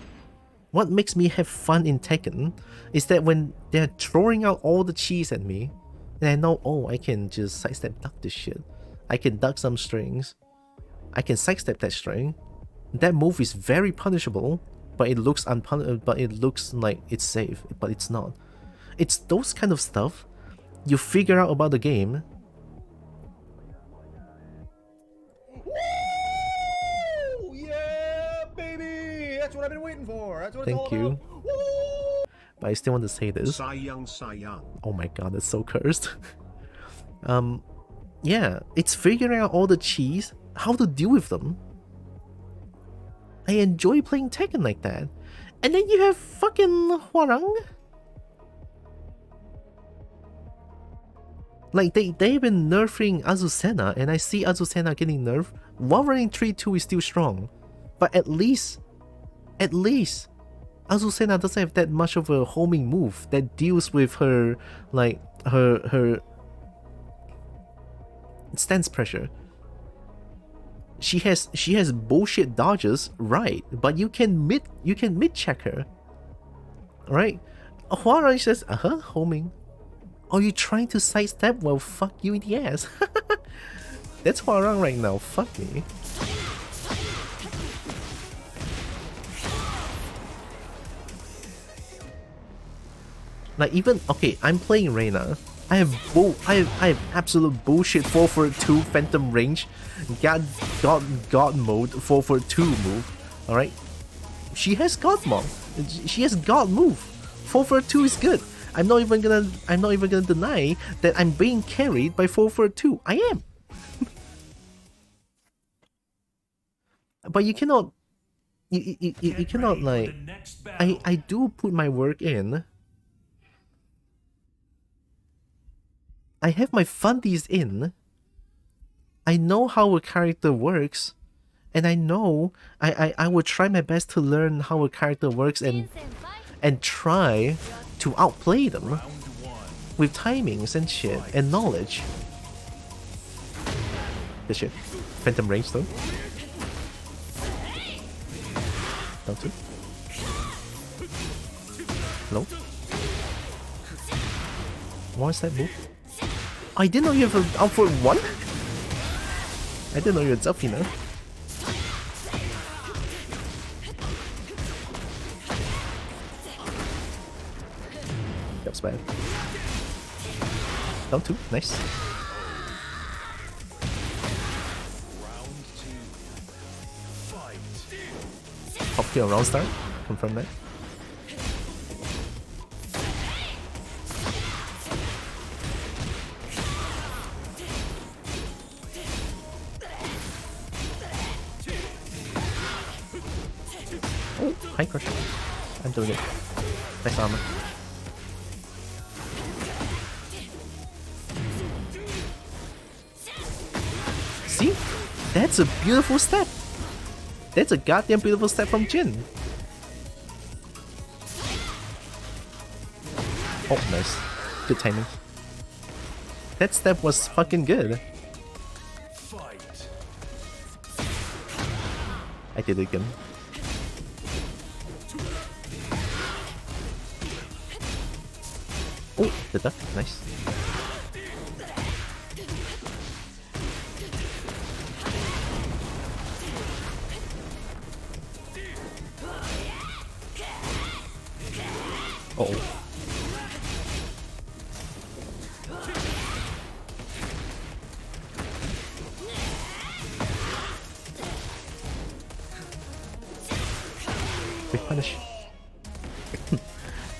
What makes me have fun in Tekken is that when they're throwing out all the cheese at me, and I know, oh, I can just sidestep duck this shit. I can duck some strings. I can sidestep that string. That move is very punishable, but it looks but it looks like it's safe, but it's not. It's those kind of stuff you figure out about the game. Woo! Yeah, baby! That's what I've been waiting for. That's what it's all Thank you. about. Woo! But I still want to say this. Cy Young, Cy Young. Oh my god, that's so cursed. Yeah, it's figuring out all the cheese, how to deal with them. I enjoy playing Tekken like that. And then you have fucking Hwarang. Like, they've been nerfing Azucena, and I see Azucena getting nerfed. While running 3-2 is still strong. But at least, Azucena doesn't have that much of a homing move that deals with her, like, her stance pressure. She has bullshit dodges, right? But you can mid check her, right? Hwarang says, homing. Are you trying to sidestep? Well, fuck you in the ass. That's Hwarang right now. Fuck me. Like, even okay, I'm playing Reina. I have absolute bullshit 4-4-2 phantom range, god mode 4-4-2 move. All right, she has god mode. She has god move. 4-4-2 is good. I'm not even gonna deny that I'm being carried by 4-4-2. I am. But you cannot. You cannot, like. I do put my work in. I have my fundies in. I know how a character works, and I know I will try my best to learn how a character works and try to outplay them with timings and shit and knowledge. This shit. Phantom range though. Down two. Hello? What's that move? I didn't know you have an output 1? I didn't know you had Zafina. That was bad. Down 2, nice. Pop kill round start, confirm that. Oh, high crush. I'm doing it. Nice armor. See? That's a beautiful step. That's a goddamn beautiful step from Jin. Oh, nice. Good timing. That step was fucking good. Fight. I did it again. Oh, the duck. Nice. Uh oh. Big punish.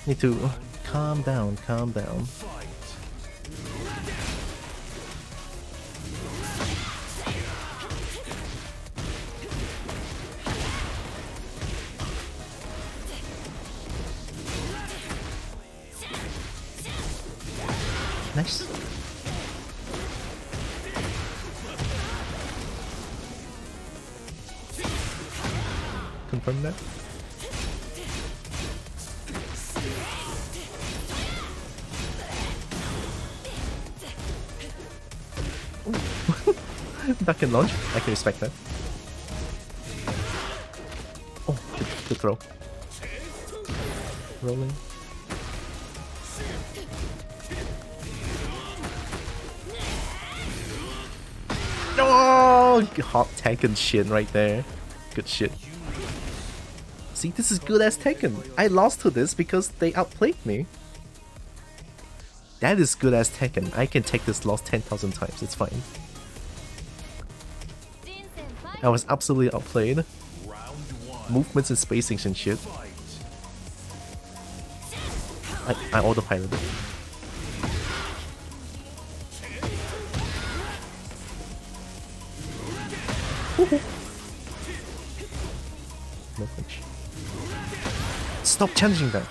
Need to calm down, calm down. Nice. Confirm that. Duck and launch. I can respect that. Oh, good throw. Rolling. Oh, hot Tekken shit right there. Good shit. See, this is good as Tekken. I lost to this because they outplayed me. That is good as Tekken. I can take this loss 10,000 times. It's fine. I was absolutely outplayed. Movements and spacings and shit. I autopiloted. No flinch. Stop challenging that.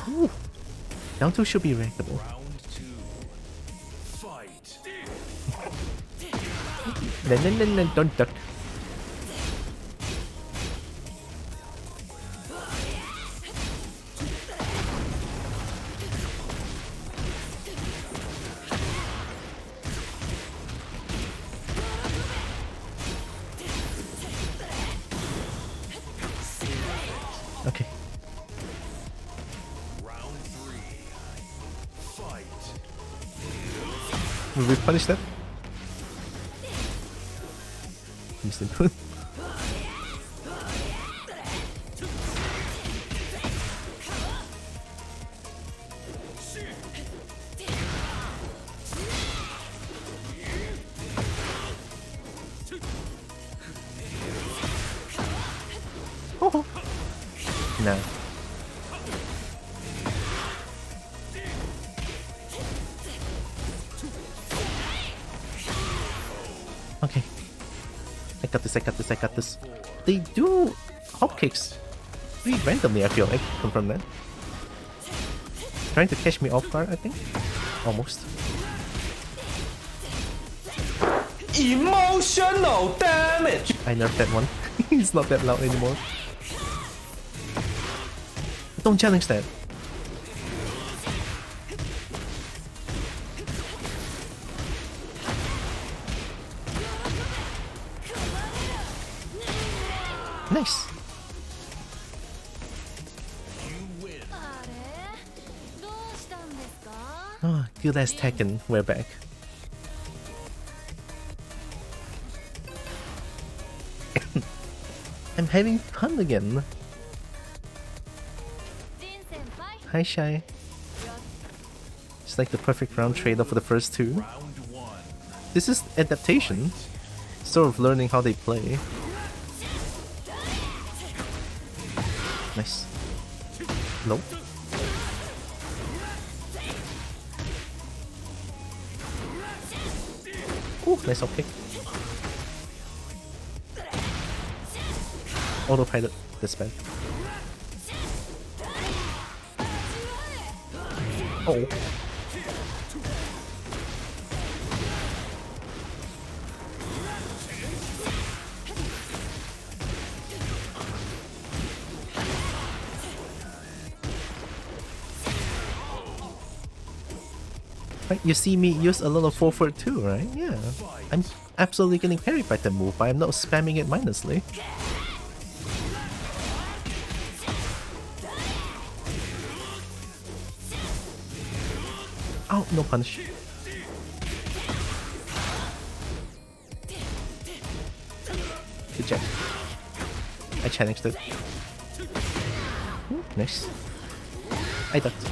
Ooh. Down 2 should be rankable. No, don't duck. Okay. Will we punish that? Missed input. Oh. No. Okay. I got this. They do hop kicks pretty randomly, I feel like, from that. Trying to catch me off guard, I think. Almost. Emotional damage! I nerfed that one. It's not that loud anymore. Don't challenge that. Nice. Oh, good as Tekken. We're back. I'm having fun again. Hi, Shy. It's like the perfect round trade-off for the first two. This is adaptation. Sort of learning how they play. Nice. Nope. Ooh, nice up kick. Autopilot. That's bad. Oh. Right, you see me use a lot of forward too, right? Yeah. I'm absolutely getting parried by that move, but I'm not spamming it mindlessly. Oh, no punish. Good job. I challenged it. Ooh, nice. I ducked.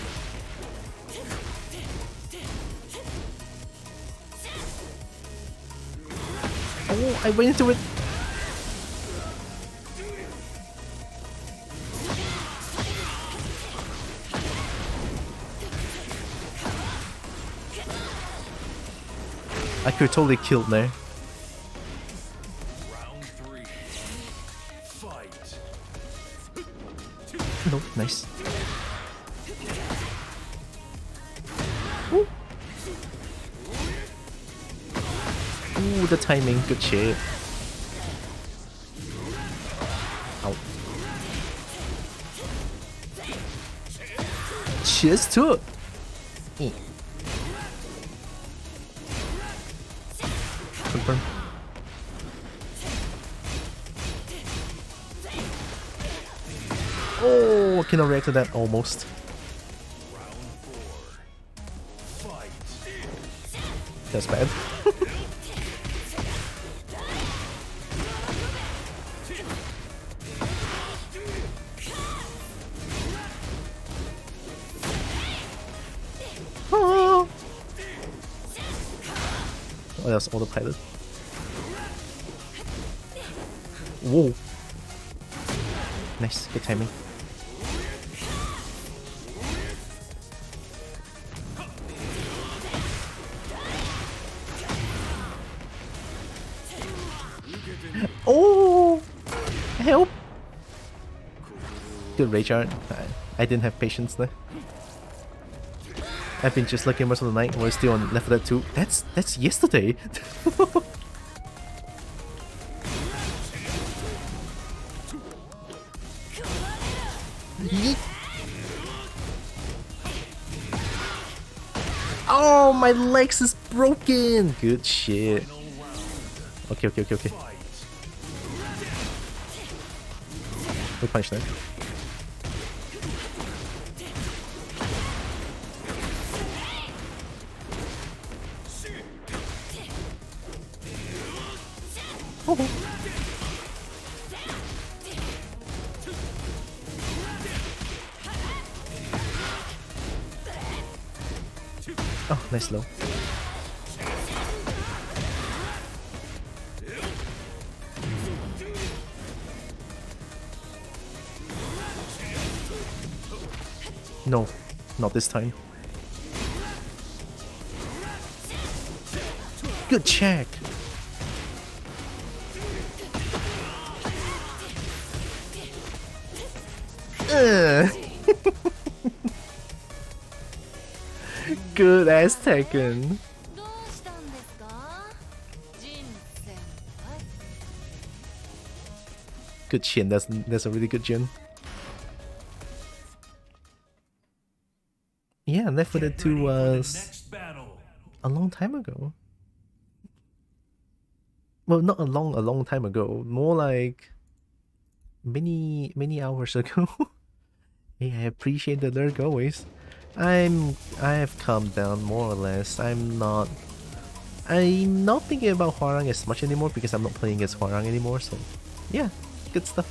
Oh, I went into it. I could totally killed there. Round 3. Fight. No, nice. Ooh. Ooh, the timing, good shit. Ow. Cheers to it. Confirm. Oh, cannot react to that almost. Round 4. Fight. That's bad. Oh, that was autopilot. Whoa. Nice, good timing. Oh, help! Good rage art. I didn't have patience there. I've been just looking most of the night. We're still on Left 4 Dead 2. That's yesterday. Oh, my legs is broken. Good shit. Okay. We punch that. Oh. Oh, nice low. No, not this time. Good check. Good ass Tekken. どうしたんですかジン先輩 Good chin. That's a really good chin. Yeah, Left 4 Dead 2 Ready for the was next battle. a long time ago. Well, not a long time ago. More like many hours ago. Hey, I appreciate the lurk always. I have calmed down more or less. I'm not thinking about Hwarang as much anymore because I'm not playing as Hwarang anymore, so yeah, good stuff.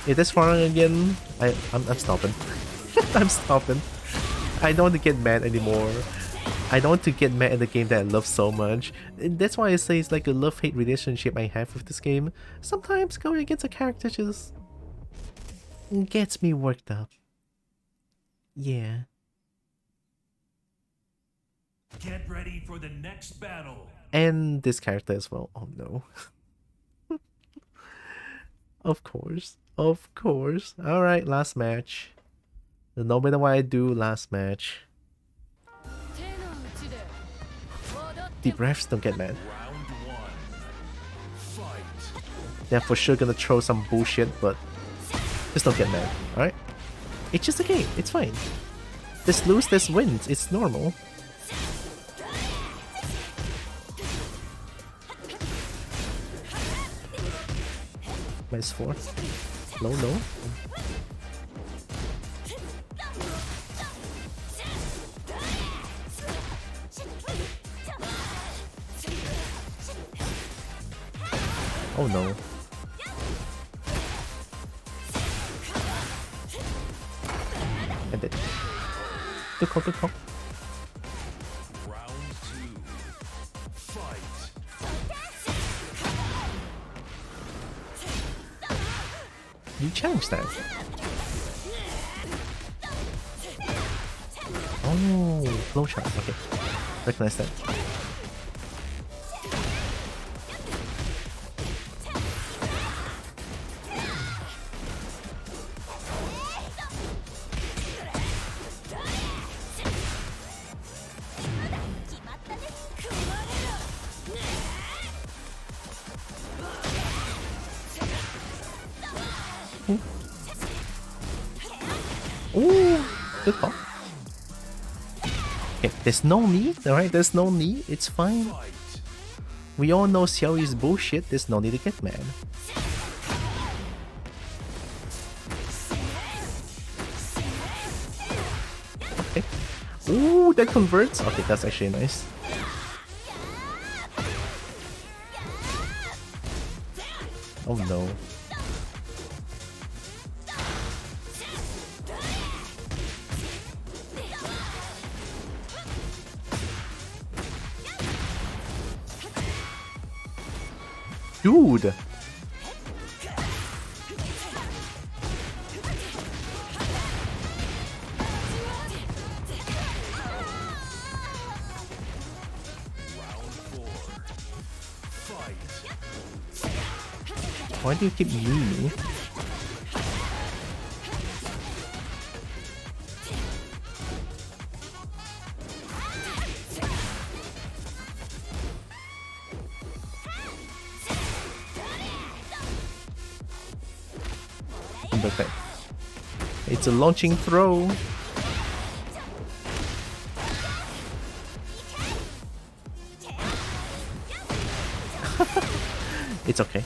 If there's Hwarang again, I'm stopping. I'm stopping. I don't want to get mad anymore. I don't want to get mad at the game that I love so much. And that's why I say it's like a love-hate relationship I have with this game. Sometimes going against a character just gets me worked up. Yeah. Get ready for the next battle. And this character as well. Oh no. Of course. Of course. Alright, last match. No matter what I do, last match. 手の内で踊って Deep breaths, don't get mad. Round one. Fight. They're for sure gonna throw some bullshit, but just don't get mad, alright? It's just a game, it's fine. This lose, this wins, it's normal. -4. No, no. Oh no. And then. Good call, good call. Round two. Fight. You challenged that. Oh, flow shot. Okay. Recognize that. Ooh, good call. Okay, there's no need, alright? There's no need, it's fine. Fight. We all know Xiao is bullshit, there's no need to get mad. Okay. Ooh, that converts? Okay, that's actually nice. Oh no. Dude! Round four. Fight. Why do you keep me? Perfect. It's a launching throw. It's okay.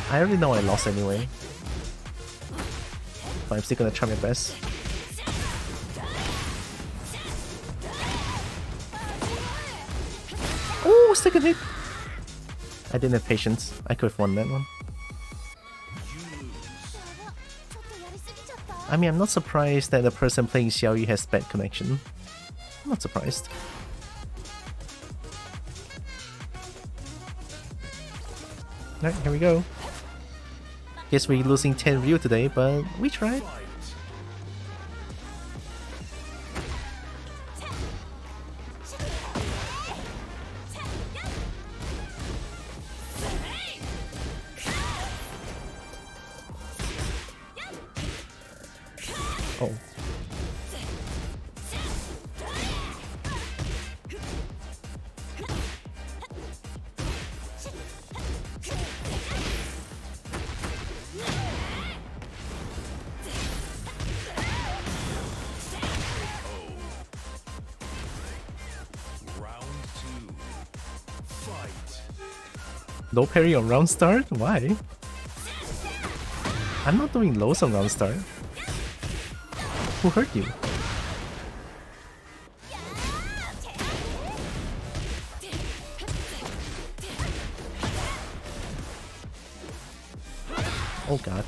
I already know I lost anyway. But I'm still gonna try my best. Oh, second hit! I didn't have patience. I could have won that one. I mean, I'm not surprised that the person playing Xiaoyu has bad connection. I'm not surprised. Alright, here we go. Guess we're losing TENRYU today, but we tried. Fight. Oh. Round two. Fight. No parry on round start? Why? I'm not doing lows on round start. Who hurt you? Oh god.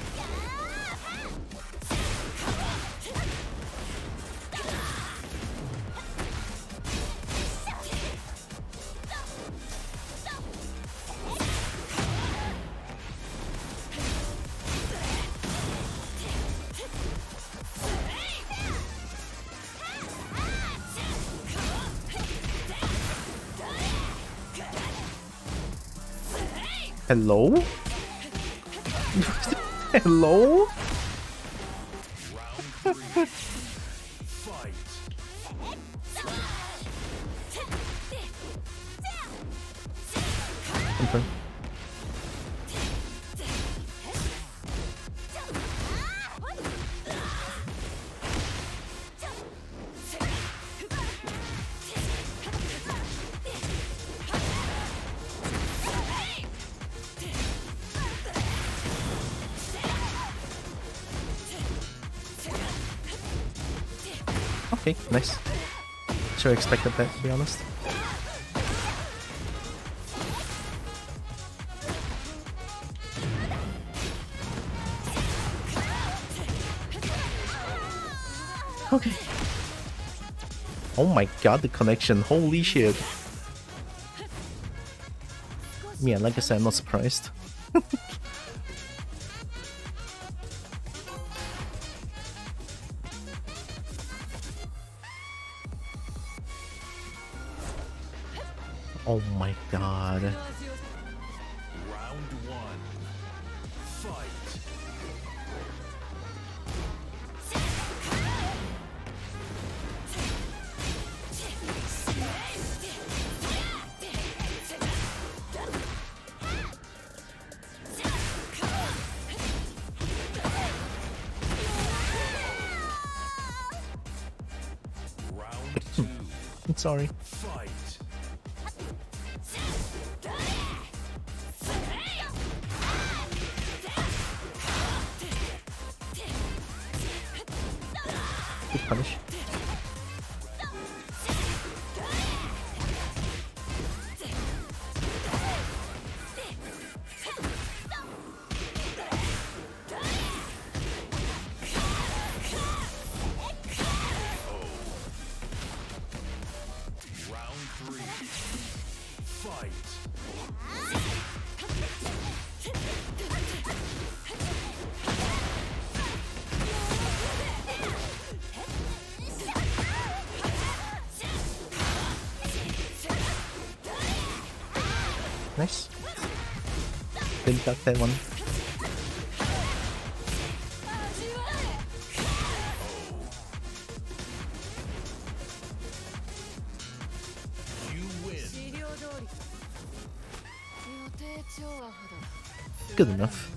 Hello? Hello? Confirm. Okay, nice. Sure expected that, to be honest. Okay. Oh my god, the connection. Holy shit. Yeah, like I said, I'm not surprised. Oh my god. Round one. Fight. Round two. I'm sorry. Fight. Good punish. Round three. Fight. Nice. Didn't got that one. You win. 資料通り予定調和ほど Good enough.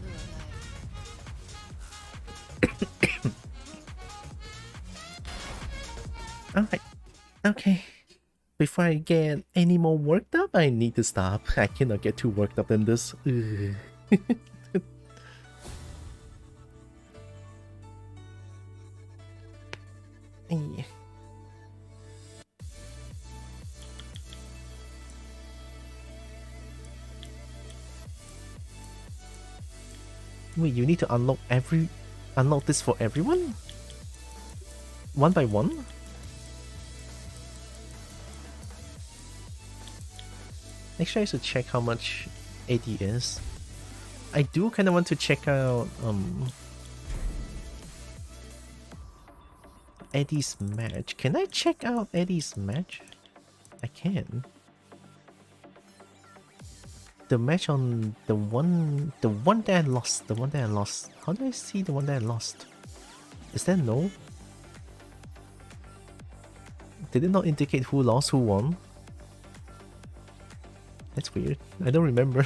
Alright. Okay. Before I get any more worked up, I need to stop. I cannot get too worked up in this. Ugh. Yeah. Wait, you need to unlock this for everyone? One by one? Actually, I should check how much AD is. I do kind of want to check out Eddie's match. Can I check out Eddie's match? I can. The match on the one that I lost. How do I see the one that I lost? Is there no? Did it not indicate who lost, who won? That's weird. I don't remember.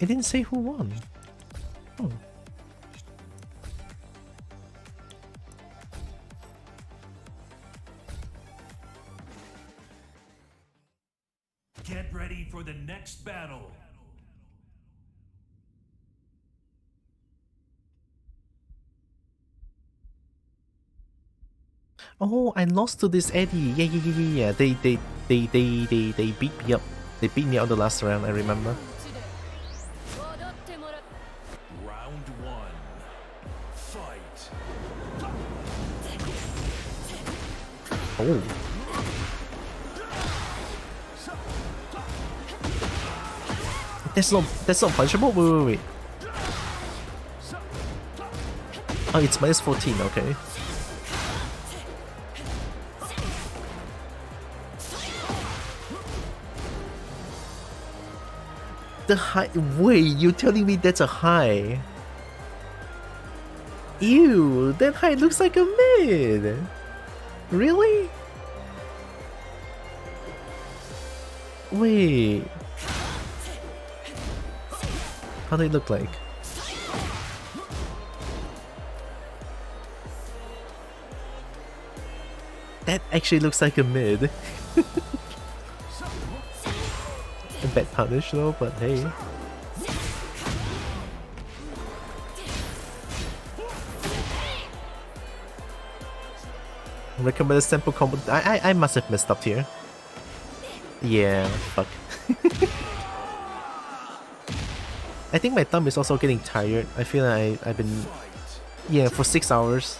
It didn't say who won. Oh. Get ready for the next battle. Oh, I lost to this Eddie. Yeah. They beat me up. They beat me out the last round, I remember. 踊ってもらっ Round one. Fight. Oh. That's not punchable? Wait. Oh, it's minus 14, okay. The high. Wait, you telling me that's a high? Ew, that high looks like a mid. Really? Wait. How do they look like? That actually looks like a mid. A bad punish though, but hey. Recommended sample combo. I must have messed up here. Yeah, fuck. I think my thumb is also getting tired. I feel like I've been... Yeah, for 6 hours.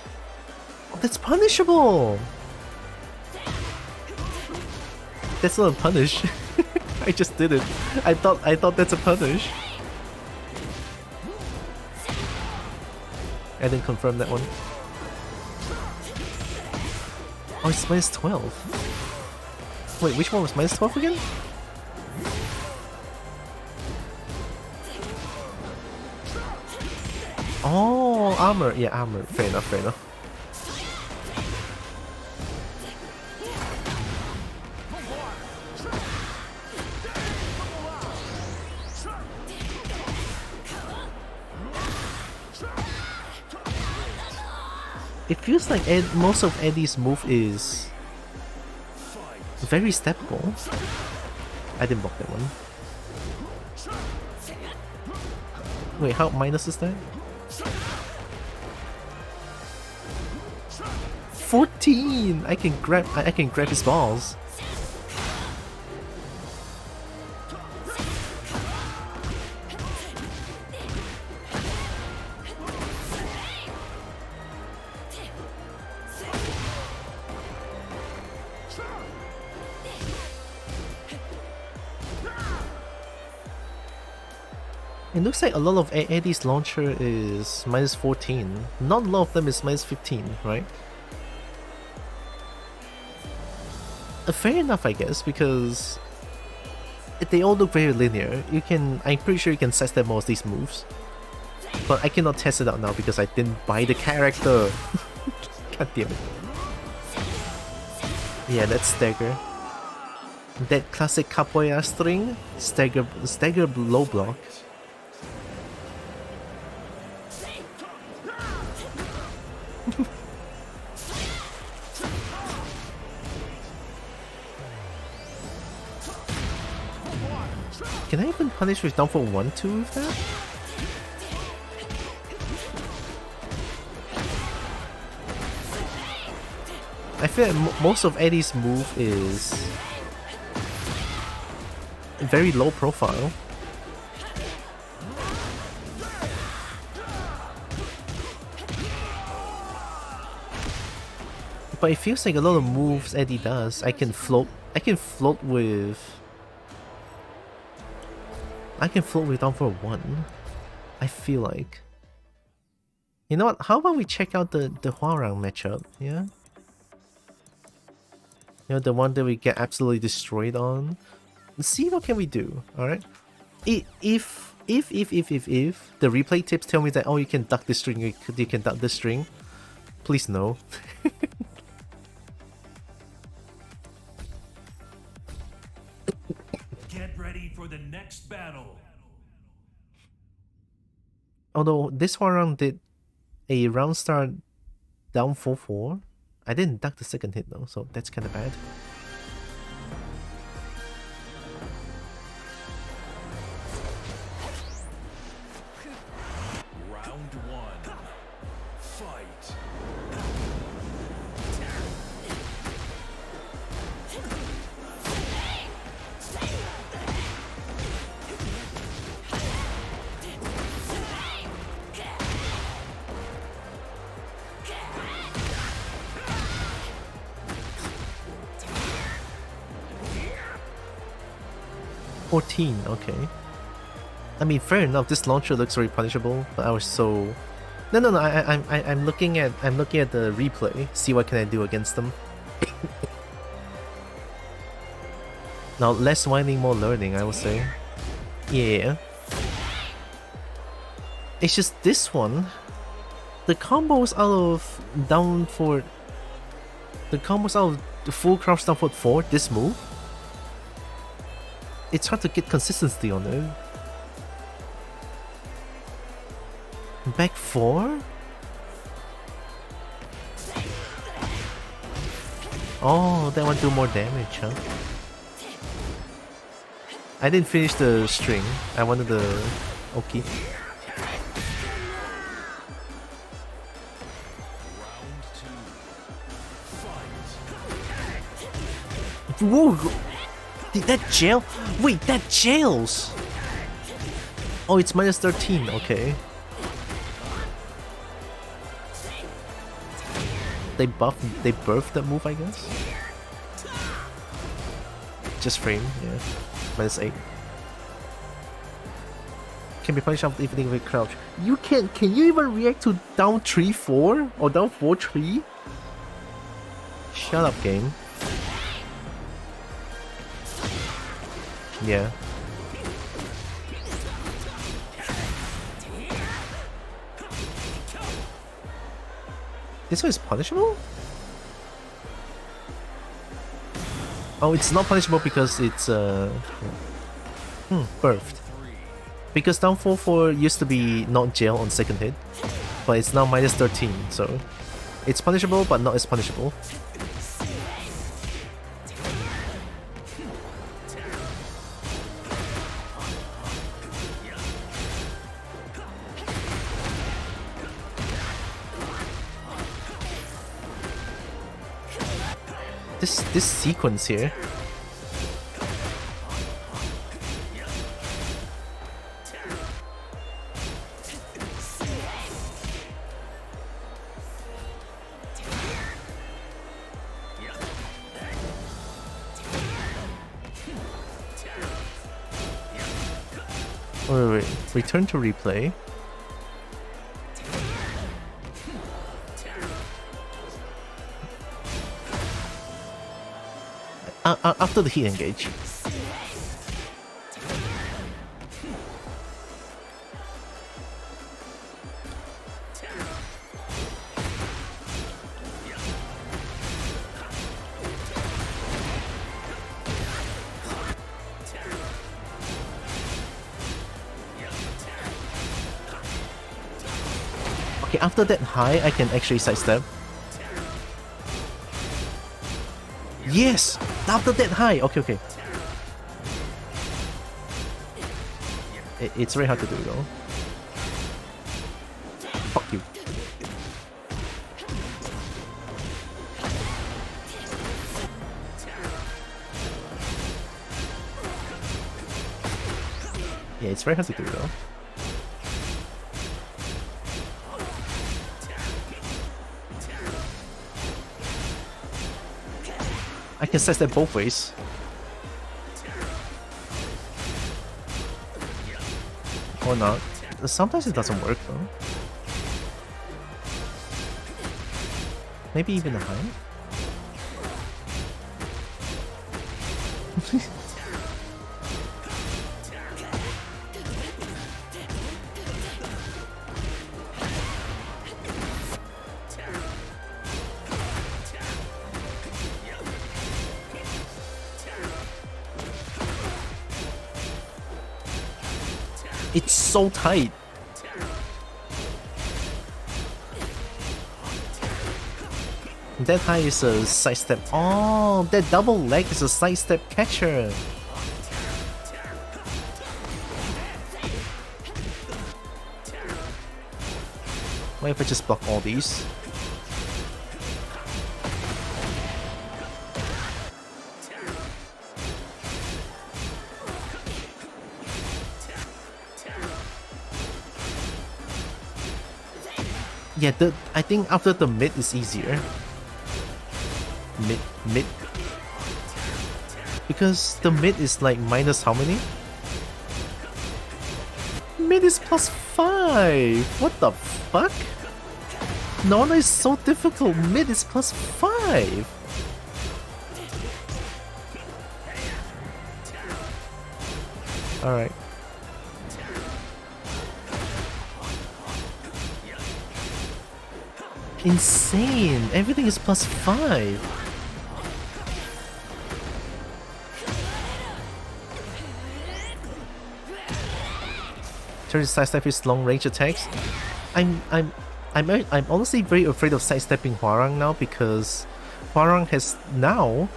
Oh, that's punishable! That's not a punish. I just did it. I thought that's a punish. I didn't confirm that one. Oh, it's minus 12. Wait, which one was minus 12 again? Oh, armor. Yeah, armor. Fair enough, fair enough. It feels like most of Eddie's move is very steppable. I didn't block that one. Wait, how minus is that? 14! I can grab his balls. It looks like a lot of Eddie's launcher is minus 14. Not a lot of them is minus 15, right? Fair enough, I guess, because they all look very linear. I'm pretty sure you can set them all these moves. But I cannot test it out now because I didn't buy the character. God damn it. Yeah, that's stagger. That classic capoeira string, stagger low block. Can I even punish with down for 1-2 with that? I feel like most of Eddie's move is very low profile. But it feels like a lot of moves Eddie does, I can float with down for 1. I feel like. You know what? How about we check out the Huarang matchup? Yeah. You know, the one that we get absolutely destroyed on. Let's see what can we do. All right. If the replay tips tell me that you can duck the string, you can duck the string. Please no. Get ready for the next battle. Although this one round did a round start down 4-4, I didn't duck the second hit though, so that's kind of bad. Round 1. Fight. 14, okay. I mean, fair enough. This launcher looks very punishable, but I was so. No. I'm looking at the replay. See what can I do against them. Now, less whining, more learning, I would say. Yeah. It's just this one. The combos out of down for the combos out of the full crouch down for 4, this move. It's hard to get consistency on it. Back 4? Oh, that one do more damage, huh? I didn't finish the string. I wanted the Oki. Whoa! Did that jail? Wait, that jails! Oh, it's minus 13, okay. They buffed that move, I guess? Just frame, yeah. Minus 8. Can be punished after evening with crouch. You can you even react to down 3-4? Or down 4-3? Shut up, game. Yeah. This one is punishable? Oh, it's not punishable because it's birthed. Because down 4-4 used to be not jail on second hit, but it's now minus 13, so it's punishable but not as punishable. This sequence here. Wait. Return to replay. After the heat engage. Okay, after that high, I can actually sidestep. Yes! After that high! Okay. It's very hard to do though. Fuck you. Yeah, it's very hard to do though. I can set that both ways. Or not. Sometimes it doesn't work though. Maybe even a high? It's so tight. That high is a sidestep. Oh, that double leg is a sidestep catcher. What if I just block all these? Yeah, I think after the mid is easier. Mid. Because the mid is like minus how many? Mid is plus 5! What the fuck? Nona is so difficult, mid is plus 5! Alright. insane. Everything is +5. Turn to sidestep his long range attacks. I'm honestly very afraid of sidestepping Hwarang now because Hwarang has now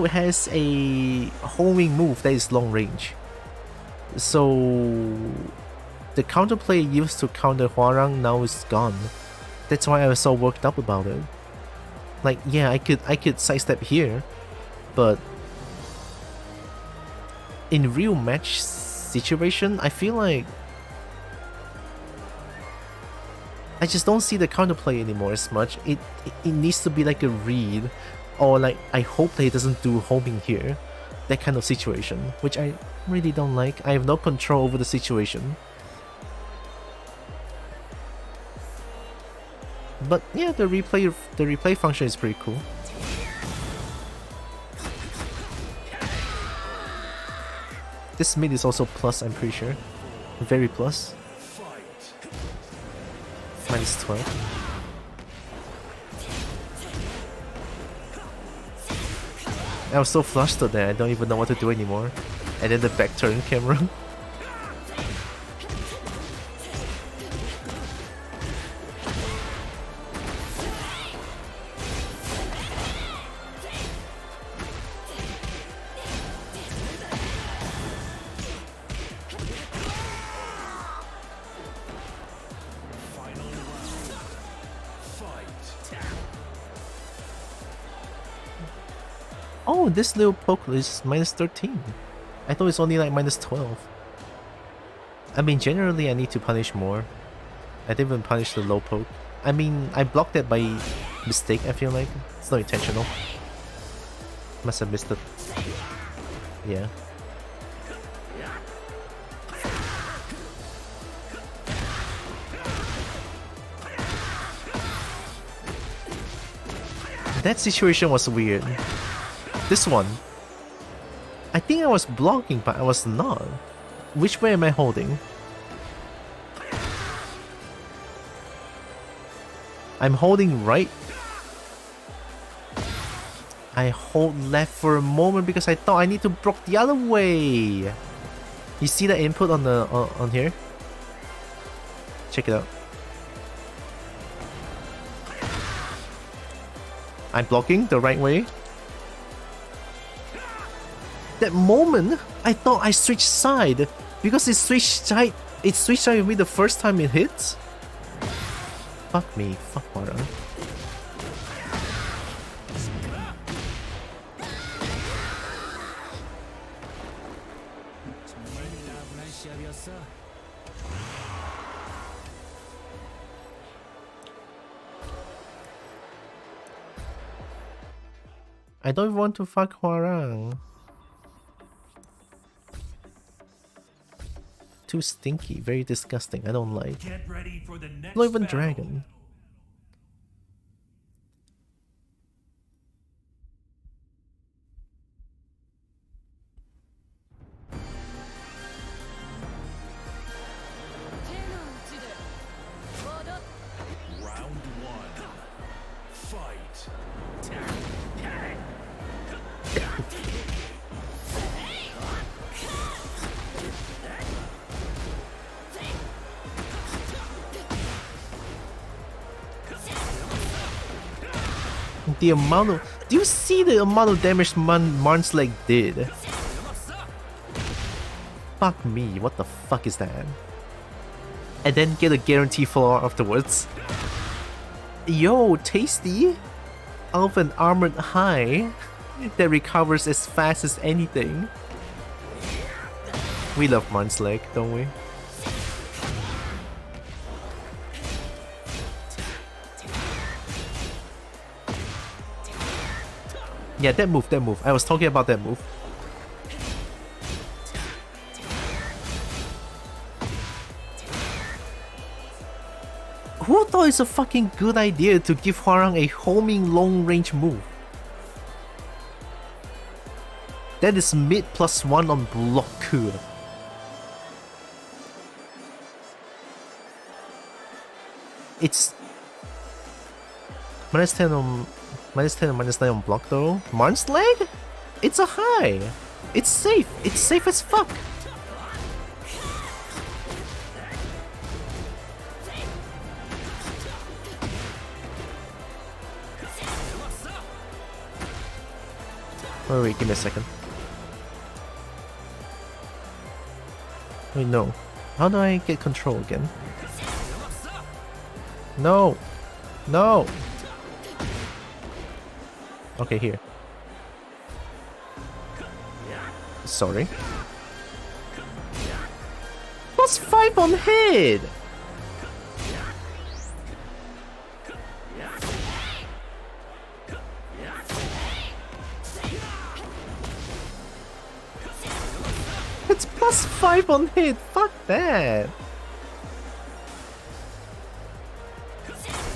has a homing move that is long range. So the counterplay used to counter Hwarang now is gone. That's why I was so worked up about it. Like, yeah, I could sidestep here, but in real match situation, I feel like I just don't see the counterplay anymore as much. It needs to be like a read, or like I hope that he doesn't do homing here. That kind of situation, which I really don't like. I have no control over the situation. But yeah, the replay function is pretty cool. This mid is also plus, I'm pretty sure. Very plus. -12. I was so flustered there, I don't even know what to do anymore. And then the back turn camera. Oh, this little poke is -13. I thought it's only like -12. I mean, generally I need to punish more. I didn't even punish the low poke. I mean, I blocked that by mistake, I feel like. It's not intentional. Must have missed it. Yeah. That situation was weird. This one, I think I was blocking, but I was not. Which way am I holding? I'm holding right. I hold left for a moment because I thought I need to block the other way. You see the input on the on here? Check it out. I'm blocking the right way. That moment, I thought I switched side because it switched side. It switched side with me the first time it hits. Fuck me, fuck Hwarang. I don't want to fuck Hwarang. Too stinky, very disgusting. I don't like. Get ready for the next Not even battle. dragon. Round one. Fight. The amount of... Do you see the amount of damage Marn's leg did? Fuck me, what the fuck is that? And then get a guarantee floor afterwards. Yo, tasty! Out of an armored high that recovers as fast as anything. We love Marn's leg, don't we? Yeah, that move. I was talking about that move. Who thought it's a fucking good idea to give Hwarang a homing long-range move? That is mid +1 on block. -10 on -10 and -9 on block though. Marn's leg? It's a high. It's safe. It's safe as fuck. Wait, give me a second. Wait, no. How do I get control again? No! No! Okay, here. Sorry. +5 on hit! It's +5 on hit! Fuck that!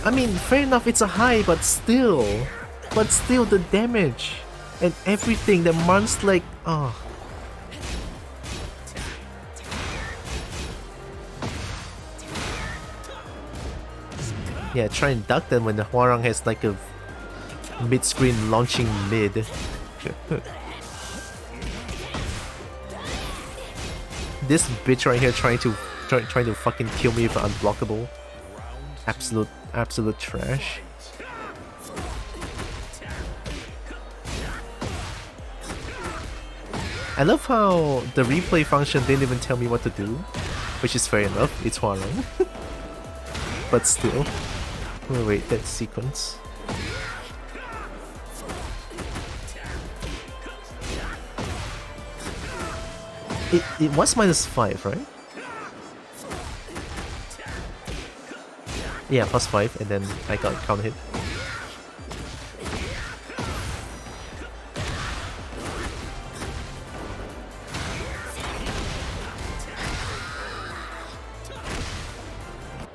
I mean, fair enough, it's a high, but still the damage and everything that Marn's like, oh. Yeah, try and duck them when the Hwarang has like a mid-screen launching mid. This bitch right here trying to fucking kill me with unblockable. Absolute trash. I love how the replay function didn't even tell me what to do, which is fair enough, it's Hwarang. But still. Wait, that sequence. It was -5, right? Yeah, +5, and then I got counter hit.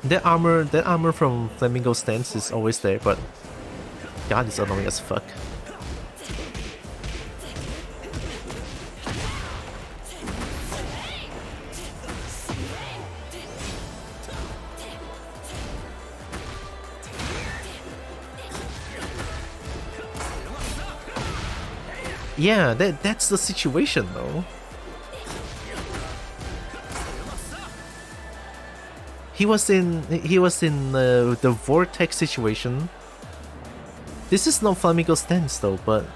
That armor from Flamingo Stance is always there, but God, it's annoying as fuck. Yeah, that's the situation though. He was in the vortex situation. This is not Flamingo Stance though, but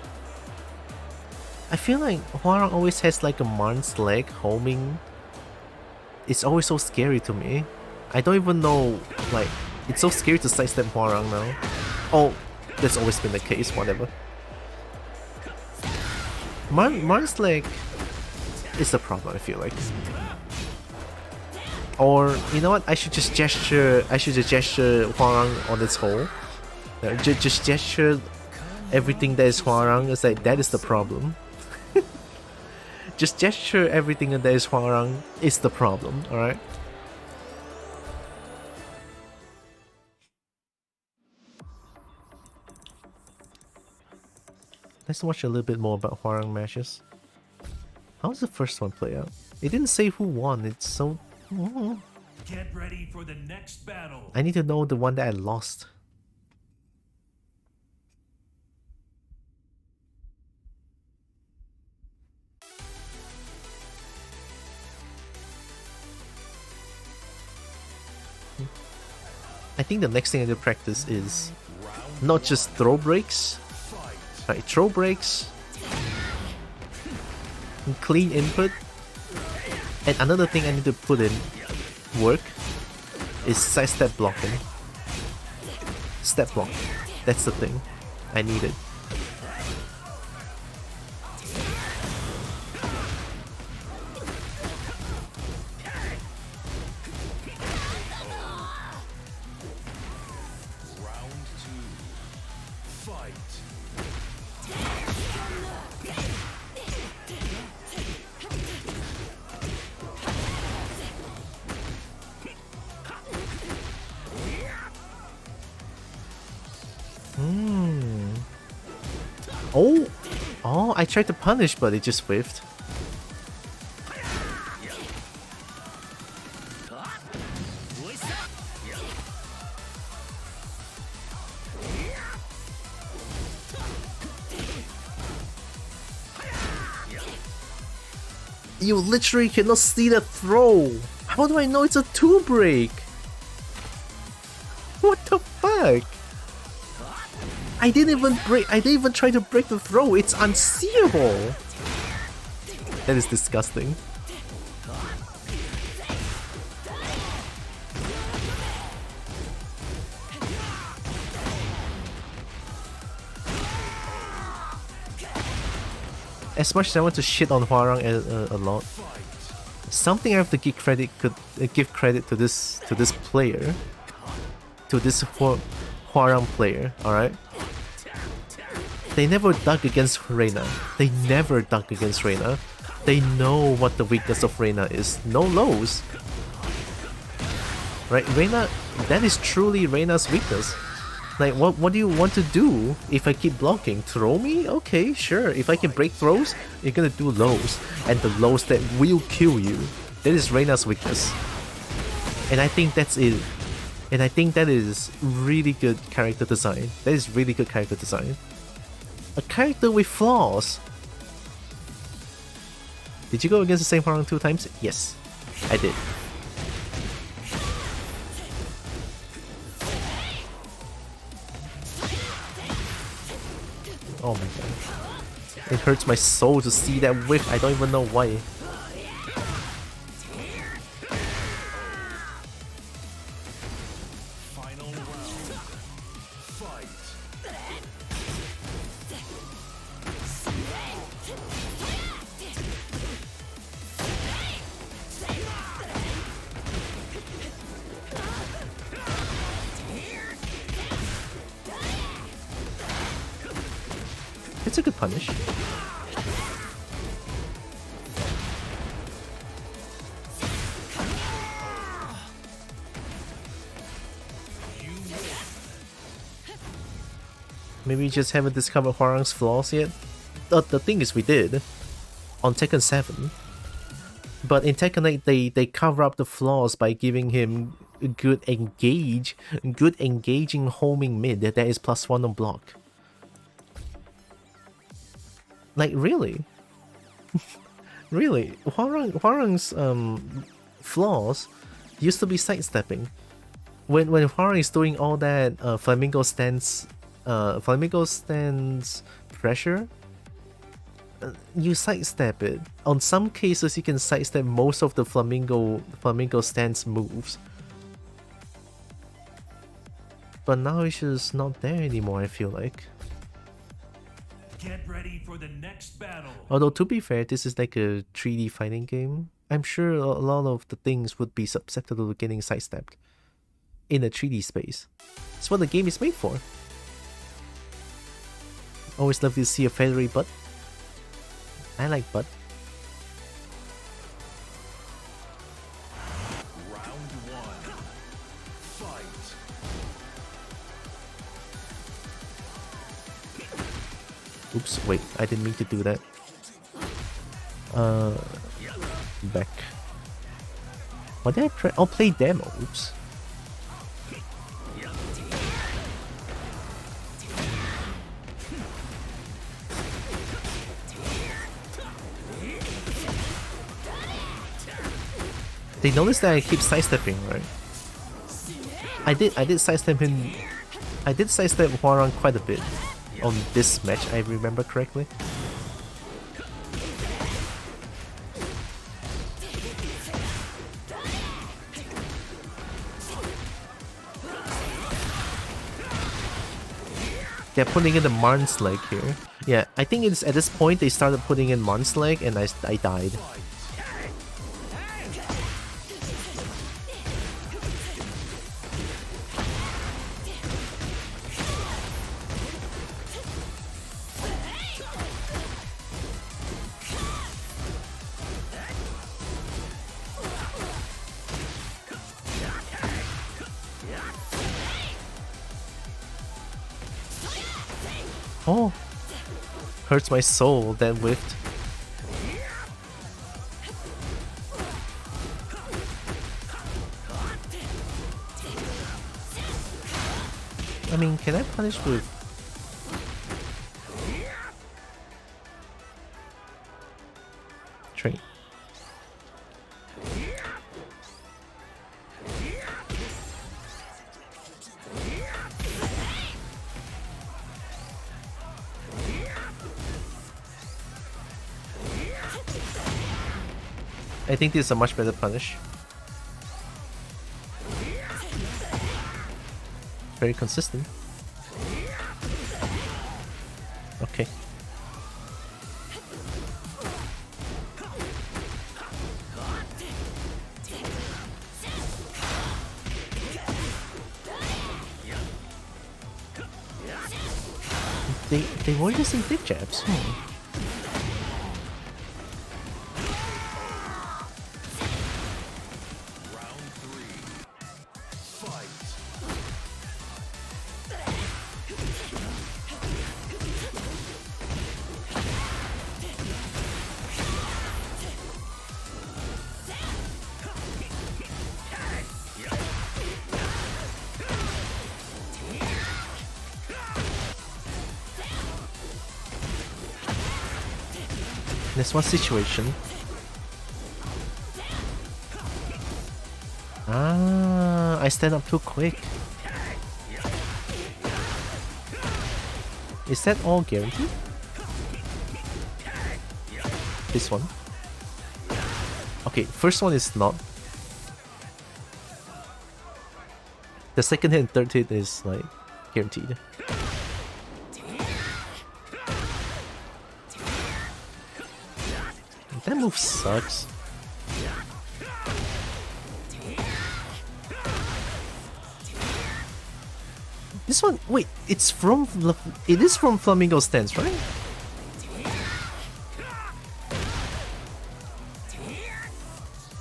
I feel like Hwarang always has like a Marn's leg homing. It's always so scary to me. I don't even know, like, it's so scary to sidestep Hwarang now. Oh, that's always been the case, whatever. Marn's leg is the problem, I feel like. Or, you know what, I should just gesture Hwarang on its whole. Just gesture everything that is Hwarang. It's like, that is the problem. Just gesture everything that is Hwarang is the problem, alright? Let's watch a little bit more about Hwarang matches. How's the first one play out? It didn't say who won, it's so... Get ready for the next battle. I need to know the one that I lost. I think the next thing I need to practice is not just throw breaks, right? Throw breaks, clean input, and another thing I need to put in work is sidestep blocking. Step block. That's the thing. I need it. Oh, I tried to punish, but it just whiffed. You literally cannot see the throw. How do I know it's a 2 break? What the fuck? I didn't even try to break the throw. It's unseeable. That is disgusting. As much as I want to shit on Hwarang a lot, something I have to give credit to this player, to this Hwarang player. All right, they never dug against Reina. They never dug against Reina. They know what the weakness of Reina is. No lows. Right, Reina. That is truly Reina's weakness. Like, what do you want to do if I keep blocking? Throw me? Okay, sure. If I can break throws, you're gonna do lows. And the lows that will kill you. That is Reina's weakness. And I think that's it. And I think that is really good character design. That is really good character design. A character with flaws. Did you go against the same Hwarang 2 times? Yes, I did. Oh my god. It hurts my soul to see that whiff. I don't even know why. Final round. Fight. It's a good punish. Maybe we just haven't discovered Hwarang's flaws yet. The thing is, we did on Tekken 7, but in Tekken 8 they cover up the flaws by giving him good engaging homing mid that is +1 on block. Like, really? Really? Hwarang's flaws used to be sidestepping. When Hwarang is doing all that flamingo stance pressure, you sidestep it. On some cases you can sidestep most of the flamingo stance moves. But now it's just not there anymore, I feel like. Get ready for the next battle. Although, to be fair, this is like a 3D fighting game. I'm sure a lot of the things would be susceptible to getting sidestepped in a 3D space. It's what the game is made for. Always love to see a feathery butt. I like butt. Round one. Fight. Oops, wait, I didn't mean to do that. Back. What did I press? Oh, play demo. Oops. They noticed that I keep sidestepping, right? I did sidestep him. I did sidestep Hwarang quite a bit on this match, I remember correctly. They're putting in the Marn's leg here. Yeah, I think it's at this point they started putting in Marn's leg and I died. Oh, hurts my soul, that whiffed. I mean, can I punish with... Train. I think this is a much better punish. Very consistent. Okay. They were using big jabs. There's one situation. Ah, I stand up too quick. Is that all guaranteed? This one? Okay, first one is not. The second hit and third hit is like guaranteed. That move sucks. This one, wait, it is from Flamingo stance, right?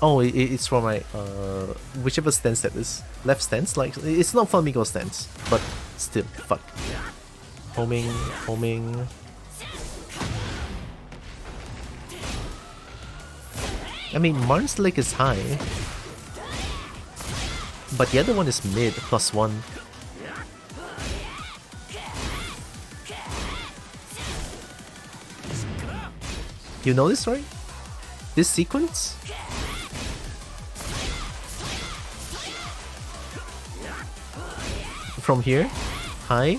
Oh, it's from my whichever stance that is. Left stance, like it's not Flamingo stance, but still, fuck. Homing. I mean, Marn's leg is high, but the other one is mid, +1. You know this, right? This sequence? From here, high.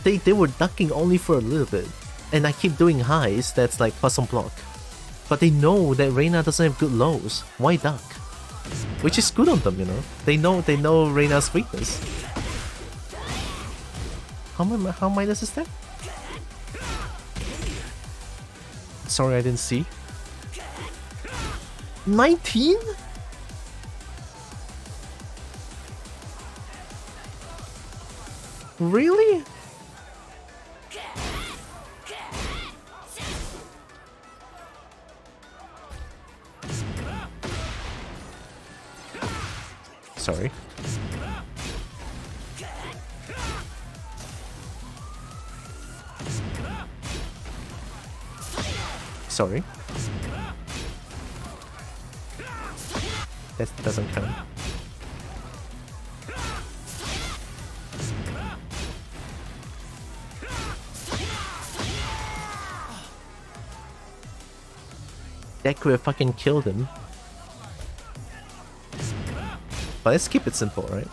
They were ducking only for a little bit. And I keep doing highs, that's like plus on block. But they know that Reina doesn't have good lows. Why duck? Which is good on them, you know? They know Reina's weakness. How minus is that? Sorry, I didn't see. 19? Really? Sorry. Sorry. That doesn't count. That could have fucking killed him. But let's keep it simple, right?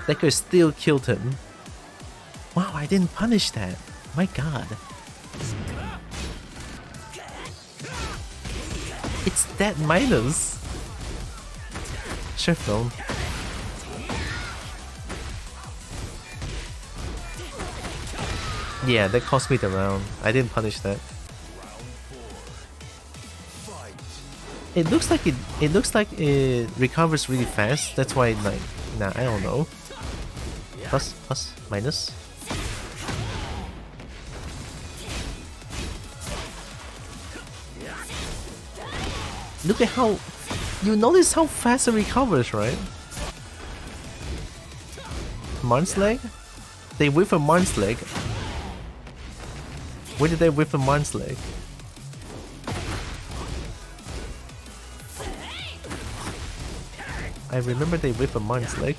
That could have still killed him. Wow, I didn't punish that. My god. It's that minus. Sure, film. Yeah, that cost me the round. I didn't punish that. It looks like it recovers really fast. That's why, like, nah, I don't know. Plus, minus. Look at how... You notice how fast it recovers, right? Marn's leg? They whip a Marn's leg. Where did they whip a Marn's leg? I remember they whip a Marn's leg.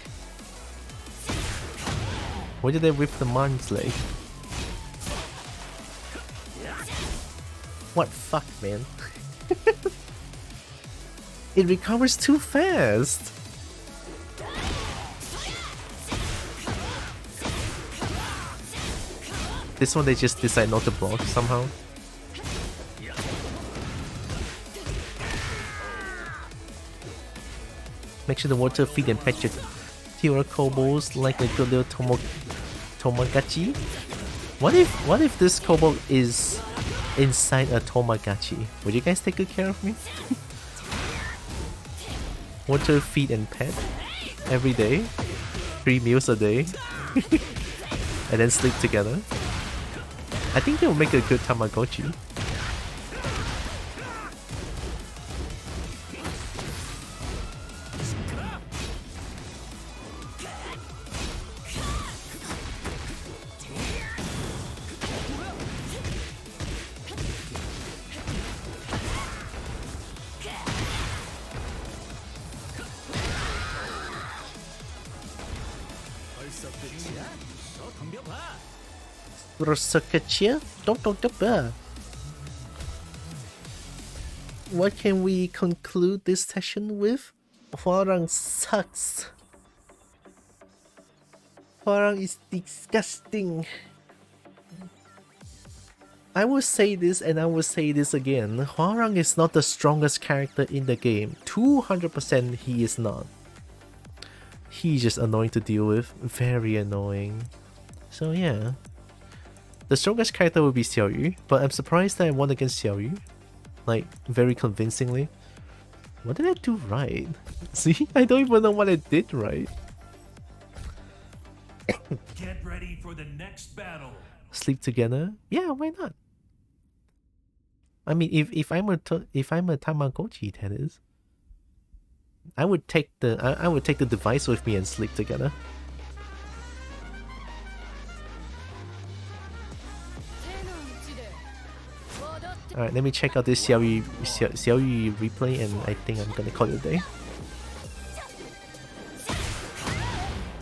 Where did they whip the Marn's leg? What fuck, man? It recovers too fast. This one they just decide not to block somehow. Make sure the water feed and pet your kobolds like a good little Tamagotchi. What if this kobold is inside a Tamagotchi? Would you guys take good care of me? Water, feed, and pet every day, 3 meals a day, and then sleep together. I think they'll make a good Tamagotchi. What can we conclude this session with? Hwarang sucks. Hwarang is disgusting. I will say this and I will say this again. Hwarang is not the strongest character in the game. 200% he is not. He's just annoying to deal with. Very annoying. So yeah. The strongest character would be Xiaoyu, but I'm surprised that I won against Xiaoyu. Like, very convincingly. What did I do right? See? I don't even know what I did right. Get ready for the next battle. Sleep together? Yeah, why not? I mean, if I'm a Tamagotchi, that is. I would take the device with me and sleep together. Alright, let me check out this Xiaoyu replay and I think I'm gonna call it a day.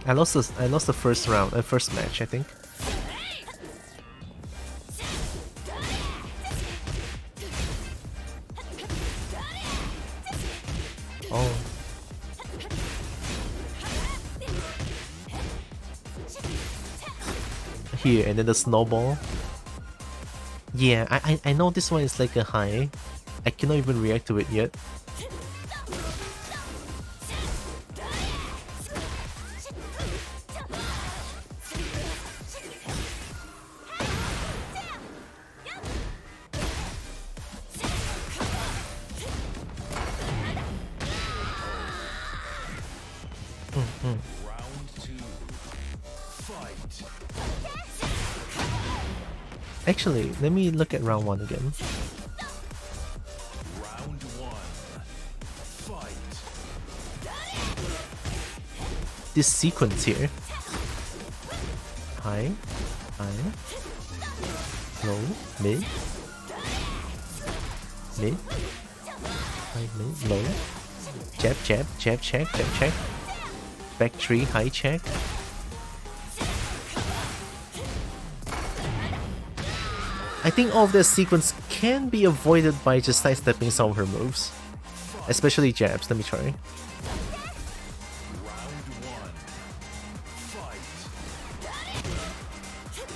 I lost the first round, first match, I think. Oh. Here, and then the snowball. Yeah, I know this one is like a high. I cannot even react to it yet. Actually, let me look at round 1 again. Round 1. Fight. This sequence here. High, low, mid, high, mid, low, jab, check, back 3, high check. I think all of this sequence can be avoided by just sidestepping some of her moves. Especially jabs, let me try.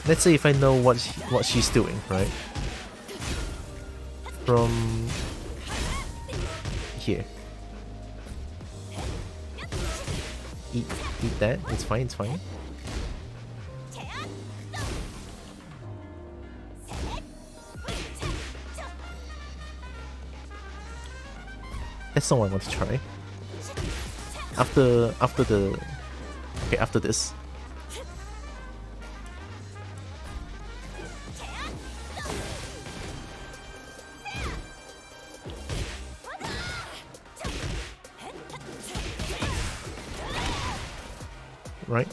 Let's say if I know what she's doing, right? From here. Eat that, it's fine. That's not what I want to try. After this. Right?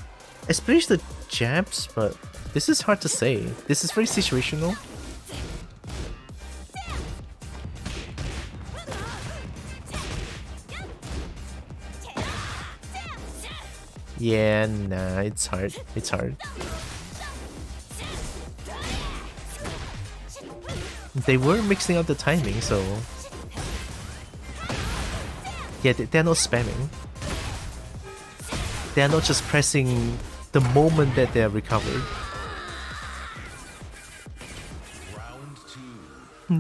Especially the jabs, but this is hard to say. This is very situational. Yeah, nah, it's hard. They were mixing up the timing, so... Yeah, they're not spamming. They're not just pressing the moment that they're recovered.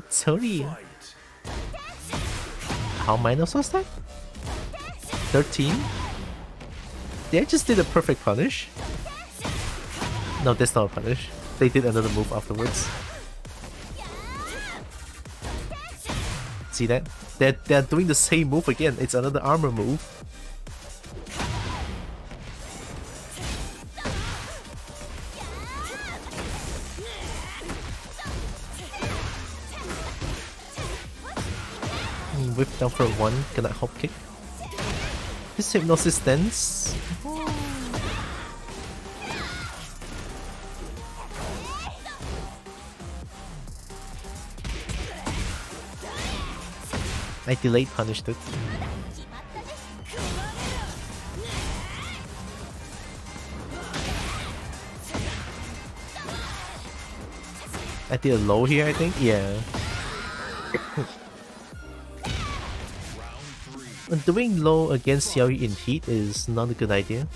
Sorry. How minus was that? 13? They just did a perfect punish. No, that's not a punish. They did another move afterwards. See that? They're doing the same move again. It's another armor move. Whip down for 1, gonna hop kick. This hypnosis dance. I delayed punished it. I did a low here, I think? Yeah. Doing low against Xiaoyu in heat is not a good idea.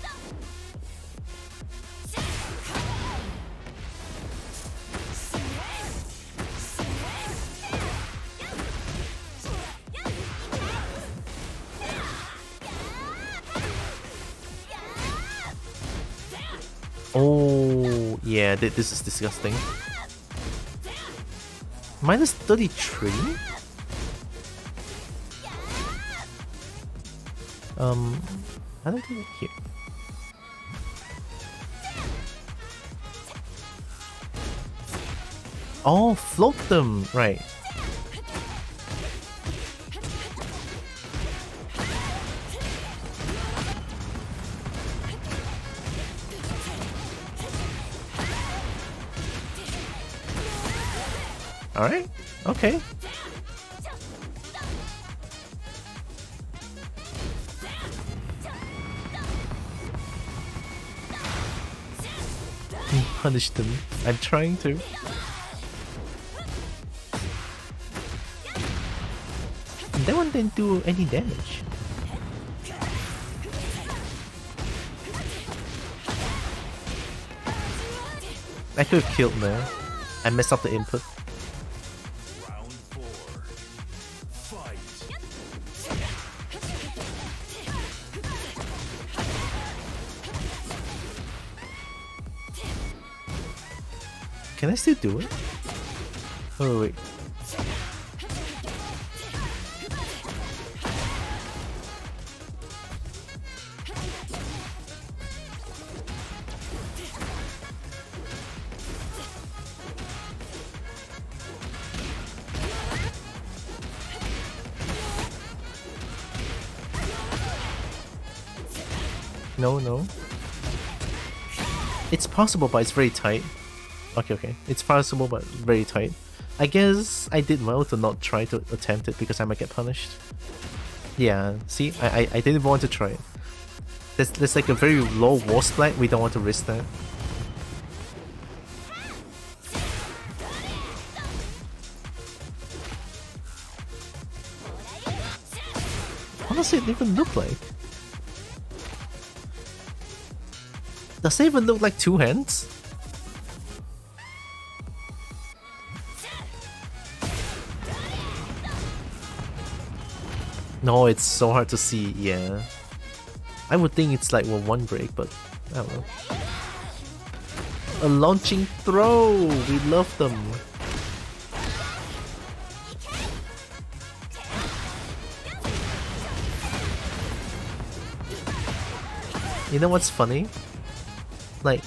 Oh, yeah, this is disgusting. Minus 33? I don't think here. Oh, float them, right. Alright, okay. Punish them. I'm trying to. That one didn't do any damage. I could have killed there. I messed up the input. Round 4. Fight. Can I still do it? Oh wait. No. It's possible, but it's very tight. Okay. It's possible, but very tight. I guess I did well to not try to attempt it because I might get punished. Yeah, see? I didn't even want to try it. There's like a very low wall splat. We don't want to risk that. How does it even look like? Does it even look like two hands? No, it's so hard to see, yeah. I would think it's like one break, but I don't know. A launching throw! We love them! You know what's funny? Like,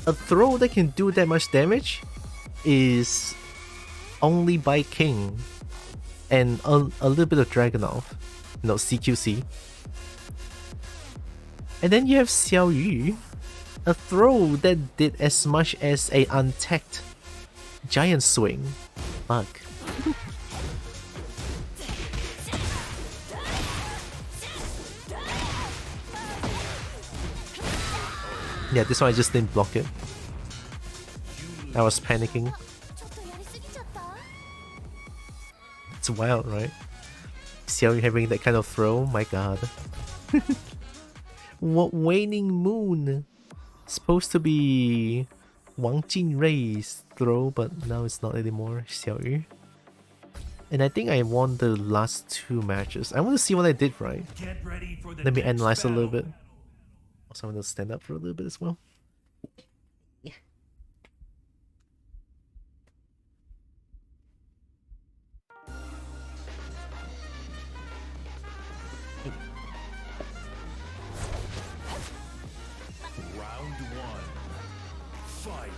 a throw that can do that much damage is only by King and a little bit of Dragunov, no, CQC. And then you have Xiaoyu, a throw that did as much as a untacked giant swing. Fuck. Yeah, this one I just didn't block it. I was panicking. It's wild, right? Xiaoyu having that kind of throw, my god. What waning moon? Supposed to be Wang Jinrui's throw, but now it's not anymore. Xiaoyu. And I think I won the last 2 matches. I want to see what I did right. Get ready for the Let me next analyze a little battle. bit. Also, I'm gonna stand up for a little bit as well. Yeah. Round 1. Fight.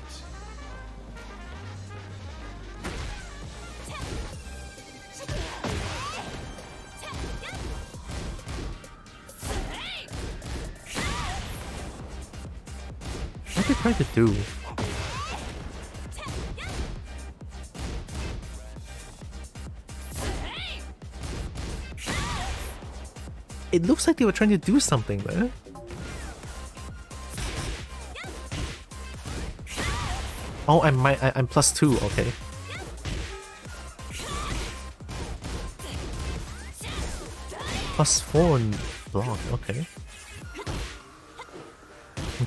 What are they trying to do? It looks like they were trying to do something there. Oh, I'm +2, okay. +4 and block, okay.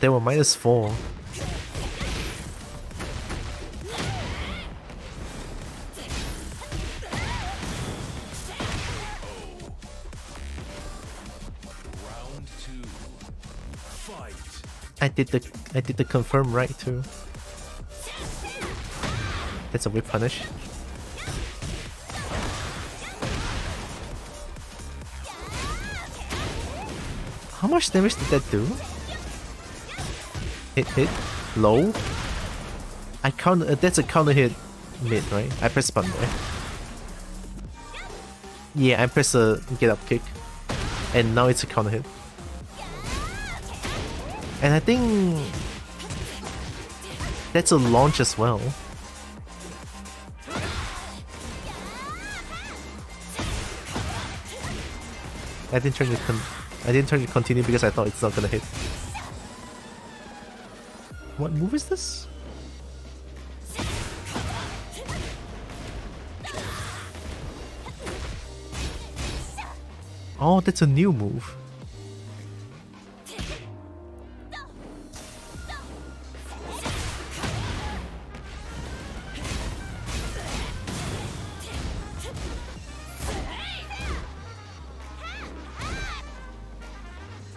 They were -4. Round 2. Fight. I did the confirm right too. That's a whip punish. How much damage did that do? Hit, low. I count. That's a counter hit mid, right? I press button there. Yeah, I press a get up kick, and now it's a counter hit. And I think that's a launch as well. I didn't try to continue because I thought it's not gonna hit. What move is this? Oh, that's a new move.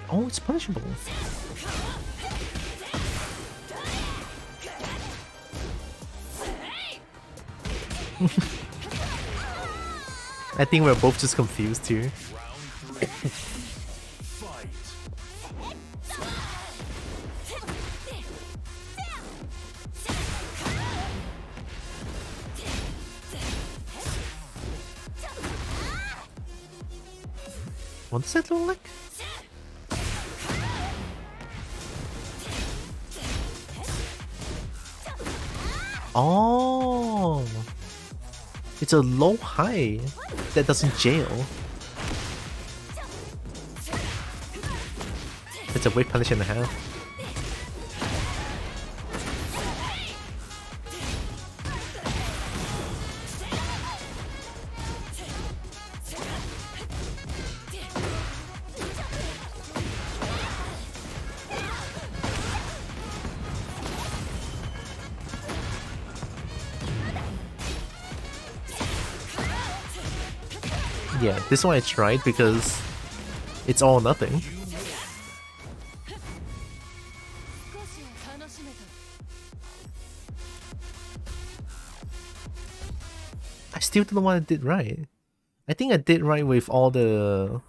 Oh, it's punishable. I think we're both just confused here. Fight. What does that look like? Oh, it's a low high that doesn't jail. It's a weight punish and a half. Yeah, this one I tried because it's all or nothing. 少し楽しめた I still don't know what I did right. I think I did right with all the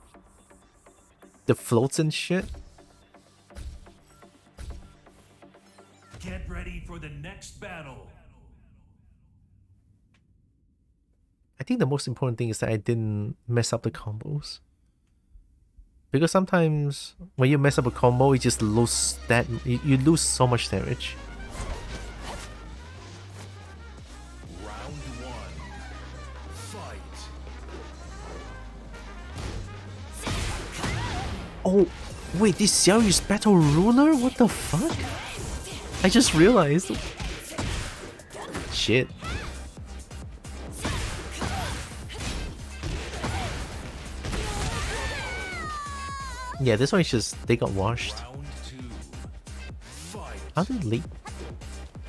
floats and shit. Get ready for the next battle. I think the most important thing is that I didn't mess up the combos. Because sometimes when you mess up a combo, you just lose that you lose so much damage. Round 1. Fight. Oh, wait, this Xiaoyu's battle ruler? What the fuck? I just realized. Shit. Yeah, this one is just, they got washed. Round 2. Fight. How did leap?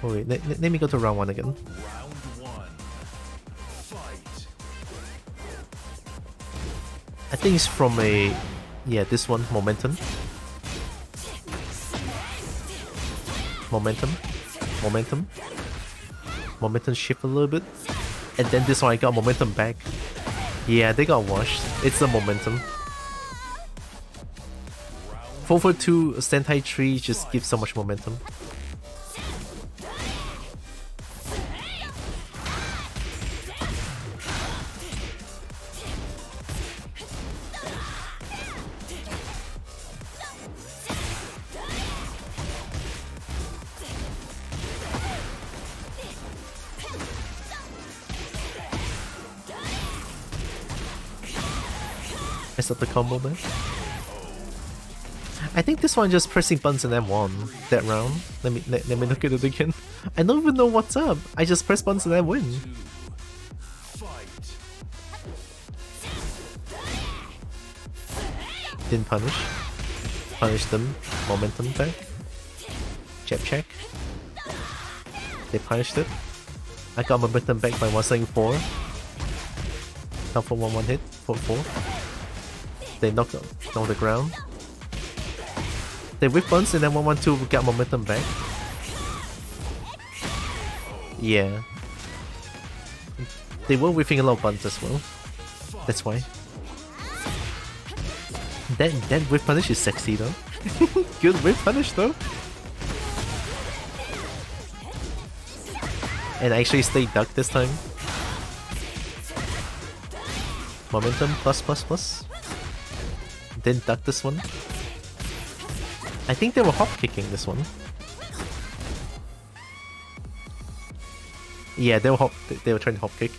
Oh wait, let me go to round 1 again. Round 1. Fight. I think it's from a... Yeah, this one, momentum. Momentum. Momentum. Momentum shift a little bit. And then this one I got momentum back. Yeah, they got washed. It's the momentum. 442 Sentai 3 just gives so much momentum. Messed up the combo there. I think this one just pressing buttons and then won that round. Let me look at it again. I don't even know what's up. I just press buttons and then win. Didn't punish. Punish them. Momentum back. Jab check. They punished it. I got momentum back by 174. Down for 1-1 hit. 4-4. They knocked on the ground. They whip once and then 1-1-2 got momentum back. Yeah. They were whiffing a lot of buttons as well. That's why. That whip punish is sexy though. Good whip punish though. And I actually stayed duck this time. Momentum plus plus plus. Then duck this one. I think they were hop kicking this one. Yeah, they were trying to hop kick.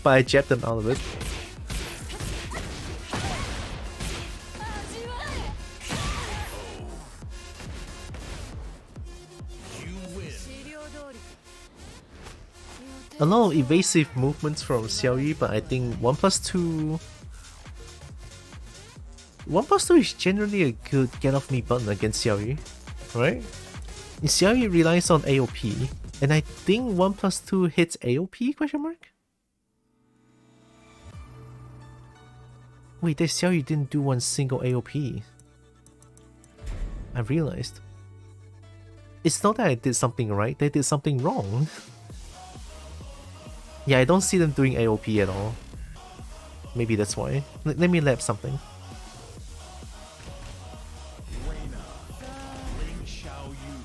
But I jabbed them out of it. A lot of evasive movements from Xiaoyu, but I think 1+2... 1+2 is generally a good get off me button against Xiaoyu, right? Xiaoyu relies on AOP, and I think 1+2 hits AOP, question mark? Wait, that Xiaoyu didn't do one single AOP. I realized. It's not that I did something right, they did something wrong. Yeah, I don't see them doing AOP at all. Maybe that's why. Let me lab something. Reina. Ring Xiao Yu.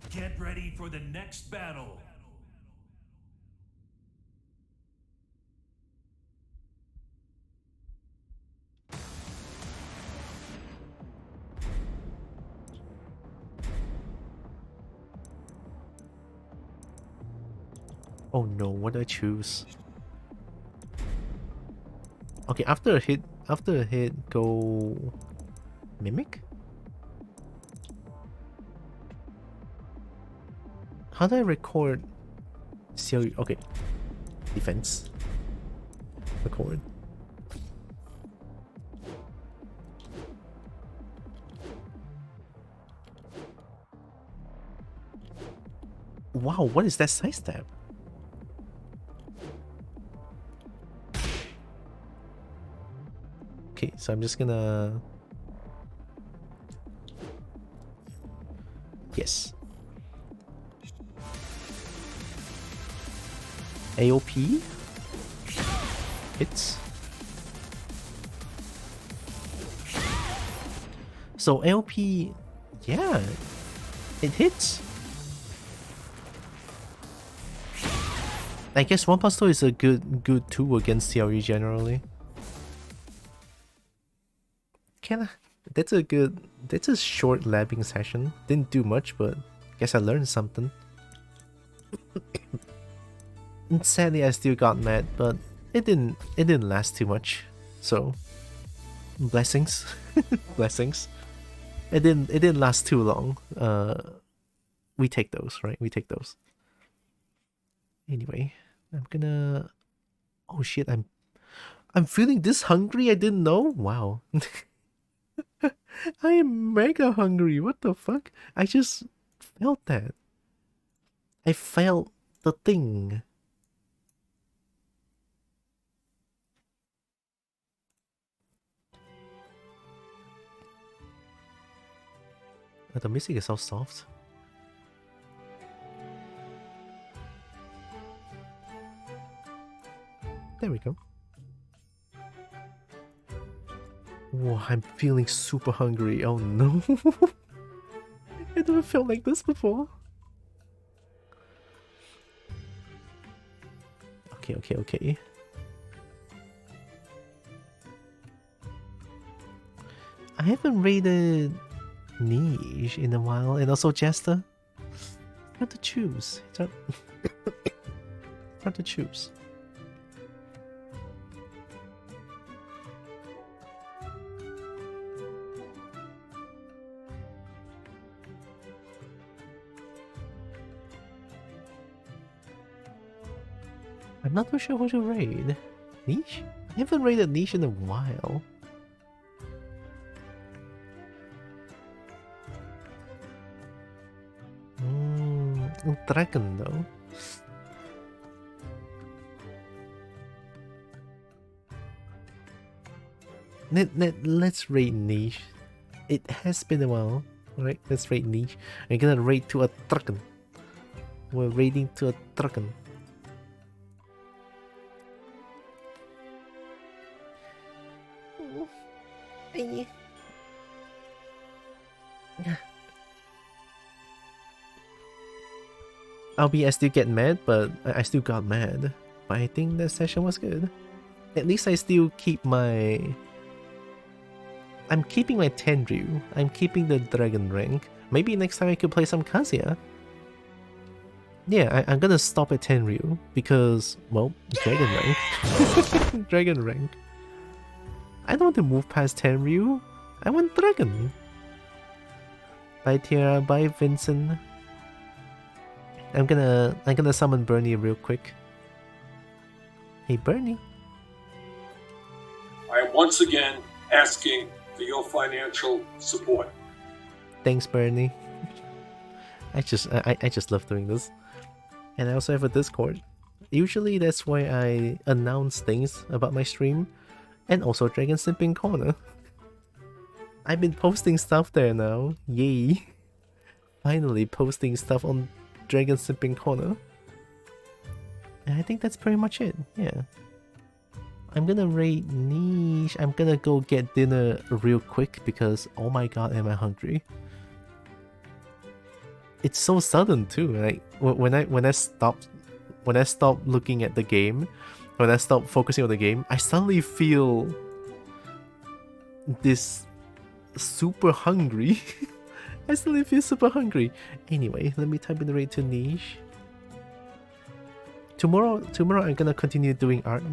Get ready for the next battle. Oh no, what do I choose? Okay, after a hit, go Mimic? How do I record Xiaoyu? Okay. Defense. Record. Wow, what is that side step? Okay, so I'm just gonna... Yes. AOP? Hits. So AOP... Yeah. It hits. I guess 1+2 is a good tool against Xiaoyu generally. That's a short labbing session. Didn't do much, but guess I learned something. And sadly I still got mad, but it didn't last too much. So blessings. Blessings. It didn't last too long. We take those, right? We take those. Anyway, I'm gonna... Oh shit, I'm feeling this hungry, I didn't know? Wow. I am mega hungry. What the fuck? I just felt that. I felt the thing. Oh, the music is so soft. There we go. Whoa, I'm feeling super hungry. Oh no. I never felt like this before. Okay. I haven't raided Niche in a while, and also Jester. Hard to choose. It's hard to choose. I'm not too sure who to raid. Niche? I haven't raided Niche in a while. Dragon though. Let's raid Niche. It has been a while, right? Let's raid Niche. I'm gonna raid to a dragon. We're raiding to a dragon. I still get mad, but I still got mad. But I think that session was good. At least I still keep my... I'm keeping my TENRYU. I'm keeping the dragon rank. Maybe next time I could play some Kazuya. Yeah, I'm gonna stop at TENRYU because, well, dragon rank. Dragon rank. I don't want to move past TENRYU. I want dragon. Bye Tiara, bye Vincent. I'm gonna summon Bernie real quick. Hey Bernie. I am once again asking for your financial support. Thanks Bernie. I just love doing this. And I also have a Discord. Usually that's why I announce things about my stream. And also Dragon Simping Corner. I've been posting stuff there now. Yay. Finally posting stuff on Dragon Simping Corner. And I think that's pretty much it. Yeah. I'm gonna raid Niche. I'm gonna go get dinner real quick because oh my god am I hungry. It's so sudden too. Like when I stopped looking at the game, when I stopped focusing on the game, I suddenly feel this super hungry. I suddenly feel super hungry. Anyway, let me type in the raid to Niche. Tomorrow I'm gonna continue doing art.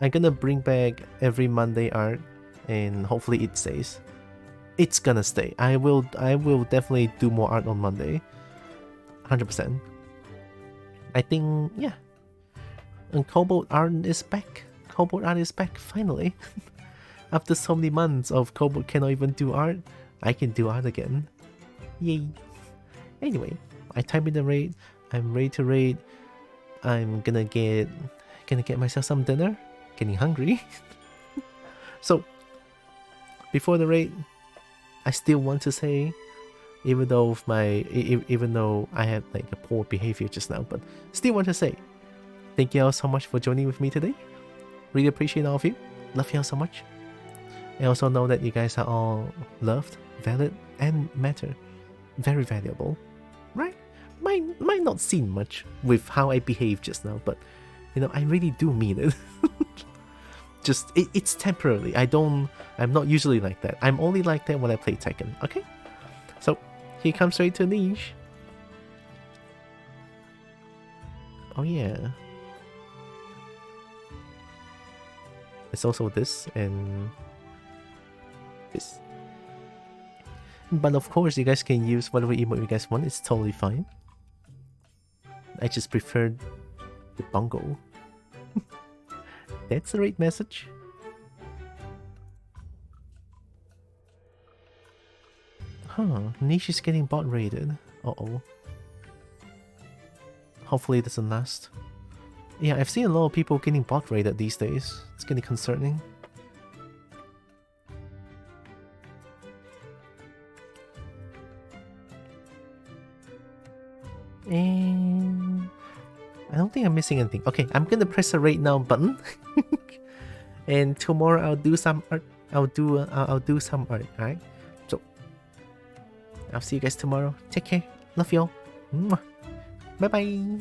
I'm gonna bring back every Monday art, and hopefully it stays. It's gonna stay. I will definitely do more art on Monday. 100%. I think, yeah. And kobold art is back. Kobold art is back finally. After so many months of kobold cannot even do art, I can do art again. Yay. Anyway, I type in the raid. I'm ready to raid. I'm gonna get myself some dinner. Getting hungry. So before the raid, I still want to say, even though I had like a poor behavior just now, but still want to say thank you all so much for joining with me today. Really appreciate all of you. Love you all so much. I also know that you guys are all loved, valid, and matter. Very valuable. Right? Might not seem much with how I behaved just now, but you know, I really do mean it. Just it's temporarily. I'm not usually like that. I'm only like that when I play Tekken, okay? So here comes straight to Niche. Oh yeah. It's also this and this. But of course you guys can use whatever emote you guys want, it's totally fine. I just prefer the bongo. That's the right message. Huh, niche is getting bot raided. Uh-oh. Hopefully it doesn't last. Yeah, I've seen a lot of people getting bot raided these days. It's getting concerning. And I don't think I'm missing anything. Okay, I'm gonna press the rate now button. And tomorrow I'll do some art. I'll do some art, alright? So I'll see you guys tomorrow. Take care. Love y'all. Bye bye.